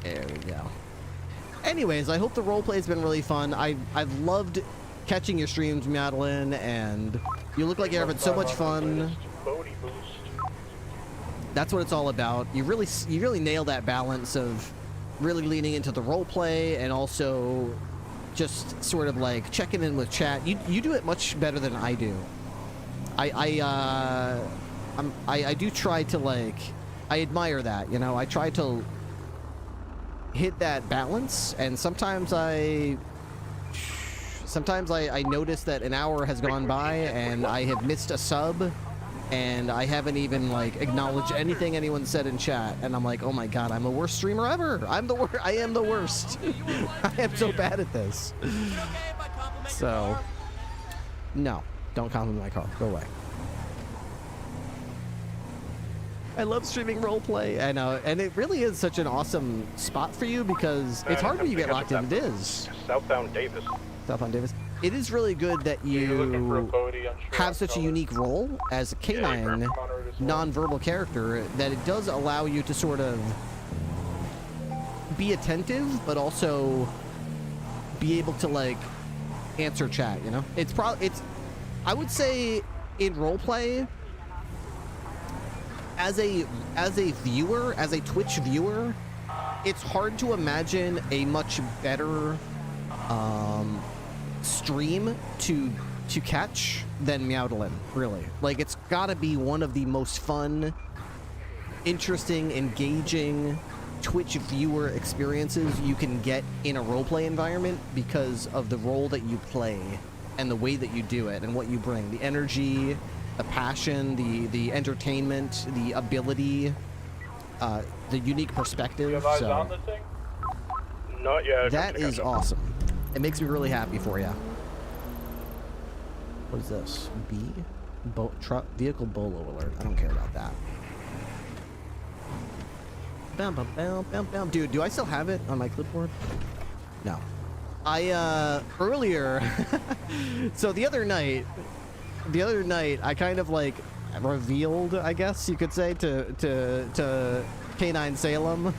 There we go. Anyways, I hope the roleplay's been really fun. I've loved catching your streams, Madeline, and you look like you're having so much fun. That's what it's all about. You really nail that balance of really leaning into the roleplay and also just sort of like checking in with chat. You do it much better than I do. I do try to, like, I admire that, you know. I try to hit that balance, and sometimes I notice that an hour has gone by and I have missed a sub and I haven't even, like, acknowledged anything anyone said in chat, and I'm like, oh my god, I'm the worst streamer ever. I am the worst. I am so bad at this. So no, don't compliment my car. Go away. I love streaming roleplay, I know, and it really is such an awesome spot for you because it's hard when you get locked in. It is. Southbound Davis. Southbound Davis. It is really good that you have such a unique role as a canine, non-verbal character that it does allow you to sort of be attentive, but also be able to, like, answer chat, you know? I would say in roleplay, as a viewer, as a Twitch viewer, it's hard to imagine a much better stream to catch than Meowdlin, really. Like, it's gotta be one of the most fun, interesting, engaging Twitch viewer experiences you can get in a roleplay environment because of the role that you play and the way that you do it and what you bring. The energy, the passion, the entertainment, the ability, the unique perspective. You have eyes So on the thing? Not yet. that is awesome. It makes me really happy for you. What is this? B? Truck vehicle bolo alert. I don't care about that. Bam, bam, bam, bam, bam. Dude, do I still have it on my clipboard? No. Earlier, so the other night, I kind of like revealed, I guess you could say, to K9 Salem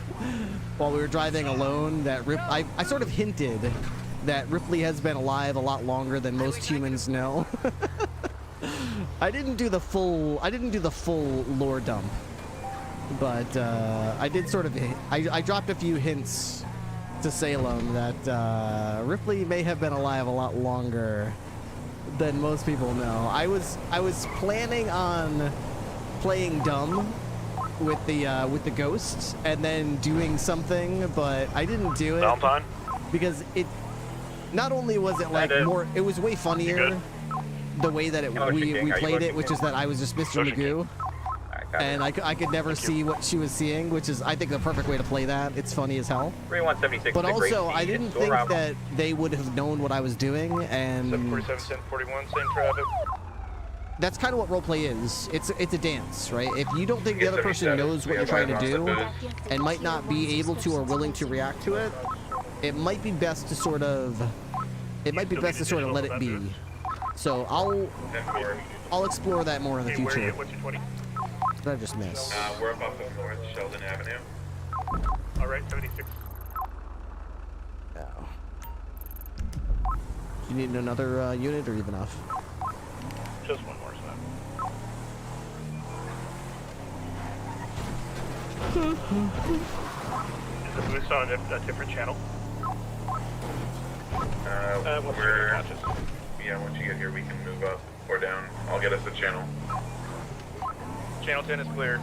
while we were driving alone that I sort of hinted that Ripley has been alive a lot longer than most humans know. I didn't do the full lore dump, but I did sort of, I dropped a few hints to Salem that Ripley may have been alive a lot longer than most people know. I was planning on playing dumb with the ghosts and then doing something, but I didn't do it Valentine? because it not only was it like more, it was way funnier the way that we played it, which is that I was just Mr. Magoo. And I could never see what she was seeing, which is, I think, the perfect way to play that. It's funny as hell. 3176. But also, I didn't think that they would have known what I was doing, and 747, 1041, same traffic. that's kind of what roleplay is. It's a dance, right? If you don't think the other person knows what you're trying to do, and might not be able to or willing to react to it, it might be best to sort of, let it be. So I'll explore that more in the future. What's your 20? What did I just miss? We're up off of North Sheldon Avenue. All right, 76. No. You need another unit or you have enough? Just one more, Is the boost on a different channel? Yeah, once you get here, we can move up or down. I'll get us a channel. Channel 10 is clear.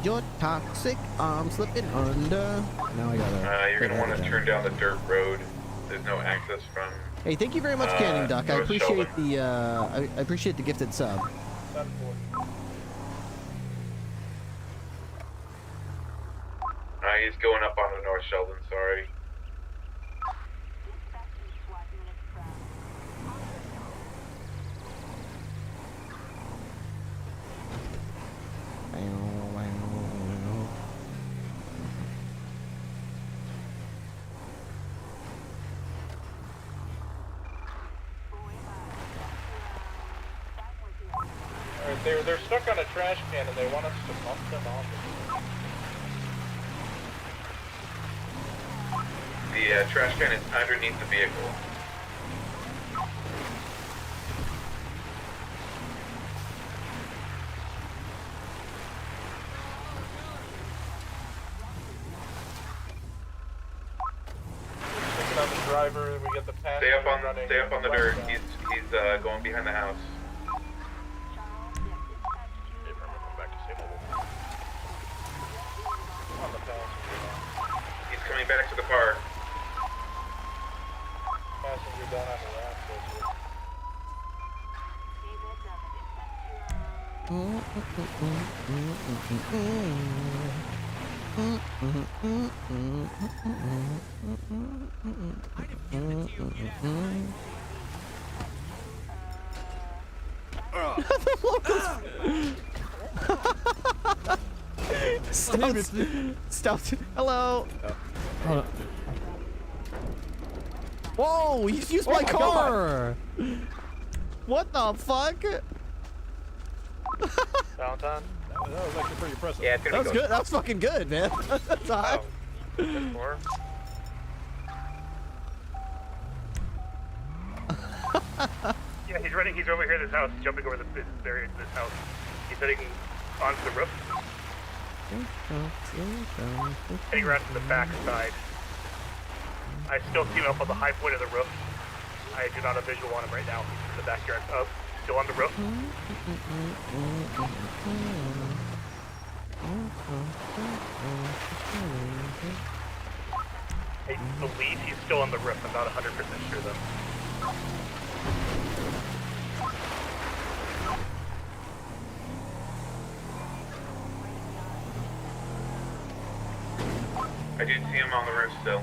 You're toxic, I'm slipping under. Now I gotta. You're gonna want to turn down the dirt road. There's no access from. Hey, thank you very much, Canning Duck. I appreciate the I appreciate the gifted sub. He's going up onto North Sheldon. Sorry. They're stuck on a trash can and they want us to bump them off. The trash can is underneath the vehicle. Picking up the driver, we get the passenger. Stay up on the dirt. He's going behind the house. He's coming back to the car. Passenger down on the raft. Stop. Hello. Whoa, you used my car. What the fuck? Valentine? That was actually pretty impressive. Yeah, it's gonna That was good. That was fucking good, man. That's hot. More. Yeah, he's running. He's over here at this house, jumping over the barrier to this house. He's heading onto the roof. Heading around to the back side. I still see him up on the high point of the roof. I do not have visual on him right now. He's in the backyard. Oh, still on the roof. I believe he's still on the roof. I'm not 100% sure though. do see him on the roof still.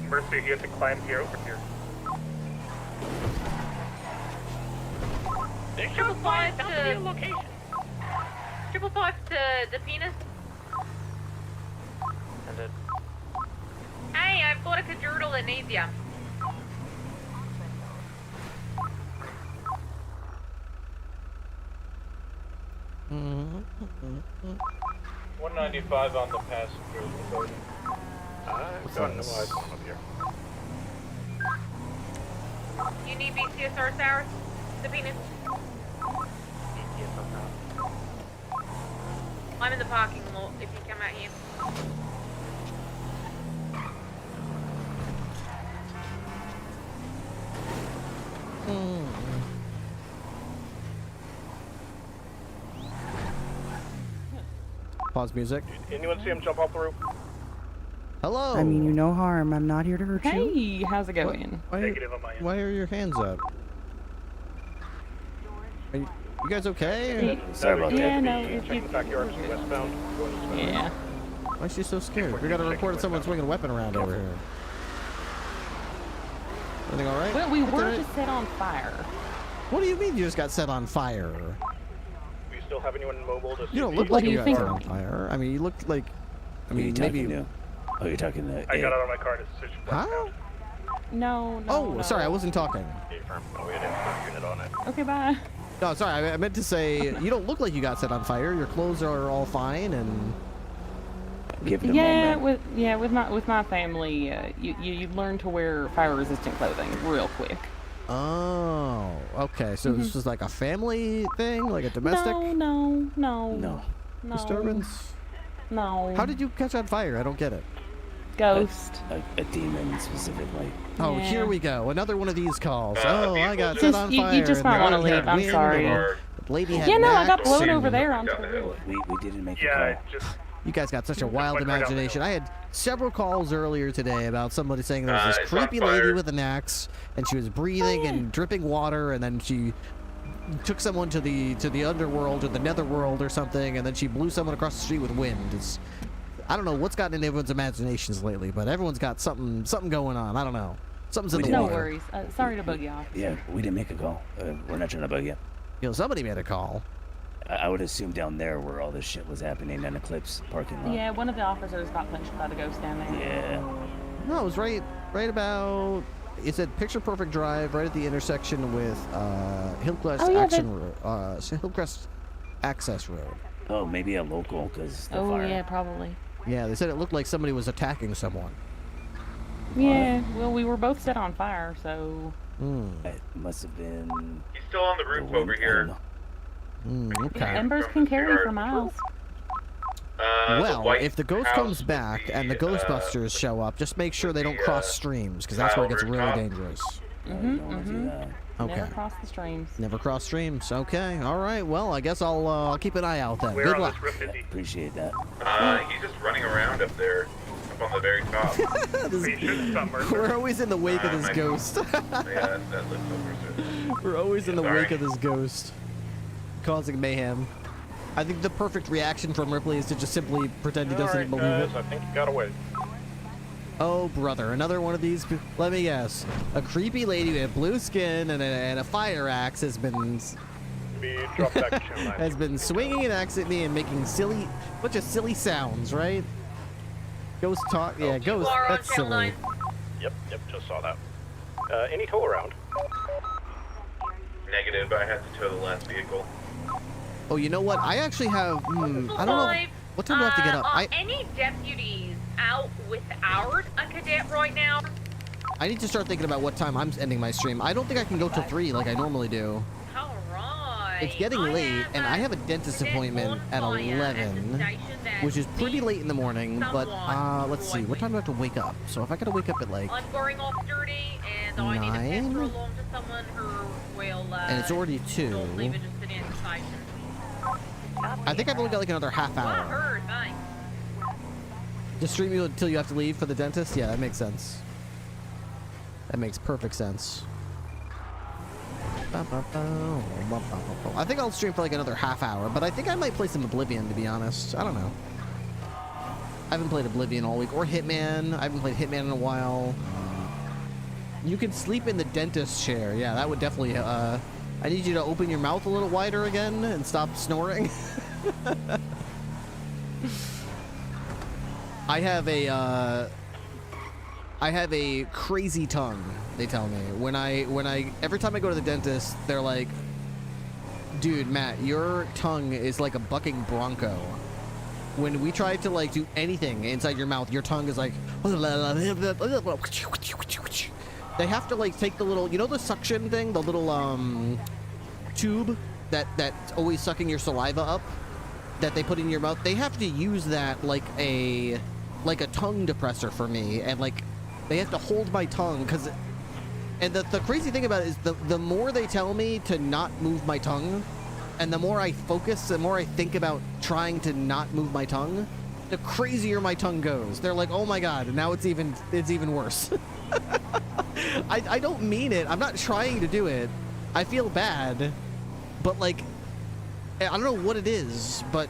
Mercy, you have to climb here over here. They should find the location. 555 to the penis. And it. Hey, I've got a cajurtle that needs ya. Mm-hmm. 195 on the passenger. I've got no eyes on up here. You need BCSR Sours? The penis? I'm in the parking lot if you come out here. Pause music. Anyone see him jump off the roof? Hello. I mean you no harm. I'm not here to hurt you. Hey, how's it going? Why are your hands up? Are you guys okay? Sorry about that. Yeah, no, if Check the backyard westbound. Yeah. Why is she so scared? We got a report of someone swinging a weapon around over here. Everything all right? Well, we were just set on fire. What do you mean you just got set on fire? Do you still have anyone mobile to see? You don't look like you got set on fire. I mean, you look like. I mean, maybe. Oh, you're talking to. I got out of my car to switch Huh? No. Oh, sorry, I wasn't talking. Oh, we had an unit on it. Okay, bye. No, sorry, I meant to say you don't look like you got set on fire. Your clothes are all fine and. Give it a moment. With my family, you learn to wear fire-resistant clothing real quick. Oh, okay. So this was like a family thing, like a domestic. No. Disturbance. No. How did you catch on fire? I don't get it. Ghost. A demon specifically. Oh, Yeah. here we go. Another one of these calls. I got set on you fire. just might want to leave. I'm sorry. The lady had Yeah, no, I got knacks blown and- over there onto the roof. We didn't make Yeah, a just. You guys got such a wild imagination. I had several calls earlier today about somebody saying there was this it's on creepy lady fire. with an axe, and she was breathing and dripping water, and then she took someone to the underworld or the netherworld or something, and then she blew someone across the street with wind. I don't know what's gotten into everyone's imaginations lately, but everyone's got something going on. I don't know. Something's in the No water. worries. Sorry to bug you off. Yeah, we didn't make a call. We're not trying to bug you. You know, somebody made a call. I would assume down there where all this shit was happening in Eclipse parking lot. Yeah, one of the officers got punched by the ghost down there. Yeah. No, it was right about. It said Picture Perfect Drive, right at the intersection with Hillcrest Hillcrest Access Road. Oh, maybe a local, because the Oh, fire. yeah, probably. Yeah, they said it looked like somebody was attacking someone. Yeah, well, we were both set on fire, so... It must have been... He's still on the roof over here. Okay. Embers can carry for miles. Well, if the ghost comes back and the Ghostbusters show up, just make sure they don't cross streams, because that's where it gets really dangerous. Okay. Never cross the streams. Never cross streams. Okay. All right. Well, I guess I'll keep an eye out then. Good luck. Appreciate that. He's just running around up there, up on the very top. We're always in the wake of this ghost. Yeah, that looks over. We're always in the wake of this ghost, causing mayhem. I think the perfect reaction from Ripley is to just simply pretend he doesn't believe it. I think you got away. Oh, brother, another one of these. Let me guess. A creepy lady with blue skin and a fire axe has been has been swinging an axe at me and making bunch of silly sounds, right? Ghost talk. Yeah, ghost. That's silly. Yep, just saw that. Any tow around? Negative, I had to tow the last vehicle. Oh, you know what? I actually have. I don't know. What time do I have to get up? Are any deputies out without a cadet right now? I need to start thinking about what time I'm ending my stream. I don't think I can go till 3 like I normally do. Alright. It's getting late, and I have a dentist appointment at 11, which is pretty late in the morning, but let's see. What time do I have to wake up? So if I gotta wake up at like I'm going off duty, and I need to pass 9, her along to someone who will, and it's already 2. don't leave it just sitting in the station. I think I've only got like another half hour. Heard, thanks. Just stream you until you have to leave for the dentist? Yeah, that makes sense. That makes perfect sense. I think I'll stream for like another half hour, but I think I might play some Oblivion, to be honest. I don't know. I haven't played Oblivion all week, or Hitman. I haven't played Hitman in a while. You can sleep in the dentist chair. Yeah, that would definitely, I need you to open your mouth a little wider again and stop snoring. I have a crazy tongue, they tell me. Every time I go to the dentist, they're like, dude, Matt, your tongue is like a bucking bronco. When we try to like do anything inside your mouth, your tongue is like, they have to like take the little, you know, the suction thing, the little tube that's always sucking your saliva up that they put in your mouth. They have to use that like a tongue depressor for me, and like they have to hold my tongue because. And the crazy thing about it is the more they tell me to not move my tongue, and the more I focus, the more I think about trying to not move my tongue, the crazier my tongue goes. They're like, oh my god, now it's even worse. I don't mean it. I'm not trying to do it. I feel bad, but like, I don't know what it is, but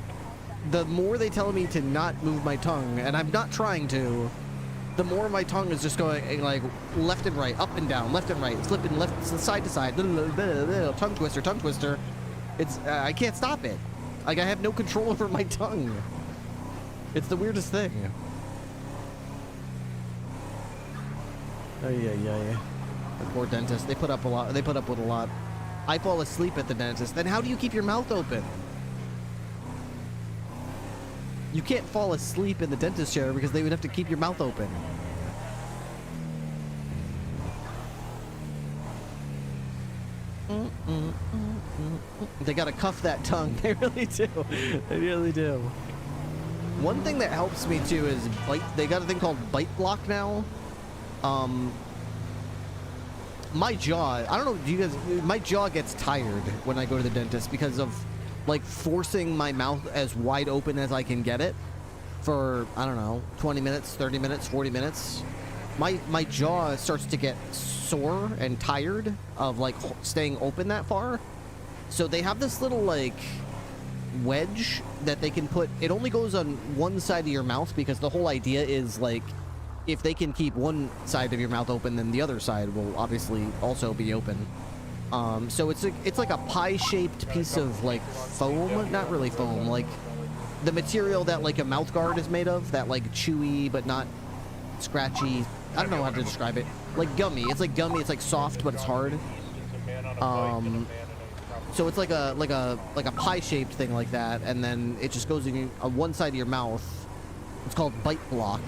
the more they tell me to not move my tongue, and I'm not trying to, the more my tongue is just going like left and right, up and down, left and right, flipping left side to side, tongue twister. It's I can't stop it. Like I have no control over my tongue. It's the weirdest thing. Oh yeah. The poor dentist. They put up a lot. They put up with a lot. I fall asleep at the dentist. Then how do you keep your mouth open? You can't fall asleep in the dentist chair because they would have to keep your mouth open. They gotta cuff that tongue. They really do. They really do. One thing that helps me too is bite. They got a thing called bite block now. My jaw, I don't know, do you guys, my jaw gets tired when I go to the dentist because of like forcing my mouth as wide open as I can get it for, I don't know, 20 minutes, 30 minutes, 40 minutes. My jaw starts to get sore and tired of like staying open that far. So they have this little like wedge that they can put, it only goes on one side of your mouth because the whole idea is like, if they can keep one side of your mouth open, then the other side will obviously also be open. So it's like a pie-shaped piece of like foam, not really foam, like the material that like a mouth guard is made of, that like chewy but not scratchy. I don't know how to describe it. Like gummy. It's like gummy. It's like soft but it's hard. So it's like a pie-shaped thing like that, and then it just goes in on one side of your mouth. It's called bite block,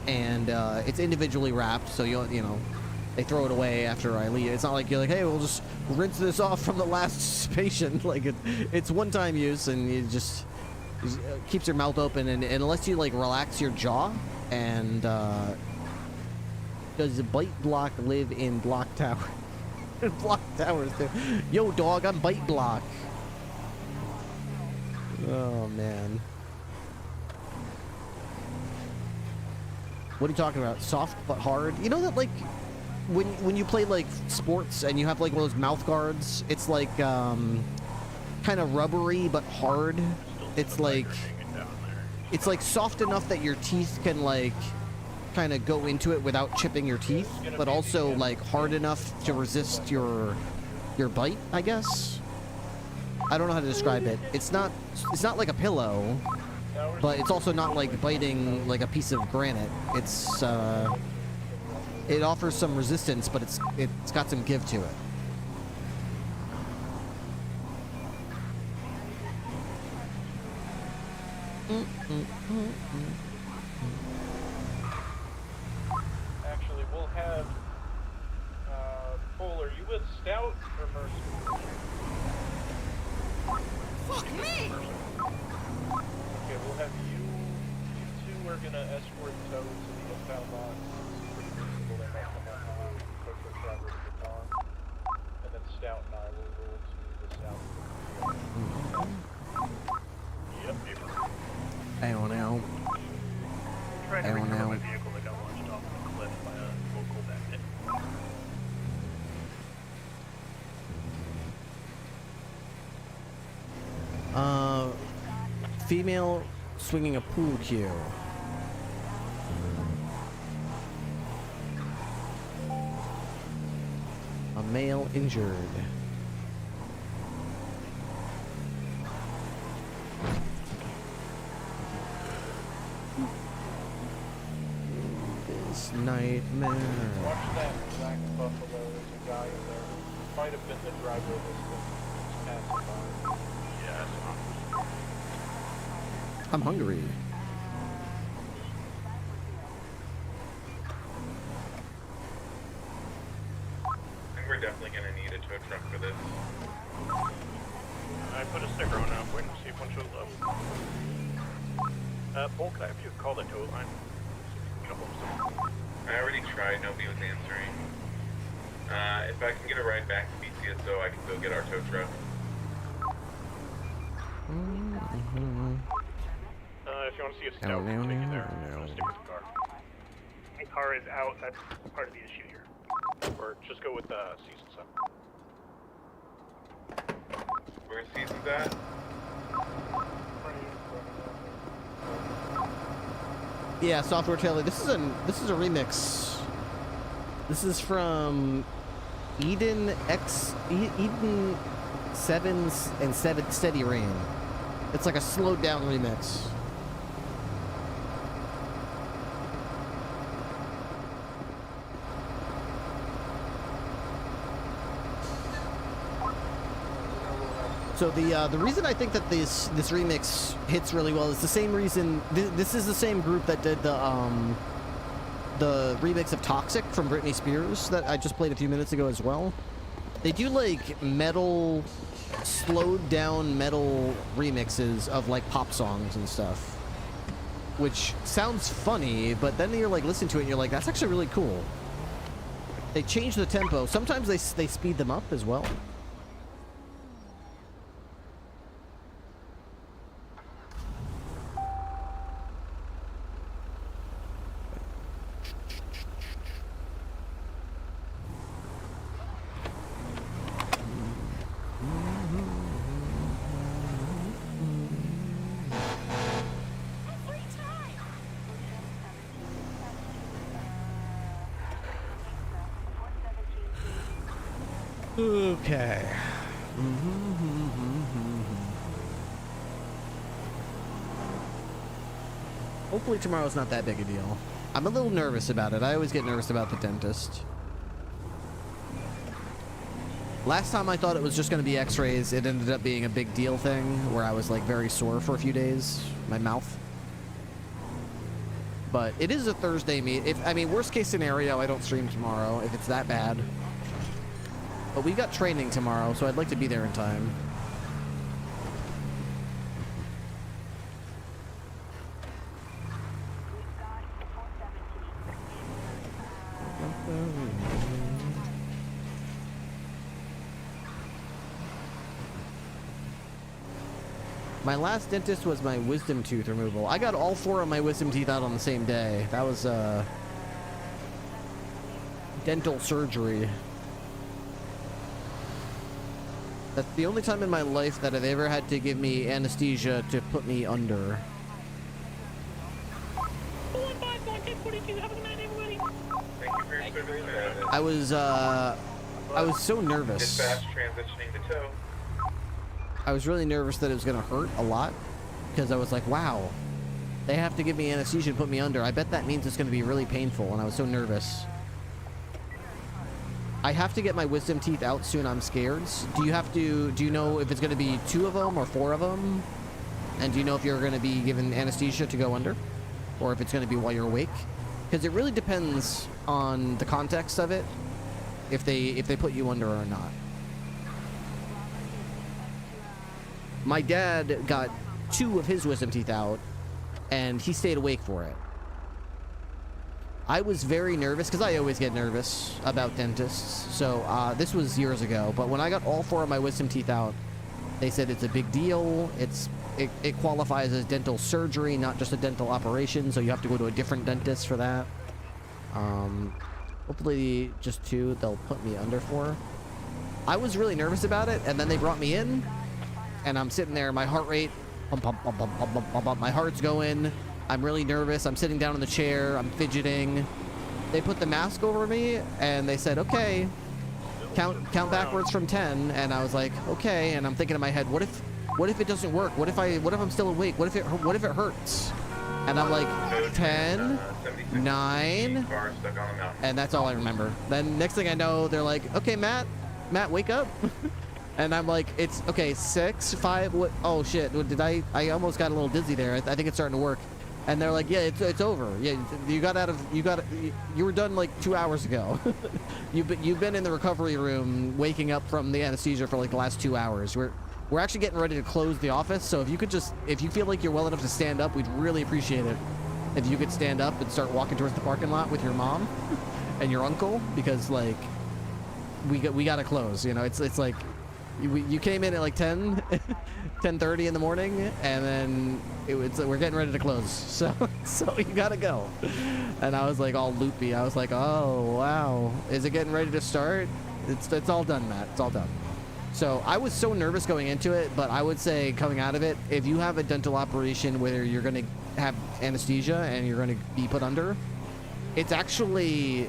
and it's individually wrapped, so you know. They throw it away after I leave. It's not like you're like, hey, we'll just rinse this off from the last patient. Like it's one-time use, and it just keeps your mouth open. And unless you like relax your jaw, and does the bite block live in block tower? Block towers too. Yo, dog, I'm bite block. Oh man. What are you talking about? Soft but hard? You know that like. When you play like sports and you have like one of those mouth guards, it's like kind of rubbery but hard. It's like soft enough that your teeth can like kind of go into it without chipping your teeth, but also like hard enough to resist your bite, I guess. I don't know how to describe it. It's not like a pillow, but it's also not like biting like a piece of granite. It's it offers some resistance, but it's got some give to it. Actually, we'll have Cole, are you with Stout or Mercy? Fuck me! Okay, we'll have you two are gonna escort Toad to the inbound box. And then Stout and I will roll to the south. Yep, neighbor. Hang now. Trying to recover my vehicle that got launched off the cliff by a local bandit. Female swinging a pool cue. male injured. This nightmare. Watch that black buffalo. There's a guy in there. Might have been the driver of this thing. Just passing by. Yes. I'm hungry. I think we're definitely going to need a tow truck for this. I put a sticker on it. I'm waiting to see if one shows up. Paul, could I have you call the tow line? I already tried. Nobody was answering. If I can get a ride back to BCSO, I can go get our tow truck. If you want to see a scout, take it there. Stick with the car. My car is out. That's part of the issue here. Or just go with season 7. Where's Season's at? Yeah, Software Taylor. This is a remix. This is from Eden 7 and 7 Steady Rain. It's like a slowed down remix. So the reason I think that this remix hits really well is the same reason. This is the same group that did the remix of Toxic from Britney Spears that I just played a few minutes ago as well. They do like metal, slowed down metal remixes of like pop songs and stuff, which sounds funny, but then you're like listen to it and you're like, that's actually really cool. They change the tempo. Sometimes they speed them up as well. Okay. Hopefully tomorrow's not that big a deal. I'm a little nervous about it. I always get nervous about the dentist. Last time I thought it was just going to be x-rays. It ended up being a big deal thing where I was like very sore for a few days. My mouth. But it is a Thursday meet. I mean, worst case scenario, I don't stream tomorrow if it's that bad. But we got training tomorrow, so I'd like to be there in time. My last dentist was my wisdom tooth removal. I got all 4 of my wisdom teeth out on the same day. That was dental surgery. That's the only time in my life that I've ever had to give me anesthesia to put me under. I was so nervous. Dispatch transitioning to tow. I was really nervous that it was gonna hurt a lot because I was like, wow, they have to give me anesthesia and put me under. I bet that means it's gonna be really painful, and I was so nervous. I have to get my wisdom teeth out soon. I'm scared. Do you know if it's going to be 2 of them or 4 of them? And do you know if you're going to be given anesthesia to go under? Or if it's going to be while you're awake? Because it really depends on the context of it, if they put you under or not. My dad got 2 of his wisdom teeth out, and he stayed awake for it. I was very nervous because I always get nervous about dentists. So this was years ago, but when I got all 4 of my wisdom teeth out, they said it's a big deal. It qualifies as dental surgery, not just a dental operation. So you have to go to a different dentist for that. Hopefully just 2 they'll put me under for. I was really nervous about it, and then they brought me in, and I'm sitting there, my heart rate, bump, bump, bump, bump, bump, bump, bump, my heart's going. I'm really nervous. I'm sitting down in the chair. I'm fidgeting. They put the mask over me, and they said, okay, count backwards from 10, and I was like, okay. And I'm thinking in my head, what if it doesn't work? What if I'm still awake? What if it hurts? And I'm like, 10, 9, and that's all I remember. Then next thing I know, they're like, okay, Matt, wake up. And I'm like, it's okay, 6, 5. What? Oh shit! Did I almost got a little dizzy there. I think it's starting to work. And they're like, yeah, it's over. Yeah, you were done like 2 hours ago. You've been in the recovery room, waking up from the anesthesia for like the last 2 hours. We're actually getting ready to close the office, so if you feel like you're well enough to stand up, we'd really appreciate it if you could stand up and start walking towards the parking lot with your mom and your uncle, because like we gotta close. You know, it's like you came in at like 10:30 in the morning, and then we're getting ready to close, so you gotta go. And I was like all loopy. I was like, oh wow, is it getting ready to start? It's all done, Matt. It's all done. So I was so nervous going into it, but I would say coming out of it, if you have a dental operation where you're going to have anesthesia and you're going to be put under, it's actually,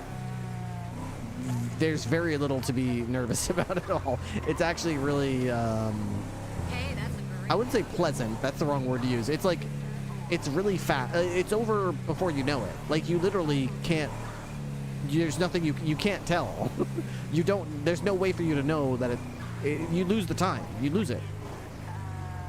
there's very little to be nervous about at all. It's actually really, I wouldn't say pleasant. That's the wrong word to use. It's like, it's really fast. It's over before you know it. Like, you literally can't, there's nothing you can't tell. There's no way for you to know that you lose the time. You lose it.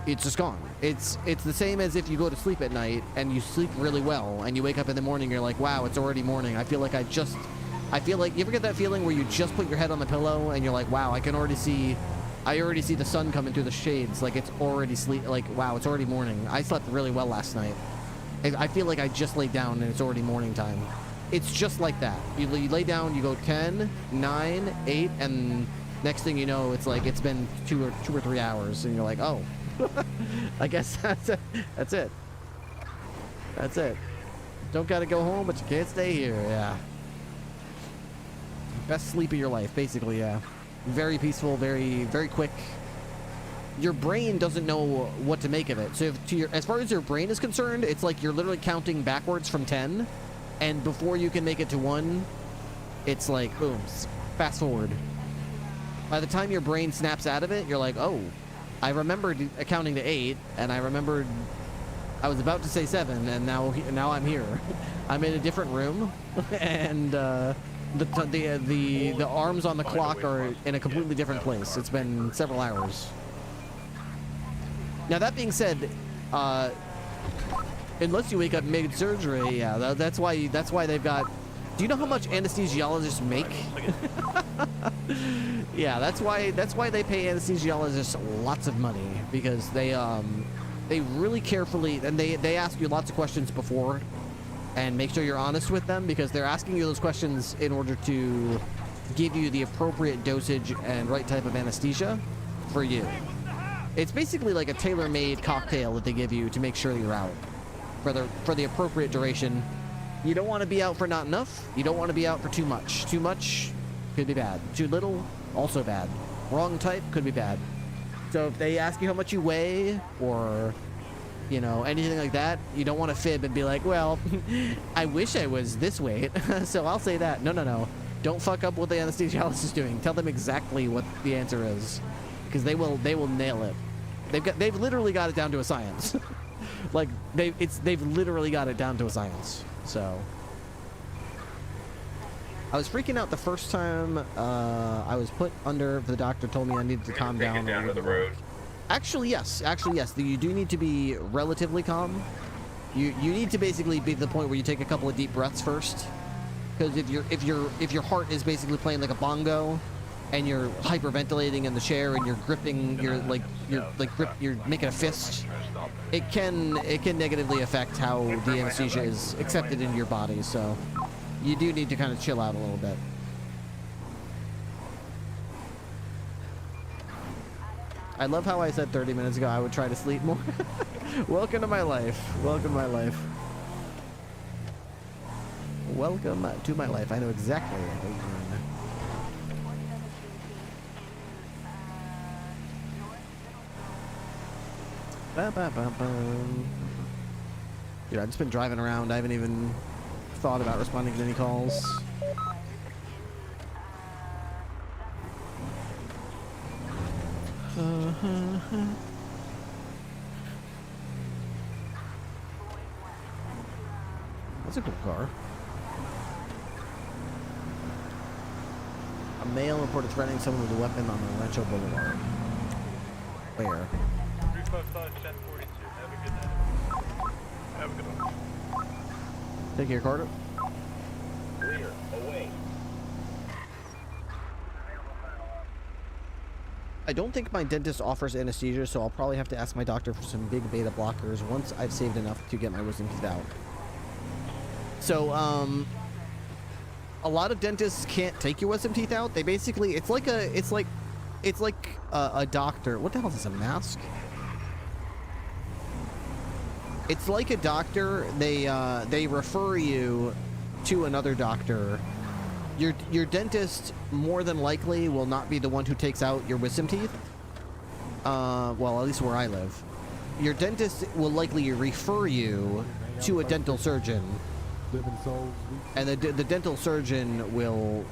It's just gone. It's the same as if you go to sleep at night and you sleep really well and you wake up in the morning, you're like, wow, it's already morning. I feel like you ever get that feeling where you just put your head on the pillow and you're like, wow, I already see the sun coming through the shades. Like, it's already wow, it's already morning. I slept really well last night. I feel like I just laid down and it's already morning time. It's just like that. You lay down, you go 10, 9, 8, and next thing you know, it's like it's been 2 or 3 hours, and you're like, oh, I guess that's it. That's it. Don't gotta go home, but you can't stay here. Yeah. Best sleep of your life, basically. Yeah. Very peaceful, very, very quick. Your brain doesn't know what to make of it. So as far as your brain is concerned, it's like you're literally counting backwards from 10, and before you can make it to 1, it's like, boom, fast forward. By the time your brain snaps out of it, you're like, oh, I remembered counting to 8, and I remembered I was about to say 7, and now I'm here. I'm in a different room, and the arms on the clock are in a completely different place. It's been several hours. Now, that being said, unless you wake up mid-surgery, yeah, that's why they've got... Do you know how much anesthesiologists make? Yeah, that's why they pay anesthesiologists lots of money, because they really carefully, and they ask you lots of questions before and make sure you're honest with them, because they're asking you those questions in order to give you the appropriate dosage and right type of anesthesia for you. It's basically like a tailor-made cocktail that they give you to make sure you're out for the appropriate duration. You don't want to be out for not enough. You don't want to be out for too much. Too much could be bad. Too little, also bad. Wrong type could be bad. So if they ask you how much you weigh, or, you know, anything like that, you don't want to fib and be like, well, I wish I was this weight, so I'll say that. No. Don't fuck up what the anesthesiologist is doing. Tell them exactly what the answer is, because they will nail it. They've literally got it down to a science. Like, they've literally got it down to a science. So I was freaking out the first time I was put under. The doctor told me I needed to calm down. Down to the road. Actually, yes. You do need to be relatively calm. You need to basically be to the point where you take a couple of deep breaths first, because if your heart is basically playing like a bongo, and you're hyperventilating in the chair and you're gripping, you're making a fist, it can negatively affect how the anesthesia is accepted into your body. So you do need to kind of chill out a little bit. I love how I said 30 minutes ago I would try to sleep more. Welcome to my life. Welcome to my life. Welcome to my life. I know exactly what you mean. Dude, I've just been driving around. I haven't even thought about responding to any calls. That's a cool car. A male reported threatening someone with a weapon on the Rancho Boulevard. Where? 355 1042. Have a good night. Have a good one. Take your Carter. Clear. Away. I don't think my dentist offers anesthesia, so I'll probably have to ask my doctor for some big beta blockers once I've saved enough to get my wisdom teeth out. So, a lot of dentists can't take your wisdom teeth out. They basically, it's like a doctor. What the hell is this, a mask? It's like a doctor. They refer you to another doctor. Your dentist more than likely will not be the one who takes out your wisdom teeth. Well, at least where I live. Your dentist will likely refer you to a dental surgeon. And the dental surgeon will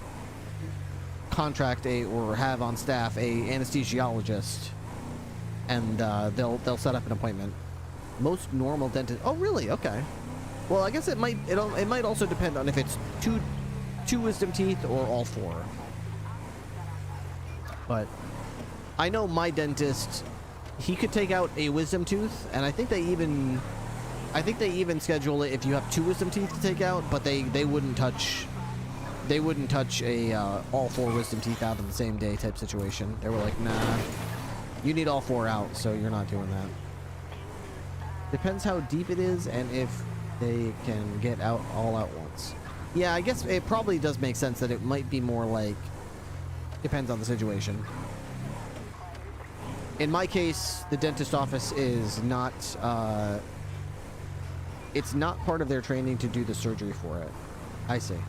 contract or have on staff a anesthesiologist, and they'll set up an appointment. Most normal dentists. Oh, really? Okay. Well, I guess it might also depend on if it's two wisdom teeth or all four. But I know my dentist, he could take out a wisdom tooth, and I think they even schedule it if you have two wisdom teeth to take out, but they wouldn't touch a all four wisdom teeth out in the same day type situation. They were like, nah, you need all four out, so you're not doing that. Depends how deep it is and if they can get out all at once. Yeah, I guess it probably does make sense that it might be more like, depends on the situation. In my case, the dentist office is not, it's not part of their training to do the surgery for it. I see.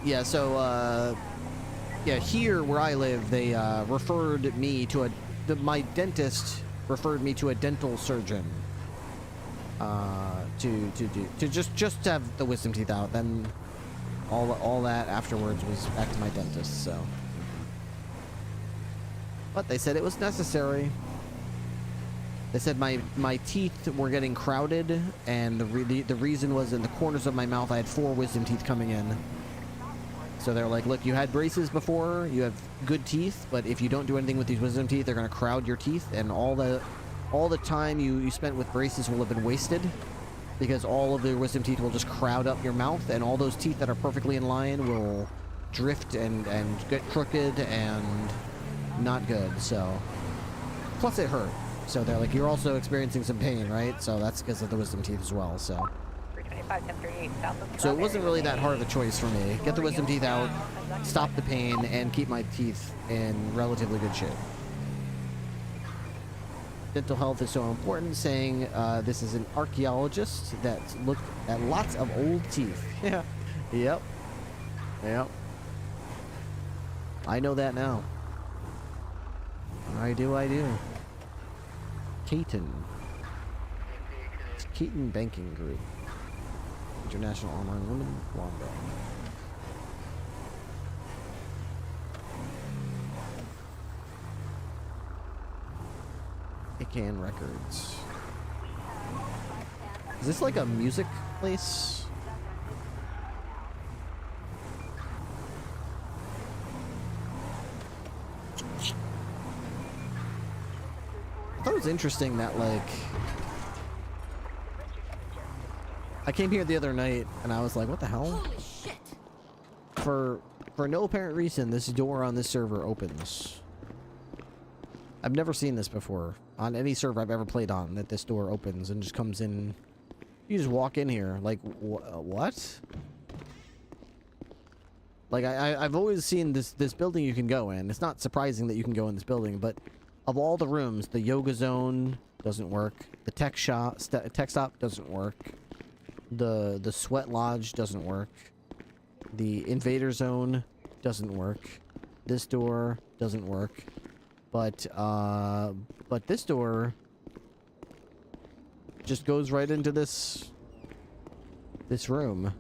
Yeah, so, yeah, here where I live, they referred me to my dentist referred me to a dental surgeon to just have the wisdom teeth out. Then all that afterwards was back to my dentist. So, but they said it was necessary. They said my teeth were getting crowded, and the reason was in the corners of my mouth I had 4 wisdom teeth coming in. So they're like, look, you had braces before, you have good teeth, but if you don't do anything with these wisdom teeth, they're going to crowd your teeth, and all the time you spent with braces will have been wasted, because all of the wisdom teeth will just crowd up your mouth, and all those teeth that are perfectly in line will drift and get crooked and not good. So, plus it hurt. So they're like, you're also experiencing some pain, right? So that's because of the wisdom teeth as well. So. So it wasn't really that hard of a choice for me. Get the wisdom teeth out, stop the pain, and keep my teeth in relatively good shape. Dental health is so important, saying this is an archaeologist that looked at lots of old teeth. Yeah. Yep. Yep. I know that now. I do. Caton. It's Caton Banking Group. International Online Women, Wanda. AKN Records. Is this like a music place? I thought it was interesting that, like, I came here the other night and I was like, what the hell? Holy shit. For no apparent reason, this door on this server opens. I've never seen this before on any server I've ever played on, that this door opens and just comes in. You just walk in here. Like, what? Like, I've always seen this building you can go in. It's not surprising that you can go in this building, but of all the rooms, the yoga zone doesn't work. The tech stop doesn't work. The sweat lodge doesn't work. The invader zone doesn't work. This door doesn't work. But this door just goes right into this room.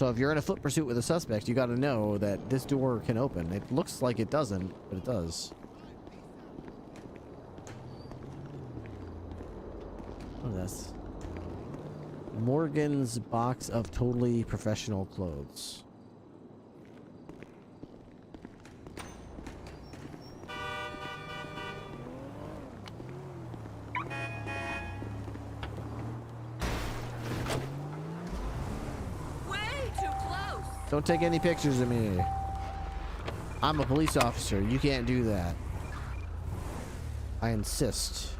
So if you're in a foot pursuit with a suspect, you got to know that this door can open. It looks like it doesn't, but it does. What is this? Morgan's box of totally professional clothes. Don't take any pictures of me. I'm a police officer. You can't do that. I insist.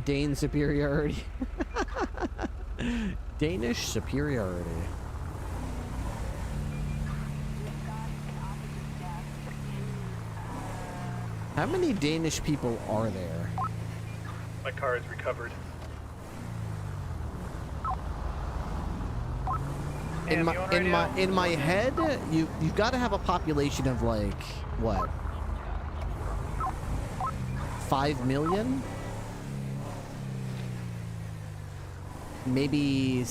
Dane superiority. Danish superiority. How many Danish people are there? My car is recovered. In my head, you've got to have a population of like what? 5 million? Maybe,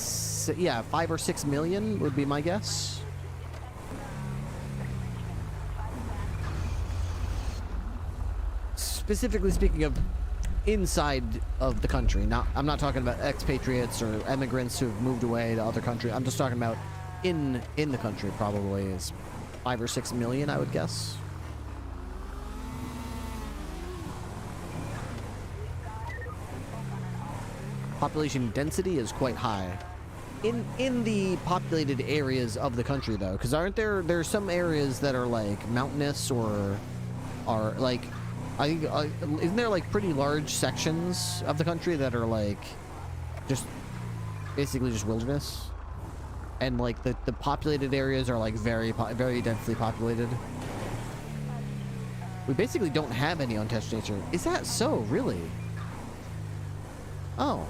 yeah, 5 or 6 million would be my guess. Specifically speaking of inside of the country, I'm not talking about expatriates or immigrants who've moved away to other countries. I'm just talking about in the country. Probably is 5 or 6 million, I would guess. Population density is quite high in the populated areas of the country, though, because aren't there's some areas that are like mountainous or are like, I think isn't there like pretty large sections of the country that are like just basically just wilderness, and like the populated areas are like very densely populated. We basically don't have any untouched nature. Is that so? Really? Oh.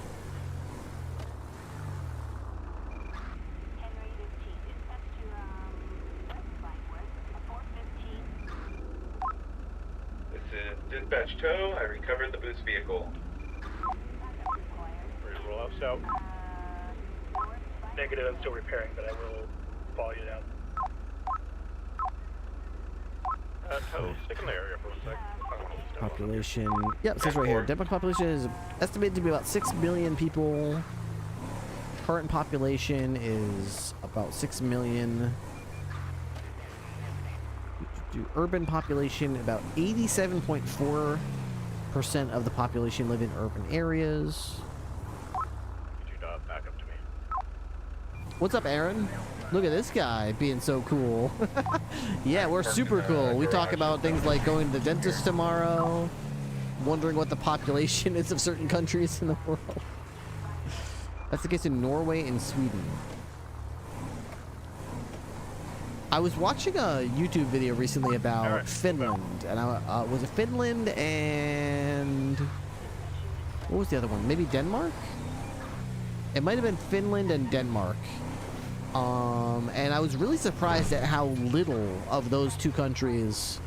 Dispatch tow, I recovered the boost vehicle. Ready to roll out south. Negative, I'm still repairing, but I will follow you down. Tow, stick in the area for a sec. Population. Yep, it says right here. Denmark population is estimated to be about 6 million people. Current population is about 6 million. Urban population, about 87.4% of the population live in urban areas. Could you back up to me? What's up, Aaron? Look at this guy being so cool. Yeah, we're super cool. We talk about things like going to the dentist tomorrow, wondering what the population is of certain countries in the world. That's the case in Norway and Sweden. I was watching a YouTube video recently about Finland, and was it Finland and what was the other one? Maybe Denmark? It might have been Finland and Denmark. And I was really surprised at how little of those two countries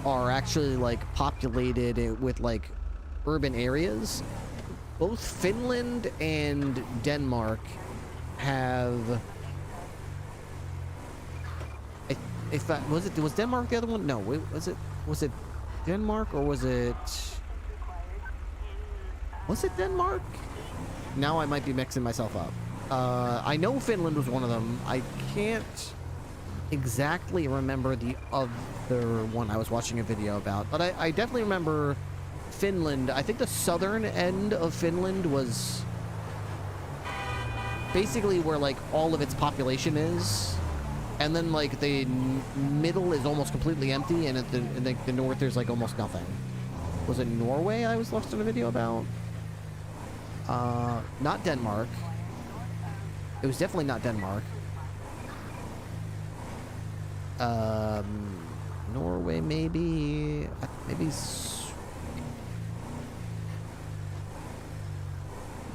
are actually like populated with like urban areas. Both Finland and Denmark have. Was Denmark the other one? No, was it Denmark or was it Denmark? Now I might be mixing myself up. I know Finland was one of them. I can't exactly remember the other one I was watching a video about, but I definitely remember Finland. I think the southern end of Finland was basically where like all of its population is. And then, like, the middle is almost completely empty, and at the north, there's, like, almost nothing. Was it Norway I was watching a video about? Not Denmark. It was definitely not Denmark. Norway, maybe...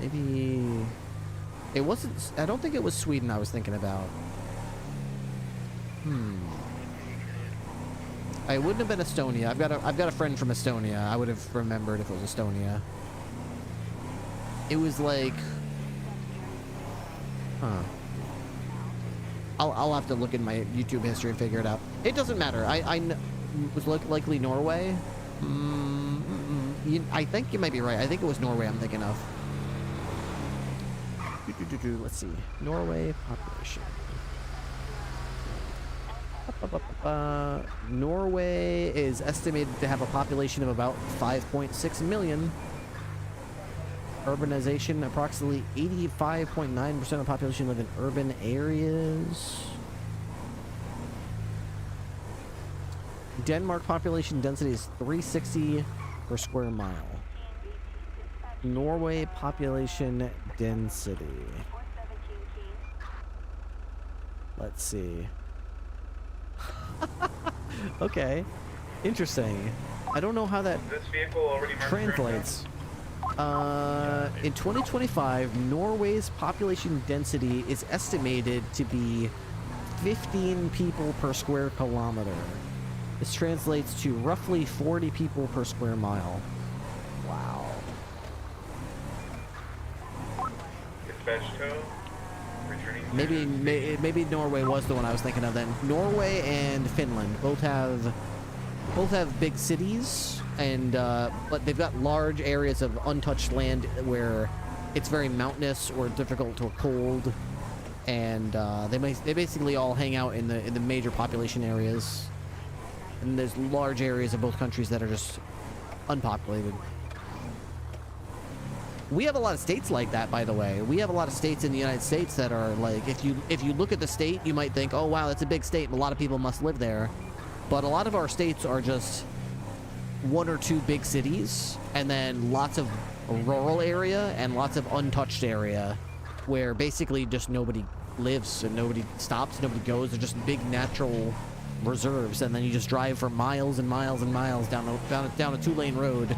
Maybe... It wasn't... I don't think it was Sweden I was thinking about. It wouldn't have been Estonia. I've got a friend from Estonia. I would have remembered if it was Estonia. It was like, huh. I'll have to look in my YouTube history and figure it out. It doesn't matter. Was likely Norway. I think you might be right. I think it was Norway I'm thinking of. Let's see. Norway population. Norway is estimated to have a population of about 5.6 million. Urbanization, approximately 85.9% of the population live in urban areas. Denmark population density is 360 per square mile. Norway population density. Let's see. Okay. Interesting. I don't know how that translates. In 2025, Norway's population density is estimated to be 15 people per square kilometer. This translates to roughly 40 people per square mile. Wow. Maybe Norway was the one I was thinking of then. Norway and Finland both have big cities, and but they've got large areas of untouched land where it's very mountainous or difficult or cold, and they basically all hang out in the major population areas. And there's large areas of both countries that are just unpopulated. We have a lot of states like that, by the way. We have a lot of states in the United States that are like, if you look at the state, you might think, oh wow, that's a big state, and a lot of people must live there. But a lot of our states are just one or two big cities, and then lots of rural area and lots of untouched area where basically just nobody lives and nobody stops, nobody goes. They're just big natural reserves, and then you just drive for miles and miles and miles down a 2-lane road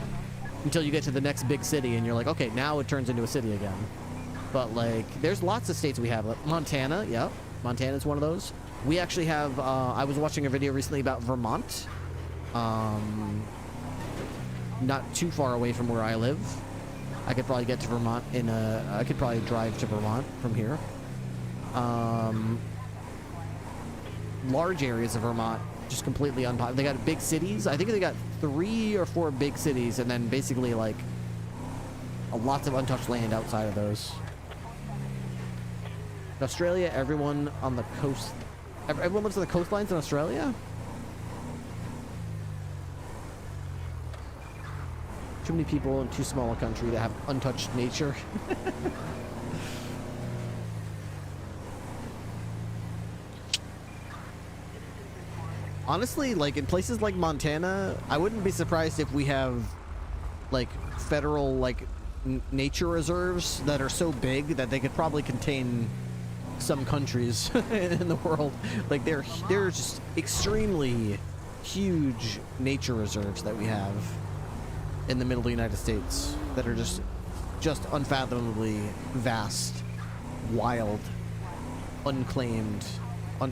until you get to the next big city, and you're like, okay, now it turns into a city again. But like, there's lots of states we have. Like Montana, yeah, Montana's one of those. We actually have. I was watching a video recently about Vermont. Not too far away from where I live. I could probably get to Vermont I could probably drive to Vermont from here. Large areas of Vermont just completely unpopular. They got big cities. I think they got 3 or 4 big cities, and then basically like lots of untouched land outside of those. Australia, everyone on the coast. Everyone lives on the coastlines in Australia? Too many people in too small a country to have untouched nature. Honestly, like in places like Montana, I wouldn't be surprised if we have like federal like nature reserves that are so big that they could probably contain some countries in the world. Like they're just extremely huge nature reserves that we have in the middle of the United States that are just unfathomably vast, wild, unclaimed,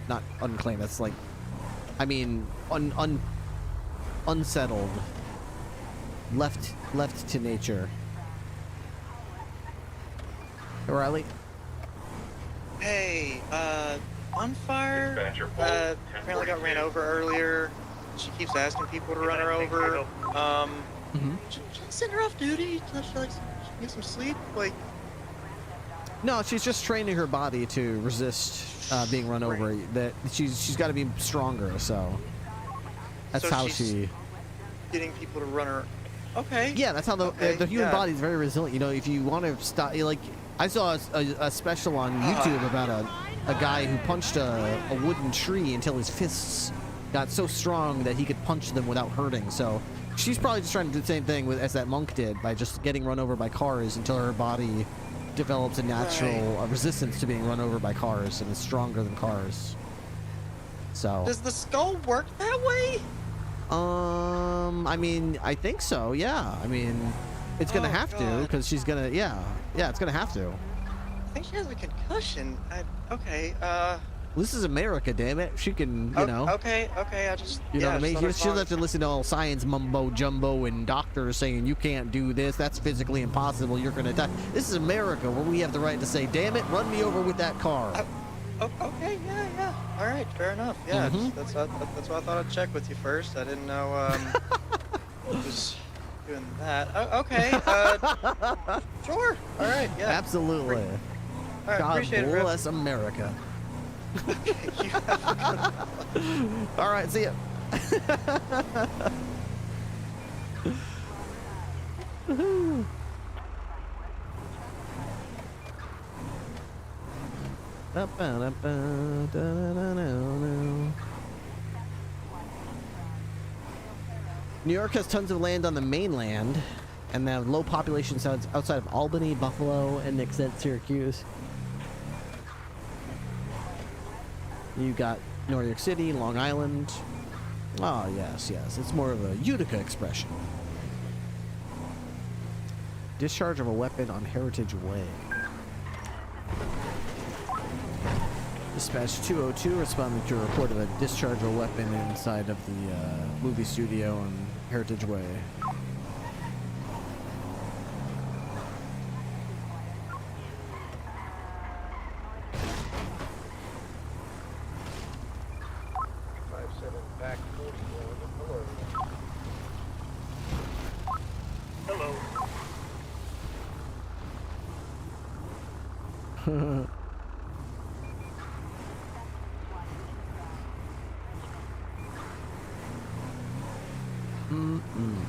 not unclaimed, that's like, I mean, unsettled, left to nature. O'Reilly? Hey, on fire, apparently got ran over earlier. She keeps asking people to run her over. Should I send her off duty? Should I like get some sleep? Like, no, she's just training her body to resist being run over. That she's got to be stronger. So that's how she getting people to run her. Okay. Yeah, that's how the human body is very resilient. You know, if you want to stop, like I saw a special on YouTube about a guy who punched a wooden tree until his fists got so strong that he could punch them without hurting. So she's probably just trying to do the same thing as that monk did by just getting run over by cars until her body develops a natural resistance to being run over by cars and is stronger than cars. So does the skull work that way? I mean, I think so. Yeah. I mean, it's gonna have to because she's gonna. Yeah. It's gonna have to. I think she has a concussion. This is America, damn it. She can, you know. Okay, I just. You know yeah, what I mean? just She doesn't have to listen to all science mumbo jumbo and doctors saying you can't do this. That's physically impossible. You're gonna die. This is America, where we have the right to say, "Damn it, run me over with that car." Okay, yeah. All right, fair enough. Yeah, that's why I thought I'd check with you first. I didn't know was doing that. Okay. Sure. All right. Yeah. Absolutely. All right, God appreciate it, Rip. bless America. All right, see ya. New York has tons of land on the mainland, and they have low population sites outside of Albany, Buffalo, and extent Syracuse. You got New York City, Long Island. Oh, yes. It's more of a Utica expression. Discharge of a weapon on Heritage Way. Dispatch 202 responding to a report of a discharge of a weapon inside of the movie studio on Heritage Way.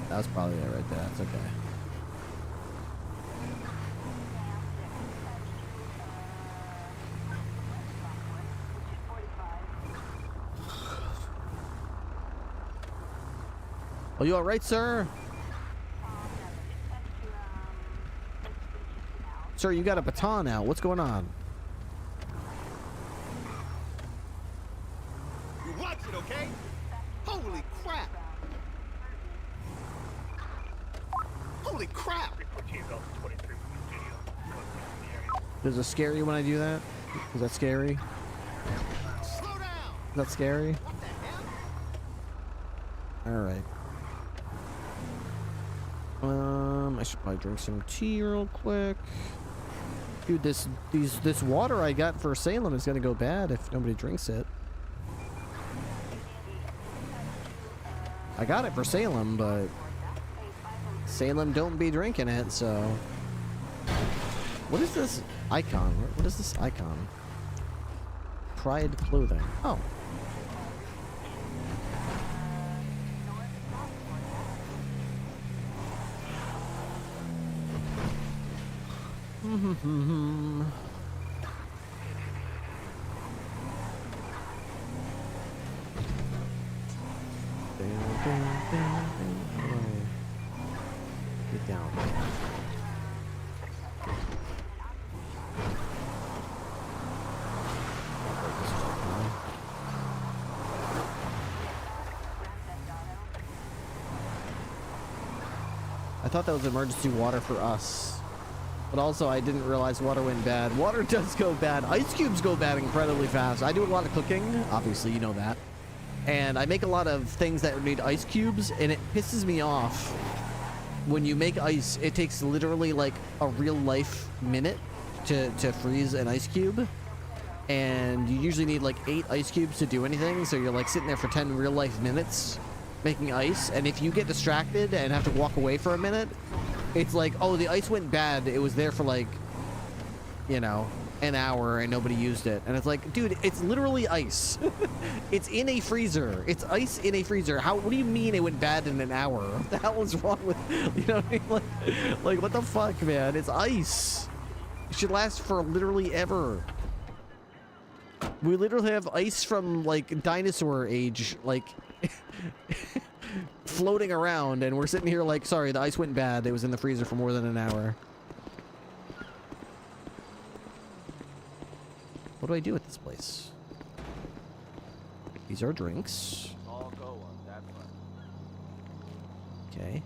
That's probably it right there. That's okay. Are you all right, sir? Sir, you got a baton out. What's going on? You watch it, okay? Holy crap! Holy crap! Does it scare you when I do that? Is that scary? Slow down! Is that scary? Alright. I should probably drink some tea real quick. Dude, this water I got for Salem is gonna go bad if nobody drinks it. I got it for Salem, but Salem don't be drinking it, so. What is this icon? What is this icon? Pride clothing. Oh. Get down. I thought that was emergency water for us. But also, I didn't realize water went bad. Water does go bad. Ice cubes go bad incredibly fast. I do a lot of cooking. Obviously, you know that. And I make a lot of things that need ice cubes, and it pisses me off. When you make ice, it takes literally like a real-life minute to freeze an ice cube. And you usually need like 8 ice cubes to do anything, so you're like sitting there for 10 real-life minutes making ice. And if you get distracted and have to walk away for a minute, it's like, oh, the ice went bad. It was there for like, you know, an hour and nobody used it. And it's like, dude, it's literally ice. It's in a freezer. It's ice in a freezer. What do you mean it went bad in an hour? What the hell is wrong with, you know what I mean? Like what the fuck, man? It's ice. It should last for literally ever. We literally have ice from like dinosaur age, like floating around, and we're sitting here like, sorry, the ice went bad. It was in the freezer for more than an hour. What do I do with this place? These are drinks. All go on that one. Okay.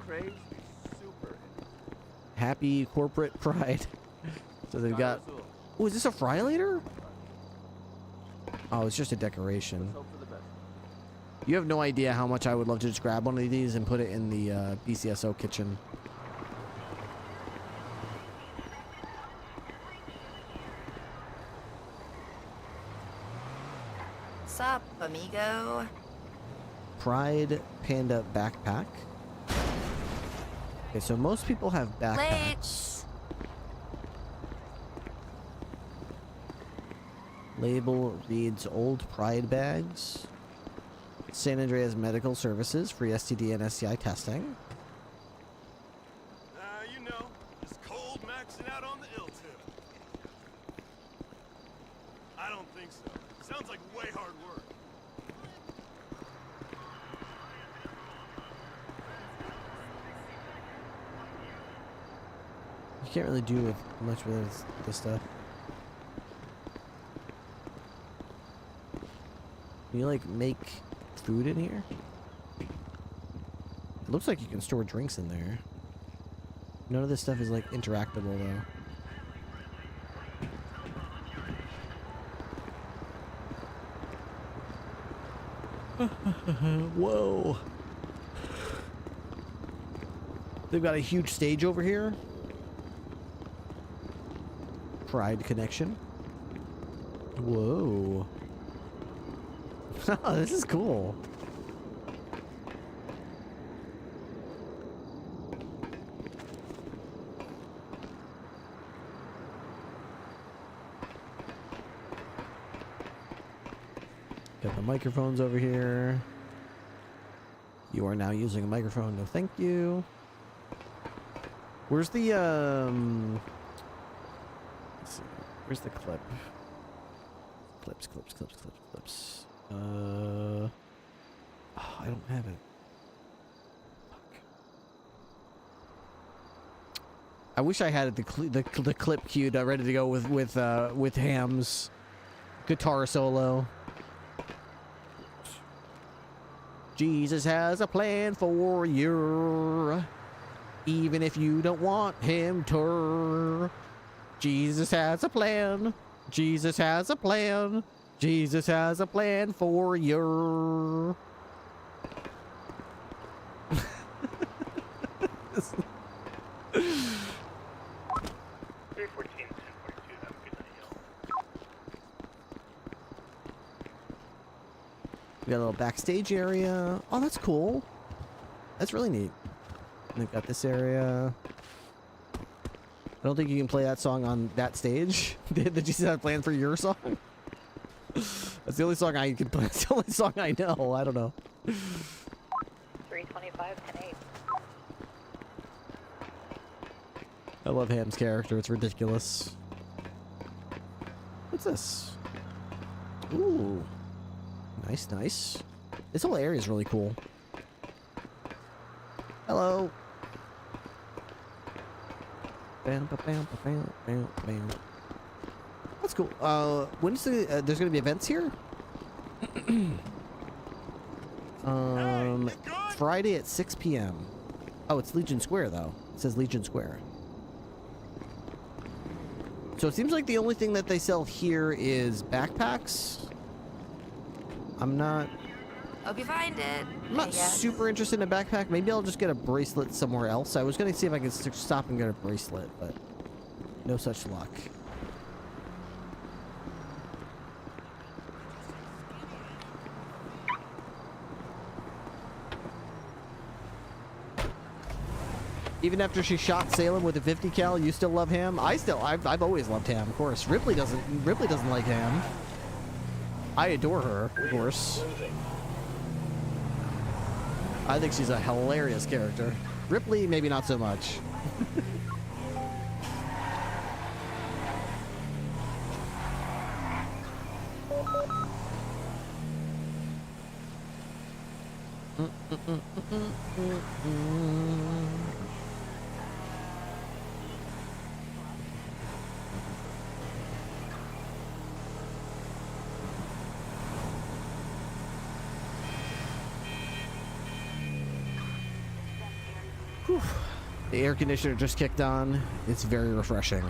Crazy super. Happy corporate pride. So they've got Oh, is this a fry later? Oh, it's just a decoration. You have no idea how much I would love to just grab one of these and put it in the BCSO kitchen. What's up, amigo? Pride Panda backpack. Okay, so most people have backpacks. Label reads old Pride bags. San Andreas Medical Services, free STD and STI testing. You know, just cold maxing out on the ill tip. I don't think so. Sounds like way hard work. You can't really do much with this stuff. Can you like make food in here? It looks like you can store drinks in there. None of this stuff is like interactable though. Whoa. They've got a huge stage over here. Pride connection. Whoa. Oh, this is cool. Got the microphones over here. You are now using a microphone. No, thank you. Where's the let's see. Where's the clip? Clips. Oh, I don't have it. Fuck. I wish I had the clip queued, ready to go with Ham's guitar solo. Jesus has a plan for you, even if you don't want him to. Jesus has a plan. Jesus has a plan. Jesus has a plan for you. 314, 1042, have a good night, y'all. We got a little backstage area. Oh, that's cool. That's really neat. And they've got this area. I don't think you can play that song on that stage. Did you see that plan for your song? That's the only song I can play. It's the only song I know. I don't know. 325, 10-8. I love Ham's character. It's ridiculous. What's this? Ooh. Nice, nice. This whole area is really cool. Hello. Bam, ba, bam, ba, bam, bam, bam. That's cool. When's the there's gonna be events here? Friday at 6 p.m. Oh, it's Legion Square though. It says Legion Square. So it seems like the only thing that they sell here is backpacks. I'm not Hope you find it. I'm not super interested in a backpack. Maybe I'll just get a bracelet somewhere else. I was gonna see if I could stop and get a bracelet, but no such luck. Even after she shot Salem with a 50 cal, you still love Ham? I've always loved Ham, of course. Ripley doesn't like Ham. I adore her, of course. I think she's a hilarious character. Ripley, maybe not so much. Whew. The air conditioner just kicked on. It's very refreshing.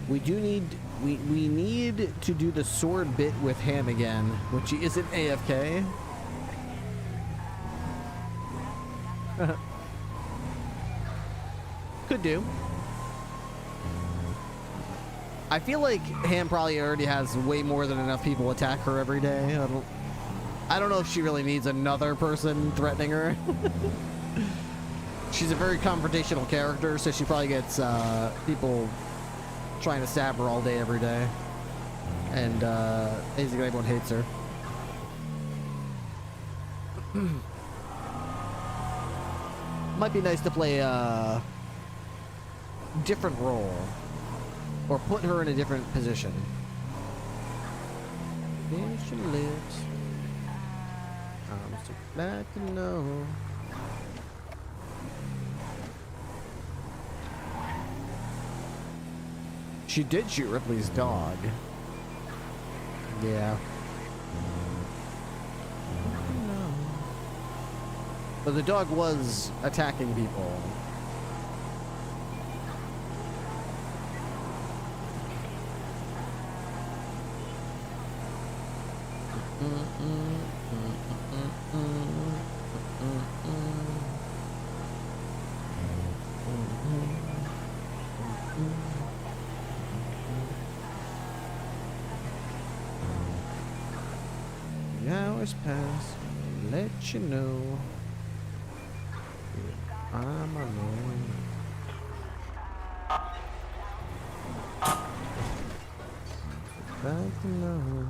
We do need we need to do the sword bit with Ham again, which he isn't AFK. Could do. I feel like Ham probably already has way more than enough people attack her every day. I don't know if she really needs another person threatening her. She's a very confrontational character, so she probably gets people trying to stab her all day, every day. And basically everyone hates her. Might be nice to play a different role. Or put her in a different position. There she lives. I'm so glad to know. She did shoot Ripley's dog. Yeah. But the dog was attacking people. The hours pass, let you know I'm alone. Glad to know.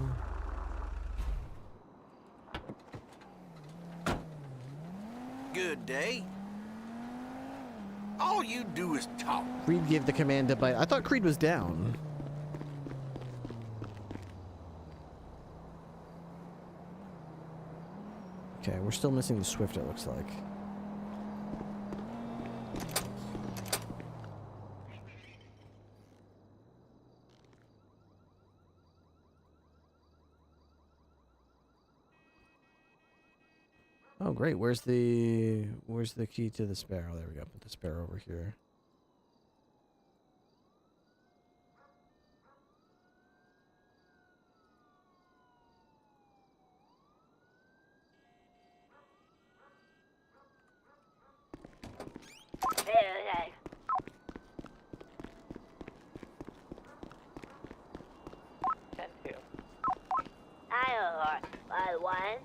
Good day. All you do is talk. Creed gave the command to bite. I thought Creed was down. Okay, we're still missing the Swift, it looks like. Oh, great. Where's the key to the Sparrow? There we go. Put the Sparrow over here. Okay. I one.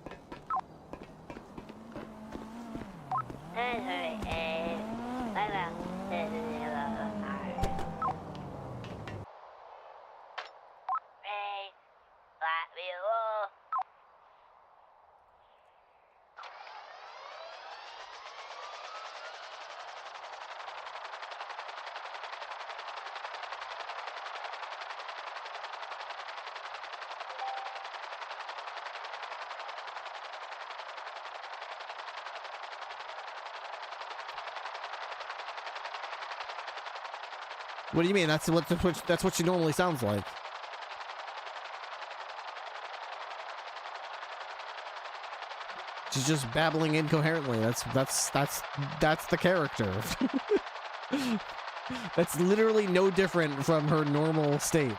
What do you mean? That's what she normally sounds like. She's just babbling incoherently. That's the character. That's literally no different from her normal state.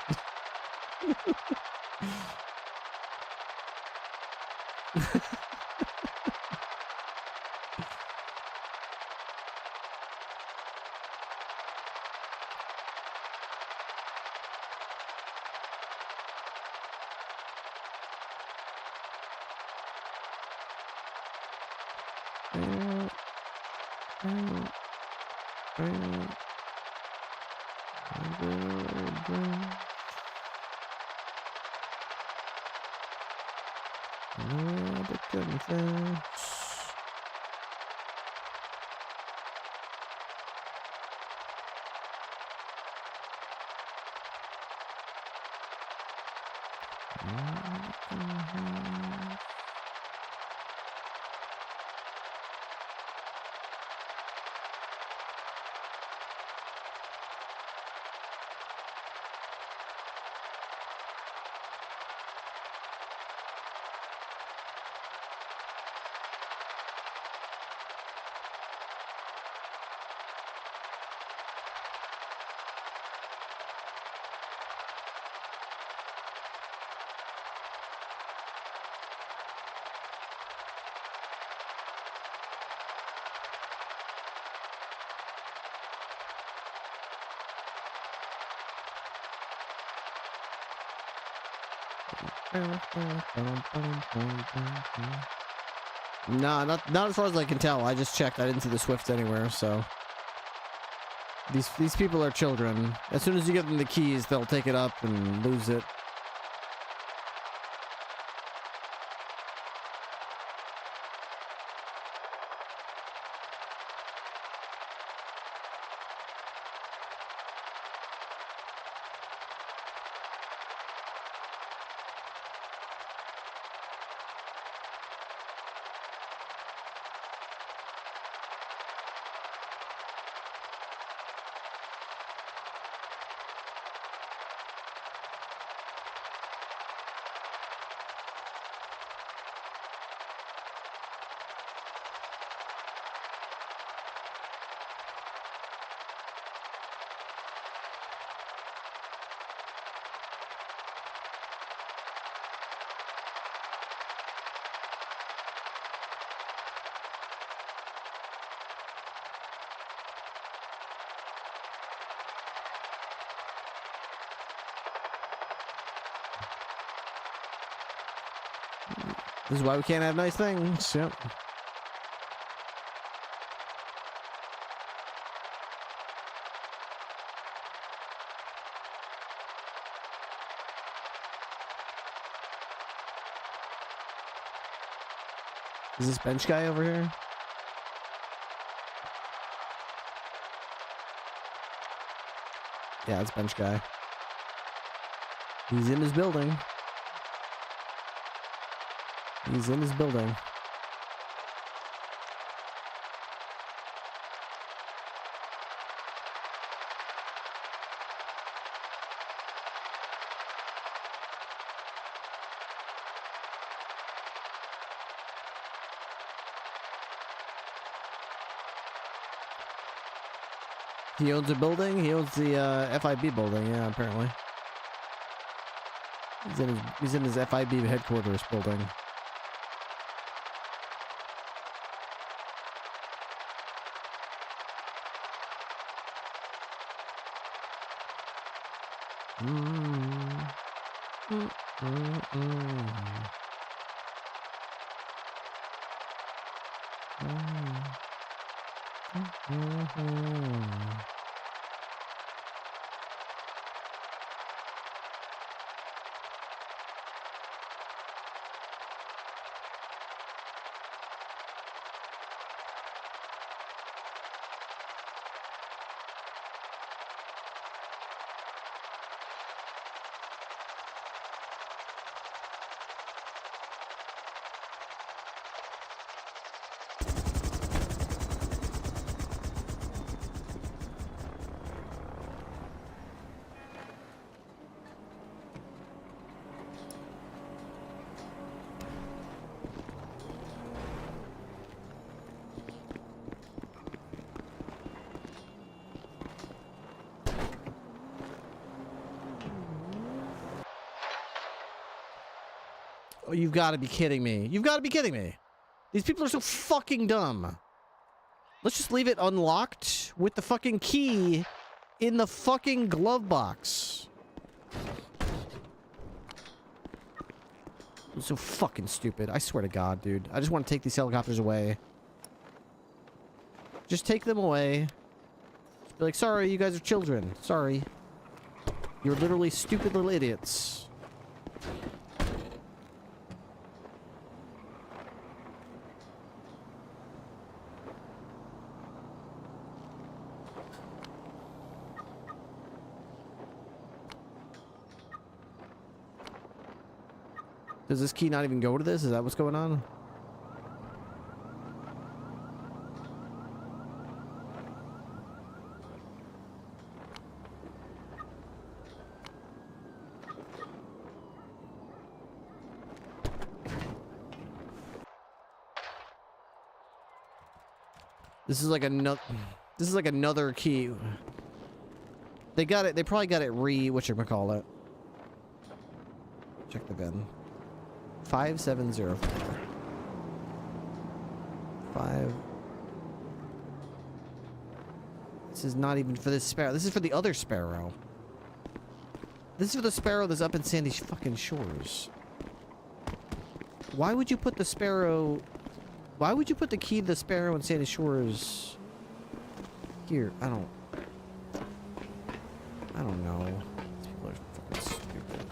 Nah, not as far as I can tell. I just checked. I didn't see the Swifts anywhere, so. These people are children. As soon as you give them the keys, they'll take it up and lose it. This is why we can't have nice things. Yep. Is this bench guy over here? Yeah, it's bench guy. He's in his building. He's in his building. He owns a building? He owns the FIB building, yeah, apparently. He's in his FIB headquarters building. Oh, you've got to be kidding me. You've got to be kidding me. These people are so fucking dumb. Let's just leave it unlocked with the fucking key in the fucking glove box. I'm so fucking stupid. I swear to God, dude. I just want to take these helicopters away. Just take them away. Just be like, sorry, you guys are children. Sorry. You're literally stupid little idiots. Does this key not even go to this? Is that what's going on? This is like another. This is like another key. They got it. They probably got it whatchamacallit. Check the bin. 5704. 5. This is not even for this sparrow. This is for the other sparrow. This is for the sparrow that's up in Sandy fucking Shores. Why would you put the Sparrow... Why would you put the key to the Sparrow in Sandy Shores here? I don't know. These people are fucking stupid.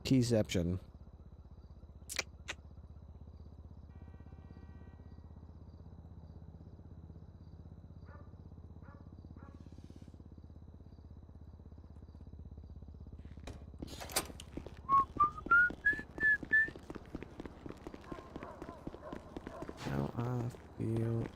Keyception. How I feel.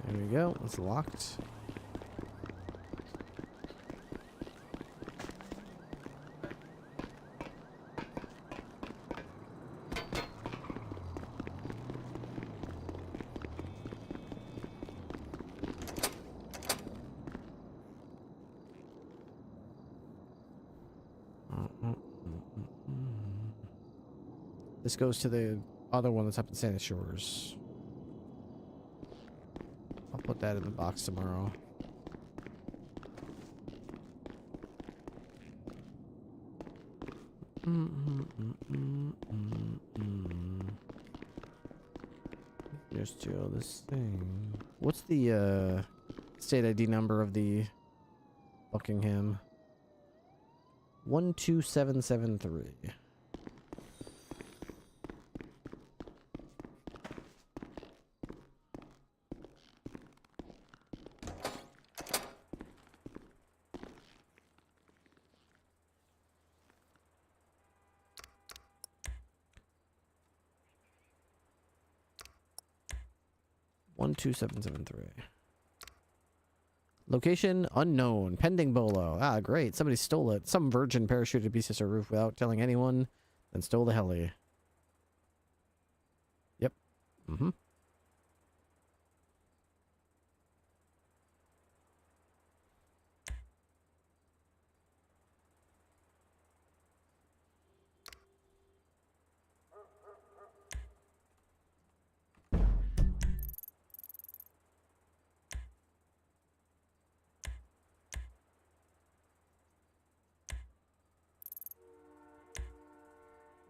There we go. It's locked. This goes to the other one that's up in Santa Shores. I'll put that in the box tomorrow. Just do this thing. What's the state ID number of the Buckingham? 12773. One 2773. Location unknown. Pending bolo. Ah, great. Somebody stole it. Some virgin parachuted pieces of roof without telling anyone, then stole the heli. Yep. Mm-hmm.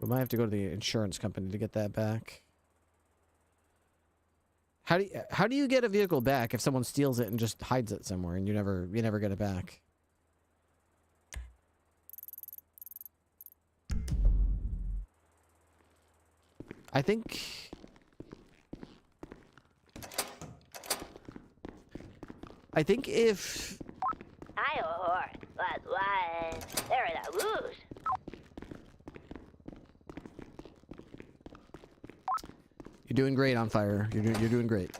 We might have to go to the insurance company to get that back. How do you get a vehicle back if someone steals it and just hides it somewhere and you never get it back? I think if Hi, whore. What? There is a loose. you're doing great on fire. You're doing great.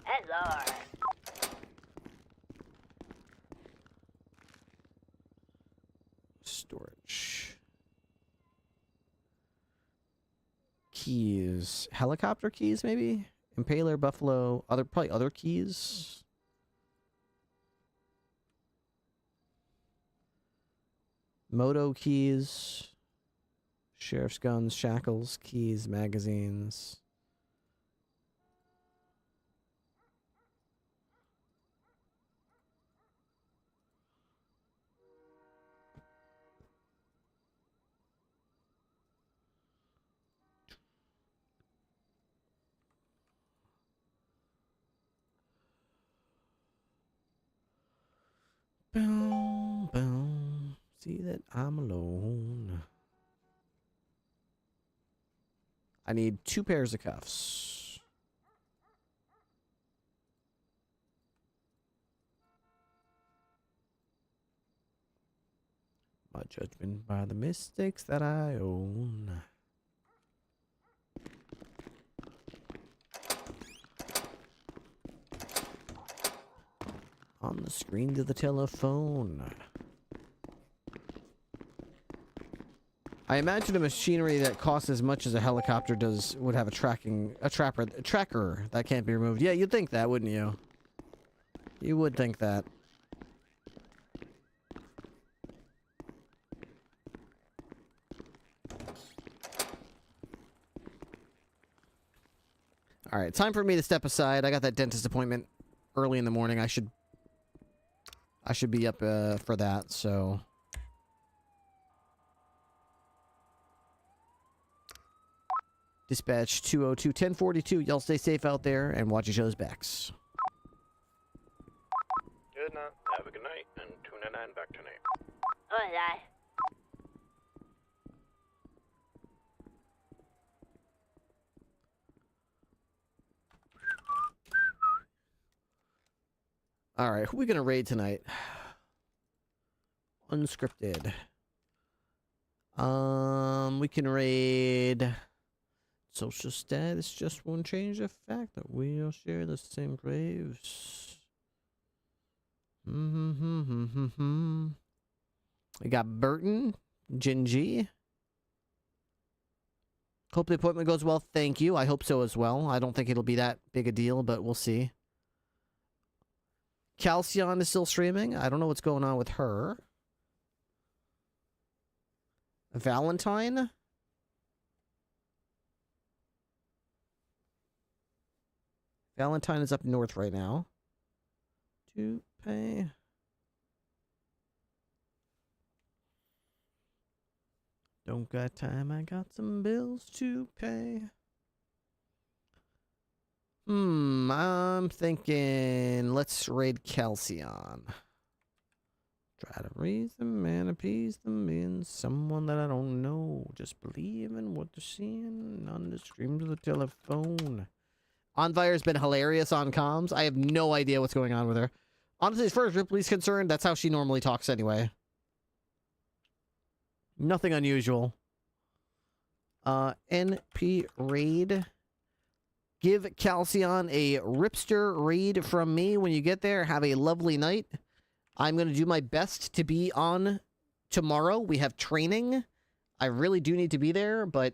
Hello. Storage. Keys. Helicopter keys, maybe? Impaler, Buffalo, probably other keys. Moto keys. Sheriff's guns, shackles, keys, magazines. Boom, boom. See that I'm alone. I need 2 pairs of cuffs. My judgment by the mistakes that I own. On the screen to the telephone. I imagine a machinery that costs as much as a helicopter does would have a tracker that can't be removed. Yeah, you'd think that, wouldn't you? You would think that. All right, time for me to step aside. I got that dentist appointment early in the morning. I should be up for that, so. Dispatch 202 1042. Y'all stay safe out there and watch each other's backs. Good night. Have a good night, and 299 back tonight. Hola. All right, who are we gonna raid tonight? Unscripted. We can raid. Social status just won't change the fact that we all share the same graves. We got Burton, Gingy. Hope the appointment goes well. Thank you. I hope so as well. I don't think it'll be that big a deal, but we'll see. Calcion is still streaming. I don't know what's going on with her. Valentine? Valentine is up north right now. To pay. Don't got time, I got some bills to pay. I'm thinking let's raid Calcion. Try to raise them and appease them in someone that I don't know. Just believe in what they're seeing on the screen to the telephone. Onfire's been hilarious on comms. I have no idea what's going on with her. Honestly, as far as Ripley's concerned, that's how she normally talks anyway. Nothing unusual. NP raid. Give Calcion a Ripster raid from me when you get there. Have a lovely night. I'm going to do my best to be on tomorrow. We have training. I really do need to be there, but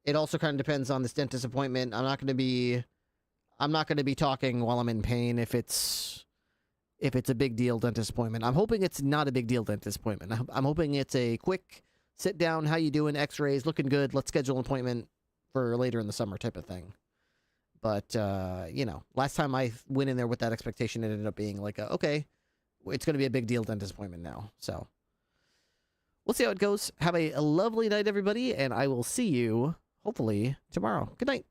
it also kind of depends on this dentist appointment. I'm not going to be talking while I'm in pain if it's a big deal dentist appointment. I'm hoping it's not a big deal dentist appointment. I'm hoping it's a quick sit down, how you doing, x-rays, looking good, let's schedule an appointment for later in the summer type of thing. But, you know, last time I went in there with that expectation, it ended up being like, okay, it's going to be a big deal dentist appointment now. So we'll see how it goes. Have a lovely night, everybody, and I will see you, hopefully, tomorrow. Good night.